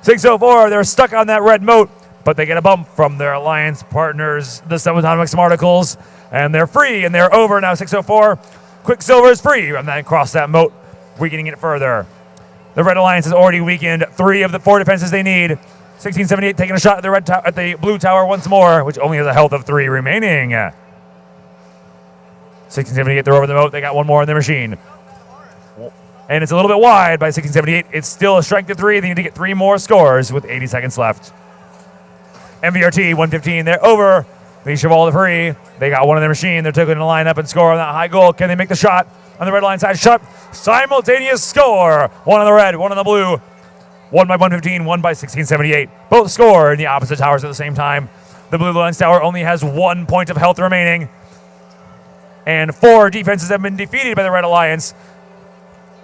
604, they're stuck on that red moat, but they get a bump from their alliance partners, the Subatomic Smarticles, and they're free and they're over now. 604, Quicksilver is free and then cross that moat, weakening it further. The Red Alliance has already weakened 3 of the 4 defenses they need. 1678 taking a shot at the at the blue tower once more, which only has a health of 3 remaining. 1678, they're over the moat. They got 1 more in their machine. And it's a little bit wide by 1678. It's still a strength of 3. They need to get 3 more scores with 80 seconds left. MVRT 115, they're over the Cheval de Paris. They got 1 in their machine. They're taking a line up and score on that high goal. Can they make the shot on the red line side? Shot. Simultaneous score. 1 on the red, 1 on the blue. 1 by 115, 1 by 1678. Both score in the opposite towers at the same time. The blue line tower only has 1 point of health remaining. And 4 defenses have been defeated by the Red Alliance,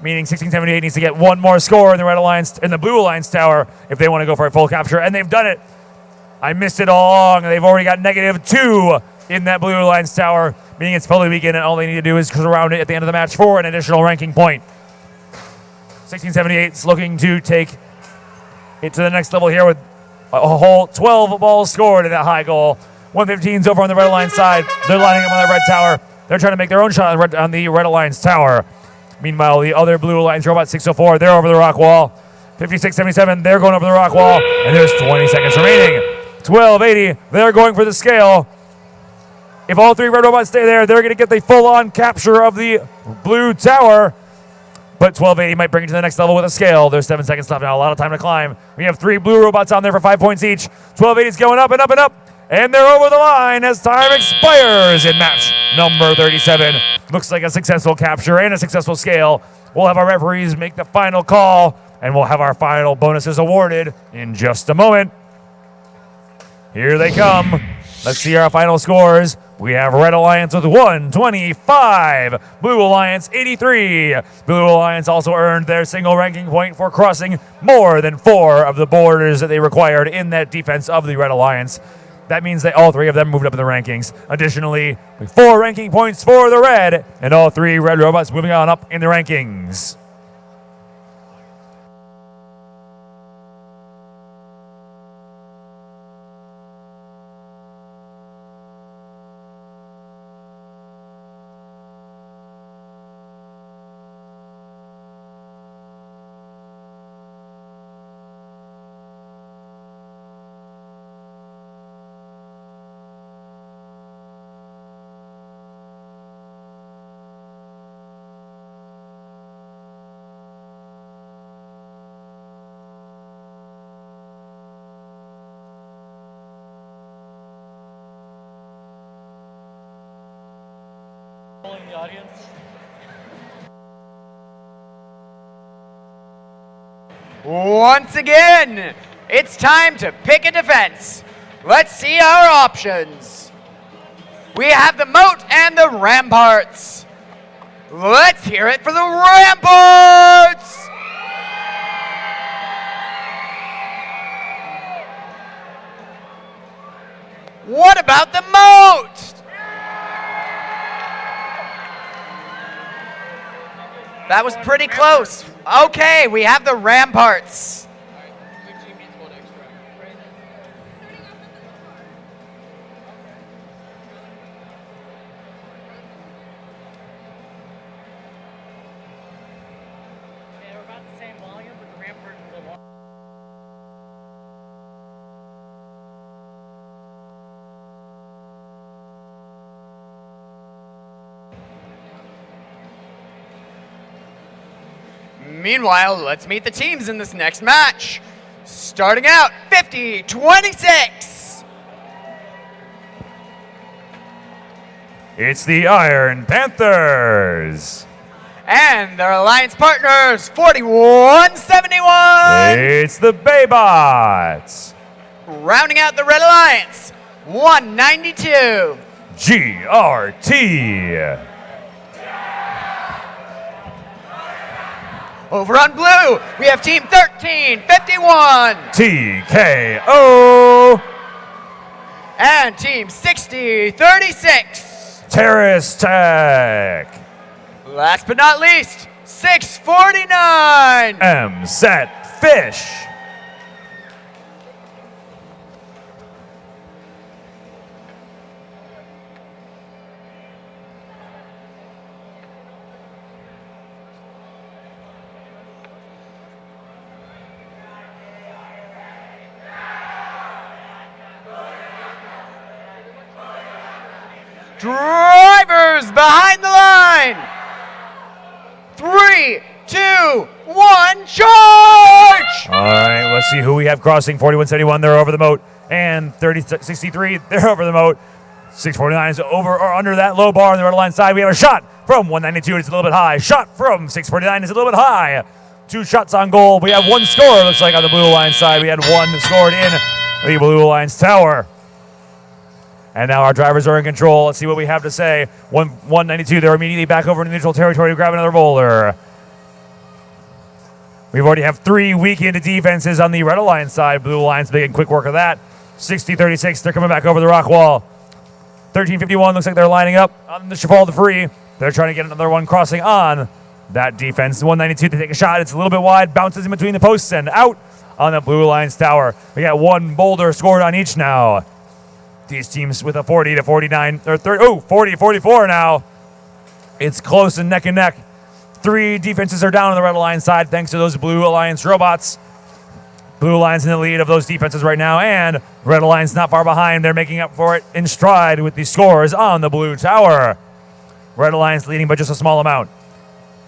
meaning 1678 needs to get 1 more score in the Red Alliance, in the Blue Alliance tower, if they want to go for a full capture, and they've done it. I missed it all along. They've already got -2 in that Blue Alliance tower, meaning it's fully weakened, and all they need to do is surround it at the end of the match for an additional ranking point. 1678 is looking to take it to the next level here with a whole 12 balls scored in that high goal. 115's over on the Red Alliance side. They're lining up on that red tower. They're trying to make their own shot on the Red Alliance tower. Meanwhile, the other Blue Alliance robot 604, they're over the rock wall. 5677, they're going over the rock wall, and there's 20 seconds remaining. 1280, they're going for the scale. If all 3 red robots stay there, they're going to get the full-on capture of the blue tower. But 1280 might bring it to the next level with a scale. There's 7 seconds left now, a lot of time to climb. We have 3 blue robots on there for 5 points each. 1280's going up and up and up. And they're over the line as time expires in match number 37. Looks like a successful capture and a successful scale. We'll have our referees make the final call, and we'll have our final bonuses awarded in just a moment. Here they come. Let's see our final scores. We have Red Alliance with 125, Blue Alliance 83. Blue Alliance also earned their single ranking point for crossing more than 4 of the borders that they required in that defense of the Red Alliance. That means that all 3 of them moved up in the rankings. Additionally, 4 ranking points for the red, and all 3 red robots moving on up in the rankings. The audience. Once again, it's time to pick a defense. Let's see our options. We have the moat and the ramparts. Let's hear it for the ramparts! What about the moat? That was pretty close. Okay, we have the ramparts. They're about the same volume, but the rampart is a little long. Meanwhile, let's meet the teams in this next match. Starting out, 50-26. It's the Iron Panthers. And their alliance partners, 41-71. It's the Baybots. Rounding out the Red Alliance, 192. GRT. Over on blue, we have team 1351. TKO. And team 6036. Terrace Tech. Last but not least, 649. MSET Fish. Drivers behind the line. 3, 2, 1, charge! All right, let's see who we have crossing. 4171, they're over the moat. And 3063, they're over the moat. 649 is over or under that low bar on the red line side. We have a shot from 192. It's a little bit high. Shot from 649 is a little bit high. 2 shots on goal. We have 1 score, looks like, on the blue line side. We had 1 scored in the blue line's tower. And now our drivers are in control. Let's see what we have to say. 192, they're immediately back over into neutral territory to grab another boulder. We've already have 3 weakened defenses on the red alliance side. Blue alliance making quick work of that. 60-36, they're coming back over the rock wall. 1351, looks like they're lining up on the Cheval de Free. They're trying to get another one crossing on that defense. 192, they take a shot. It's a little bit wide, bounces in between the posts and out on the blue alliance tower. We got 1 boulder scored on each now. These teams with a 40-49, or 40-44 now. It's close and neck. 3 defenses are down on the red alliance side thanks to those blue alliance robots. Blue Alliance in the lead of those defenses right now, and Red Alliance not far behind. They're making up for it in stride with the scores on the blue tower. Red Alliance leading by just a small amount.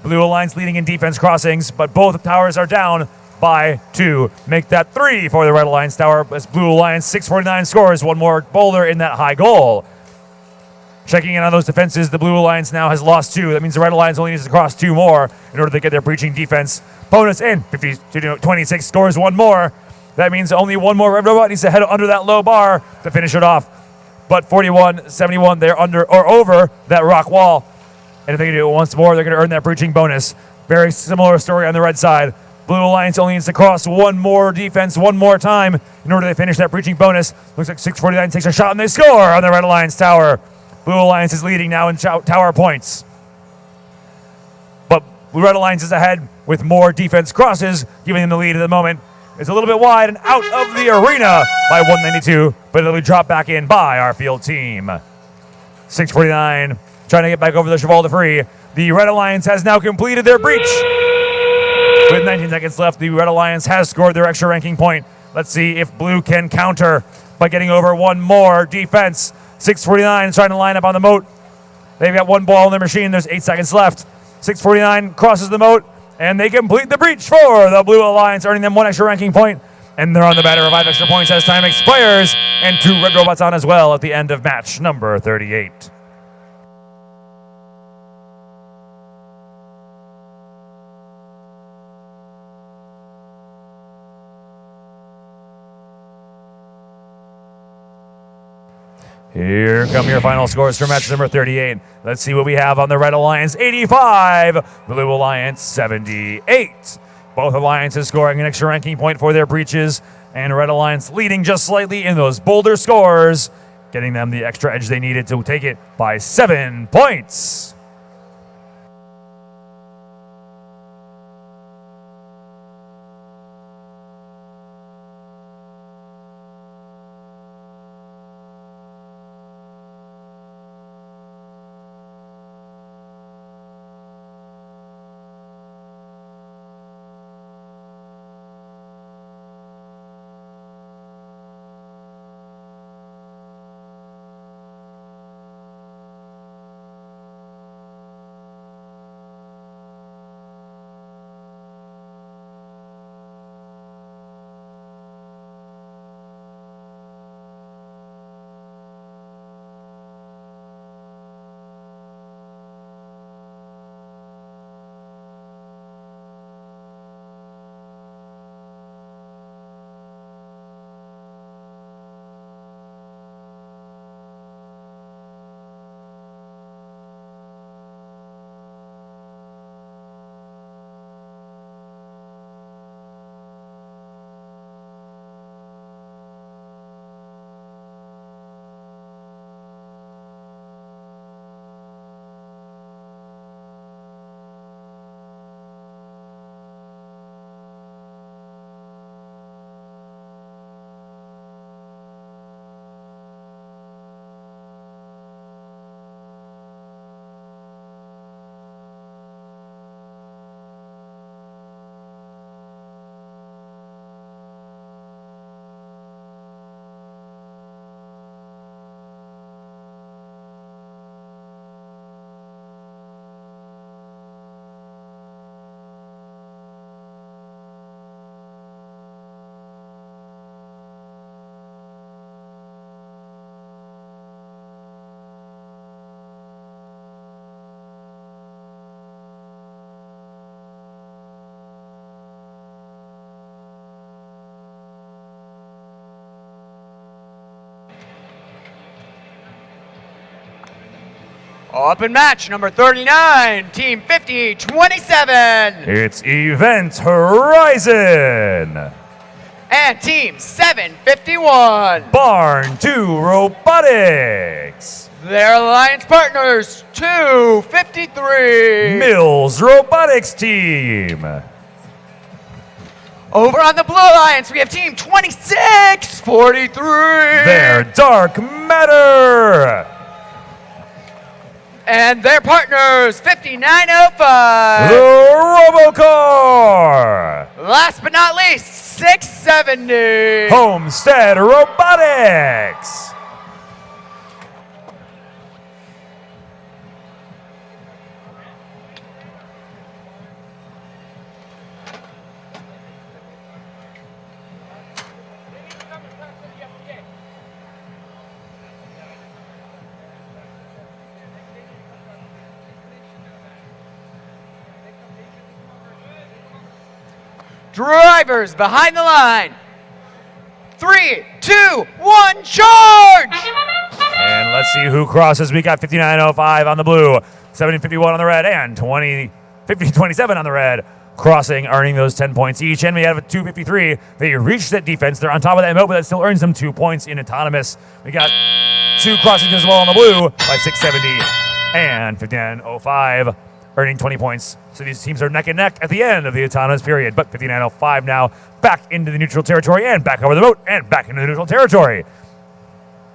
Blue Alliance leading in defense crossings, but both towers are down by 2. Make that 3 for the Red Alliance tower as Blue Alliance 649 scores 1 more boulder in that high goal. Checking in on those defenses, the Blue Alliance now has lost 2. That means the Red Alliance only needs to cross 2 more in order to get their breaching defense bonus in. 50-26 scores 1 more. That means only 1 more red robot needs to head under that low bar to finish it off. But 41-71, they're under or over that rock wall. And if they can do it once more, they're going to earn that breaching bonus. Very similar story on the red side. Blue Alliance only needs to cross 1 more defense 1 more time in order to finish that breaching bonus. Looks like 649 takes a shot and they score on the Red Alliance tower. Blue Alliance is leading now in tower points. But Blue Red Alliance is ahead with more defense crosses, giving them the lead at the moment. It's a little bit wide and out of the arena by 192, but it'll be dropped back in by our field team. 649 trying to get back over the Cheval de Free. The Red Alliance has now completed their breach. With 19 seconds left, the Red Alliance has scored their extra ranking point. Let's see if Blue can counter by getting over 1 more defense. 649 is trying to line up on the moat. They've got 1 ball in their machine. There's 8 seconds left. 649 crosses the moat, and they complete the breach for the Blue Alliance, earning them 1 extra ranking point. And they're on the batter of 5 extra points as time expires, and 2 red robots on as well at the end of match number 38. Here come your final scores for match number 38. Let's see what we have on the Red Alliance, 85, Blue Alliance, 78. Both alliances scoring an extra ranking point for their breaches, and Red Alliance leading just slightly in those boulder scores, getting them the extra edge they needed to take it by 7 points. Up in match number 39, Team 5027. It's Event Horizon. And Team 751. Barn 2 Robotics. Their alliance partners, 253. Mills Robotics Team. Over on the Blue Alliance, we have Team 2643. Their Dark Matter. And their partners, 5905. The Robocar. Last but not least, 670. Homestead Robotics. Drivers behind the line. 3, 2, 1, charge! And let's see who crosses. We got 5905 on the blue, 7051 on the red, and 5027 on the red. Crossing, earning those 10 points each. And we have a 253. They reach that defense. They're on top of that moat, but that still earns them 2 points in autonomous. We got 2 crossings as well on the blue by 670 and 5905. Earning 20 points. So these teams are neck and neck at the end of the autonomous period. But 5905 now back into the neutral territory and back over the moat and back into the neutral territory.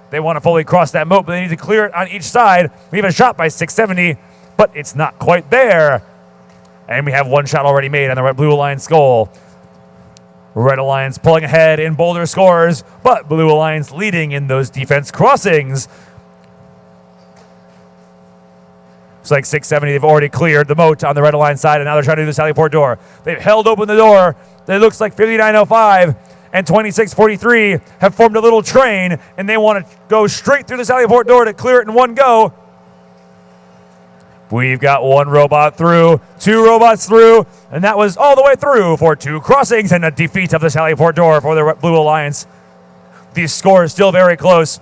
They want to fully cross that moat, but they need to clear it on each side. We have a shot by 670, but it's not quite there. And we have one shot already made on the Blue Alliance goal. Red Alliance pulling ahead in Boulder scores, but Blue Alliance leading in those defense crossings. It's like 670, they've already cleared the moat on the Red Alliance side, and now they're trying to do the Sally Port door. They've held open the door. It looks like 5905 and 2643 have formed a little train, and they want to go straight through the Sally Port door to clear it in one go. We've got one robot through, 2 robots through, and that was all the way through for 2 crossings and a defeat of the Sally Port door for the Blue Alliance. These scores still very close.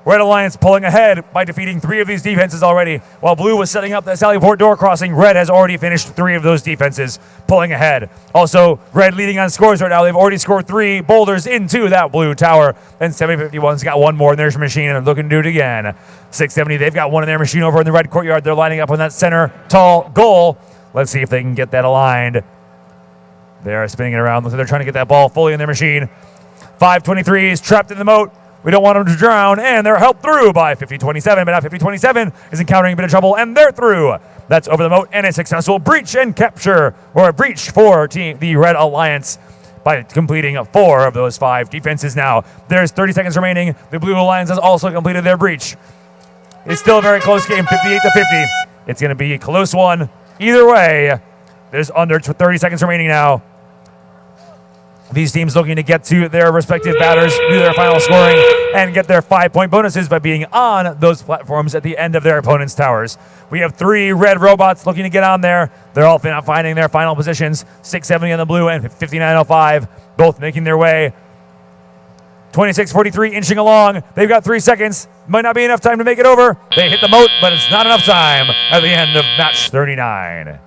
Red Alliance pulling ahead by defeating 3 of these defenses already. While Blue was setting up that Sally Port door crossing, Red has already finished 3 of those defenses, pulling ahead. Also, Red leading on scores right now. They've already scored 3 boulders into that blue tower. And 751's got 1 more in their machine, and they're looking to do it again. 670, they've got 1 in their machine over in the red courtyard. They're lining up on that center tall goal. Let's see if they can get that aligned. They're spinning it around. They're trying to get that ball fully in their machine. 523 is trapped in the moat. We don't want them to drown, and they're helped through by 5027, but now 5027 is encountering a bit of trouble, and they're through. That's over the moat, and a successful breach and capture, or a breach for the Red Alliance by completing 4 of those 5 defenses now. There's 30 seconds remaining. The Blue Alliance has also completed their breach. It's still a very close game, 58-50. It's going to be a close one. Either way, there's under 30 seconds remaining now. These teams looking to get to their respective batters, do their final scoring, and get their 5-point bonuses by being on those platforms at the end of their opponent's towers. We have 3 red robots looking to get on there. They're all finding their final positions. 670 on the blue and 5905, both making their way. 2643 inching along. They've got 3 seconds. Might not be enough time to make it over. They hit the moat, but it's not enough time at the end of match 39.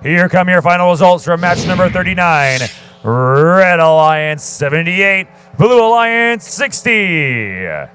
Here come your final results from match number 39. Red Alliance 78, Blue Alliance 60.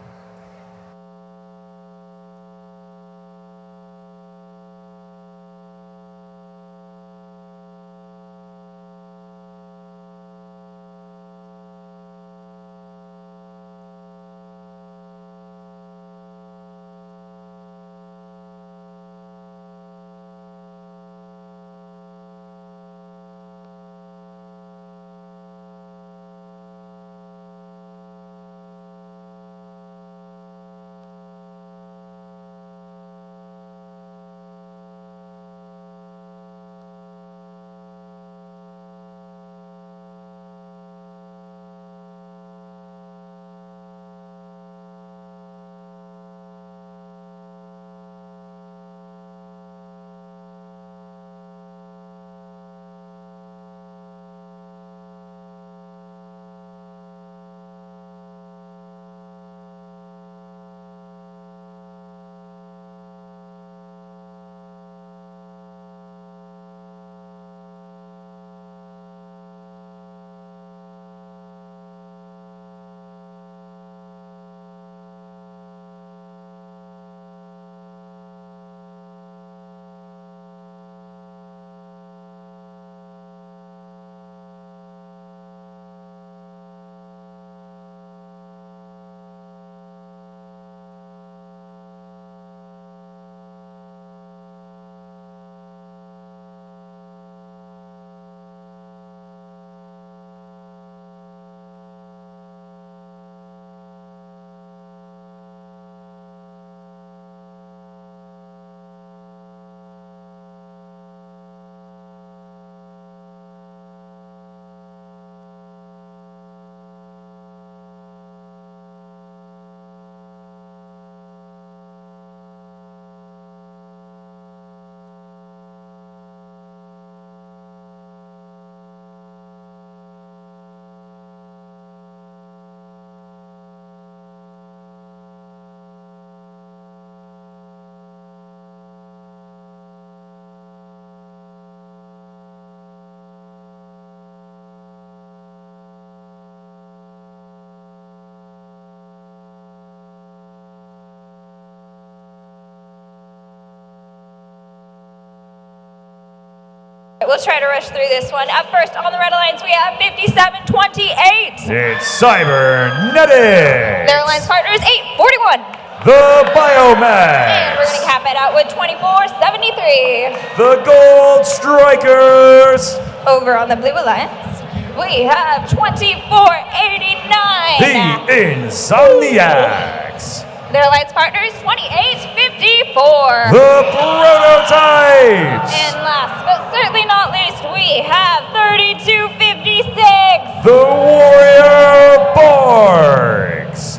We'll try to rush through this one. Up first on the Red Alliance, we have 5728. It's Cybernetics. Their alliance partner is 841. The Biomax. And we're going to cap it out with 2473. The Gold Strikers. Over on the Blue Alliance, we have 2489. The Insomniacs. Their alliance partner is 2854. The Prototypes. And last but certainly not least, we have 3256. The Warrior Borgs.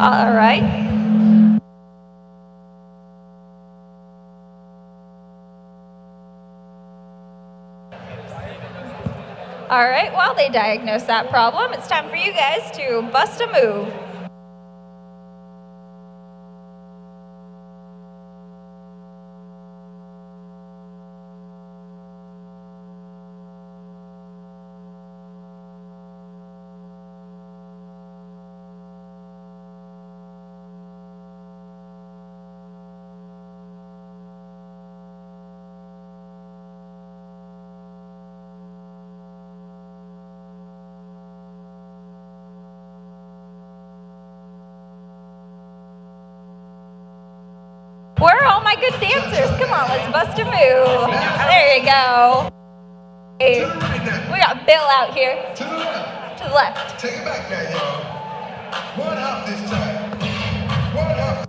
All right. All right, while they diagnose that problem, it's time for you guys to bust a move. Where are all my good dancers? Come on, let's bust a move. There you go. Hey, we got Bill out here. To the left. Take it back now, y'all. One out this time. One out.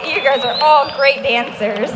You guys are all great dancers.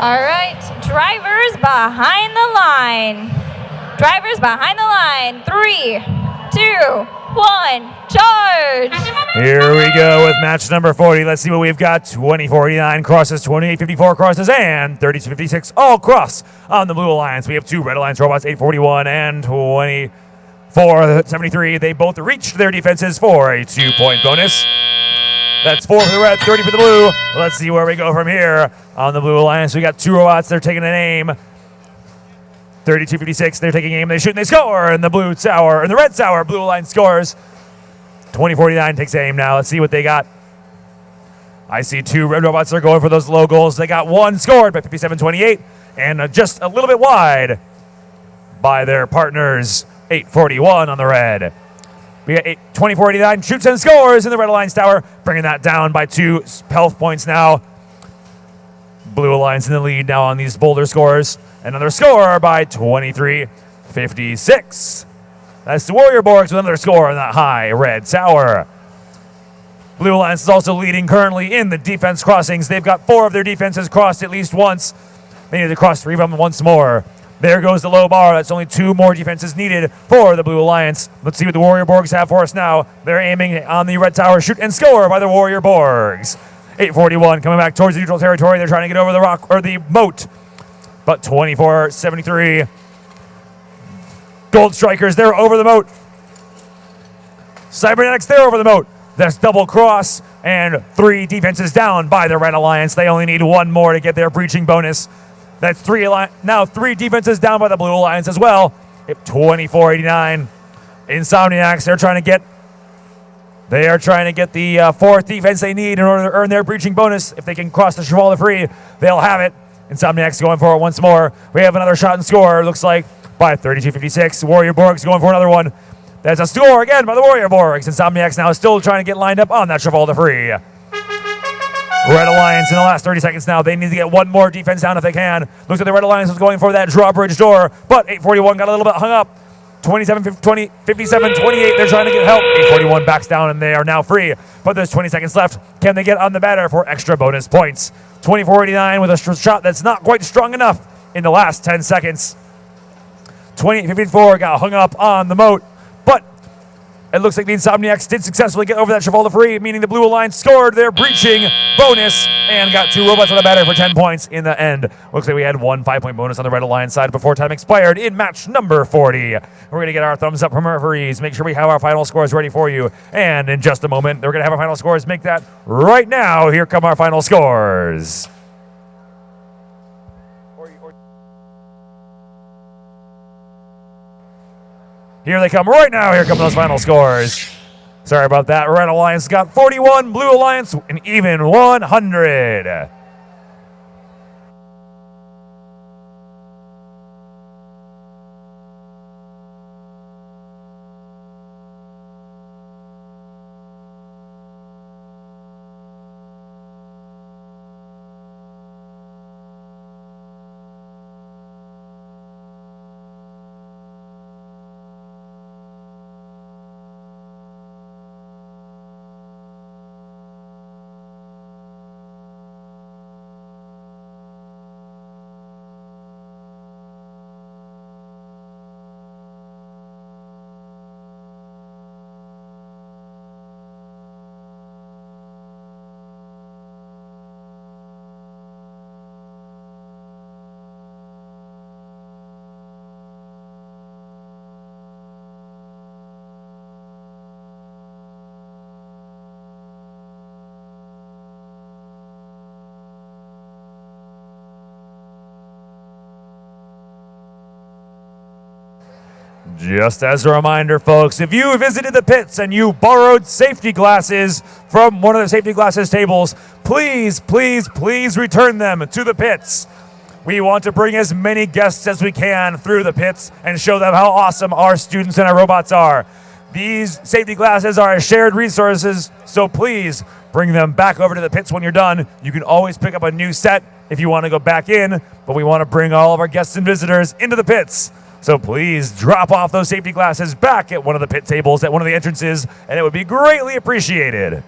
All right, drivers behind the line. Drivers behind the line. 3, 2, 1, charge. Here we go with match number 40. Let's see what we've got. 2049 crosses, 2854 crosses, and 3256 all cross on the Blue Alliance. We have 2 Red Alliance robots, 841 and 2473. They both reached their defenses for a 2-point bonus. That's 4 for the red, 30 for the blue. Let's see where we go from here on the Blue Alliance. We got 2 robots. They're taking an aim. 3256, they're taking aim. They shoot and they score. And the blue tower, and the red tower, Blue Alliance scores. 2049 takes aim now. Let's see what they got. I see 2 red robots are going for those low goals. They got 1 scored by 5728 and just a little bit wide by their partners, 841 on the red. We got 2489 shoots and scores in the Red Alliance tower, bringing that down by 2 health points now. Blue Alliance in the lead now on these boulder scores. Another score by 2356. That's the Warrior Borgs with another score in that high red tower. Blue Alliance is also leading currently in the defense crossings. They've got 4 of their defenses crossed at least once. They need to cross 3 of them once more. There goes the low bar. That's only 2 more defenses needed for the Blue Alliance. Let's see what the Warrior Borgs have for us now. They're aiming on the red tower. Shoot and score by the Warrior Borgs. 841 coming back towards the neutral territory. They're trying to get over the rock or the moat. But 2473 Gold Strikers, they're over the moat. Cybernetics, they're over the moat. That's double cross and 3 defenses down by the Red Alliance. They only need 1 more to get their breaching bonus. That's 3 defenses down by the Blue Alliance as well. 2489 Insomniacs, they're trying to get the 4th defense they need in order to earn their breaching bonus. If they can cross the Cheval free, they'll have it. Insomniacs going for it once more. We have another shot and score, looks like, by 3256. Warrior Borgs going for another one. That's a score again by the Warrior Borgs. Insomniacs now still trying to get lined up on that Cheval free. Red Alliance in the last 30 seconds now. They need to get 1 more defense down if they can. Looks like the Red Alliance was going for that drawbridge door, but 841 got a little bit hung up. 57, 28, they're trying to get help. 841 backs down and they are now free, but there's 20 seconds left. Can they get on the batter for extra bonus points? 2489 with a shot that's not quite strong enough in the last 10 seconds. 2854 got hung up on the moat, but it looks like the Insomniacs did successfully get over that Cheval free, meaning the Blue Alliance scored their breaching bonus and got 2 robots on the batter for 10 points in the end. Looks like we had 1 5-point bonus on the Red Alliance side before time expired in match number 40. We're going to get our thumbs up from our referees, make sure we have our final scores ready for you. And in just a moment, we're going to have our final scores. Make that right now. Here come our final scores. Here they come right now. Here come those final scores. Sorry about that. Red Alliance got 41, Blue Alliance an even 100. Just as a reminder, folks, if you visited the pits and you borrowed safety glasses from one of the safety glasses tables, please, please, please return them to the pits. We want to bring as many guests as we can through the pits and show them how awesome our students and our robots are. These safety glasses are shared resources, so please bring them back over to the pits when you're done. You can always pick up a new set if you want to go back in, but we want to bring all of our guests and visitors into the pits. So please drop off those safety glasses back at one of the pit tables at one of the entrances, and it would be greatly appreciated.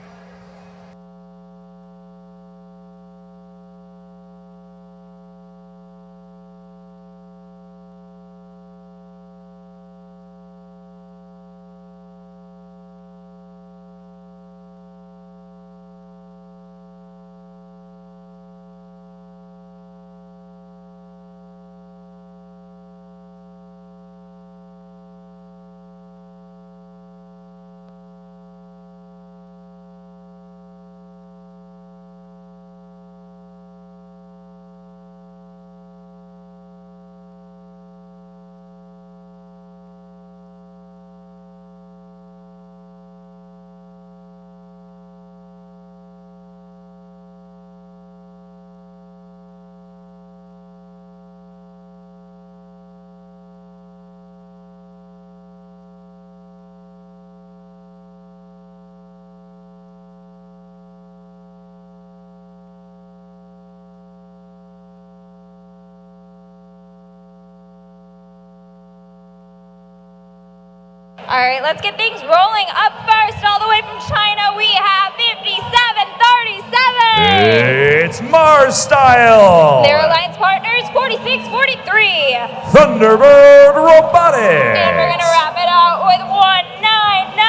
All right, let's get things rolling. Up first, all the way from China, we have 5737. It's Mars Style. Their alliance partners, 4643. Thunderbird Robotics. And we're gonna wrap it out with 199.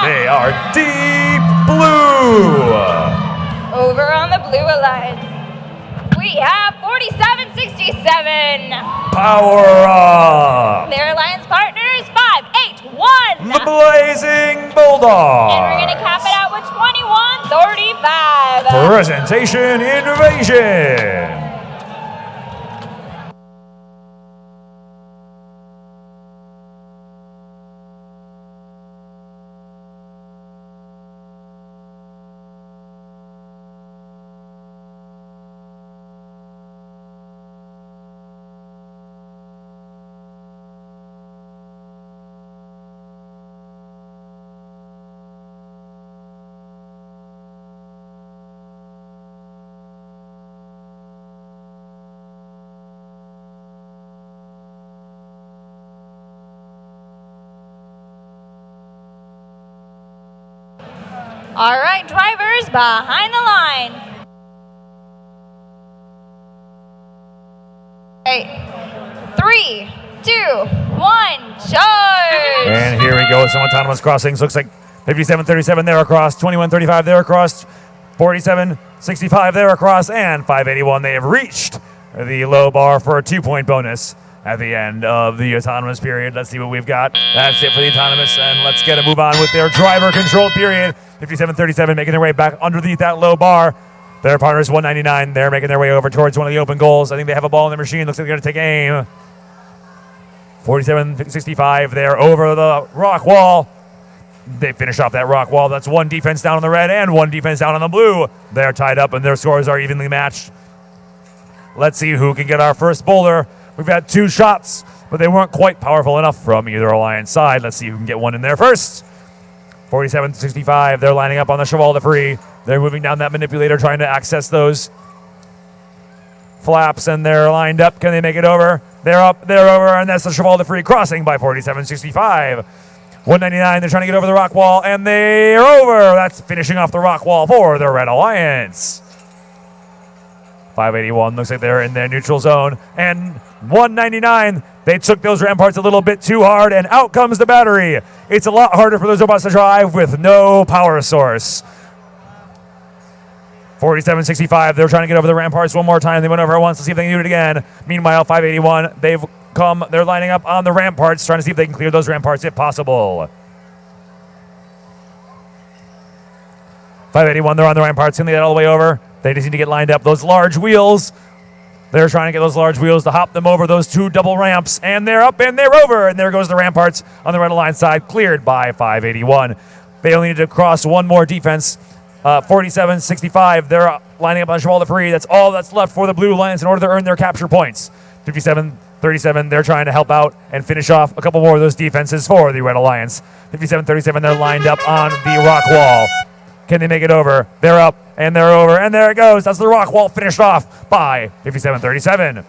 They are Deep Blue. Over on the Blue Alliance, we have 4767. Power Up. Their alliance partners, 581. The Blazing Bulldog. And we're gonna cap it out with 2135. Presentation Invasion. All right, drivers behind the line. Okay, 3, 2, 1, charge! And here we go, some autonomous crossings. Looks like 5737 there across, 2135 there across, 4765 there across, and 581. They have reached the low bar for a 2-point bonus at the end of the autonomous period. Let's see what we've got. That's it for the autonomous, and let's get a move on with their driver control period. 5737 making their way back underneath that low bar. Their partners 199. They're making their way over towards one of the open goals. I think they have a ball in the machine. Looks like they're going to take aim. 4765. They're over the rock wall. They finish off that rock wall. That's one defense down on the red and one defense down on the blue. They're tied up and their scores are evenly matched. Let's see who can get our first boulder. We've had 2 shots, but they weren't quite powerful enough from either alliance side. Let's see who can get one in there first. 4765, they're lining up on the Cheval de Free. They're moving down that manipulator, trying to access those flaps, and they're lined up. Can they make it over? They're up, they're over, and that's the Cheval de Free crossing by 4765. 199, they're trying to get over the rock wall, and they're over. That's finishing off the rock wall for the Red Alliance. 581, looks like they're in their neutral zone, and 199, they took those ramparts a little bit too hard, and out comes the battery. It's a lot harder for those robots to drive with no power source. 4765, they're trying to get over the ramparts one more time. They went over it once. Let's see if they can do it again. Meanwhile, 581, they're lining up on the ramparts, trying to see if they can clear those ramparts if possible. 581, they're on the ramparts. Can they get all the way over? They just need to get lined up. Those large wheels, they're trying to get those large wheels to hop them over those 2 double ramps, and they're up and they're over, and there goes the ramparts on the Red Alliance side, cleared by 581. They only need to cross one more defense. 4765, they're lining up on Cheval de Free. That's all that's left for the Blue Alliance in order to earn their capture points. 5737, they're trying to help out and finish off a couple more of those defenses for the Red Alliance. 5737, they're lined up on the rock wall. Can they make it over? They're up, and they're over, and there it goes. That's the rock wall finished off by 5737.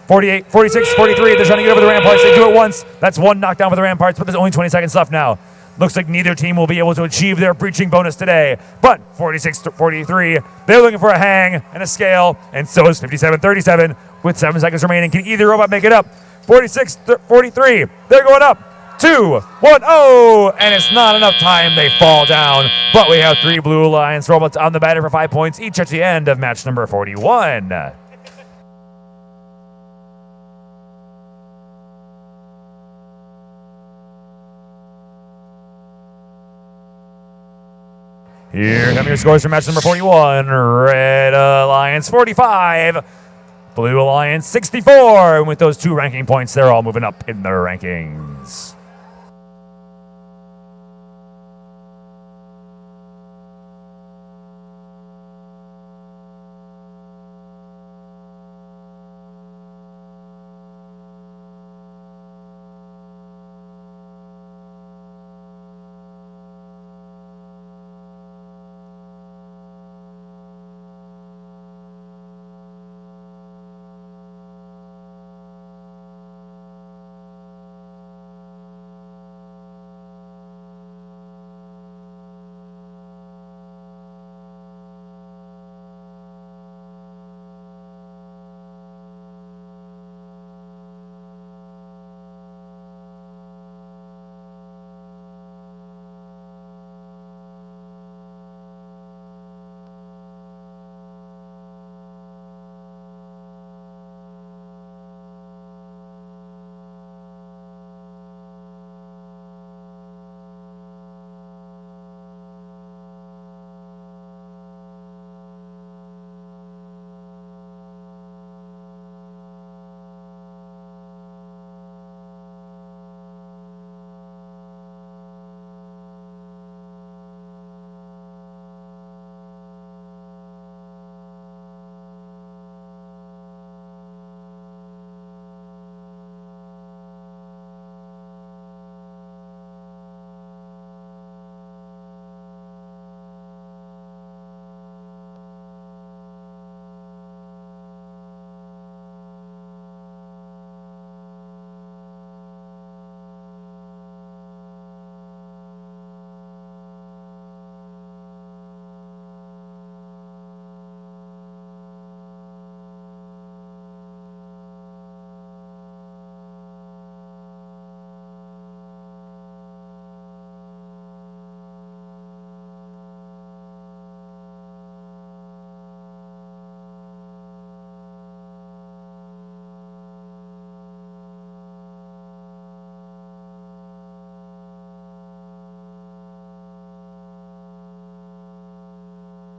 48, 46, 43, they're trying to get over the ramparts. They do it once. That's one knockdown for the ramparts, but there's only 20 seconds left now. Looks like neither team will be able to achieve their breaching bonus today. But 46, 43, they're looking for a hang and a scale, and so is 5737 with 7 seconds remaining. Can either robot make it up? 46, 43, they're going up. 2, 1, oh, and it's not enough time. They fall down, but we have 3 Blue Alliance robots on the batter for 5 points each at the end of match number 41. Here come your scores for match number 41. Red Alliance 45, Blue Alliance 64, and with those 2 ranking points, they're all moving up in their rankings.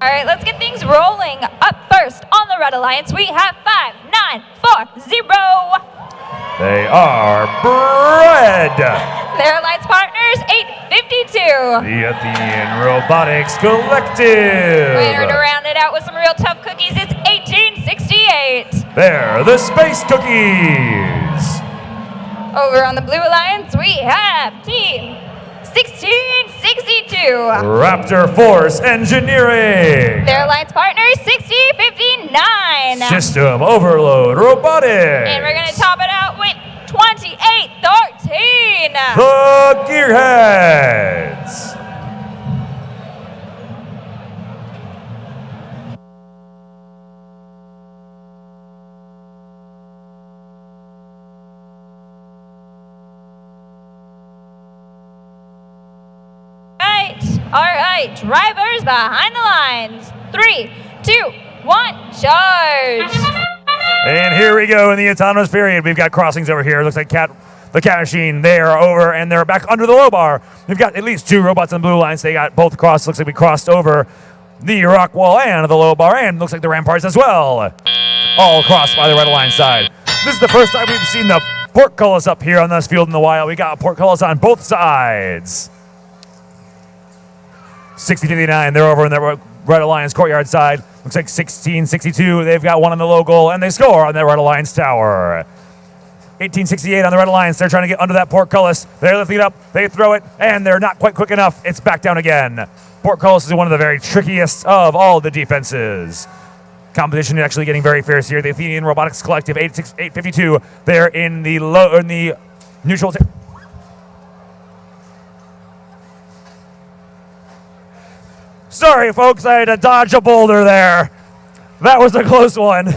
All right, let's get things rolling. Up first on the Red Alliance, we have 5940. They are Bread. Their alliance partners, 852. The Athenian Robotics Collective. Winner to round it out with some real tough cookies, it's 1868. They're the Space Cookies. Over on the Blue Alliance, we have Team 1662. Raptor Force Engineering. Their alliance partners, 6059. System Overload Robotics. And we're going to top it out with 2813. The Gearheads. All right, drivers behind the lines. 3, 2, 1, charge. And here we go in the autonomous period. We've got crossings over here. Looks like the cat machine. They are over and they're back under the low bar. We've got at least 2 robots on the blue lines. They got both crossed. Looks like we crossed over the rock wall and the low bar, and looks like the ramparts as well. All crossed by the red line side. This is the first time we've seen the portcullis up here on this field in the wild. We got a portcullis on both sides. 6059, they're over in the Red Alliance courtyard side. Looks like 1662, they've got one on the low goal, and they score on the Red Alliance tower. 1868 on the Red Alliance, they're trying to get under that portcullis. They're lifting it up, they throw it, and they're not quite quick enough. It's back down again. Portcullis is one of the very trickiest of all the defenses. Competition is actually getting very fierce here. The Athenian Robotics Collective, 852, they're in the neutral. Sorry, folks, I had to dodge a boulder there. That was a close one.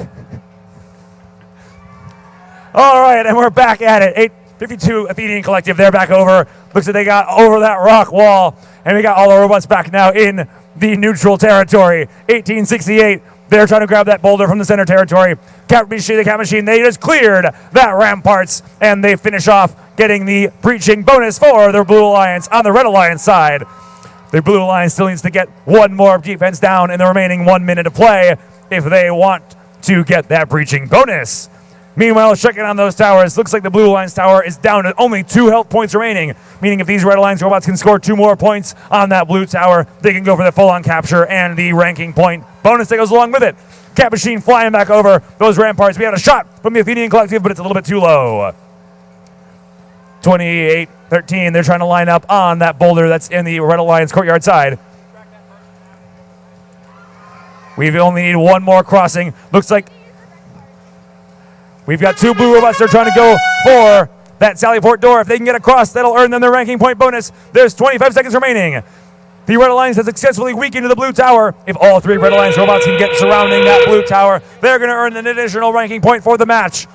All right, and we're back at it. 852 Athenian Collective, they're back over. Looks like they got over that rock wall, and we got all the robots back now in the neutral territory. 1868, they're trying to grab that boulder from the center territory. The cat machine, they just cleared that ramparts, and they finish off getting the breaching bonus for the Blue Alliance on the Red Alliance side. The Blue Alliance still needs to get one more defense down in the remaining 1 minute of play if they want to get that breaching bonus. Meanwhile, checking on those towers, looks like the Blue Alliance tower is down to only 2 health points remaining, meaning if these Red Alliance robots can score 2 more points on that blue tower, they can go for the full-on capture and the ranking point bonus that goes along with it. Cat machine flying back over those ramparts. We had a shot from the Athenian Collective, but it's a little bit too low. 2813, they're trying to line up on that boulder that's in the Red Alliance courtyard side. We only need 1 more crossing. Looks like we've got 2 blue robots. They're trying to go for that Sally Port door. If they can get across, that'll earn them their ranking point bonus. There's 25 seconds remaining. The Red Alliance has successfully weakened the blue tower. If all 3 Red Alliance robots can get surrounding that blue tower, they're going to earn an additional ranking point for the match.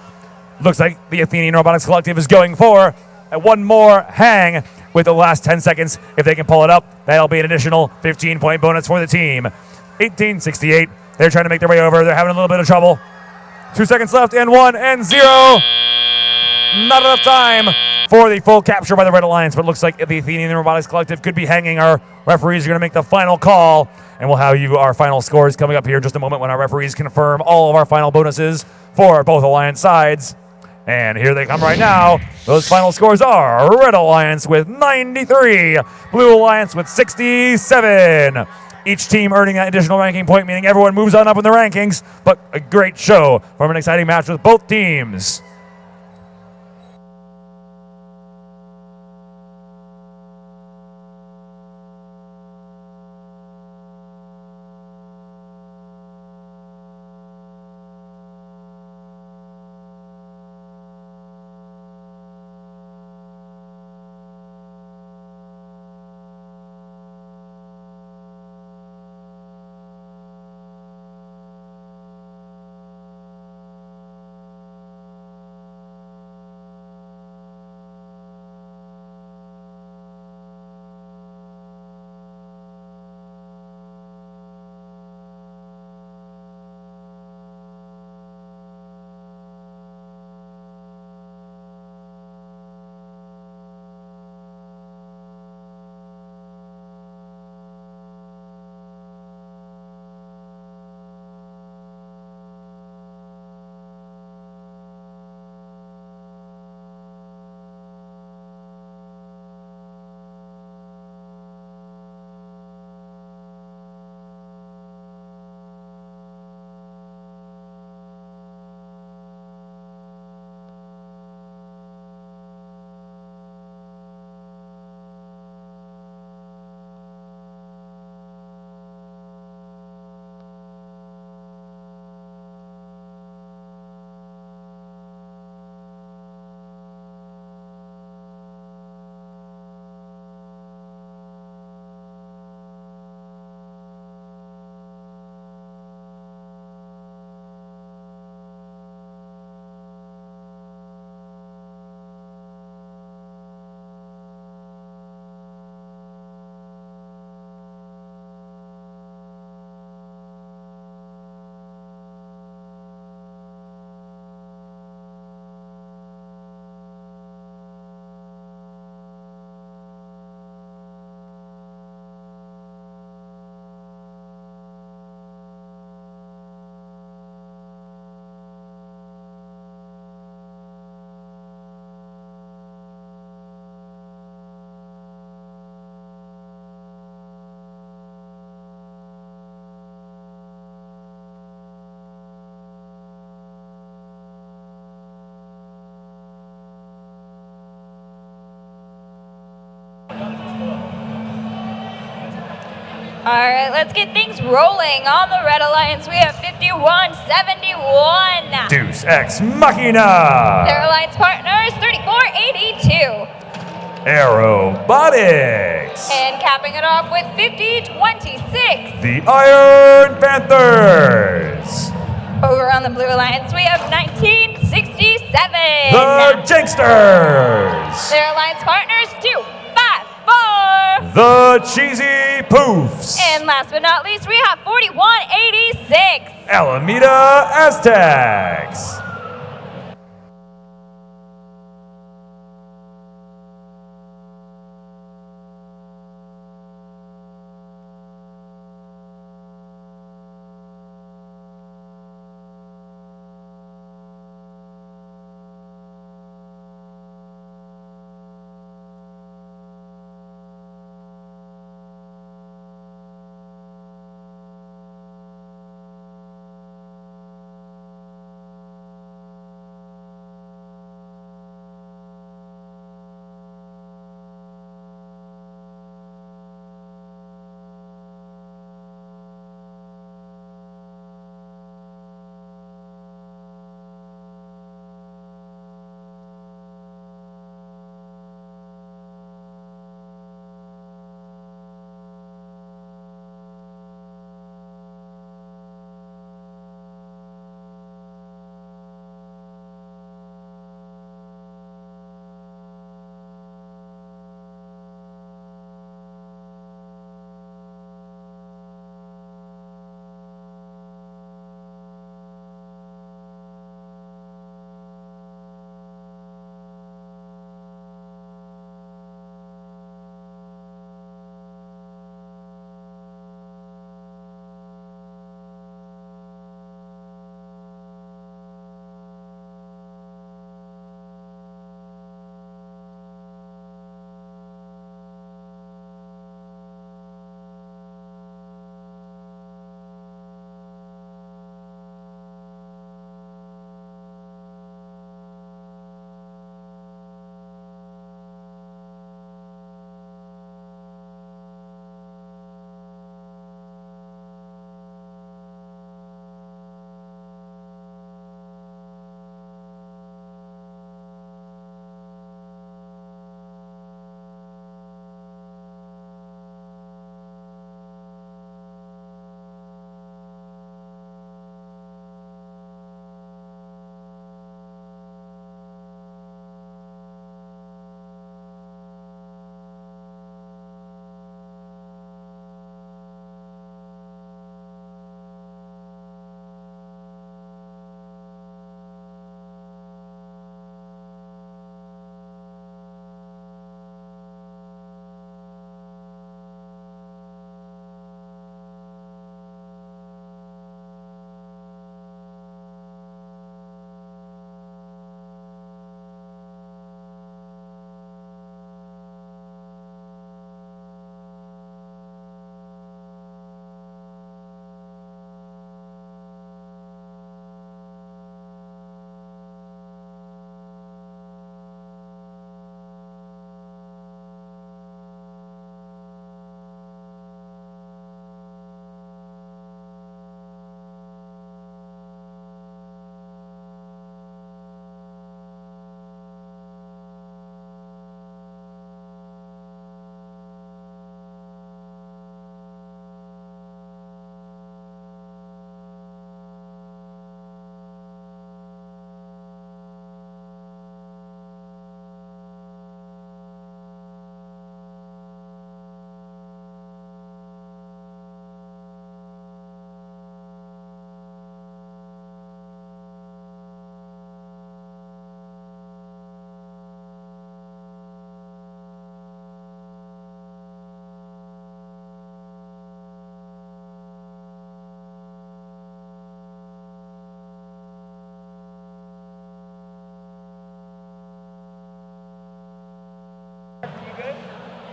Looks like the Athenian Robotics Collective is going for 1 more hang with the last 10 seconds. If they can pull it up, that'll be an additional 15-point bonus for the team. 1868, they're trying to make their way over. They're having a little bit of trouble. 2 seconds left, and 1 and 0. Not enough time for the full capture by the Red Alliance, but it looks like the Athenian Robotics Collective could be hanging. Our referees are going to make the final call, and we'll have our final scores coming up here in just a moment when our referees confirm all of our final bonuses for both Alliance sides. And here they come right now. Those final scores are Red Alliance with 93, Blue Alliance with 67. Each team earning that additional ranking point, meaning everyone moves on up in the rankings, but a great show from an exciting match with both teams. All right, let's get things rolling. On the Red Alliance, we have 5171. Deus Ex Machina. Their alliance partner is 3482. Aerobotics. And capping it off with 5026. The Iron Panthers. Over on the Blue Alliance, we have 1967. The Jinksters. Their alliance partners, 254. The Cheesy Poofs. And last but not least, we have 4186. Alameda Aztecs.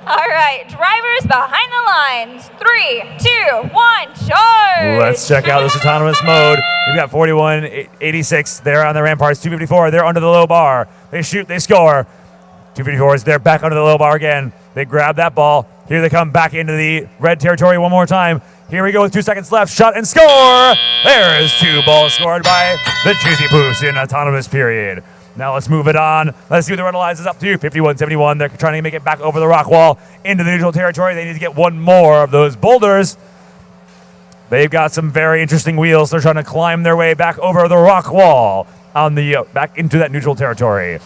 All right, drivers behind the lines. 3, 2, 1, charge. Let's check out this autonomous mode. We've got 4186. They're on the ramparts. 254. They're under the low bar. They shoot. They score. 254s. They're back under the low bar again. They grab that ball. Here they come back into the red territory one more time. Here we go with 2 seconds left. Shot and score! There's 2 balls scored by the Juicy Poofs in autonomous period. Now let's move it on. Let's see what the Red Alliance is up to. 51-71. They're trying to make it back over the rock wall into the neutral territory. They need to get one more of those boulders. They've got some very interesting wheels. They're trying to climb their way back over the rock wall on the back into that neutral territory.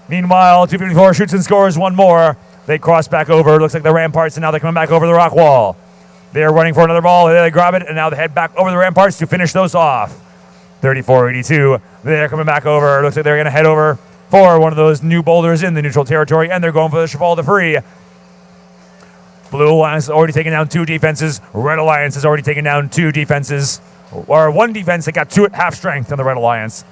Meanwhile, 254 shoots and scores one more. They cross back over. Looks like the ramparts, and now they're coming back over the rock wall. They're running for another ball. They grab it, and now they head back over the ramparts to finish those off. 34-82. They're coming back over. Looks like they're going to head over for one of those new boulders in the neutral territory, and they're going for the Cheval de Free. Blue Alliance has already taken down 2 defenses. Red Alliance has already taken down 2 defenses. Or 1 defense. They got 2 at half strength on the Red Alliance.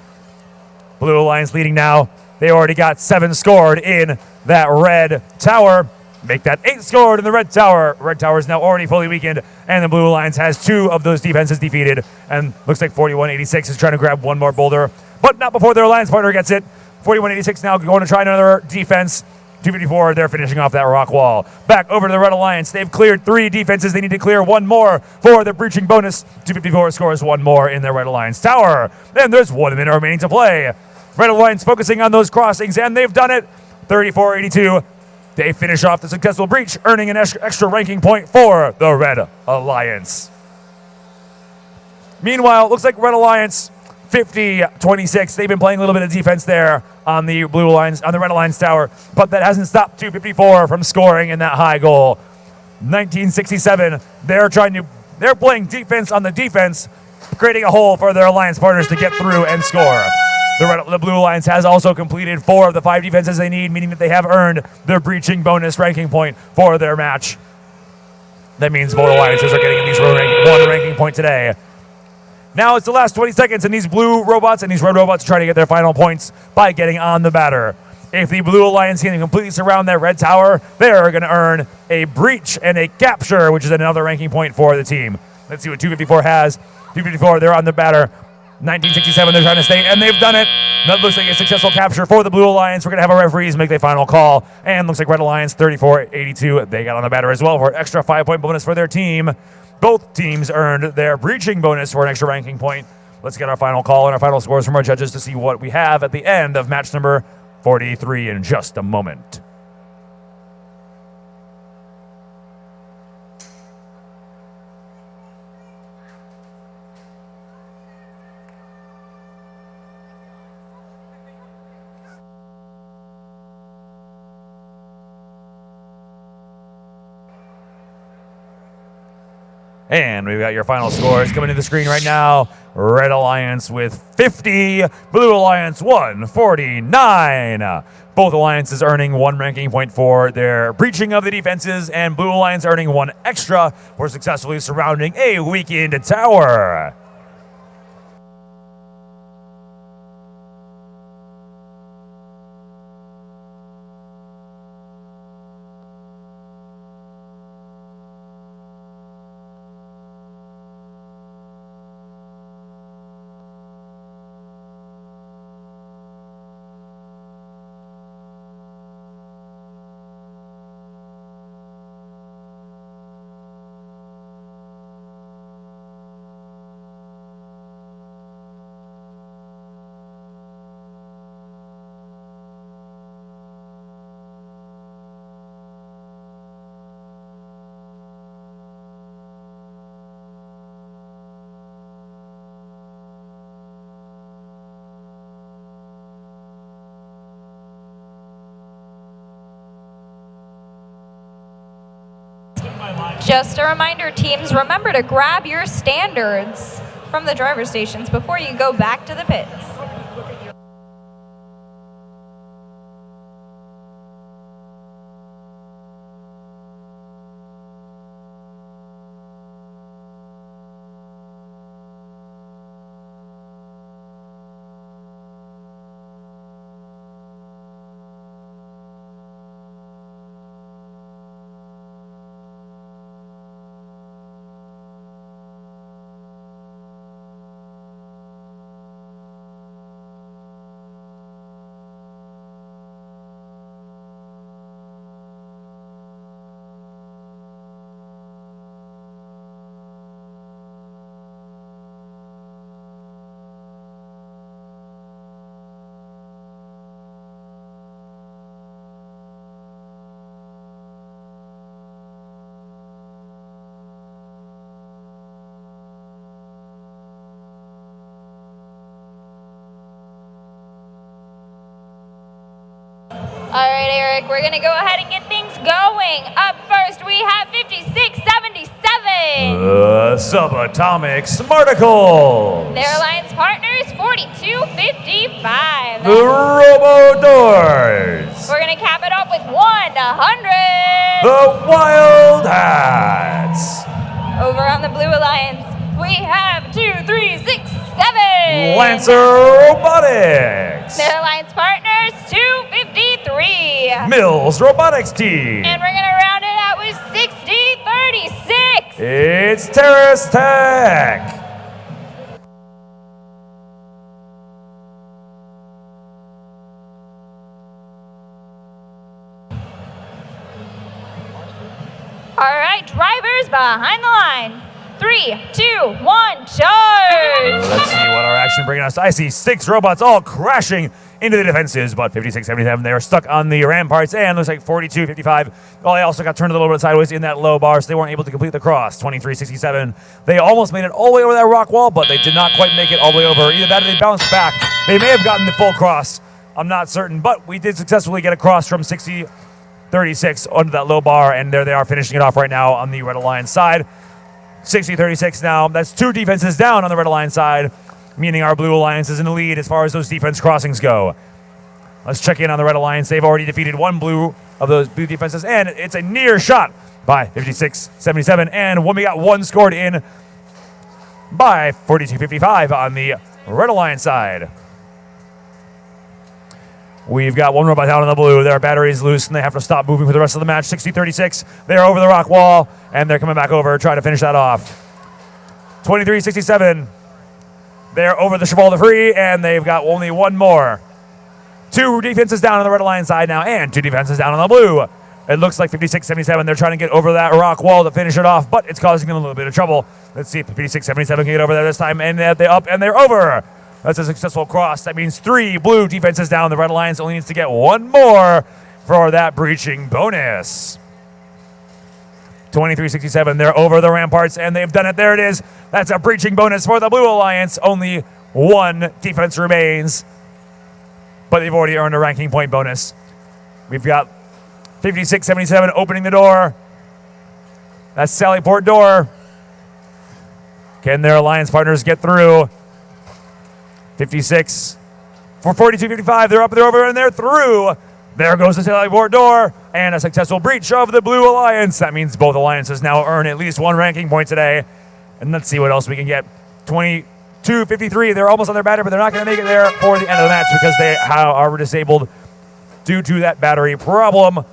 Blue Alliance leading now. They already got 7 scored in that red tower. Make that 8 scored in the red tower. Red tower is now already fully weakened, and the Blue Alliance has 2 of those defenses defeated. And looks like 41-86 is trying to grab one more boulder, but not before their alliance partner gets it. 41-86 now going to try another defense. 254, they're finishing off that rock wall. Back over to the Red Alliance. They've cleared 3 defenses. They need to clear 1 more for the breaching bonus. 254 scores 1 more in their Red Alliance tower. And there's 1 minute remaining to play. Red Alliance focusing on those crossings, and they've done it. 34-82. They finish off the successful breach, earning an extra ranking point for the Red Alliance. Meanwhile, it looks like Red Alliance 50-26. They've been playing a little bit of defense there on the Blue Alliance, on the Red Alliance tower, but that hasn't stopped 254 from scoring in that high goal. 1967. They're playing defense on the defense, creating a hole for their alliance partners to get through and score. The Blue Alliance has also completed 4 of the 5 defenses they need, meaning that they have earned their breaching bonus ranking point for their match. That means both alliances are getting at least 1 ranking point today. Now it's the last 20 seconds, and these blue robots and these red robots are trying to get their final points by getting on the batter. If the Blue Alliance can completely surround that red tower, they're going to earn a breach and a capture, which is another ranking point for the team. Let's see what 254 has. 254, they're on the batter. 1967, they're trying to stay, and they've done it. That looks like a successful capture for the Blue Alliance. We're going to have our referees make their final call, and looks like Red Alliance 34-82. They got on the batter as well for an extra 5-point bonus for their team. Both teams earned their breaching bonus for an extra ranking point. Let's get our final call and our final scores from our judges to see what we have at the end of match number 43 in just a moment. And we've got your final scores coming to the screen right now. Red Alliance with 50, Blue Alliance 149. Both alliances earning 1 ranking point for their breaching of the defenses, and Blue Alliance earning 1 extra for successfully surrounding a weakened tower. Just a reminder, teams, remember to grab your standards from the driver stations before you go back to the pits. All right, Eric, we're going to go ahead and get things going. Up first, we have 5677. The Subatomic Smarticles. Their alliance partners, 4255. The Robo-Doors. We're going to cap it off with 100. The Wild Hats. Over on the Blue Alliance, we have 2367. Lancer Robotics. Their alliance partners, 253. Mills Robotics Team. And we're going to round it out with 6036. It's Terrace Tech. All right, drivers behind the line. 3, 2, 1, charge! Let's see what our action bringing us. I see 6 robots all crashing into the defenses, but 5677, they are stuck on the ramparts, and looks like 4255. Oh, they also got turned a little bit sideways in that low bar, so they weren't able to complete the cross. 2367, they almost made it all the way over that rock wall, but they did not quite make it all the way over. Either that or they bounced back. They may have gotten the full cross. I'm not certain, but we did successfully get across from 6036 onto that low bar, and there they are finishing it off right now on the Red Alliance side. 6036 now. That's 2 defenses down on the Red Alliance side, meaning our Blue Alliance is in the lead as far as those defense crossings go. Let's check in on the Red Alliance. They've already defeated 1 blue of those blue defenses, and it's a near shot by 5677, and when we got 1 scored in by 4255 on the Red Alliance side. We've got 1 robot down on the blue. Their battery is loose, and they have to stop moving for the rest of the match. 6036, they're over the rock wall, and they're coming back over, trying to finish that off. 2367, they're over the Cheval de Free, and they've got only 1 more. 2 defenses down on the Red Alliance side now, and 2 defenses down on the blue. It looks like 5677, they're trying to get over that rock wall to finish it off, but it's causing them a little bit of trouble. Let's see if 5677 can get over there this time, and they're up, and they're over. That's a successful cross. That means 3 blue defenses down. The Red Alliance only needs to get 1 more for that breaching bonus. 2367, they're over the ramparts, and they've done it. There it is. That's a breaching bonus for the Blue Alliance. Only 1 defense remains, but they've already earned a ranking point bonus. We've got 5677 opening the door. That's Sallyport door. Can their alliance partners get through? 56 for 4255. They're up, they're over, and they're through. There goes the Sallyport door, and a successful breach of the Blue Alliance. That means both alliances now earn at least 1 ranking point today. And let's see what else we can get. 2253. They're almost on their battery, but they're not going to make it there for the end of the match because they are disabled due to that battery problem.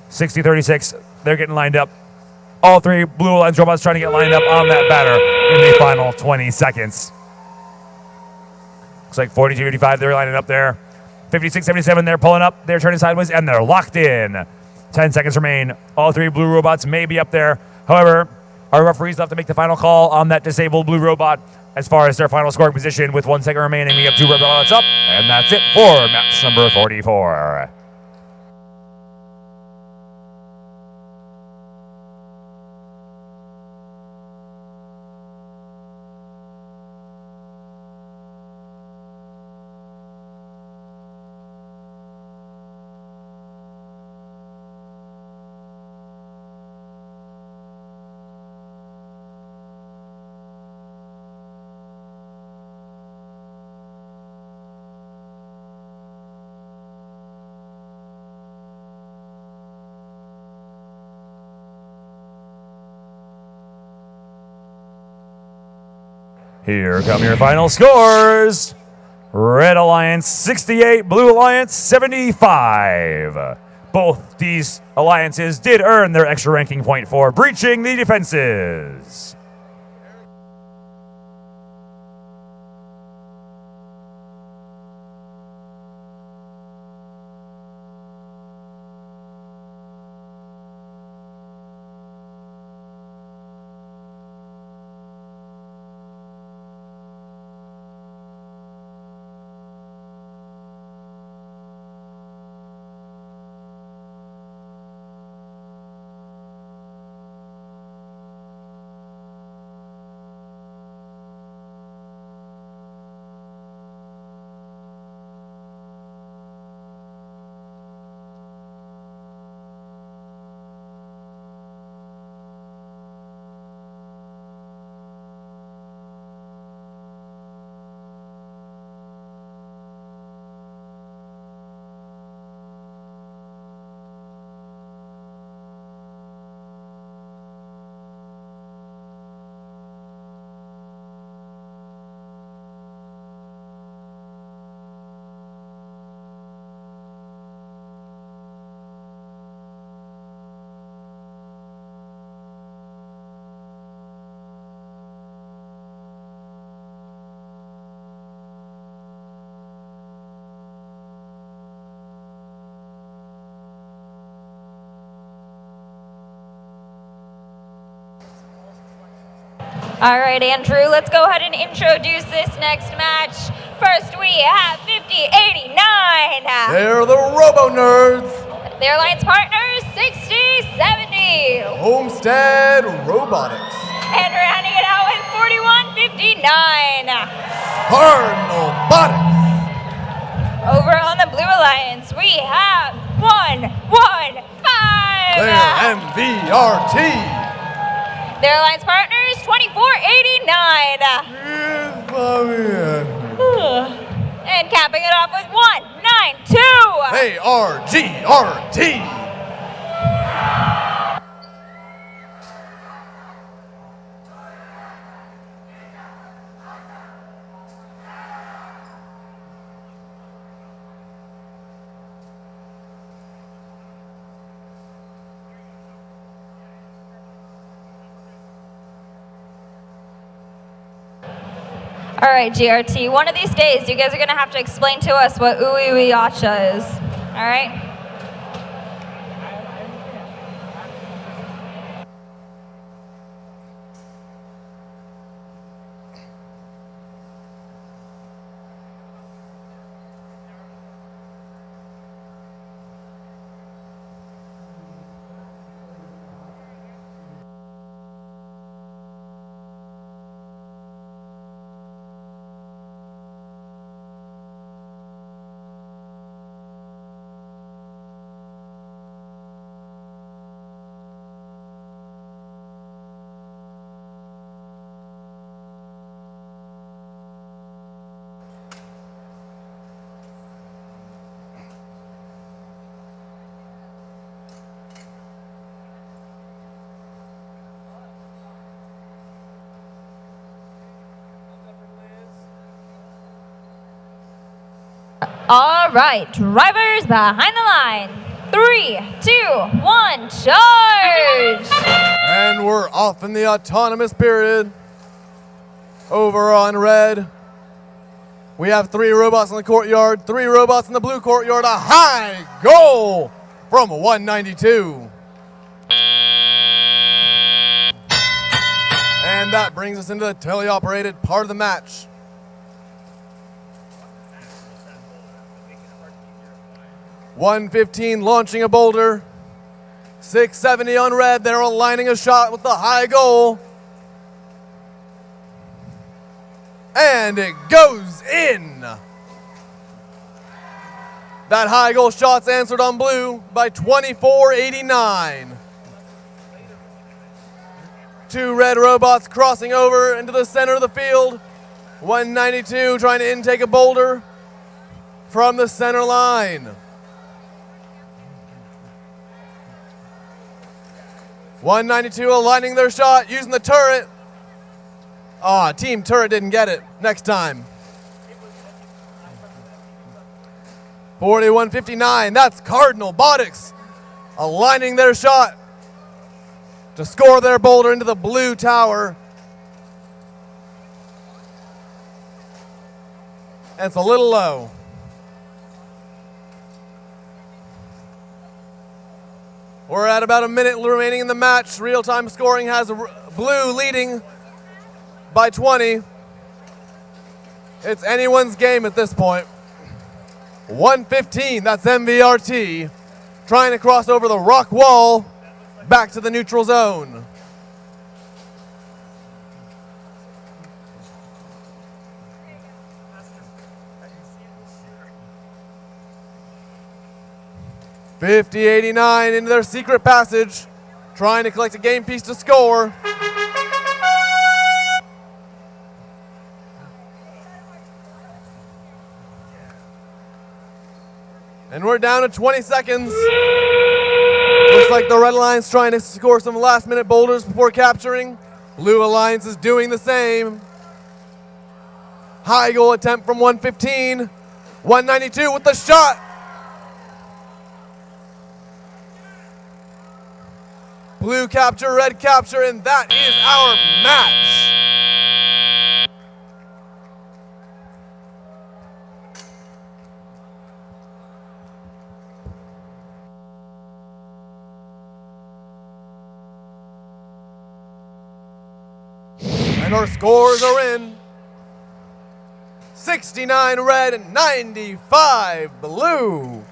6036. They're getting lined up. All 3 Blue Alliance robots trying to get lined up on that batter in the final 20 seconds. Looks like 4255, they're lining up there. 5677, they're pulling up, they're turning sideways, and they're locked in. 10 seconds remain. All 3 blue robots may be up there. However, our referees will have to make the final call on that disabled blue robot as far as their final scoring position. With 1 second remaining, we have 2 red robots up, and that's it for match number 44. Here come your final scores. Red Alliance 68, Blue Alliance 75. Both these alliances did earn their extra ranking point for breaching the defenses. All right, Andrew, let's go ahead and introduce this next match. First, we have 5089. They're the Robo Nerds. Their alliance partners, 6070. Homestead Robotics. And rounding it out with 4159. Robotics. Over on the Blue Alliance, we have 115. They're MVRT. Their alliance partners, 2489. And capping it off with 192. They are GRT. All right, GRT, one of these days, you guys are going to have to explain to us what Uiuiacha is. All right? All right, drivers behind the line. 3, 2, 1, charge! And we're off in the autonomous period. Over on red, we have 3 robots in the courtyard, 3 robots in the blue courtyard, a high goal from 192. And that brings us into the teleoperated part of the match. $115 launching a boulder. 670 on red. They're aligning a shot with the high goal. And it goes in. That high goal shot's answered on blue by 2489. 2 red robots crossing over into the center of the field. 192 trying to intake a boulder from the center line. 192 aligning their shot, using the turret. Team turret didn't get it. Next time. 4159, that's Cardinal Robotics aligning their shot to score their boulder into the blue tower. And it's a little low. We're at about a minute remaining in the match. Real-time scoring has blue leading by 20. It's anyone's game at this point. 115, that's MVRT, trying to cross over the rock wall back to the neutral zone. $50.89 into their secret passage, trying to collect a game piece to score. And we're down to 20 seconds. Looks like the Red Alliance trying to score some last-minute boulders before capturing. Blue Alliance is doing the same. High goal attempt from 115. 192 with the shot. Blue capture, red capture, and that is our match. And And our scores are in. 69 red and 95 blue.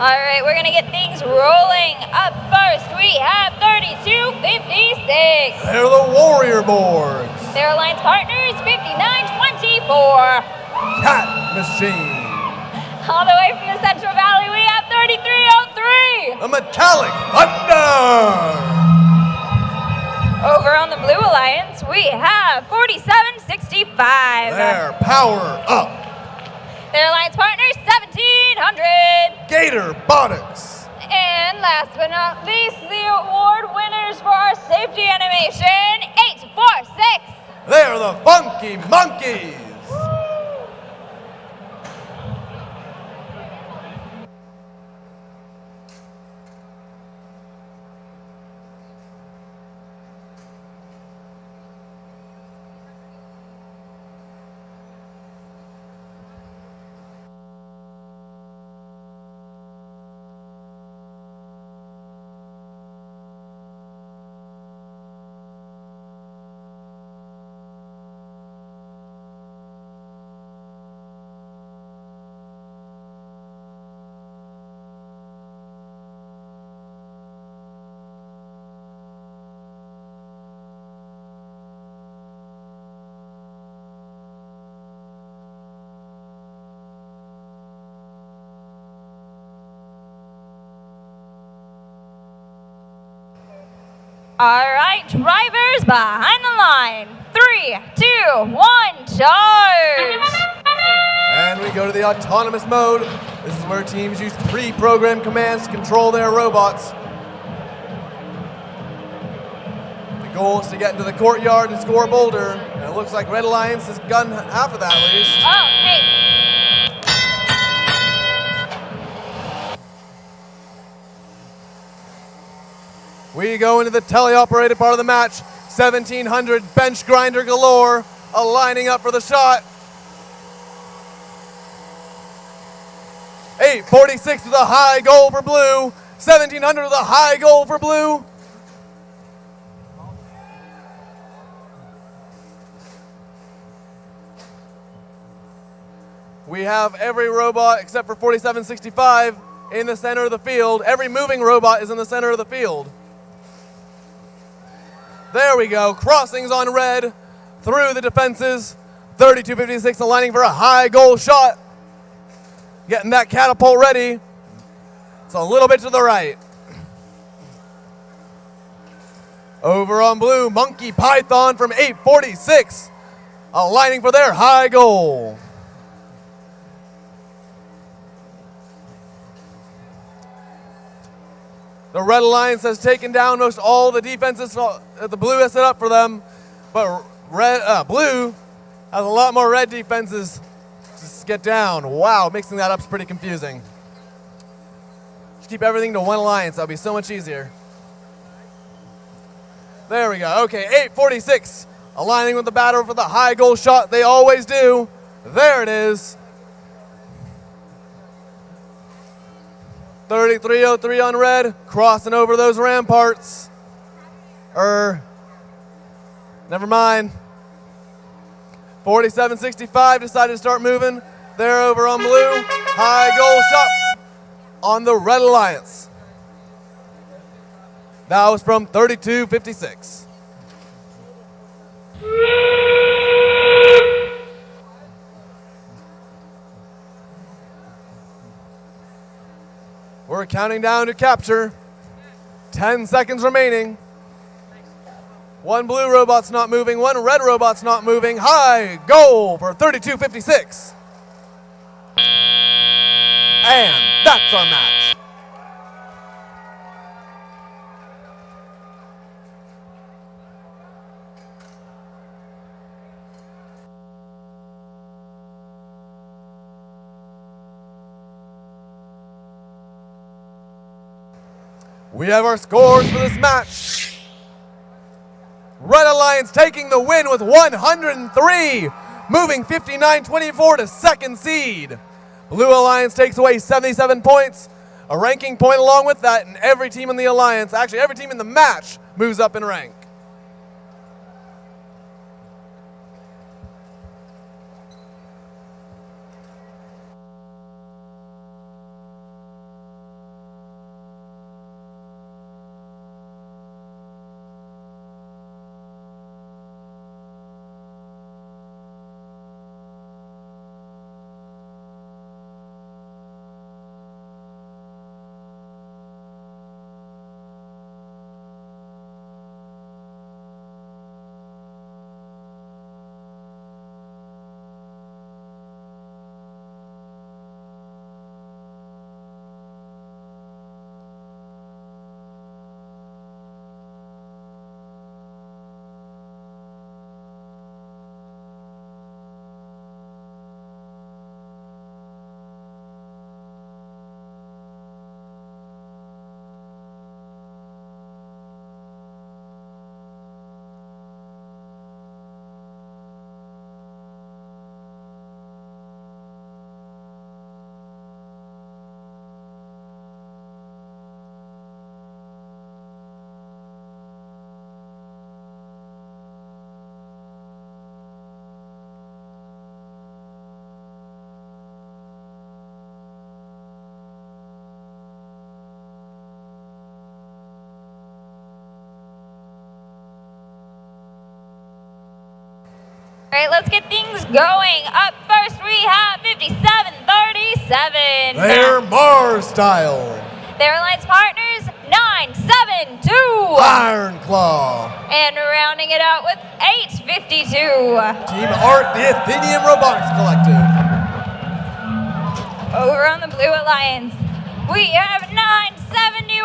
All right, we're gonna get things rolling. Up first, we have 3256. They're the Warrior Boards. Their alliance partners, 5924. Cat Machine. All the way from the Central Valley, we have 3303. The Metallic Thunder. Over on the Blue Alliance, we have 4765. They're Power Up. Their alliance partners, 1700. Gator Botics. And last but not least, the award winners for our safety animation, 846. They're the Funky Monkeys. All right, drivers behind the line. 3, 2, 1, charge! And we go to the autonomous mode. This is where teams use pre-programmed commands to control their robots. The goal is to get into the courtyard and score a boulder. And it looks like Red Alliance has done half of that at least. Oh, hey. We go into the teleoperated part of the match. 1700 bench grinder galore, lining up for the shot. 846 with a high goal for blue. 1700 with a high goal for blue. We have every robot except for 4765 in the center of the field. Every moving robot is in the center of the field. There we go. Crossings on red through the defenses. 3256 aligning for a high goal shot. Getting that catapult ready. It's a little bit to the right. Over on blue, Monkey Python from 846 aligning for their high goal. The Red Alliance has taken down most all the defenses that the blue has set up for them, but blue Has a lot more red defenses. Just get down. Wow, mixing that up is pretty confusing. Just keep everything to one alliance. That'll be so much easier. There we go. Okay, 846. Aligning with the batter for the high goal shot. They always do. There it is. 3303 on red. Crossing over those ramparts. Never mind. 4765 decided to start moving. They're over on blue. High goal shot on the red alliance. That was from 3256. We're counting down to capture. 10 seconds remaining. One blue robot's not moving, one red robot's not moving. High goal for 3256. And that's our match. We have our scores for this match. Red Alliance taking the win with 103, moving 59-24 to second seed. Blue Alliance takes away 77 points, a ranking point along with that, and every team in the Alliance, actually every team in the match, moves up in rank. All right, let's get things going. Up first, we have 5737. They're Mars style. Their alliance partners, 972. Iron Claw. And rounding it out with 852. Team Art, the Athenian Robotics Collective. Over on the Blue Alliance, we have 971.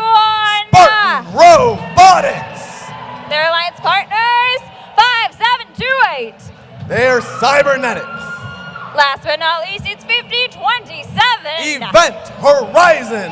Spartan Robotics. Their alliance partners, 5728. They're Cybernetics. Last but not least, it's 5027. Event Horizon.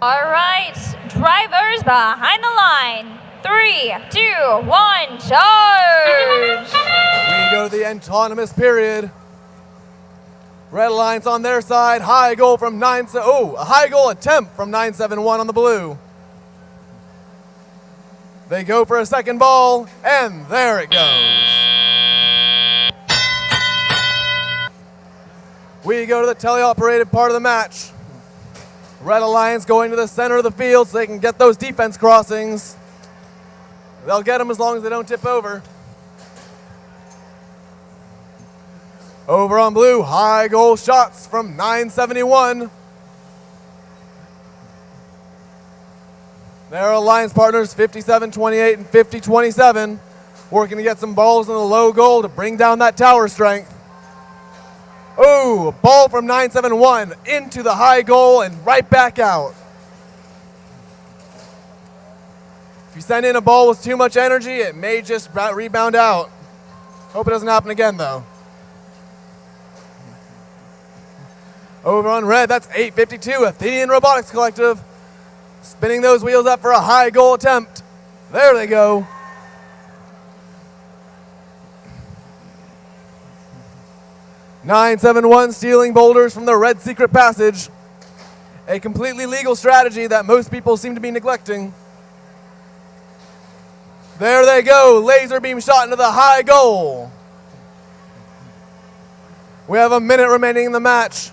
All right, drivers behind the line. 3, 2, 1, charge! We go to the autonomous period. Red Alliance on their side. High goal from a high goal attempt from 971 on the blue. They go for a second ball, and there it goes. We go to the teleoperated part of the match. Red Alliance going to the center of the field so they can get those defense crossings. They'll get them as long as they don't tip over. Over on blue, high goal shots from 971. Their alliance partners, 57-28 and 50-27, working to get some balls in the low goal to bring down that tower strength. Oh, a ball from 971 into the high goal and right back out. If you send in a ball with too much energy, it may just rebound out. Hope it doesn't happen again, though. Over on red, that's 852, Athenian Robotics Collective. Spinning those wheels up for a high goal attempt. There they go. (971) stealing boulders from the red secret passage. A completely legal strategy that most people seem to be neglecting. There they go, laser beam shot into the high goal. We have a minute remaining in the match.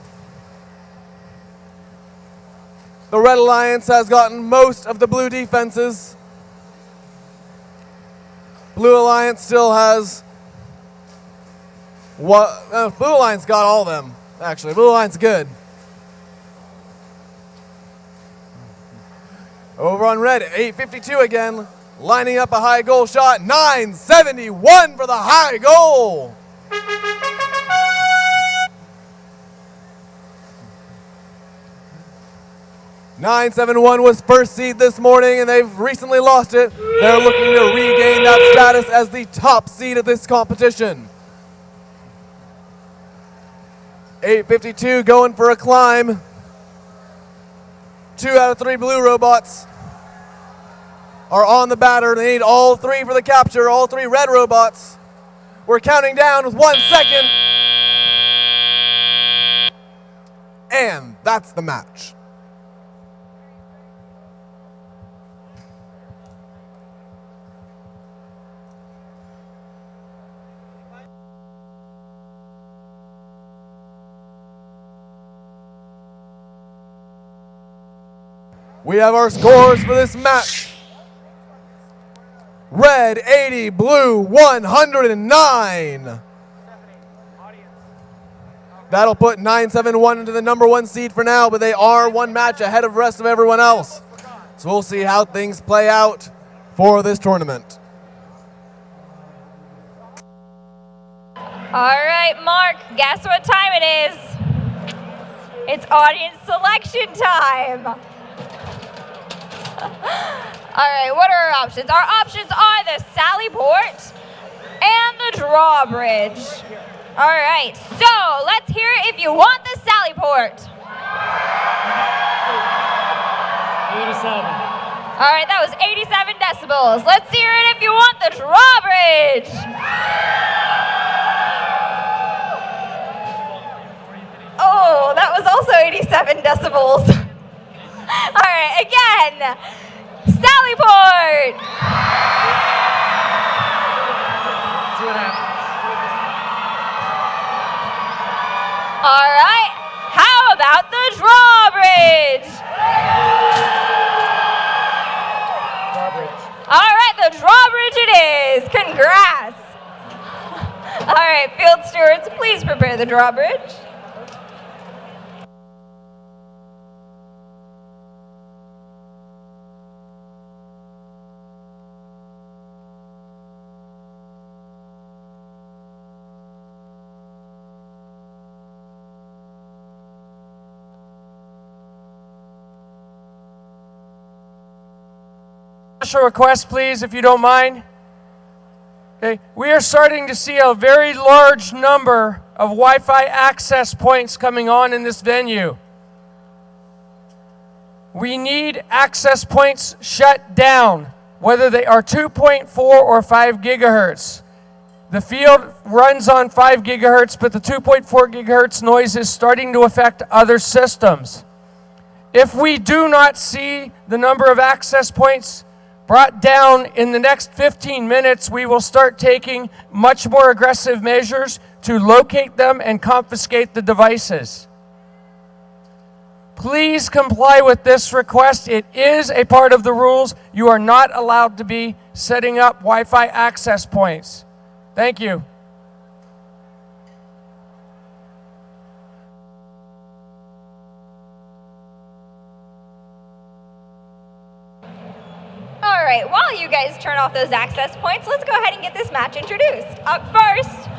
The Red Alliance has gotten most of the blue defenses. Blue Alliance still has Blue Alliance got all of them, actually. Blue Alliance good. Over on red, 852 again, lining up a high goal shot. 971 for the high goal. (971) was first seed this morning, and they've recently lost it. They're looking to regain that status as the top seed of this competition. 852 going for a climb. 2 out of 3 blue robots are on the batter. They need all 3 for the capture, all 3 red robots. We're counting down with 1 second. And that's the match. We have our scores for this match. Red 80, blue 109. That'll put 971 into the number 1 seed for now, but they are 1 match ahead of the rest of everyone else. So we'll see how things play out for this tournament. All right, Mark, guess what time it is? It's audience selection time. All right, what are our options? Our options are the Sally Port and the Drawbridge. All right, so let's hear it if you want the Sally Port. 87. All right, that was 87 decibels. Let's hear it if you want the Drawbridge. Oh, that was also 87 decibels. All right, again, Sally Port. See what happens. All right, how about the Drawbridge? All right, the Drawbridge it is. Congrats. All right, field stewards, please prepare the Drawbridge. Special request, please, if you don't mind. Okay, we are starting to see a very large number of Wi-Fi access points coming on in this venue. We need access points shut down, whether they are 2.4 or 5 gigahertz. The field runs on 5 gigahertz, but the 2.4 gigahertz noise is starting to affect other systems. If we do not see the number of access points brought down in the next 15 minutes, we will start taking much more aggressive measures to locate them and confiscate the devices. Please comply with this request. It is a part of the rules. You are not allowed to be setting up Wi-Fi access points. Thank you. All right, while you guys turn off those access points, let's go ahead and get this match introduced. Up first,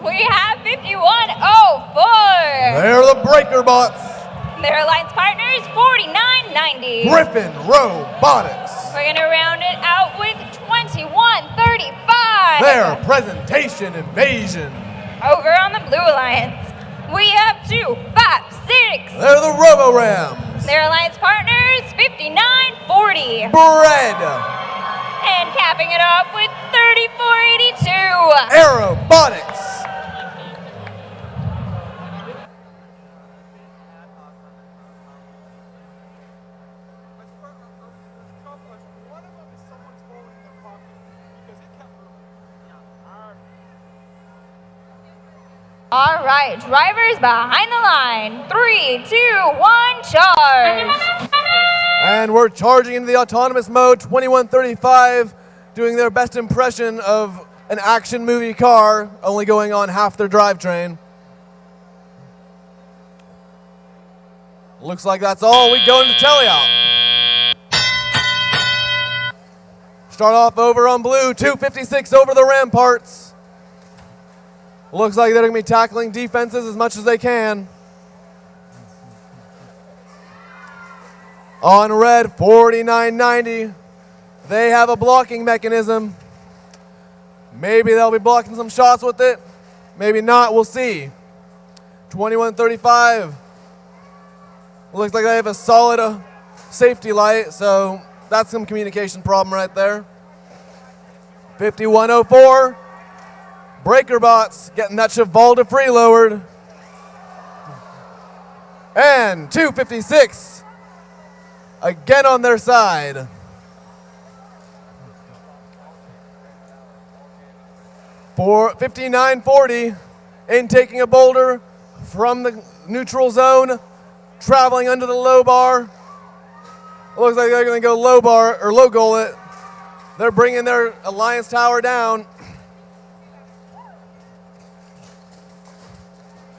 we have 5104. They're the Breaker Bots. Their alliance partners, 4990. Griffin Robotics. We're going to round it out with 2135. Their Presentation Invasion. Over on the Blue Alliance, we have 256. They're the Robo-Rams. Their alliance partners, 5940. Bread. And capping it off with 3482. Aerobotics. All right, drivers behind the line. 3, 2, 1, charge. And we're charging into the autonomous mode, 2135, doing their best impression of an action movie car, only going on half their drivetrain. Looks like that's all. We go into teleop. Start off over on blue, 256 over the ramparts. Looks like they're going to be tackling defenses as much as they can. On red, 4990. They have a blocking mechanism. Maybe they'll be blocking some shots with it. Maybe not. We'll see. 2135. Looks like they have a solid safety light, so that's some communication problem right there. 5104. Breaker Bots getting that Cheval de Free lowered. And 256. Again on their side. For 5940, intaking a boulder from the neutral zone, traveling under the low bar. Looks like they're going to go low bar or low goal it. They're bringing their alliance tower down.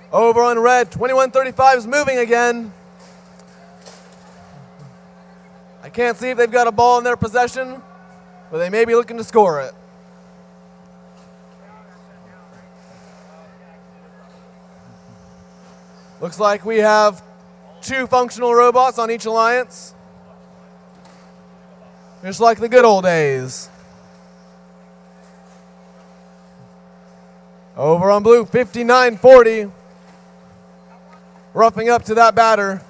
Over on red, 2135 is moving again. I can't see if they've got a ball in their possession, but they may be looking to score it. Looks like we have 2 functional robots on each alliance. Just like the good old days. Over on blue, 5940. Roughing up to that batter.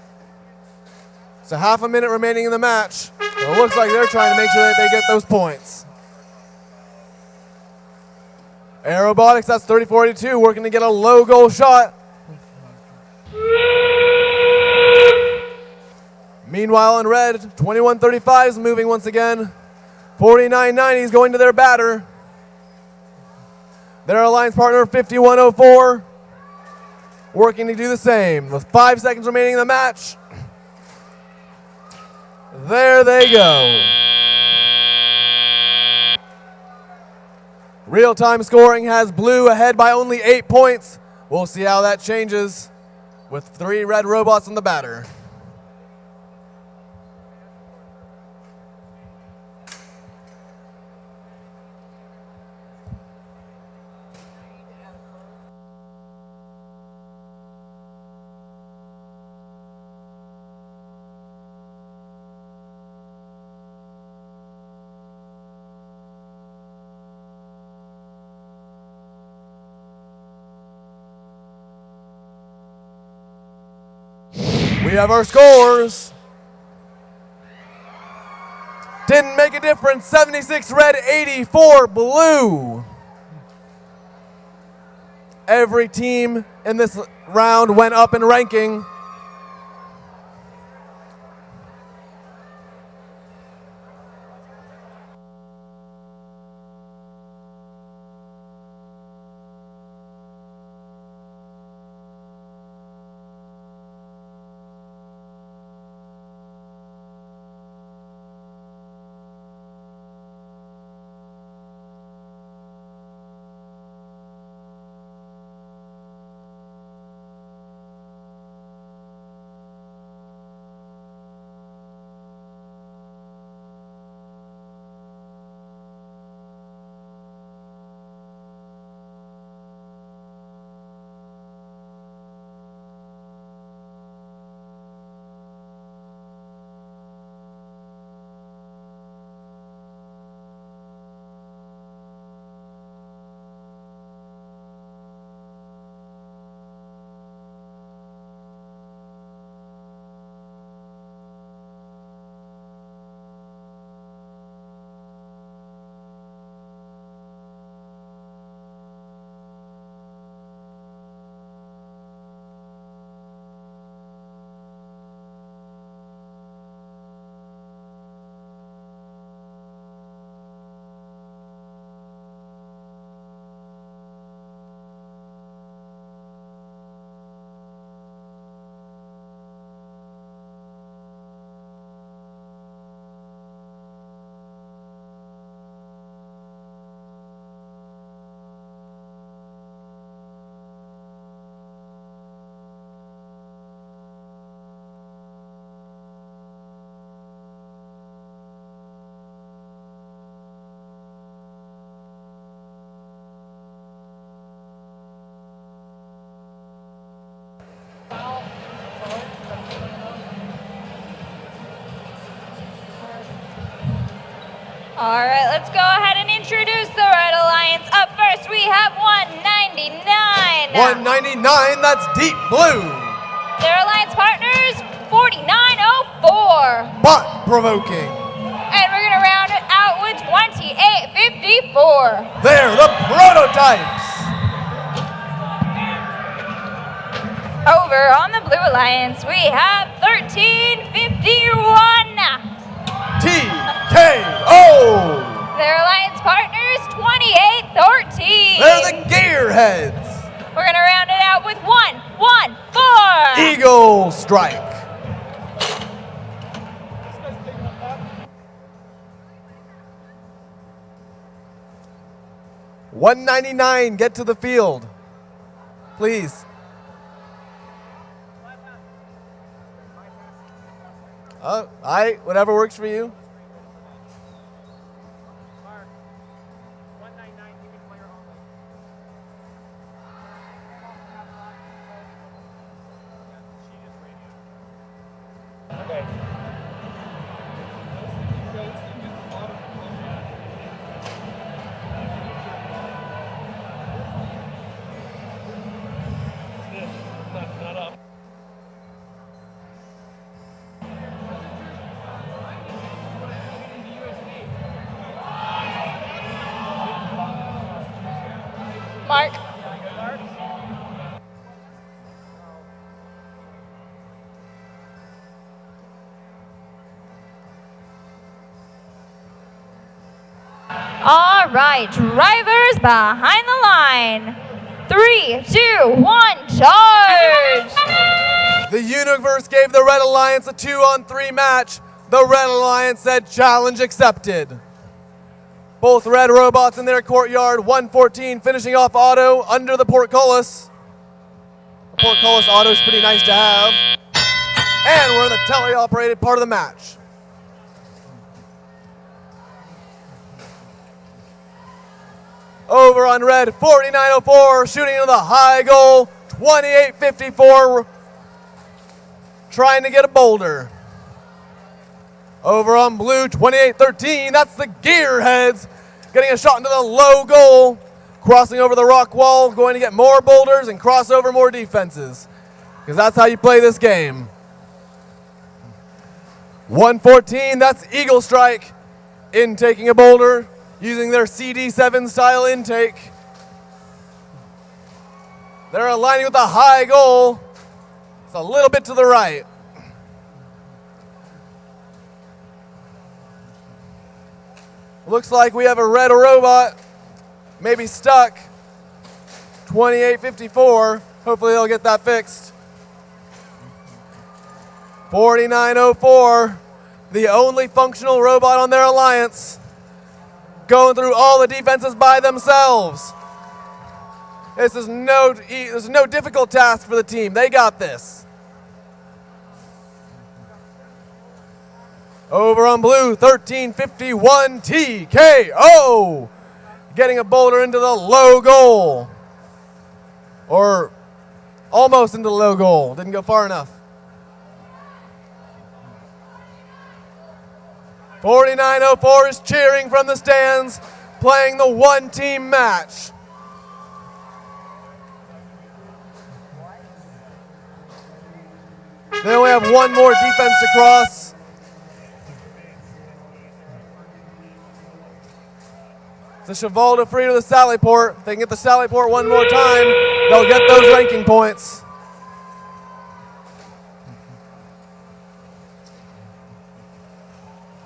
It's a half a minute remaining in the match. It looks like they're trying to make sure that they get those points. Aerobotics, that's 3482, working to get a low goal shot. Meanwhile in red, 2135 is moving once again. 4990 is going to their batter. Their alliance partner, 5104, working to do the same. With 5 seconds remaining in the match. There they go. Real-time scoring has blue ahead by only 8 points. We'll see how that changes with 3 red robots on the batter. We have our scores. Didn't make a difference. 76 red, 84 blue. Every team in this round went up in ranking. All right, let's go ahead and introduce the Red Alliance. Up first, we have 199. 199, that's deep blue. Their alliance partners, 4904. Butt provoking. And we're gonna round it out with 2854. They're the prototypes. Over on the Blue Alliance, we have 1351. TKO. Their alliance partners, 2813. They're the Gearheads. We're gonna round it out with 114. Eagle Strike. $199, get to the field, please. All right, whatever works for you. Mark. All right, drivers behind the line. 3, 2, 1, charge! The universe gave the Red Alliance a 2-on-3 match. The Red Alliance said challenge accepted. Both red robots in their courtyard, 114 finishing off auto under the portcullis. The portcullis auto is pretty nice to have. And we're in the teleoperated part of the match. Over on red, 4904, shooting into the high goal, 2854, trying to get a boulder. Over on blue, 2813, that's the Gearheads, getting a shot into the low goal, crossing over the rock wall, going to get more boulders and cross over more defenses, because that's how you play this game. 114, that's Eagle Strike, intaking a boulder using their CD7 style intake. They're aligning with a high goal. It's a little bit to the right. Looks like we have a red robot, maybe stuck. 2854. Hopefully they'll get that fixed. 4904, the only functional robot on their alliance, going through all the defenses by themselves. This is no difficult task for the team. They got this. Over on blue, 1351 TKO. Getting a boulder into the low goal. Or almost into the low goal. Didn't go far enough. 4904 is cheering from the stands, playing the one-team match. They only have one more defense to cross. The Cheval de Free to the Sally Port. If they can get the Sally Port one more time, they'll get those ranking points.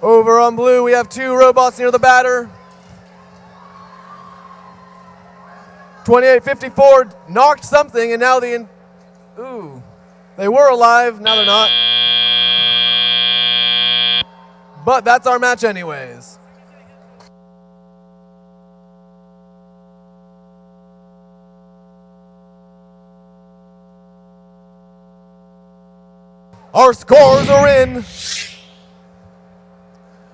Over on blue, we have two robots near the batter. 2854 knocked something, and now they were alive, now they're not. But that's our match anyways. Our scores are in.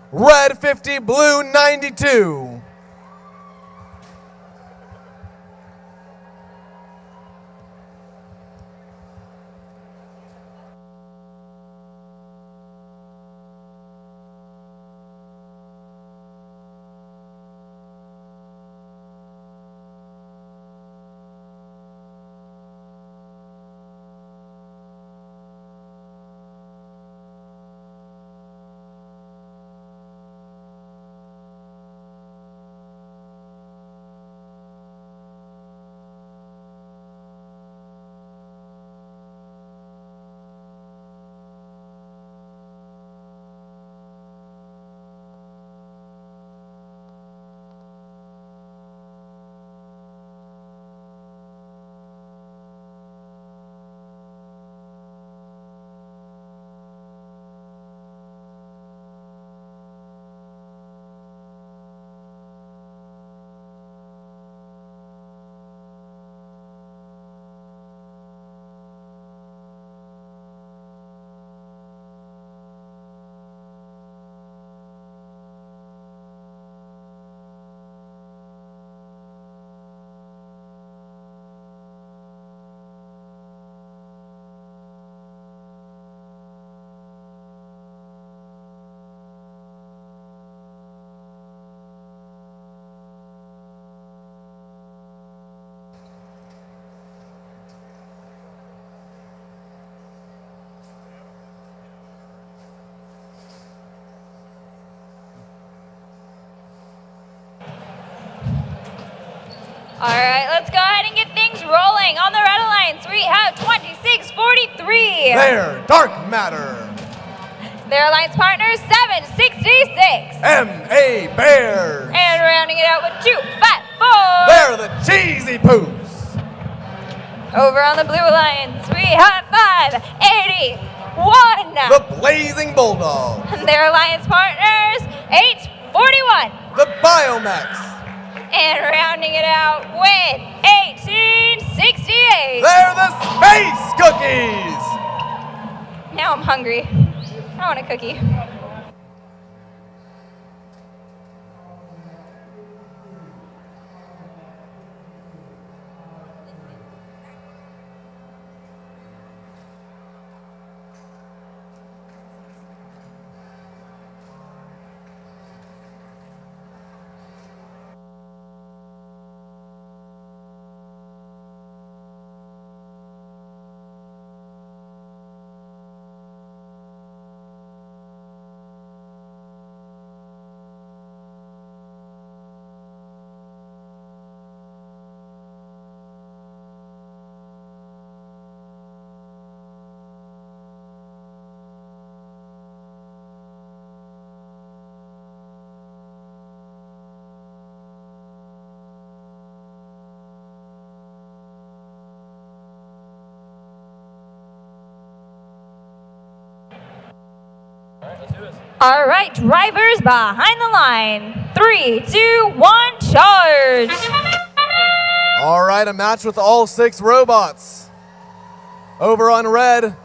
Red 50, blue 92. All right, let's go ahead and get things rolling. On the red alliance, we have 2643. Their dark matter. Their alliance partners, 766. M.A. Bears. And rounding it out with 254. They're the Cheesy Poofs. Over on the blue alliance, we have 581. The Blazing Bulldog. And their alliance partners, 841. The Biomax. And rounding it out with 1868. They're the Space Cookies. Now I'm hungry. I want a cookie. let's do this. All right, drivers behind the line. 3, 2, 1, charge. All right, a match with all 6 robots. Over on red,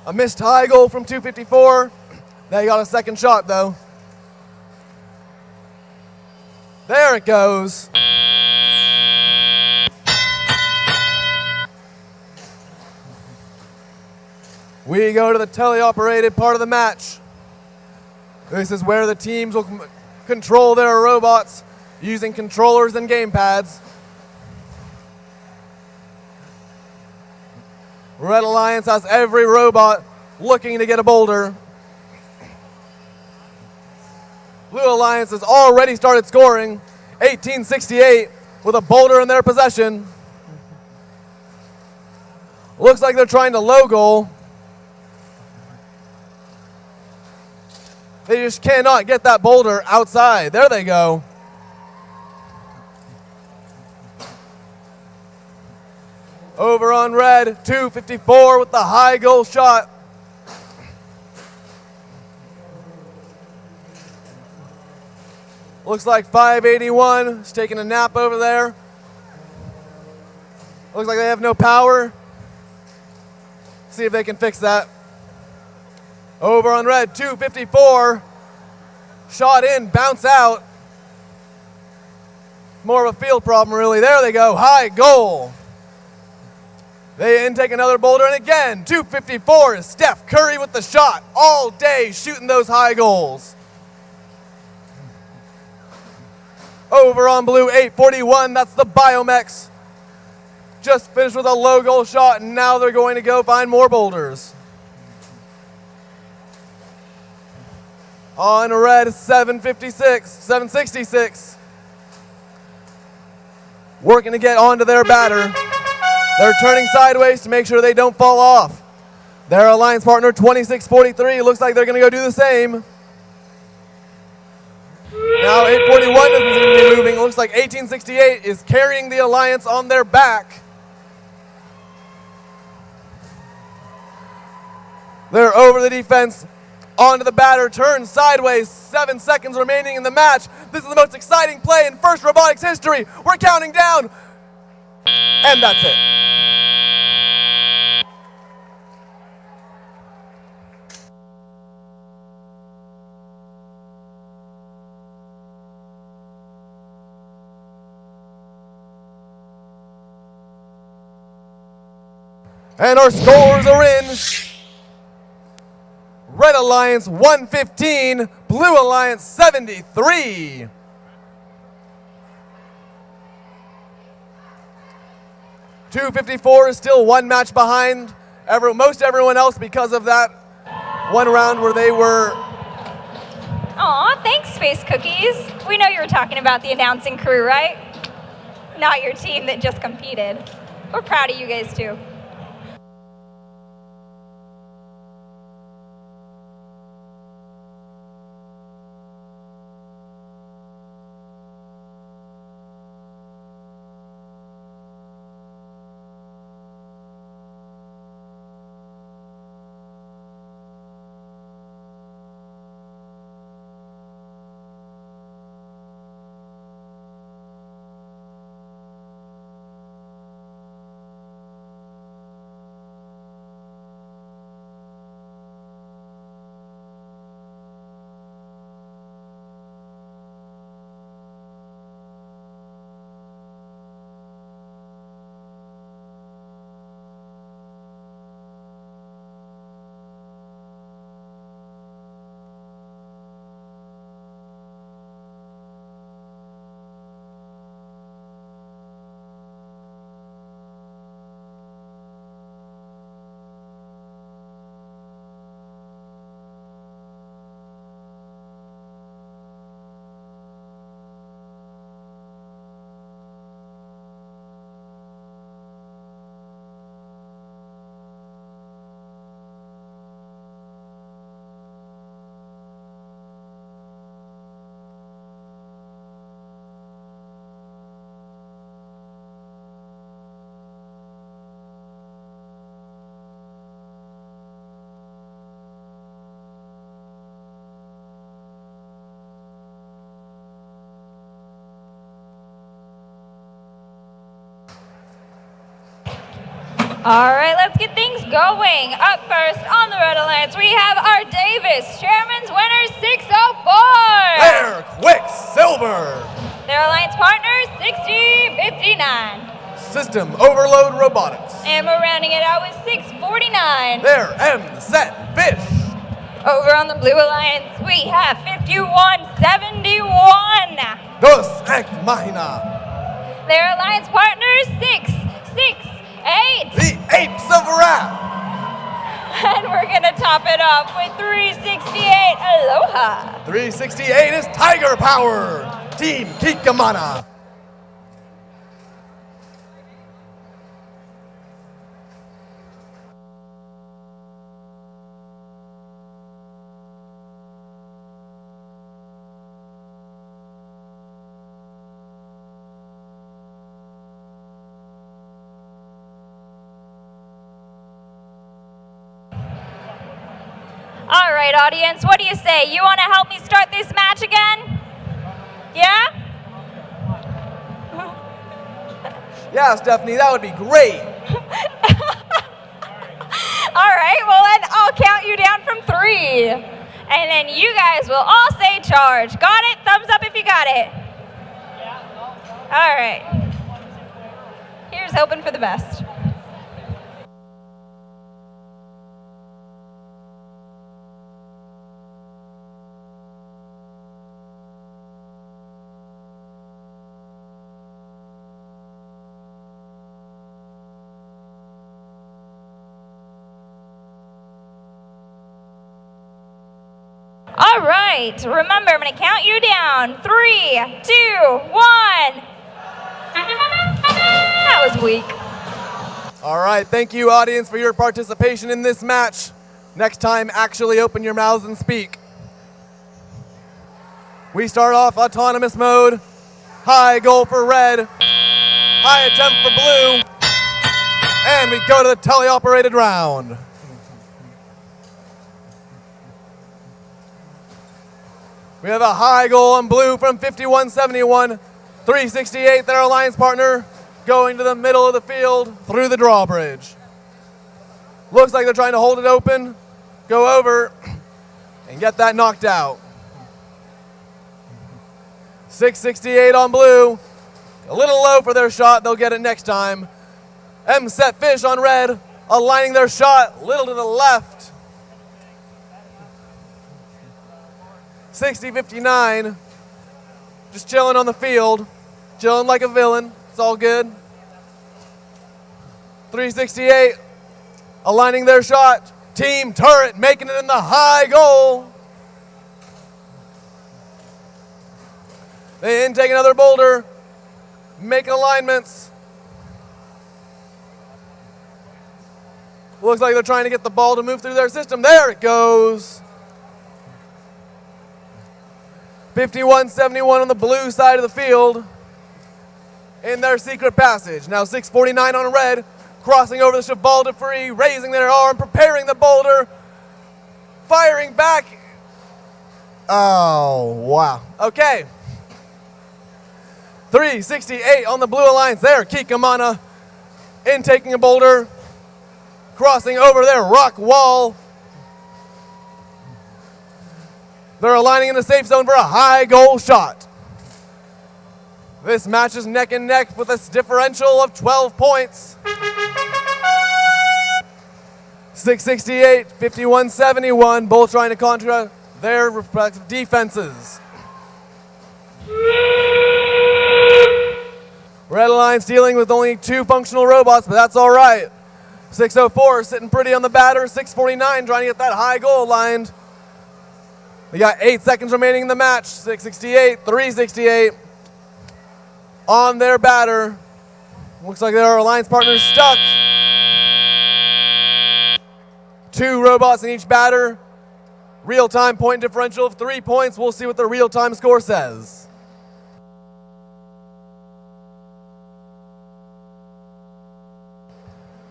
a missed high goal from 254. They got a second shot, though. There it goes. We go to the teleoperated part of the match. This is where the teams will control their robots using controllers and gamepads. Red Alliance has every robot looking to get a boulder. Blue Alliance has already started scoring, 1868, with a boulder in their possession. Looks like they're trying to low goal. They just cannot get that boulder outside. There they go. Over on red, 254 with the high goal shot. Looks like 581 is taking a nap over there. Looks like they have no power. See if they can fix that. Over on red, 254. Shot in, bounce out. More of a field problem, really. There they go, high goal. They intake another boulder, and again, 254 is Steph Curry with the shot. All day shooting those high goals. Over on blue, 841, that's the Biomex. Just finished with a low goal shot, and now they're going to go find more boulders. On red, 766. Working to get onto their batter. They're turning sideways to make sure they don't fall off. Their alliance partner, 2643, looks like they're going to go do the same. Now 841 doesn't seem to be moving. It looks like 1868 is carrying the alliance on their back. They're over the defense, onto the batter, turn sideways, 7 seconds remaining in the match. This is the most exciting play in First Robotics history. We're counting down, and that's it. And our scores are in. Red Alliance 115, Blue Alliance 73. .254 is still one match behind most everyone else because of that one round where they were. Aw, thanks, Space Cookies. We know you were talking about the announcing crew, right? Not your team that just competed. We're proud of you guys, too. All right, let's get things going. Up first on the Red Alliance, we have our Davis Chairman's winner 604. There, Quicksilver. Their alliance partners 6059. System Overload Robotics. And we're rounding it out with 649. There, M-Set Fish. Over on the Blue Alliance, we have 5171. Dos Ex Machina. Their alliance partners 668. The Apes of Wrath. And we're gonna top it off with 368. Aloha. 368 is Tiger Power. Team Kikamana. All right, audience, what do you say? You want to help me start this match again? Yeah? Yeah, Stephanie, that would be great. All right, well then I'll count you down from 3. And then you guys will all say charge. Got it? Thumbs up if you got it. All right. Here's hoping for the best. All right, remember, I'm going to count you down. 3, 2, 1. That was weak. All right, thank you, audience, for your participation in this match. Next time, actually open your mouths and speak. We start off autonomous mode. High goal for red. High attempt for blue. And we go to the teleoperated round. We have a high goal on blue from 5171. 368, their alliance partner, going to the middle of the field through the drawbridge. Looks like they're trying to hold it open, go over, and get that knocked out. 668 on blue. A little low for their shot. They'll get it next time. M-Set Fish on red, aligning their shot a little to the left. 60-59, just chilling on the field, chilling like a villain. It's all good. 368, aligning their shot. Team Turret making it in the high goal. They intake another boulder, making alignments. Looks like they're trying to get the ball to move through their system. There it goes. 5171 on the blue side of the field in their secret passage. Now 649 on red, crossing over the cheval de frise, raising their arm, preparing the boulder, firing back. Oh, wow. Okay. 368 on the blue alliance there. Kikamana intaking a boulder, crossing over their rock wall. They're aligning in the safe zone for a high goal shot. This match is neck and neck with a differential of 12 points. 668, 5171, both trying to contra their respective defenses. Red Alliance dealing with only 2 functional robots, but that's all right. 604 sitting pretty on the batter. 649 trying to get that high goal aligned. We got 8 seconds remaining in the match. 668, 368 on their batter. Looks like their alliance partners stuck. 2 robots in each batter. Real-time point differential of 3 points. We'll see what the real-time score says.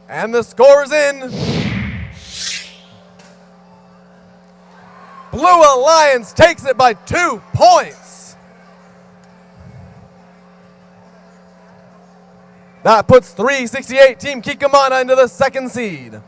And the score's in. Blue Alliance takes it by 2 points. That puts 368 Team Kikamana into the second seed.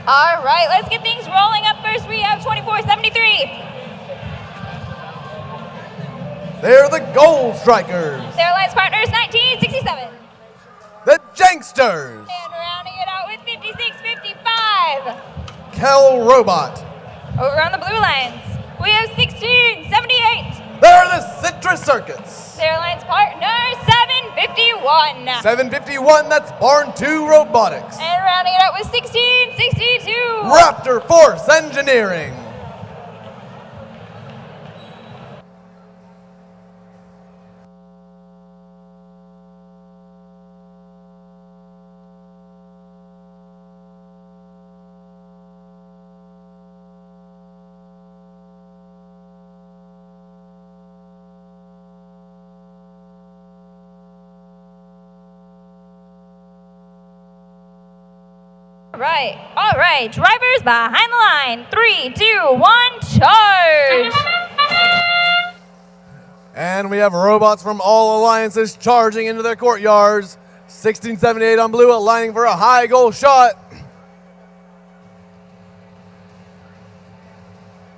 All right, let's get things rolling. Up first, we have 2473. They're the Gold Strikers. Their alliance partners, 1967. The Janksters. And rounding it out with 5655. Kel Robot. Over on the blue lines, we have 1678. They're the Citrus Circuits. Their alliance partner, 751. 751, that's Barn 2 Robotics. And rounding it out with 1662. Raptor Force Engineering. All right, drivers behind the line. 3, 2, 1, charge! And we have robots from all alliances charging into their courtyards. 1678 on blue, aligning for a high goal shot.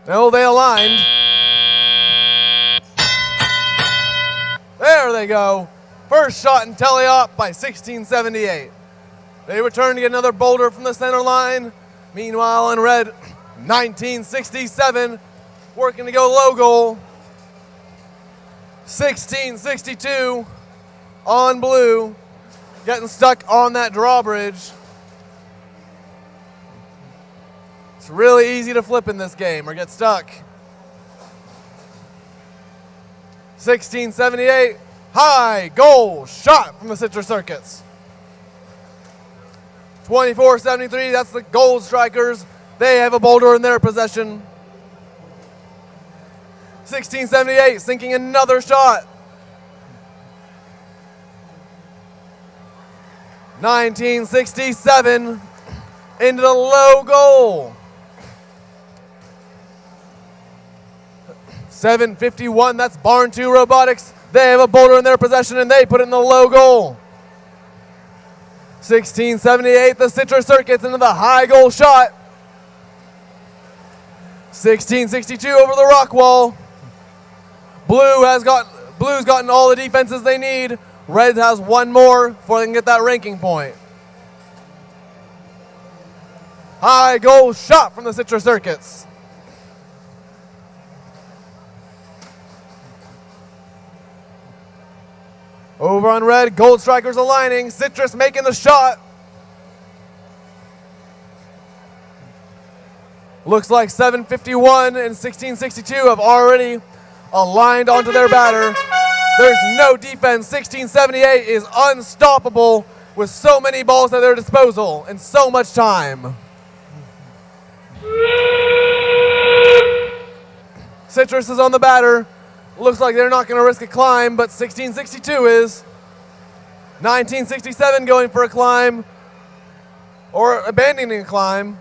No, they aligned. There they go. First shot in teleop by 1678. They return to get another boulder from the center line. Meanwhile, in red, 1967, working to go low goal. 1662 on blue, getting stuck on that drawbridge. It's really easy to flip in this game or get stuck. 1678, high goal shot from the Citrus Circuits. 2473, that's the Gold Strikers. They have a boulder in their possession. 1678, sinking another shot. 1967, into the low goal. 751, that's Barn 2 Robotics. They have a boulder in their possession and they put it in the low goal. 1678, the Citrus Circuits into the high goal shot. 1662 over the rock wall. Blue's gotten all the defenses they need. Red has one more before they can get that ranking point. High goal shot from the Citra Circuits. Over on red, Gold Strikers aligning. Citrus making the shot. Looks like 751 and 1662 have already aligned onto their batter. There's no defense. 1678 is unstoppable with so many balls at their disposal and so much time. Citrus is on the batter. Looks like they're not going to risk a climb, but 1662 is. 1967 going for a climb or abandoning a climb.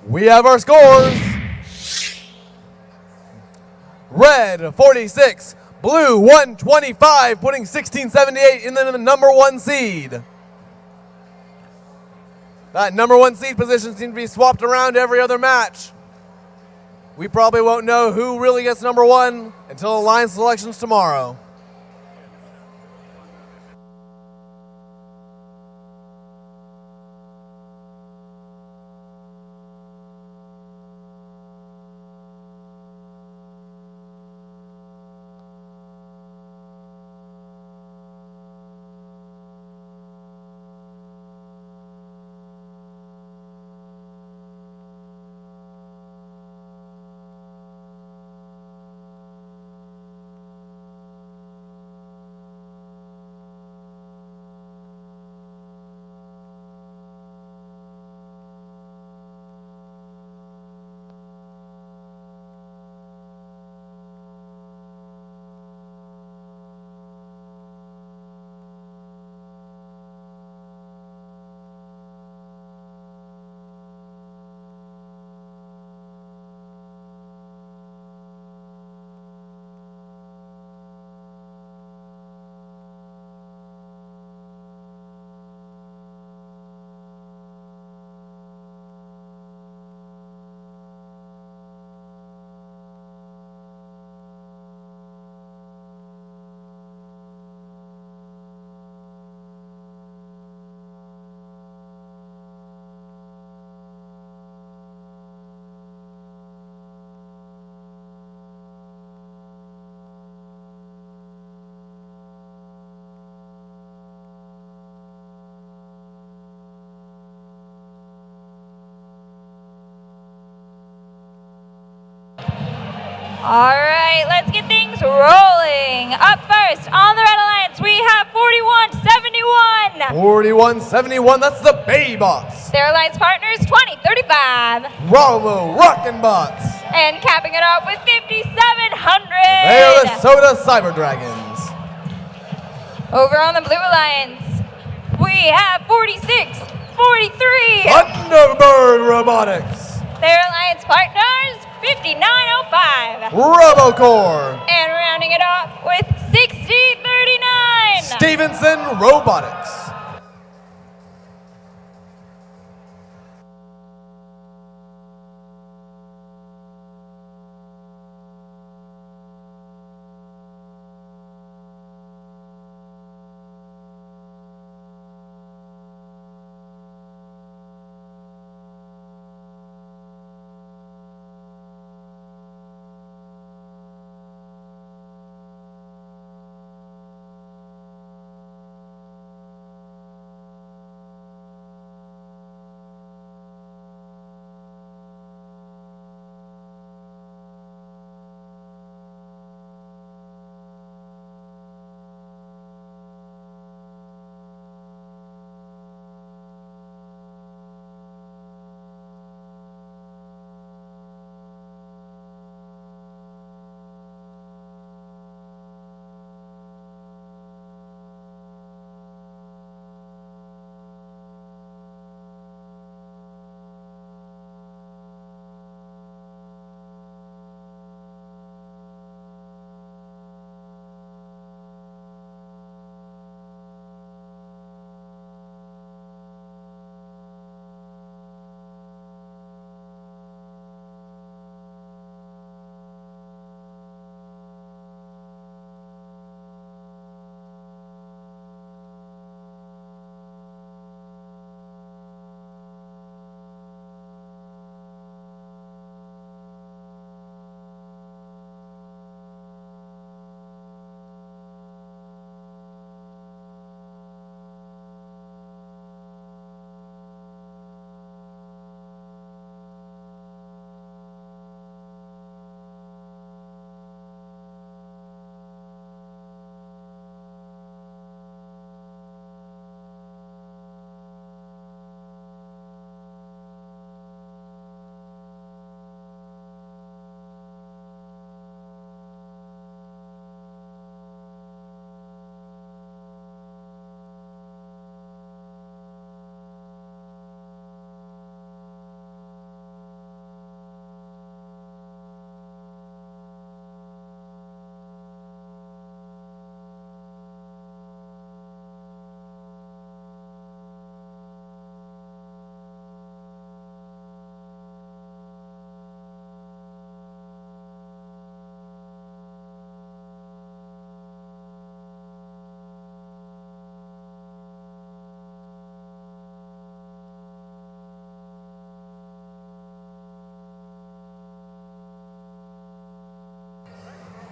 We have our scores. Red 46, blue 125, putting 1678 in the number one seed. That number one seed position seems to be swapped around every other match. We probably won't know who really gets number one until alliance selections tomorrow. All right, let's get things rolling. Up first, on the Red Alliance, we have 4171. 4171, that's the Bay Bots. Their alliance partners, 2035. Bravo Rockin' Bots. And capping it off with 5700. They are the Soda Cyber Dragons. Over on the Blue Alliance, we have 4643. Thunderbird Robotics. Their alliance partners, 5905. Robocore. And rounding it off with 6039. Stevenson Robotics.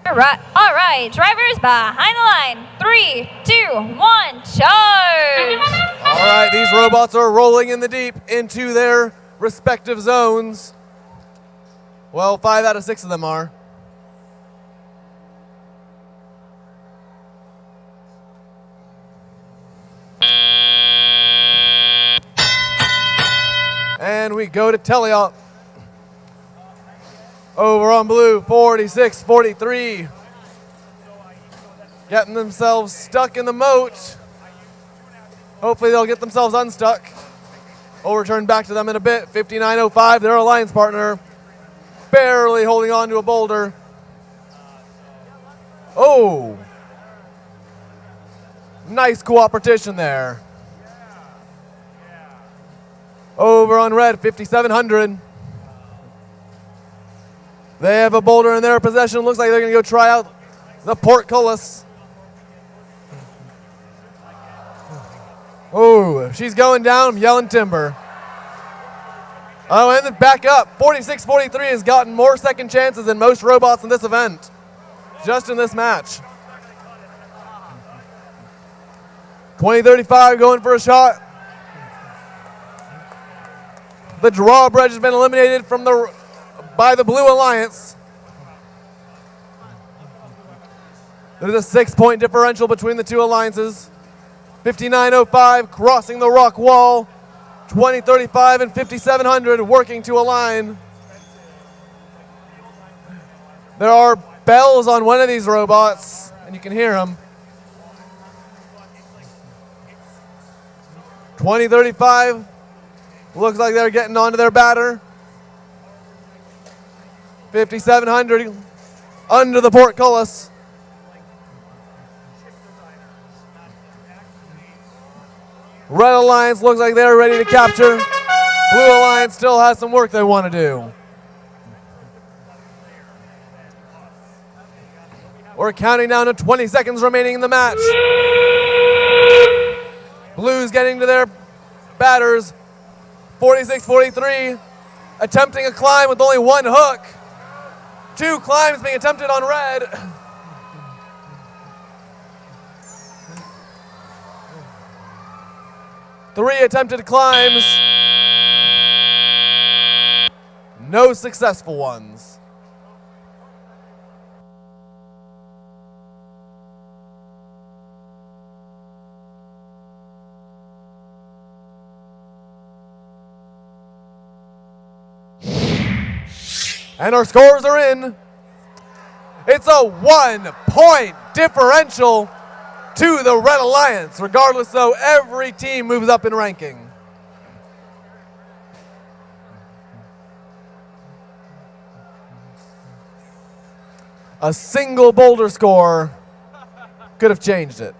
All right, drivers behind the line. 3, 2, 1, charge! All right, these robots are rolling in the deep into their respective zones. Well, 5 out of 6 of them are. And we go to teleop. Over on blue, 46, 43. Getting themselves stuck in the moat. Hopefully they'll get themselves unstuck. We'll return back to them in a bit. 59.05, their alliance partner. Barely holding on to a boulder. Oh. Nice cooperation there. Over on red, 5,700. They have a boulder in their possession. Looks like they're going to go try out the portcullis. Oh, she's going down, yelling timber. Oh, and then back up. 46-43 has gotten more second chances than most robots in this event, just in this match. 20-35 going for a shot. The drawbridge has been eliminated from by the Blue Alliance. There's a 6-point differential between the two alliances. 59.05 crossing the rock wall. 20-35 and 5,700 working to align. There are bells on one of these robots, and you can hear them. 20-35. Looks like they're getting onto their batter. 5,700 under the portcullis. Red Alliance looks like they're ready to capture. Blue Alliance still has some work they want to do. We're counting down to 20 seconds remaining in the match. Blues getting to their batters. 46-43, attempting a climb with only one hook. 2 climbs being attempted on red. Three attempted climbs. No successful ones. And our scores are in. It's a 1-point differential to the Red Alliance. Regardless, though, every team moves up in ranking. A single boulder score could have changed it.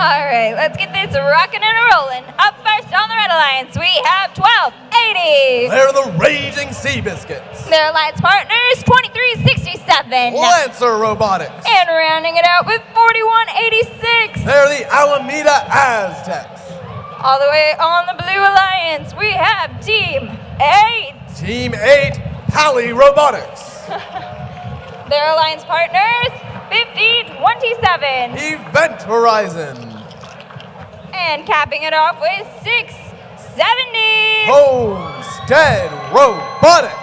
All right, let's get this rocking and rolling. Up first on the Red Alliance, we have 1280. They're the Raging Sea Biscuits. Their alliance partners, 2367. Lancer Robotics. And rounding it out with 4186. They're the Alameda Aztecs. All the way on the Blue Alliance, we have Team 8. Team 8, Pally Robotics. Their alliance partners, 5027. Event Horizon. And capping it off with 670. Homestead Robotics.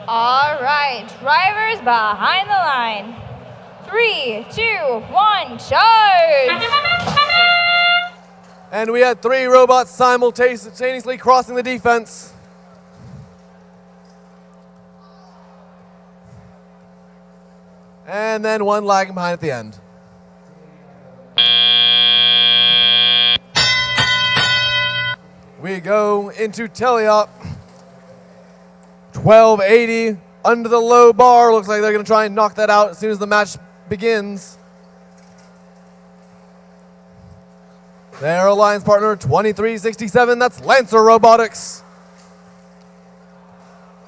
All right, drivers behind the line. 3, 2, 1, charge! And we had 3 robots simultaneously crossing the defense. And then 1 lagging behind at the end. We go into teleop. 1280 under the low bar. Looks like they're going to try and knock that out as soon as the match begins. Their alliance partner, 2367. That's Lancer Robotics.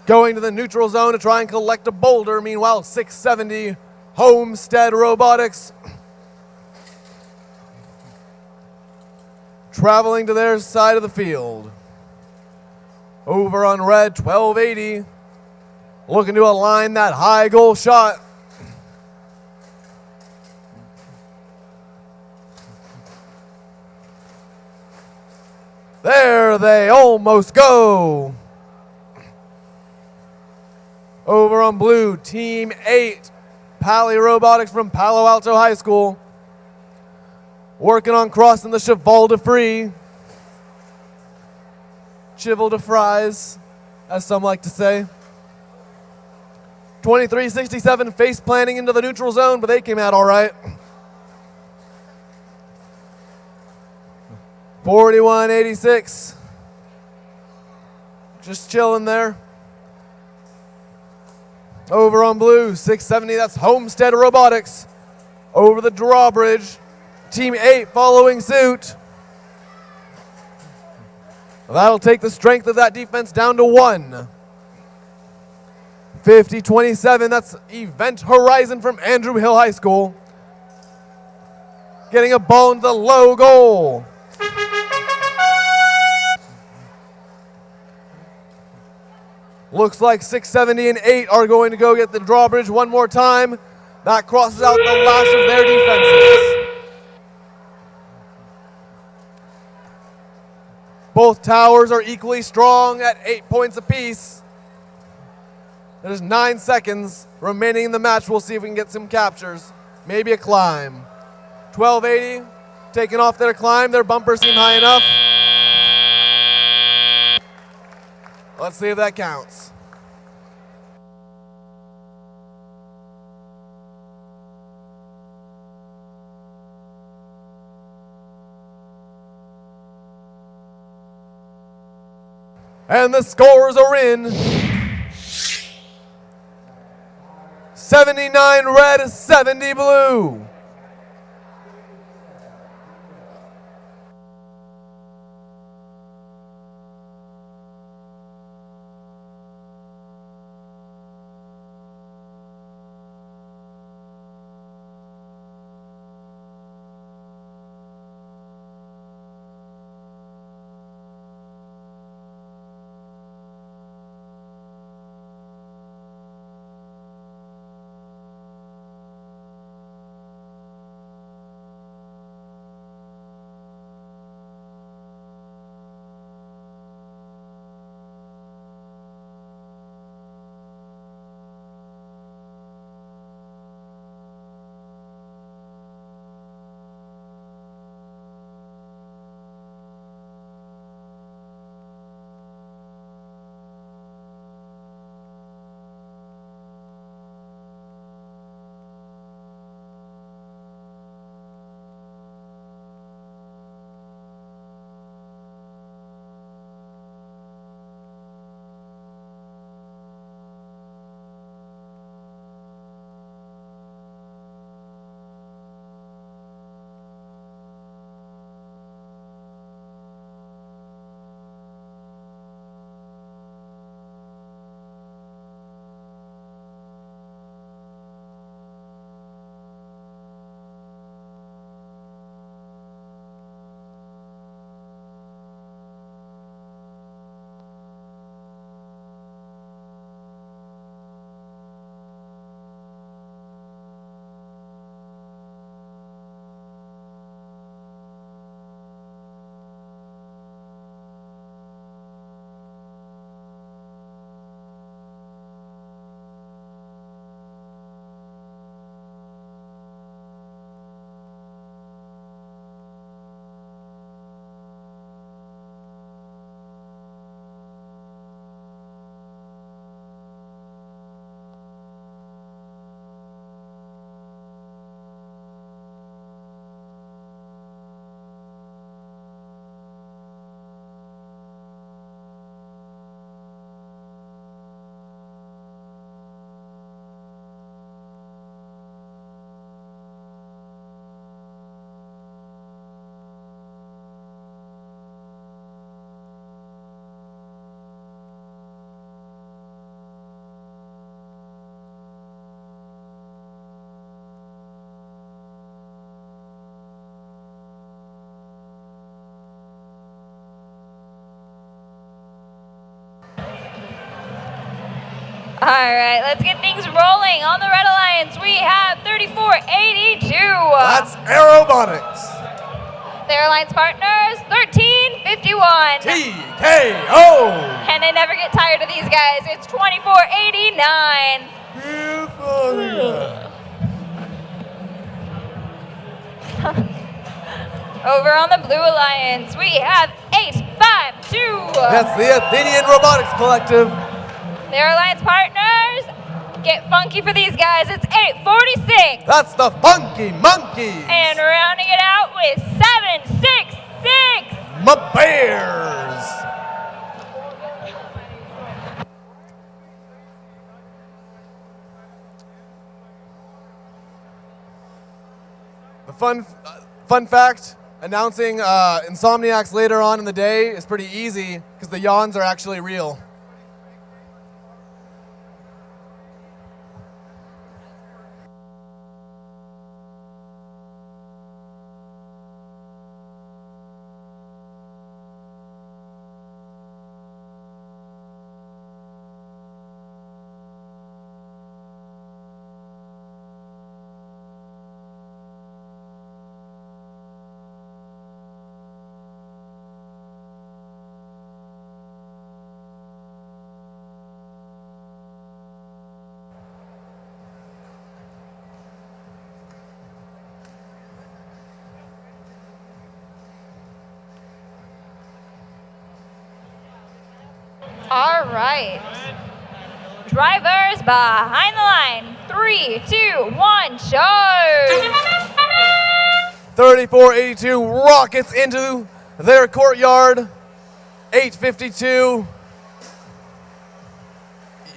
Going to the neutral zone to try and collect a boulder. Meanwhile, 670 Homestead Robotics. Traveling to their side of the field. Over on red, 1280. Looking to align that high goal shot. There they almost go. Over on blue, Team 8, Pally Robotics from Palo Alto High School. Working on crossing the cheval de frise. Cheval de fries, as some like to say. 2367 face planting into the neutral zone, but they came out all right. 4186. Just chilling there. Over on blue, 670, that's Homestead Robotics. Over the drawbridge, Team 8 following suit. That'll take the strength of that defense down to 1. 5027, that's Event Horizon from Andrew Hill High School. Getting a ball into the low goal. Looks like 670 and 8 are going to go get the drawbridge one more time. That crosses out the last of their defenses. Both towers are equally strong at 8 points apiece. There's 9 seconds remaining in the match. We'll see if we can get some captures. Maybe a climb. 1280 taking off their climb. Their bumpers seem high enough. Let's see if that counts. And the scores are in. 79 red, 70 blue. All right, let's get things rolling. On the Red Alliance, we have 3482. That's Robotics. Their alliance partners, 1351. TKO. And they never get tired of these guys. It's 2489. Over on the Blue Alliance, we have 852. That's the Athenian Robotics Collective. Their alliance partners, get funky for these guys. It's 846. That's the Funky Monkeys. And rounding it out with 766. My Bears. The fun fact, announcing Insomniacs later on in the day is pretty easy because the yawns are actually real. All right. Drivers behind the line. 3, 2, 1, charge. 3482 rockets into their courtyard. 852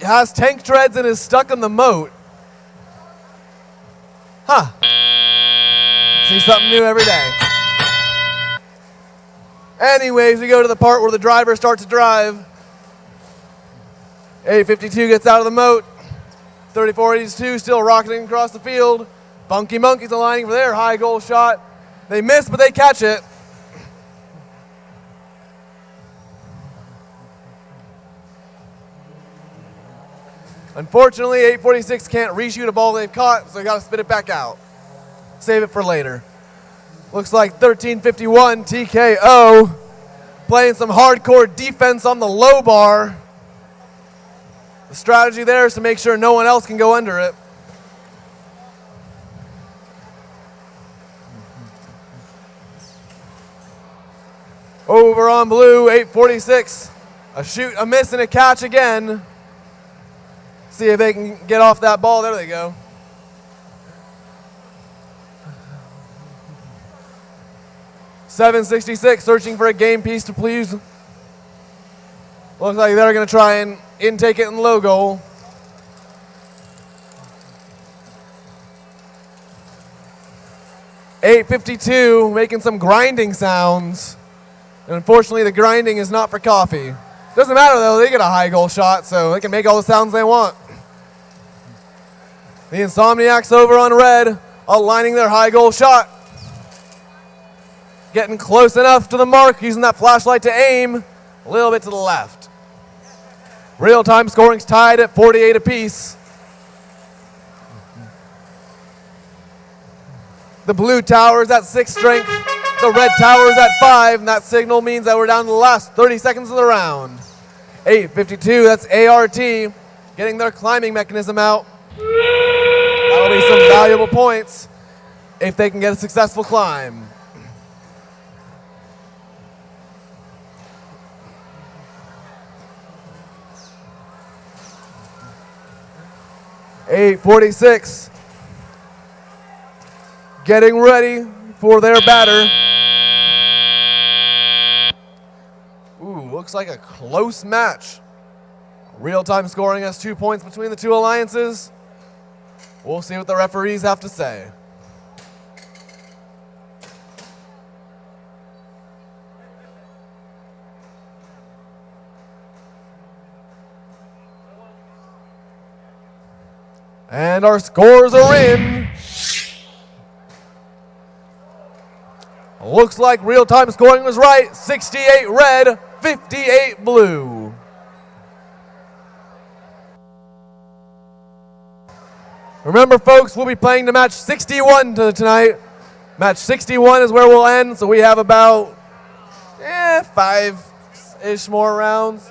has tank treads and is stuck on the moat. Huh. See something new every day. Anyways, we go to the part where the driver starts to drive. 852 gets out of the moat. 3482 still rocketing across the field. Funky Monkeys aligning for their high goal shot. They miss, but they catch it. Unfortunately, 846 can't reshoot a ball they've caught, so they got to spit it back out. Save it for later. Looks like 1351 TKO. Playing some hardcore defense on the low bar. The strategy there is to make sure no one else can go under it. Over on blue, 846. A shoot, a miss, and a catch again. See if they can get off that ball. There they go. .766 searching for a game piece to please. Looks like they're going to try and intake it in low goal. .852 making some grinding sounds. And unfortunately, the grinding is not for coffee. Doesn't matter though, they get a high goal shot, so they can make all the sounds they want. The Insomniacs over on red, aligning their high goal shot. Getting close enough to the mark, using that flashlight to aim. A little bit to the left. Real-time scoring's tied at 48 apiece. The blue tower is at 6 strength. The red tower is at 5, and that signal means that we're down to the last 30 seconds of the round. 852, that's ART, getting their climbing mechanism out. That'll be some valuable points if they can get a successful climb. .846, getting ready for their batter. Ooh, looks like a close match. Real-time scoring has 2 points between the two alliances. We'll see what the referees have to say. And our scores are in. Looks like real-time scoring was right. 68 red, 58 blue. Remember, folks, we'll be playing to match 61 tonight. Match 61 is where we'll end, so we have about 5-ish more rounds.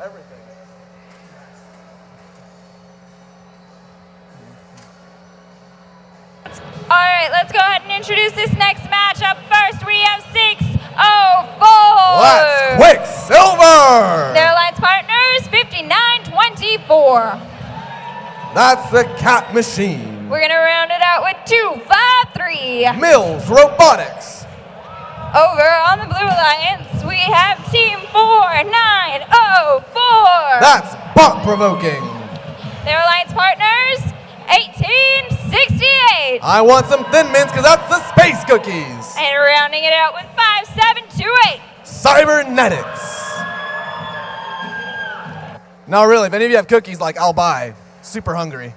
Everything. All right, let's go ahead and introduce this next match. Up first, we have 604. That's Quicksilver. Their alliance partners, 5924. That's the Cat Machine. We're gonna round it out with 253. Mills Robotics. Over on the Blue Alliance, we have Team 4904. That's Bot Provoking. Their alliance partners, 1868. I want some Thin Mints because that's the Space Cookies. And rounding it out with 5728. Cybernetics. No, really, if any of you have cookies, like, I'll buy. Super hungry.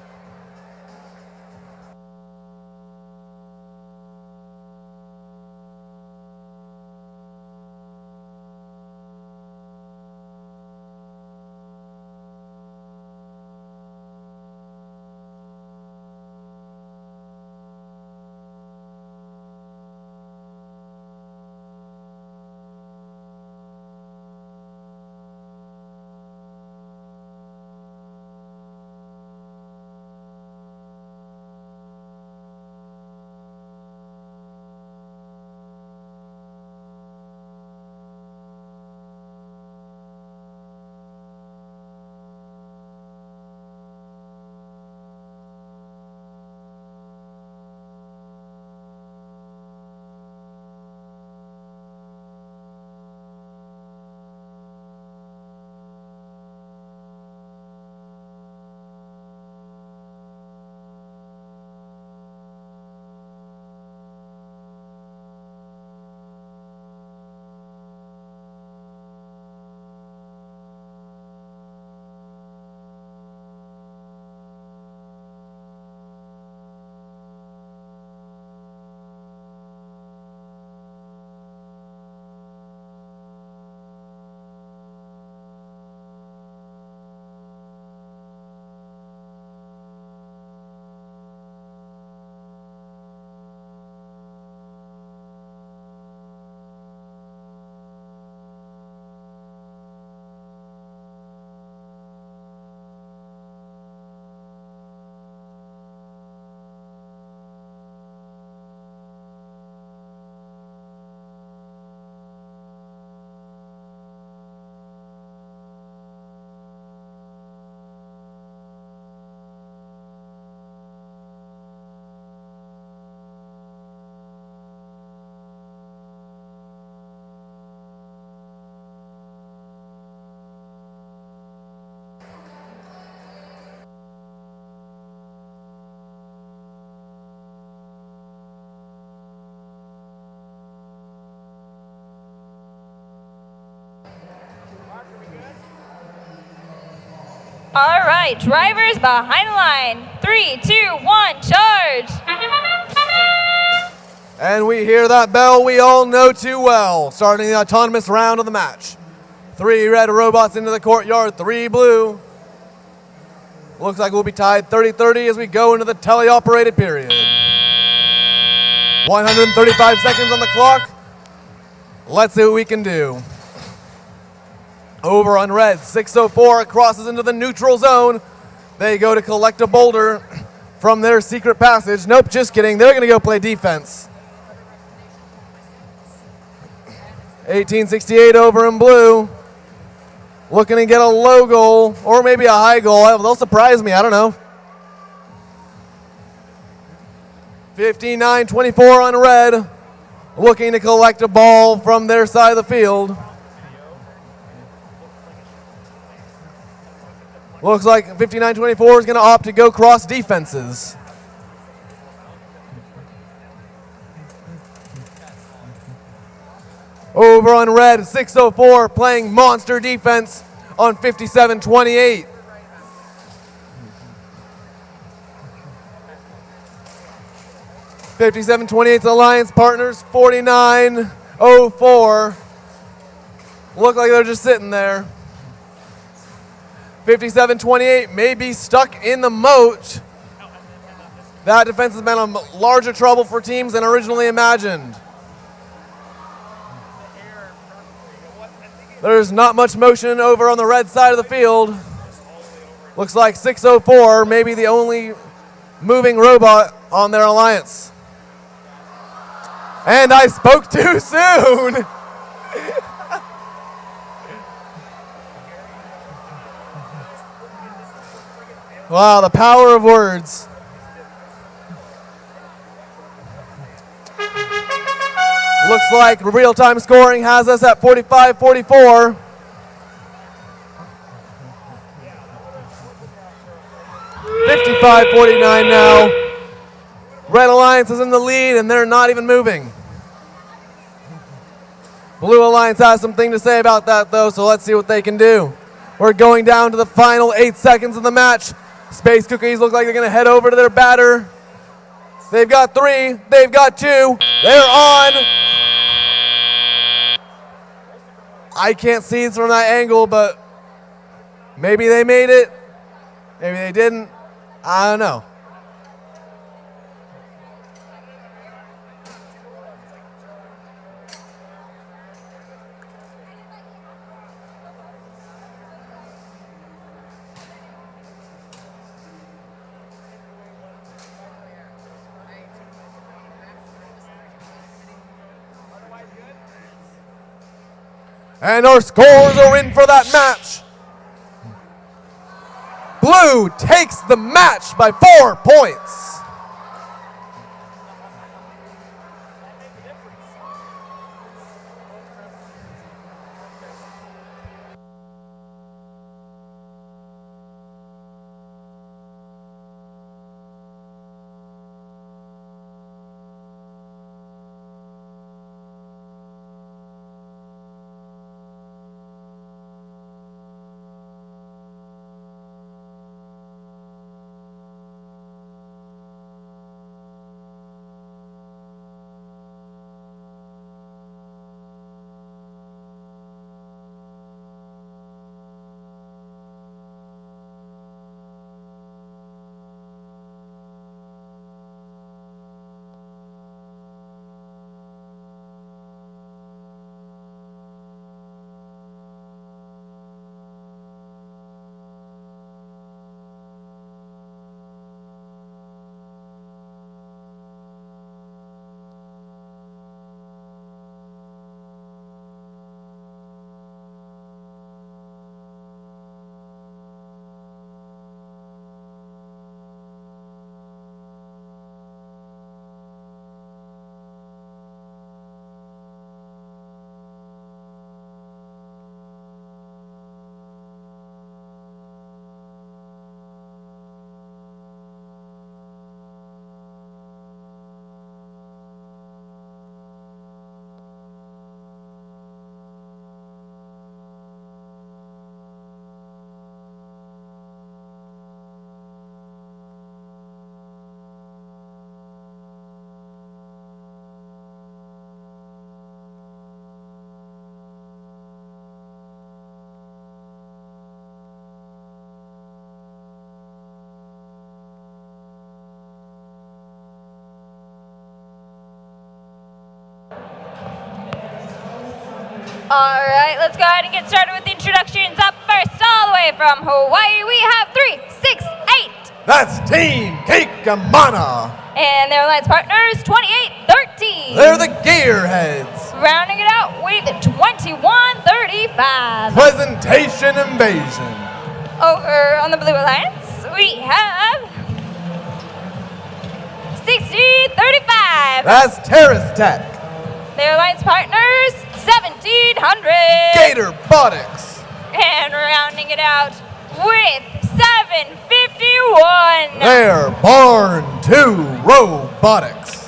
All right, drivers behind the line. 3, 2, 1, charge. And we hear that bell we all know too well, starting the autonomous round of the match. 3 red robots into the courtyard, 3 blue. Looks like we'll be tied 30-30 as we go into the teleoperated period. 135 seconds on the clock. Let's see what we can do. Over on red, 604 crosses into the neutral zone. They go to collect a boulder from their secret passage. Nope, just kidding. They're going to go play defense. 1868 over in blue. Looking to get a low goal or maybe a high goal. They'll surprise me. I don't know. 59-24 on red. Looking to collect a ball from their side of the field. Looks like 59-24 is going to opt to go cross defenses. Over on red, 604 playing monster defense on 57-28. (57-28) Alliance partners, 49-04. Look like they're just sitting there. 57-28 may be stuck in the moat. That defense has been a larger trouble for teams than originally imagined. There's not much motion over on the red side of the field. Looks like 604 may be the only moving robot on their alliance. And I spoke too soon. Wow, the power of words. Looks like real-time scoring has us at 45-44. (55-49) now. Red Alliance is in the lead and they're not even moving. Blue Alliance has something to say about that though, so let's see what they can do. We're going down to the final 8 seconds of the match. Space Cookies look like they're going to head over to their batter. They've got 3. They've got 2. They're on. I can't see it from that angle, but maybe they made it. Maybe they didn't. I don't know. And our scores are in for that match. Blue takes the match by 4 points. All right, let's go ahead and get started with the introductions. Up first, all the way from Hawaii, we have 3, 6, 8. That's Team Kikamana. And their alliance partners, 28-13. They're the Gearheads. Rounding it out with 21-35. Presentation Invasion. Over on the Blue Alliance, we have 60-35. That's Terrace Tech. Their alliance partners, 1700. Gator Robotics. And rounding it out with 751. They're Barn 2 Robotics.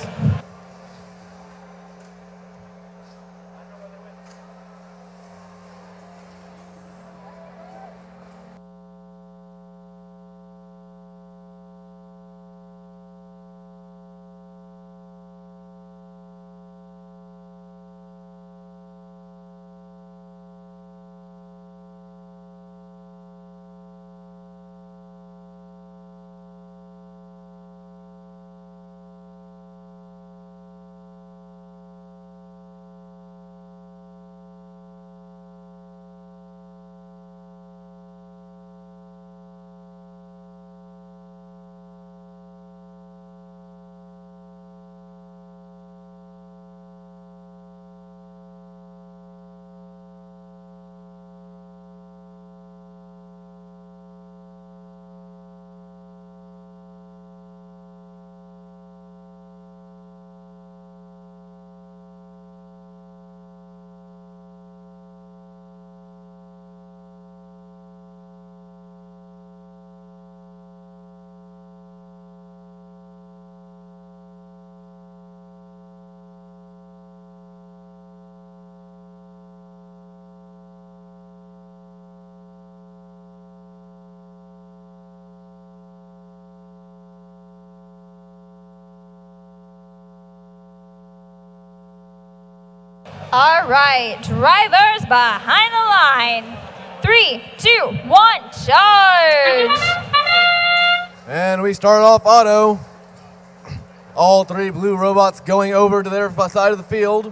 All right, drivers behind the line. 3, 2, 1, charge. And we start off auto. All 3 blue robots going over to their side of the field.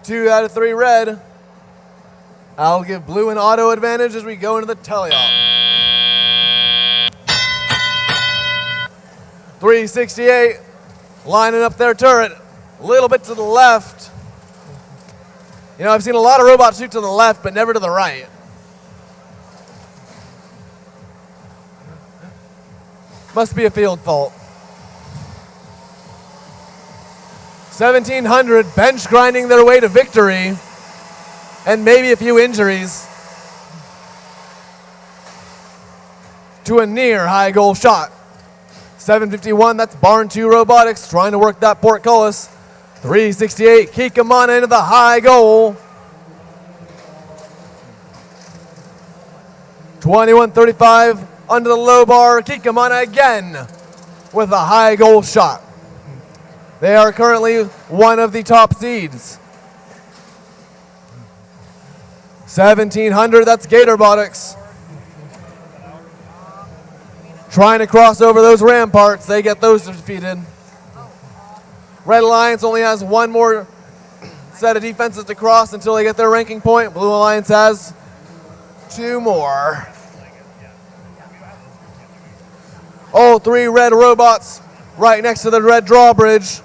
2 out of 3 red. I'll give blue an auto advantage as we go into the teleop. 368 lining up their turret. A little bit to the left. You know, I've seen a lot of robots shoot to the left, but never to the right. Must be a field fault. 1700 bench grinding their way to victory, and maybe a few injuries to a near high goal shot. 751, that's Barn 2 Robotics trying to work that portcullis. 368, Kikamana into the high goal. 2135 under the low bar, Kikamana again with a high goal shot. They are currently one of the top seeds. 1700, that's Gator Robotics. Trying to cross over those ramparts, they get those defeated. Red Alliance only has one more set of defenses to cross until they get their ranking point. Blue Alliance has 2 more. All 3 red robots right next to the red drawbridge.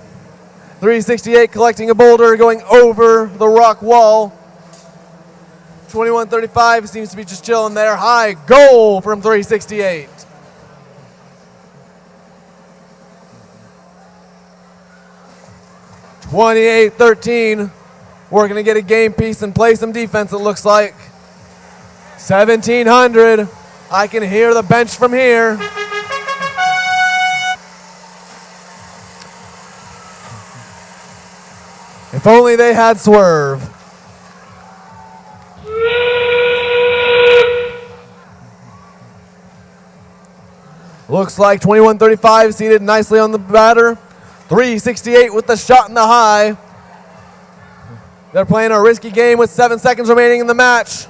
368 collecting a boulder going over the rock wall. 2135 seems to be just chilling there. High goal from 368. (28-13). We're going to get a game piece and play some defense, it looks like. 1700. I can hear the bench from here. If only they had Swerve. Looks like 2135 seated nicely on the batter. 368 with the shot in the high. They're playing a risky game with 7 seconds remaining in the match.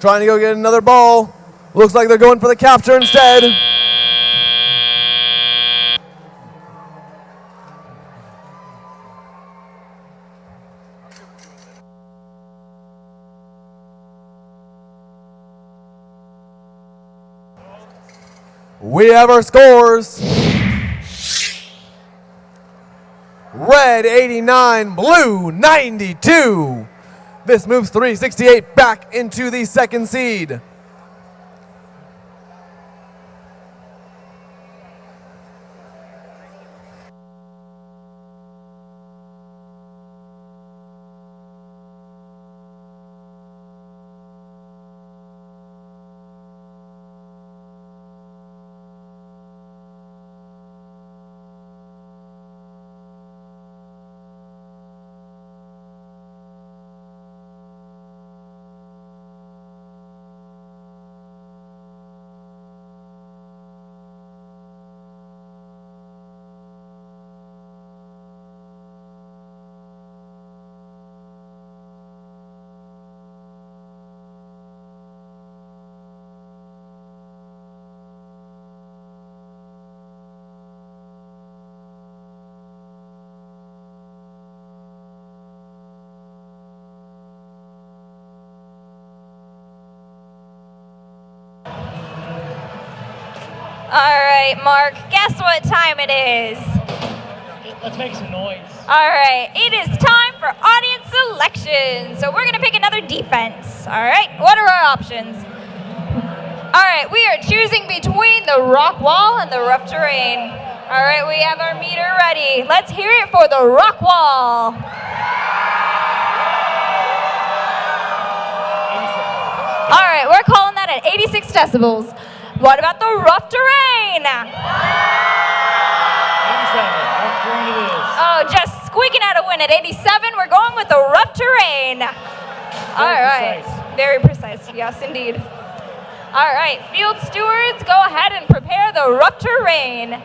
Trying to go get another ball. Looks like they're going for the capture instead. We have our scores. Red 89, blue 92. This moves 368 back into the second seed. All right, Mark, guess what time it is? Let's make some noise. All right, it is time for audience selection. So we're gonna pick another defense. All right, what are our options? All right, we are choosing between the rock wall and the rough terrain. All right, we have our meter ready. Let's hear it for the rock wall. All right, we're calling that at 86 decibels. What about the rough terrain? 87. Rough terrain it is. Oh, just squeaking out a win at 87. We're going with the rough terrain. All right. Very precise. Yes, indeed. All right. Field stewards, go ahead and prepare the rough terrain.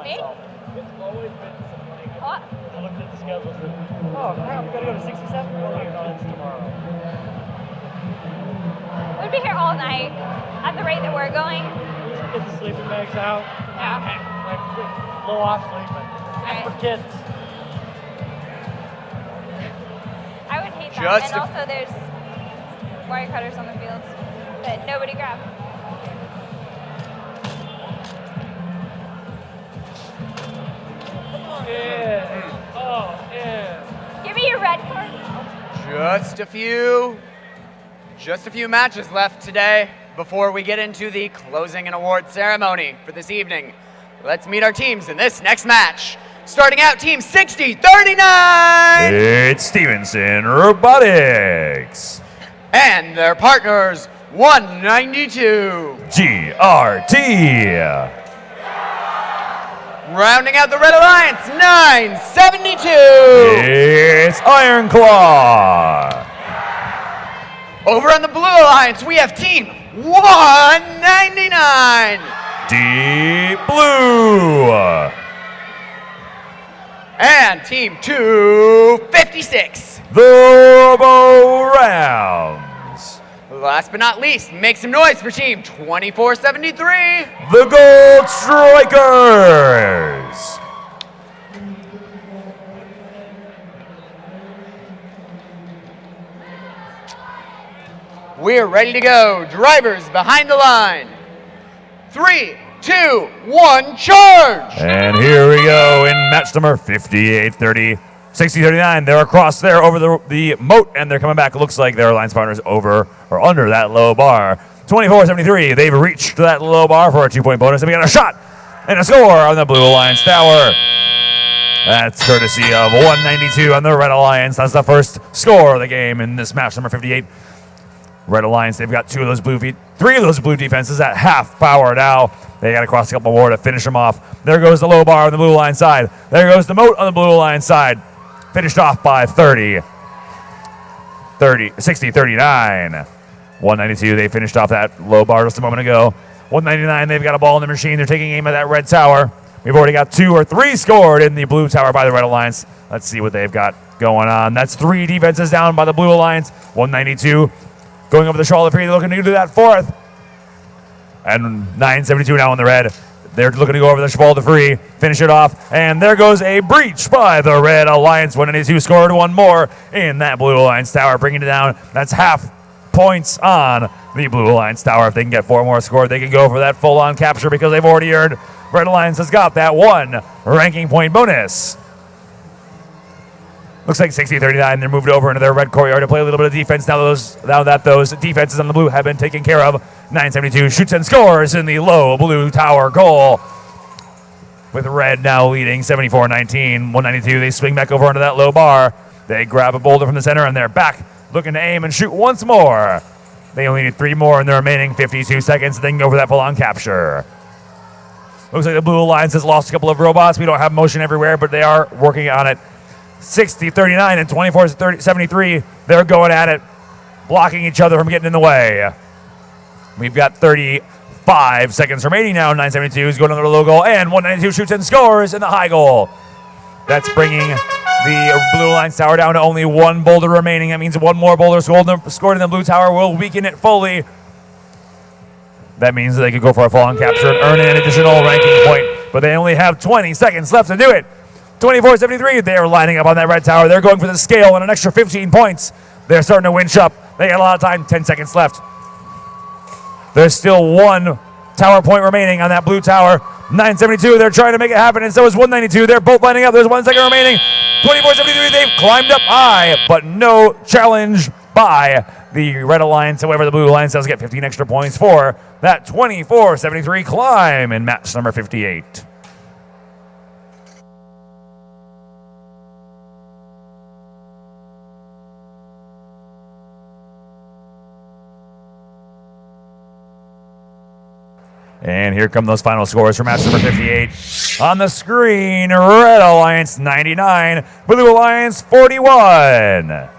Me? It's always been something. What? I looked at the schedules and, oh crap, we gotta go to 67? Oh, no, that's tomorrow. We'd be here all night at the rate that we're going. We should get the sleeping bags out. Yeah. Like, low off sleeping. That's for kids. I would hate that. Just And also there's wire cutters on the fields that nobody grabbed. Yeah. Oh, yeah. Give me your red card. Just a few matches left today before we get into the closing and award ceremony for this evening. Let's meet our teams in this next match. Starting out, Team 60-39. It's Stevenson Robotics. And their partners, 192. GRT. Rounding out the Red Alliance, 972. It's Iron Claw. Over on the Blue Alliance, we have Team 199. Deep Blue. And Team 256. The Robo Rams. Last but not least, make some noise for Team 2473. The Gold Strikers. We're ready to go. Drivers behind the line. 3, 2, 1, charge! And here we go in match number 58-30. 60-39, they're across there over the moat, and they're coming back. It looks like their alliance partners over or under that low bar. 24-73, they've reached that low bar for a 2-point bonus, and we got a shot and a score on the Blue Alliance tower. That's courtesy of 192 on the Red Alliance. That's the first score of the game in this match number 58. Red Alliance, they've got three of those blue defenses at half power now. They got to cross a couple more to finish them off. There goes the low bar on the Blue Alliance side. There goes the moat on the Blue Alliance side. Finished off by 60-39. 192, they finished off that low bar just a moment ago. 199, they've got a ball in the machine. They're taking aim at that red tower. We've already got 2 or 3 scored in the blue tower by the Red Alliance. Let's see what they've got going on. That's 3 defenses down by the Blue Alliance. 192 going over the shoulder 3. They're looking to do that 4th. And 972 now on the red. They're looking to go over the shoulder 3, finish it off. And there goes a breach by the Red Alliance. 192 scored 1 more in that Blue Alliance tower, bringing it down. That's half points on the Blue Alliance tower. If they can get 4 more scored, they can go for that full-on capture because they've already earned. Red Alliance has got that 1 ranking point bonus. Looks like 60-39. They're moved over into their red courtyard to play a little bit of defense now that those defenses on the blue have been taken care of. 972 shoots and scores in the low blue tower goal. With red now leading 74-19. 192, they swing back over into that low bar. They grab a boulder from the center and they're back looking to aim and shoot once more. They only need 3 more in the remaining 52 seconds. They can go for that full-on capture. Looks like the Blue Alliance has lost a couple of robots. We don't have motion everywhere, but they are working on it. 60-39 and 24-73. They're going at it, blocking each other from getting in the way. We've got 35 seconds remaining now. 972 is going under the low goal, and 192 shoots and scores in the high goal. That's bringing the Blue Alliance tower down to only 1 boulder remaining. That means 1 more boulder scored in the blue tower will weaken it fully. That means they could go for a full-on capture and earn an additional ranking point, but they only have 20 seconds left to do it. 24-73, they're lining up on that red tower. They're going for the scale and an extra 15 points. They're starting to winch up. They got a lot of time, 10 seconds left. There's still 1 tower point remaining on that blue tower. 972, they're trying to make it happen, and so is 192. They're both lining up. There's 1 second remaining. 24-73, they've climbed up high, but no challenge by the Red Alliance. However, the Blue Alliance does get 15 extra points for that 24-73 climb in match number 58. And here come those final scores for match number 58. On the screen, Red Alliance 99, Blue Alliance 41.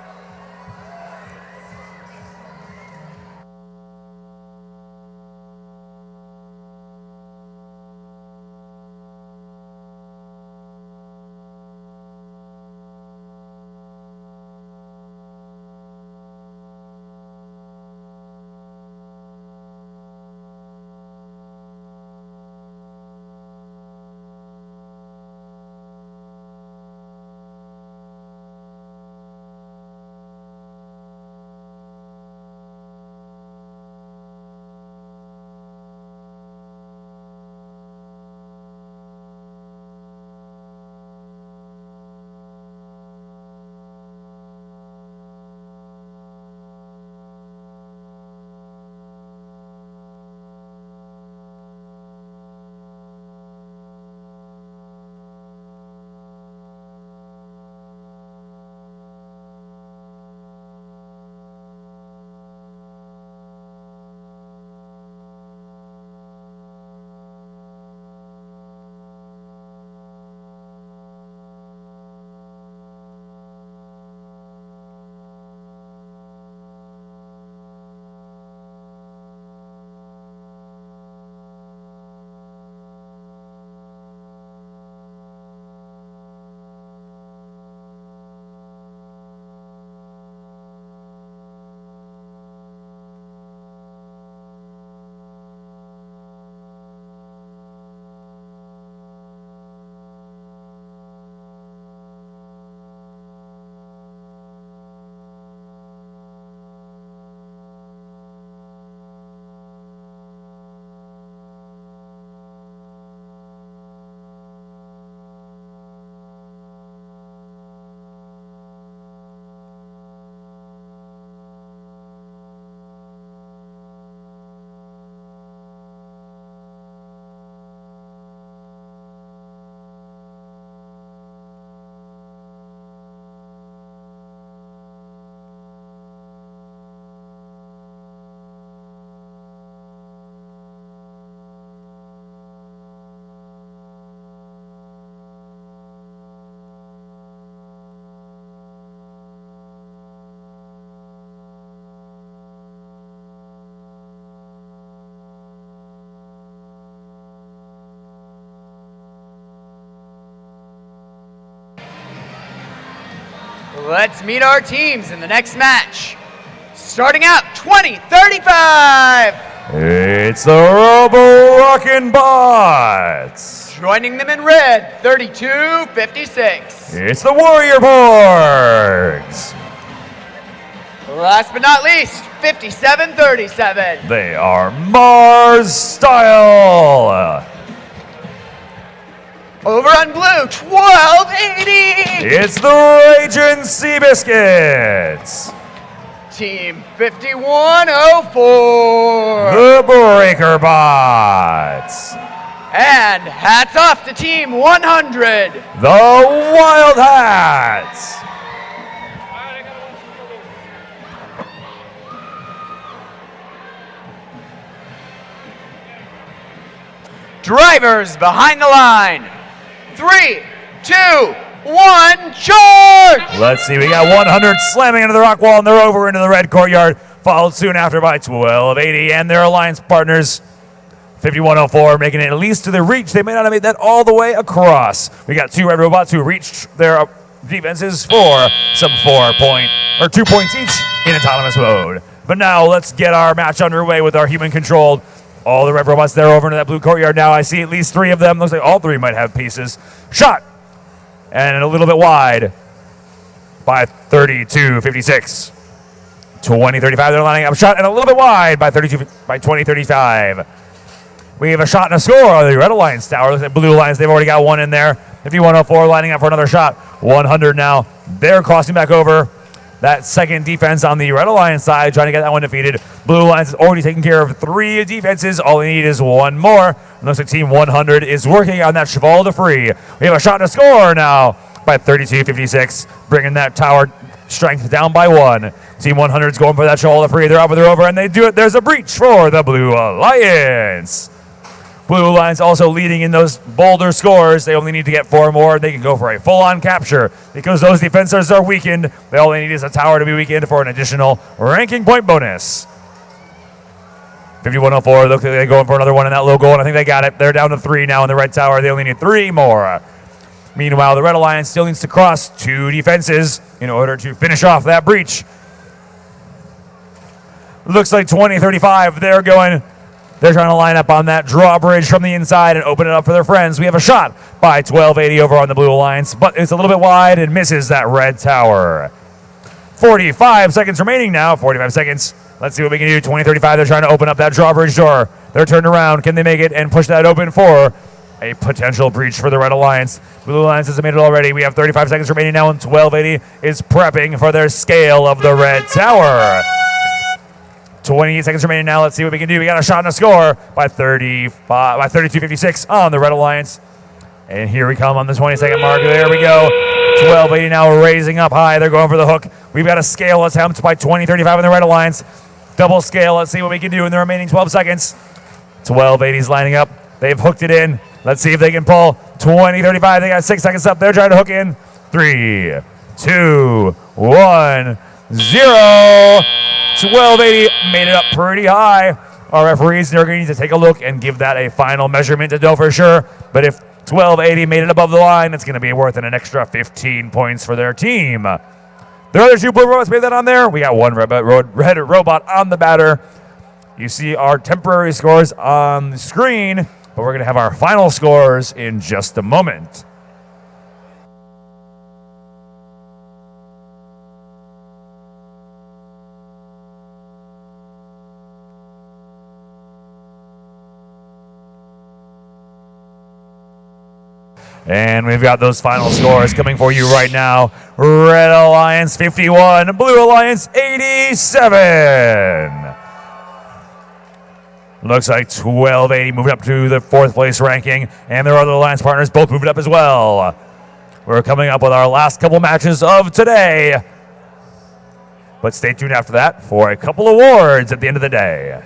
Let's meet our teams in the next match. Starting out 2035. It's the Robo Rockin' Bots. Joining them in red, 3256. It's the Warrior Borgs. Last but not least, 5737. They are Mars Style. Over on blue, 1280. It's the Raging Seabiscuits. Team 5104. The Breaker Bots. And hats off to Team 100. The Wild Hats. Drivers behind the line. 3, 2, 1, charge! Let's see, we got 100 slamming into the rock wall, and they're over into the red courtyard, followed soon after by 1280 and their alliance partners. 5104 making it at least to the reach. They may not have made that all the way across. We got 2 red robots who reached their defenses for some 2 points each in autonomous mode. But now let's get our match underway with our human-controlled. All the red robots there over into that blue courtyard now. I see at least 3 of them. Looks like all 3 might have pieces. Shot! And a little bit wide by 3256. 2035, they're lining up. Shot and a little bit wide by 2035. We have a shot and a score on the Red Alliance tower. Looks like Blue Alliance, they've already got one in there. 5104 lining up for another shot. 100 now. They're crossing back over. That second defense on the Red Alliance side, trying to get that one defeated. Blue Alliance has already taken care of 3 defenses. All they need is 1 more. And looks like Team 100 is working on that Cheval de Free. We have a shot and a score now by 3256, bringing that tower strength down by 1. Team 100 is going for that Cheval de Free. They're over, and they do it. There's a breach for the Blue Alliance. Blue Alliance also leading in those boulder scores. They only need to get 4 more. They can go for a full-on capture. Because those defenders are weakened, all they need is a tower to be weakened for an additional ranking point bonus. 5104, look, they're going for another one in that low goal, and I think they got it. They're down to 3 now in the red tower. They only need 3 more. Meanwhile, the Red Alliance still needs to cross 2 defenses in order to finish off that breach. Looks like 2035, they're trying to line up on that drawbridge from the inside and open it up for their friends. We have a shot by 1280 over on the Blue Alliance, but it's a little bit wide and misses that red tower. 45 seconds remaining now. 45 seconds. Let's see what we can do. 2035, they're trying to open up that drawbridge door. They're turned around. Can they make it and push that open for a potential breach for the Red Alliance? Blue Alliance has made it already. We have 35 seconds remaining now, and 1280 is prepping for their scale of the red tower. 28 seconds remaining now. Let's see what we can do. We got a shot and a score by 3256 on the Red Alliance. And here we come on the 20-second mark. There we go. 1280 now raising up high. They're going for the hook. We've got a scale attempt by 2035 on the Red Alliance. Double scale. Let's see what we can do in the remaining 12 seconds. 1280's lining up. They've hooked it in. Let's see if they can pull. 2035. They got 6 seconds up. They're trying to hook in. 3, 2, 1, 0. 1280 made it up pretty high. Our referees are going to need to take a look and give that a final measurement to know for sure. But if 1280 made it above the line, it's going to be worth an extra 15 points for their team. The other 2 blue robots made that on there. We got 1 red robot on the batter. You see our temporary scores on the screen, but we're going to have our final scores in just a moment. And we've got those final scores coming for you right now. Red Alliance 51, Blue Alliance 87. Looks like 1280 moved up to the 4th place ranking, and their other alliance partners both moved up as well. We're coming up with our last couple matches of today. But stay tuned after that for a couple awards at the end of the day.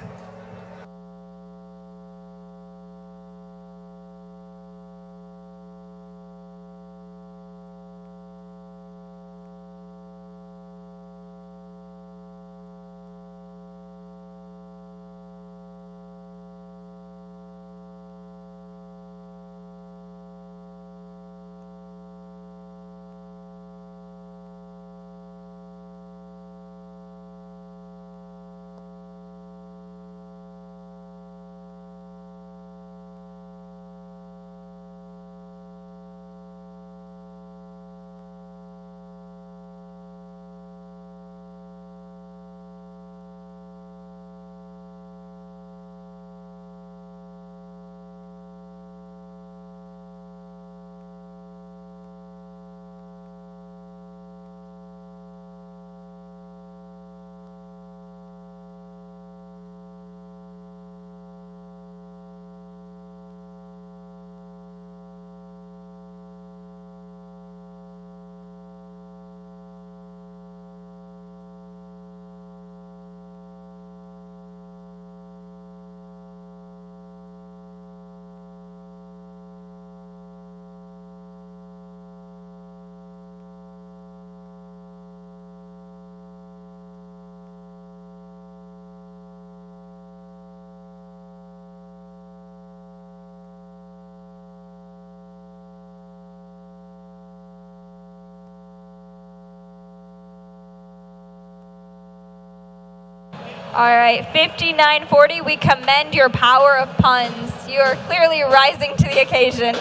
All right, 5940, we commend your power of puns. You are clearly rising to the occasion.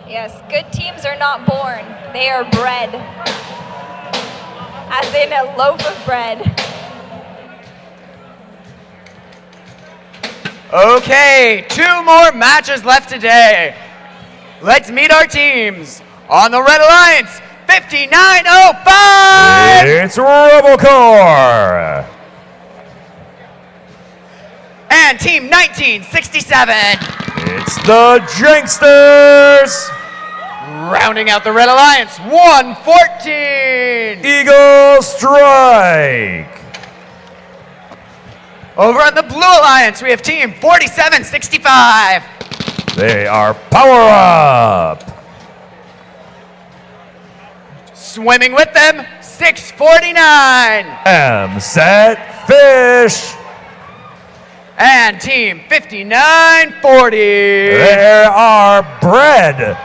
Yes, good teams are not born, they are bred. As in a loaf of bread. Okay, 2 more matches left today. Let's meet our teams. On the Red Alliance, 5905! It's Robocore! And Team 1967. It's the Janksters! Rounding out the Red Alliance, 114. Eagle Strike! Over on the Blue Alliance, we have Team 4765. They are Power Up! Swimming with them, 649. Set Fish! And Team 5940. There are Bread!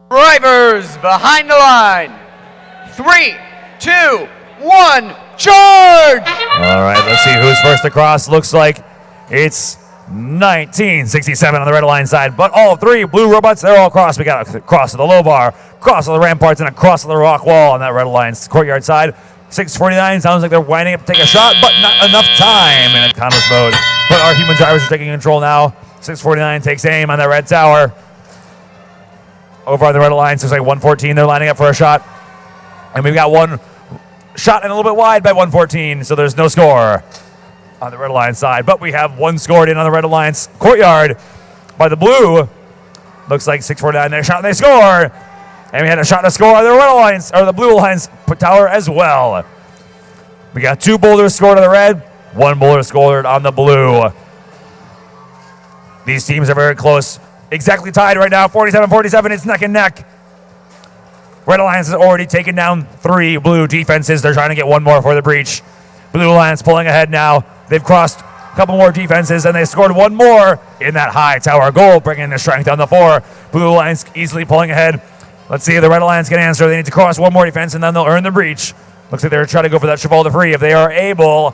Drivers behind the line. 3, 2, 1, charge! All right, let's see who's first across. Looks like it's 1967 on the Red Alliance side, but all 3 blue robots, they're all across. We got a cross to the low bar, cross to the ramparts, and a cross to the rock wall on that Red Alliance courtyard side. 649 sounds like they're winding up to take a shot, but not enough time in autonomous mode. But our human drivers are taking control now. 649 takes aim on that red tower. Over on the Red Alliance, looks like 114. They're lining up for a shot. And we've got one shot and a little bit wide by 114, so there's no score on the Red Alliance side. But we have one scored in on the Red Alliance courtyard by the blue. Looks like 649. They shot and they score. And we had a shot to score on the Red Alliance, or the Blue Alliance tower as well. We got 2 boulders scored on the red, 1 boulder scored on the blue. These teams are very close. Exactly tied right now, 47-47, it's neck and neck. Red Alliance has already taken down 3 blue defenses. They're trying to get 1 more for the breach. Blue Alliance pulling ahead now. They've crossed a couple more defenses, and they scored 1 more in that high tower goal, bringing the strength down the 4. Blue Alliance easily pulling ahead. Let's see if the Red Alliance can answer. They need to cross 1 more defense, and then they'll earn the breach. Looks like they're trying to go for that Cheval de Free if they are able.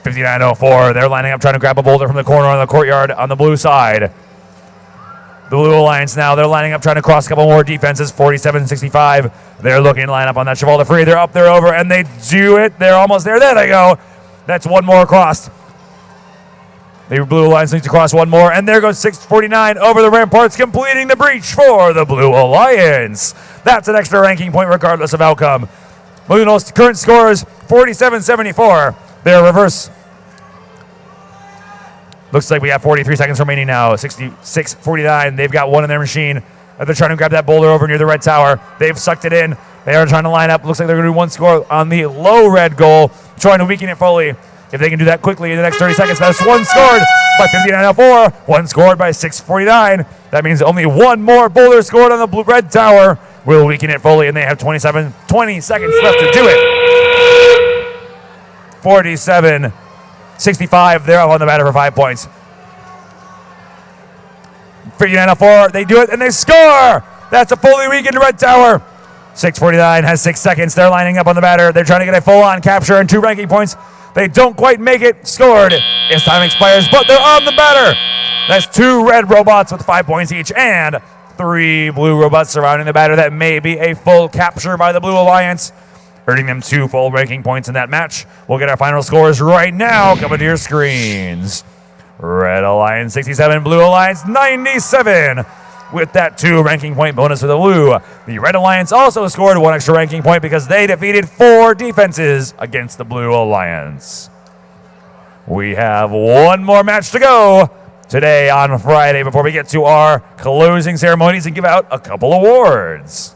5904, they're lining up trying to grab a boulder from the corner on the courtyard on the blue side. The Blue Alliance now, they're lining up trying to cross a couple more defenses. 47-65, they're looking to line up on that Cheval de Free. They're up, they're over, and they do it. They're almost there. There they go. That's 1 more across. The Blue Alliance needs to cross 1 more, and there goes 649 over the ramparts, completing the breach for the Blue Alliance. That's an extra ranking point regardless of outcome. Blue No's current score is 47-74. Their reverse. Looks like we have 43 seconds remaining now. 66-49. They've got 1 in their machine. They're trying to grab that boulder over near the red tower. They've sucked it in. They are trying to line up. Looks like they're going to do one score on the low red goal, trying to weaken it fully. If they can do that quickly in the next 30 seconds, that's one scored by 59.04, one scored by 6:49. That means only one more boulder scored on the blue red tower will weaken it fully, and they have 20 seconds left to do it. 47-65, they're up on the batter for 5 points. 59.04, they do it, and they score! That's a fully weakened red tower. 6:49 has 6 seconds. They're lining up on the batter. They're trying to get a full-on capture and 2 ranking points. They don't quite make it. Scored as time expires, but they're on the batter. That's 2 red robots with 5 points each and 3 blue robots surrounding the batter. That may be a full capture by the Blue Alliance, earning them 2 full ranking points in that match. We'll get our final scores right now coming to your screens. Red Alliance 67, Blue Alliance 97. With that 2 ranking point bonus for the blue. The Red Alliance also scored 1 extra ranking point because they defeated 4 defenses against the Blue Alliance. We have one more match to go today on Friday before we get to our closing ceremonies and give out a couple awards.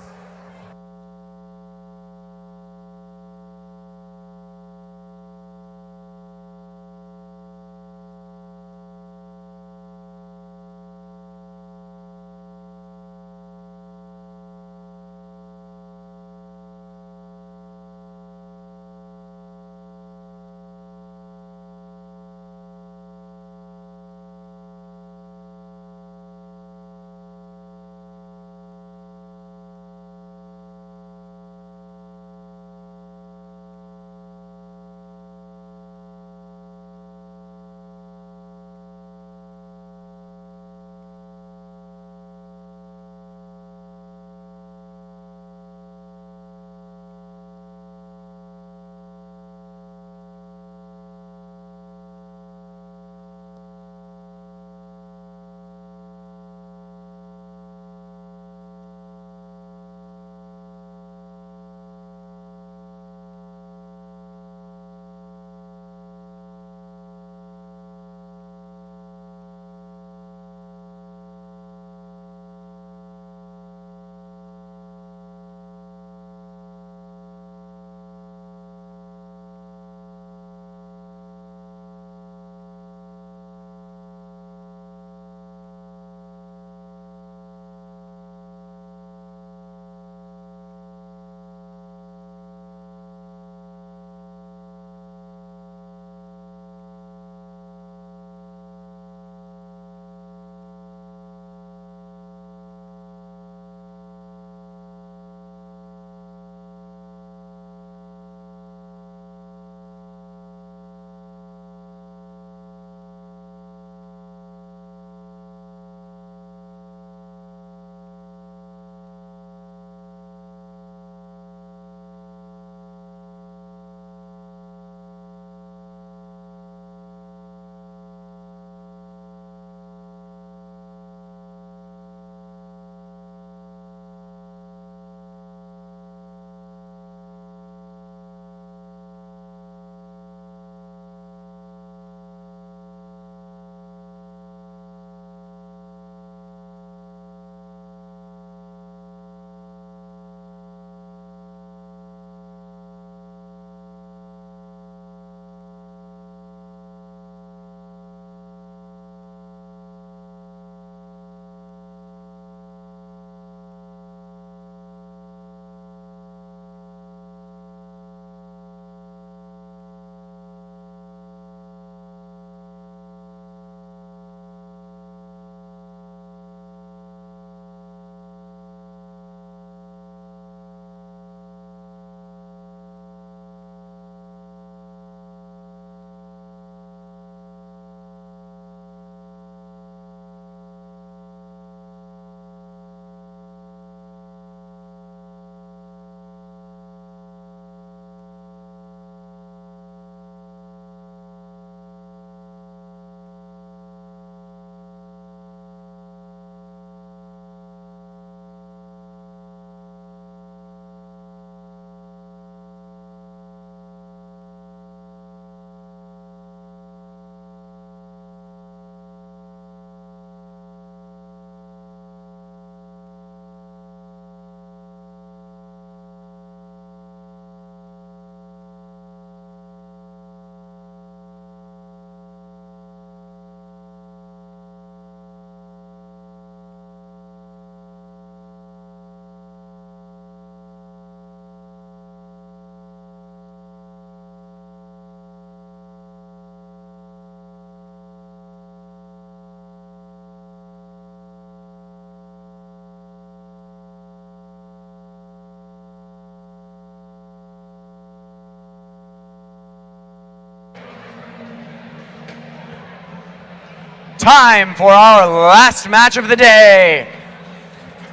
Time for our last match of the day.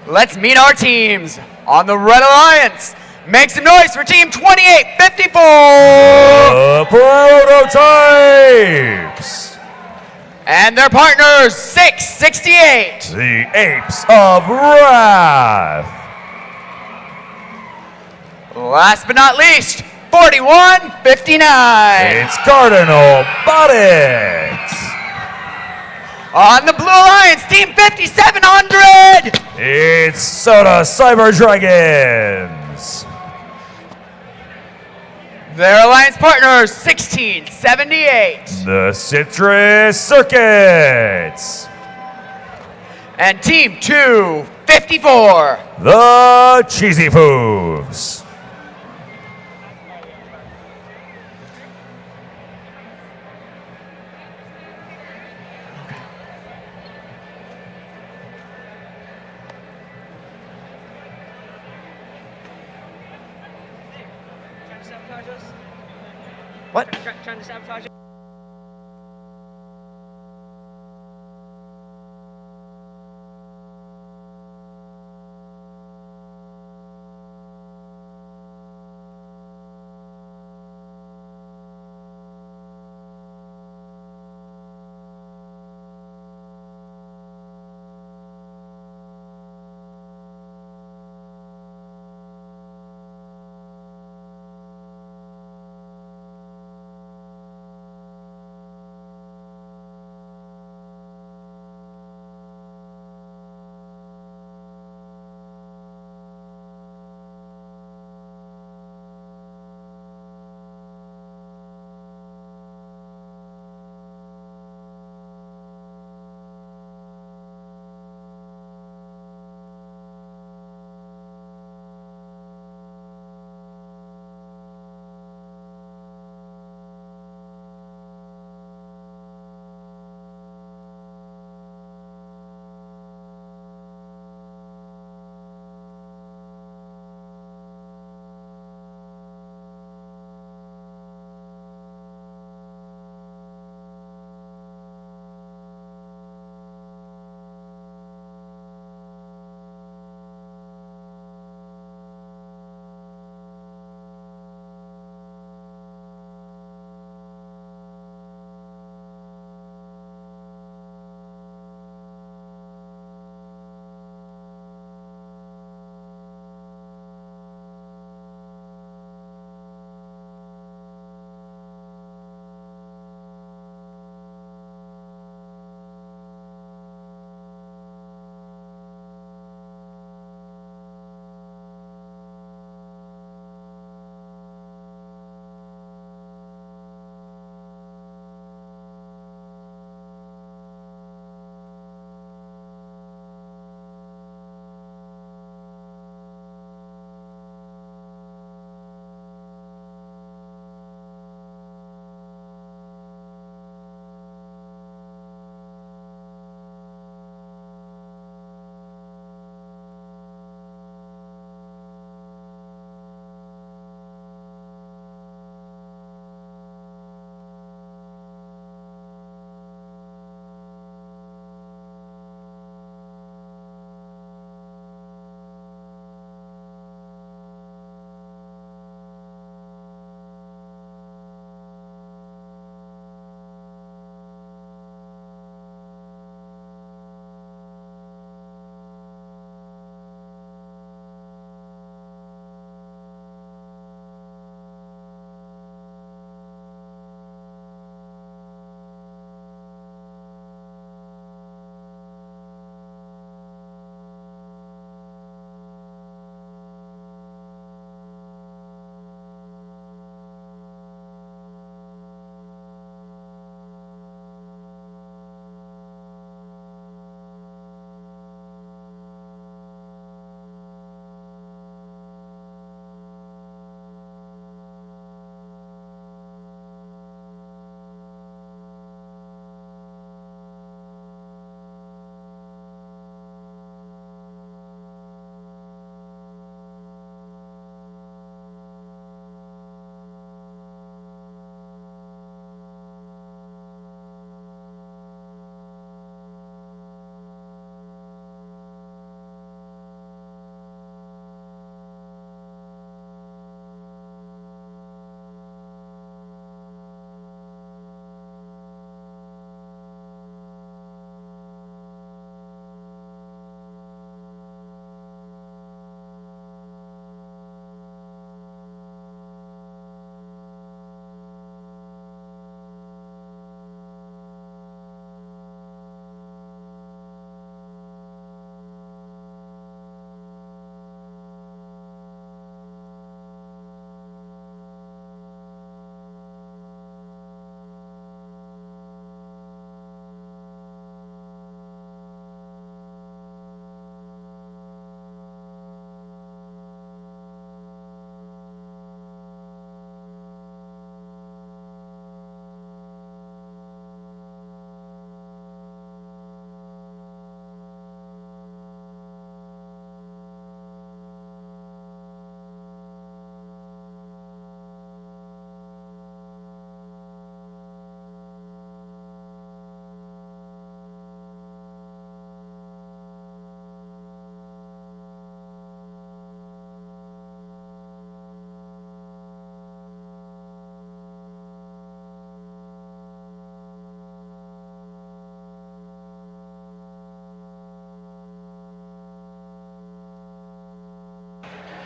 Let's meet our teams. On the Red Alliance, make some noise for Team 2854. Prototypes. And their partners, 668. The Apes of Wrath. Last but not least, 4159. It's Cardinal Robotics. On the Blue Alliance, Team 5700. It's Soda Cyber Dragons. Their alliance partners, 1678. The Citrus Circuits. And Team 254. The Cheesy Poofs. What? Trying to sabotage it.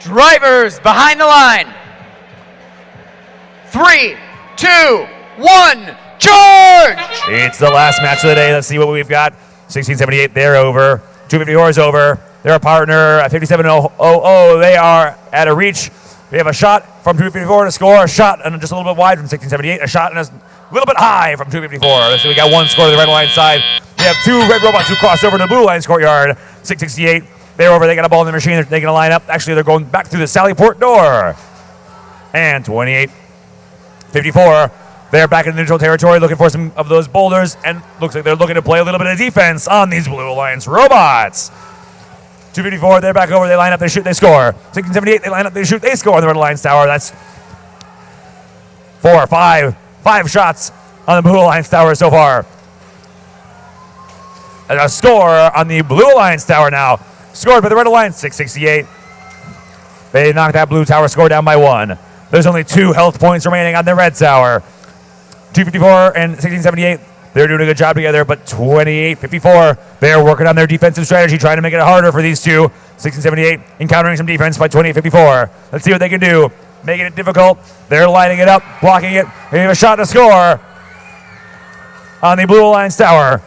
Drivers behind the line. 3, 2, 1, charge! It's the last match of the day. Let's see what we've got. 1678, they're over. 254 is over. Their partner at 5700, they are at a reach. We have a shot from 254 to score, a shot and just a little bit wide from 1678, a shot and a little bit high from 254. So we got one score to the red line side. We have two red robots who crossed over to the blue line's courtyard. 668, they're over. They got a ball in the machine. They're going to line up. Actually, they're going back through the Sallyport door. And 2854, they're back in the neutral territory looking for some of those boulders, and looks like they're looking to play a little bit of defense on these Blue Alliance robots. 254, they're back over. They line up, they shoot, they score. 1678, they line up, they shoot, they score on the Red Alliance tower. That's 5 shots on the Blue Alliance tower so far. And a score on the Blue Alliance tower now. Scored by the Red Alliance, 668. They knocked that blue tower score down by 1. There's only 2 health points remaining on the red tower. 254 and 1678, they're doing a good job together, but 2854, they're working on their defensive strategy, trying to make it harder for these two. 1678 encountering some defense by 2854. Let's see what they can do. Making it difficult. They're lining it up, blocking it. They have a shot to score on the Blue Alliance tower.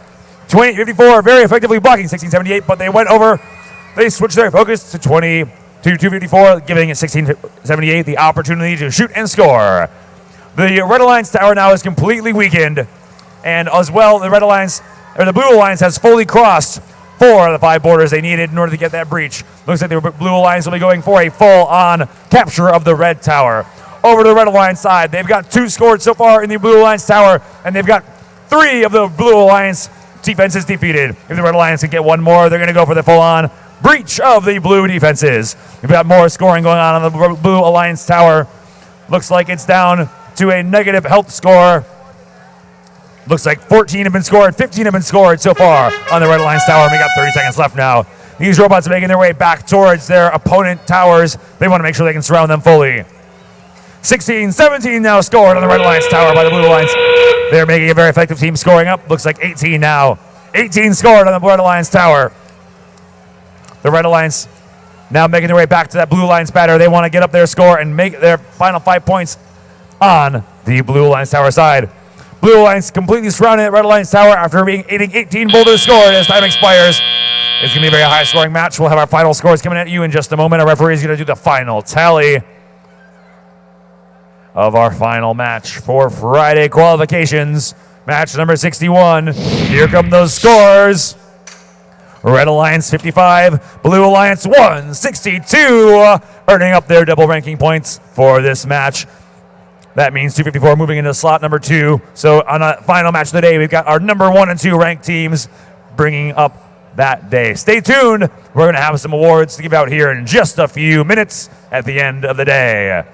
2854 very effectively blocking 1678, but they went over. They switched their focus to 254, giving 1678 the opportunity to shoot and score. The Red Alliance tower now is completely weakened, and as well, the Blue Alliance has fully crossed 4 of the 5 borders they needed in order to get that breach. Looks like the Blue Alliance will be going for a full-on capture of the red tower. Over to the Red Alliance side, they've got 2 scored so far in the Blue Alliance tower, and they've got 3 of the Blue Alliance defenses defeated. If the Red Alliance can get 1 more, they're going to go for the full-on breach of the blue defenses. We've got more scoring going on the Blue Alliance tower. Looks like it's down to a negative health score. Looks like 14 have been scored, 15 have been scored so far on the Red Alliance tower. We got 30 seconds left now. These robots are making their way back towards their opponent towers. They want to make sure they can surround them fully. 16, 17 now scored on the Red Alliance tower by the Blue Alliance. They're making a very effective team scoring up. Looks like 18 now. 18 scored on the Red Alliance tower. The Red Alliance now making their way back to that Blue Alliance batter. They want to get up their score and make their final 5 points on the Blue Alliance tower side. Blue Alliance completely surrounded at Red Alliance tower after being 18 boulders scored as time expires. It's going to be a very high scoring match. We'll have our final scores coming at you in just a moment. Our referee is going to do the final tally of our final match for Friday qualifications. Match number 61. Here come those scores. Red Alliance 55, Blue Alliance 162, earning up their double ranking points for this match. That means 254 moving into slot number 2. So on a final match of the day, we've got our number 1 and 2 ranked teams bringing up that day. Stay tuned. We're going to have some awards to give out here in just a few minutes at the end of the day.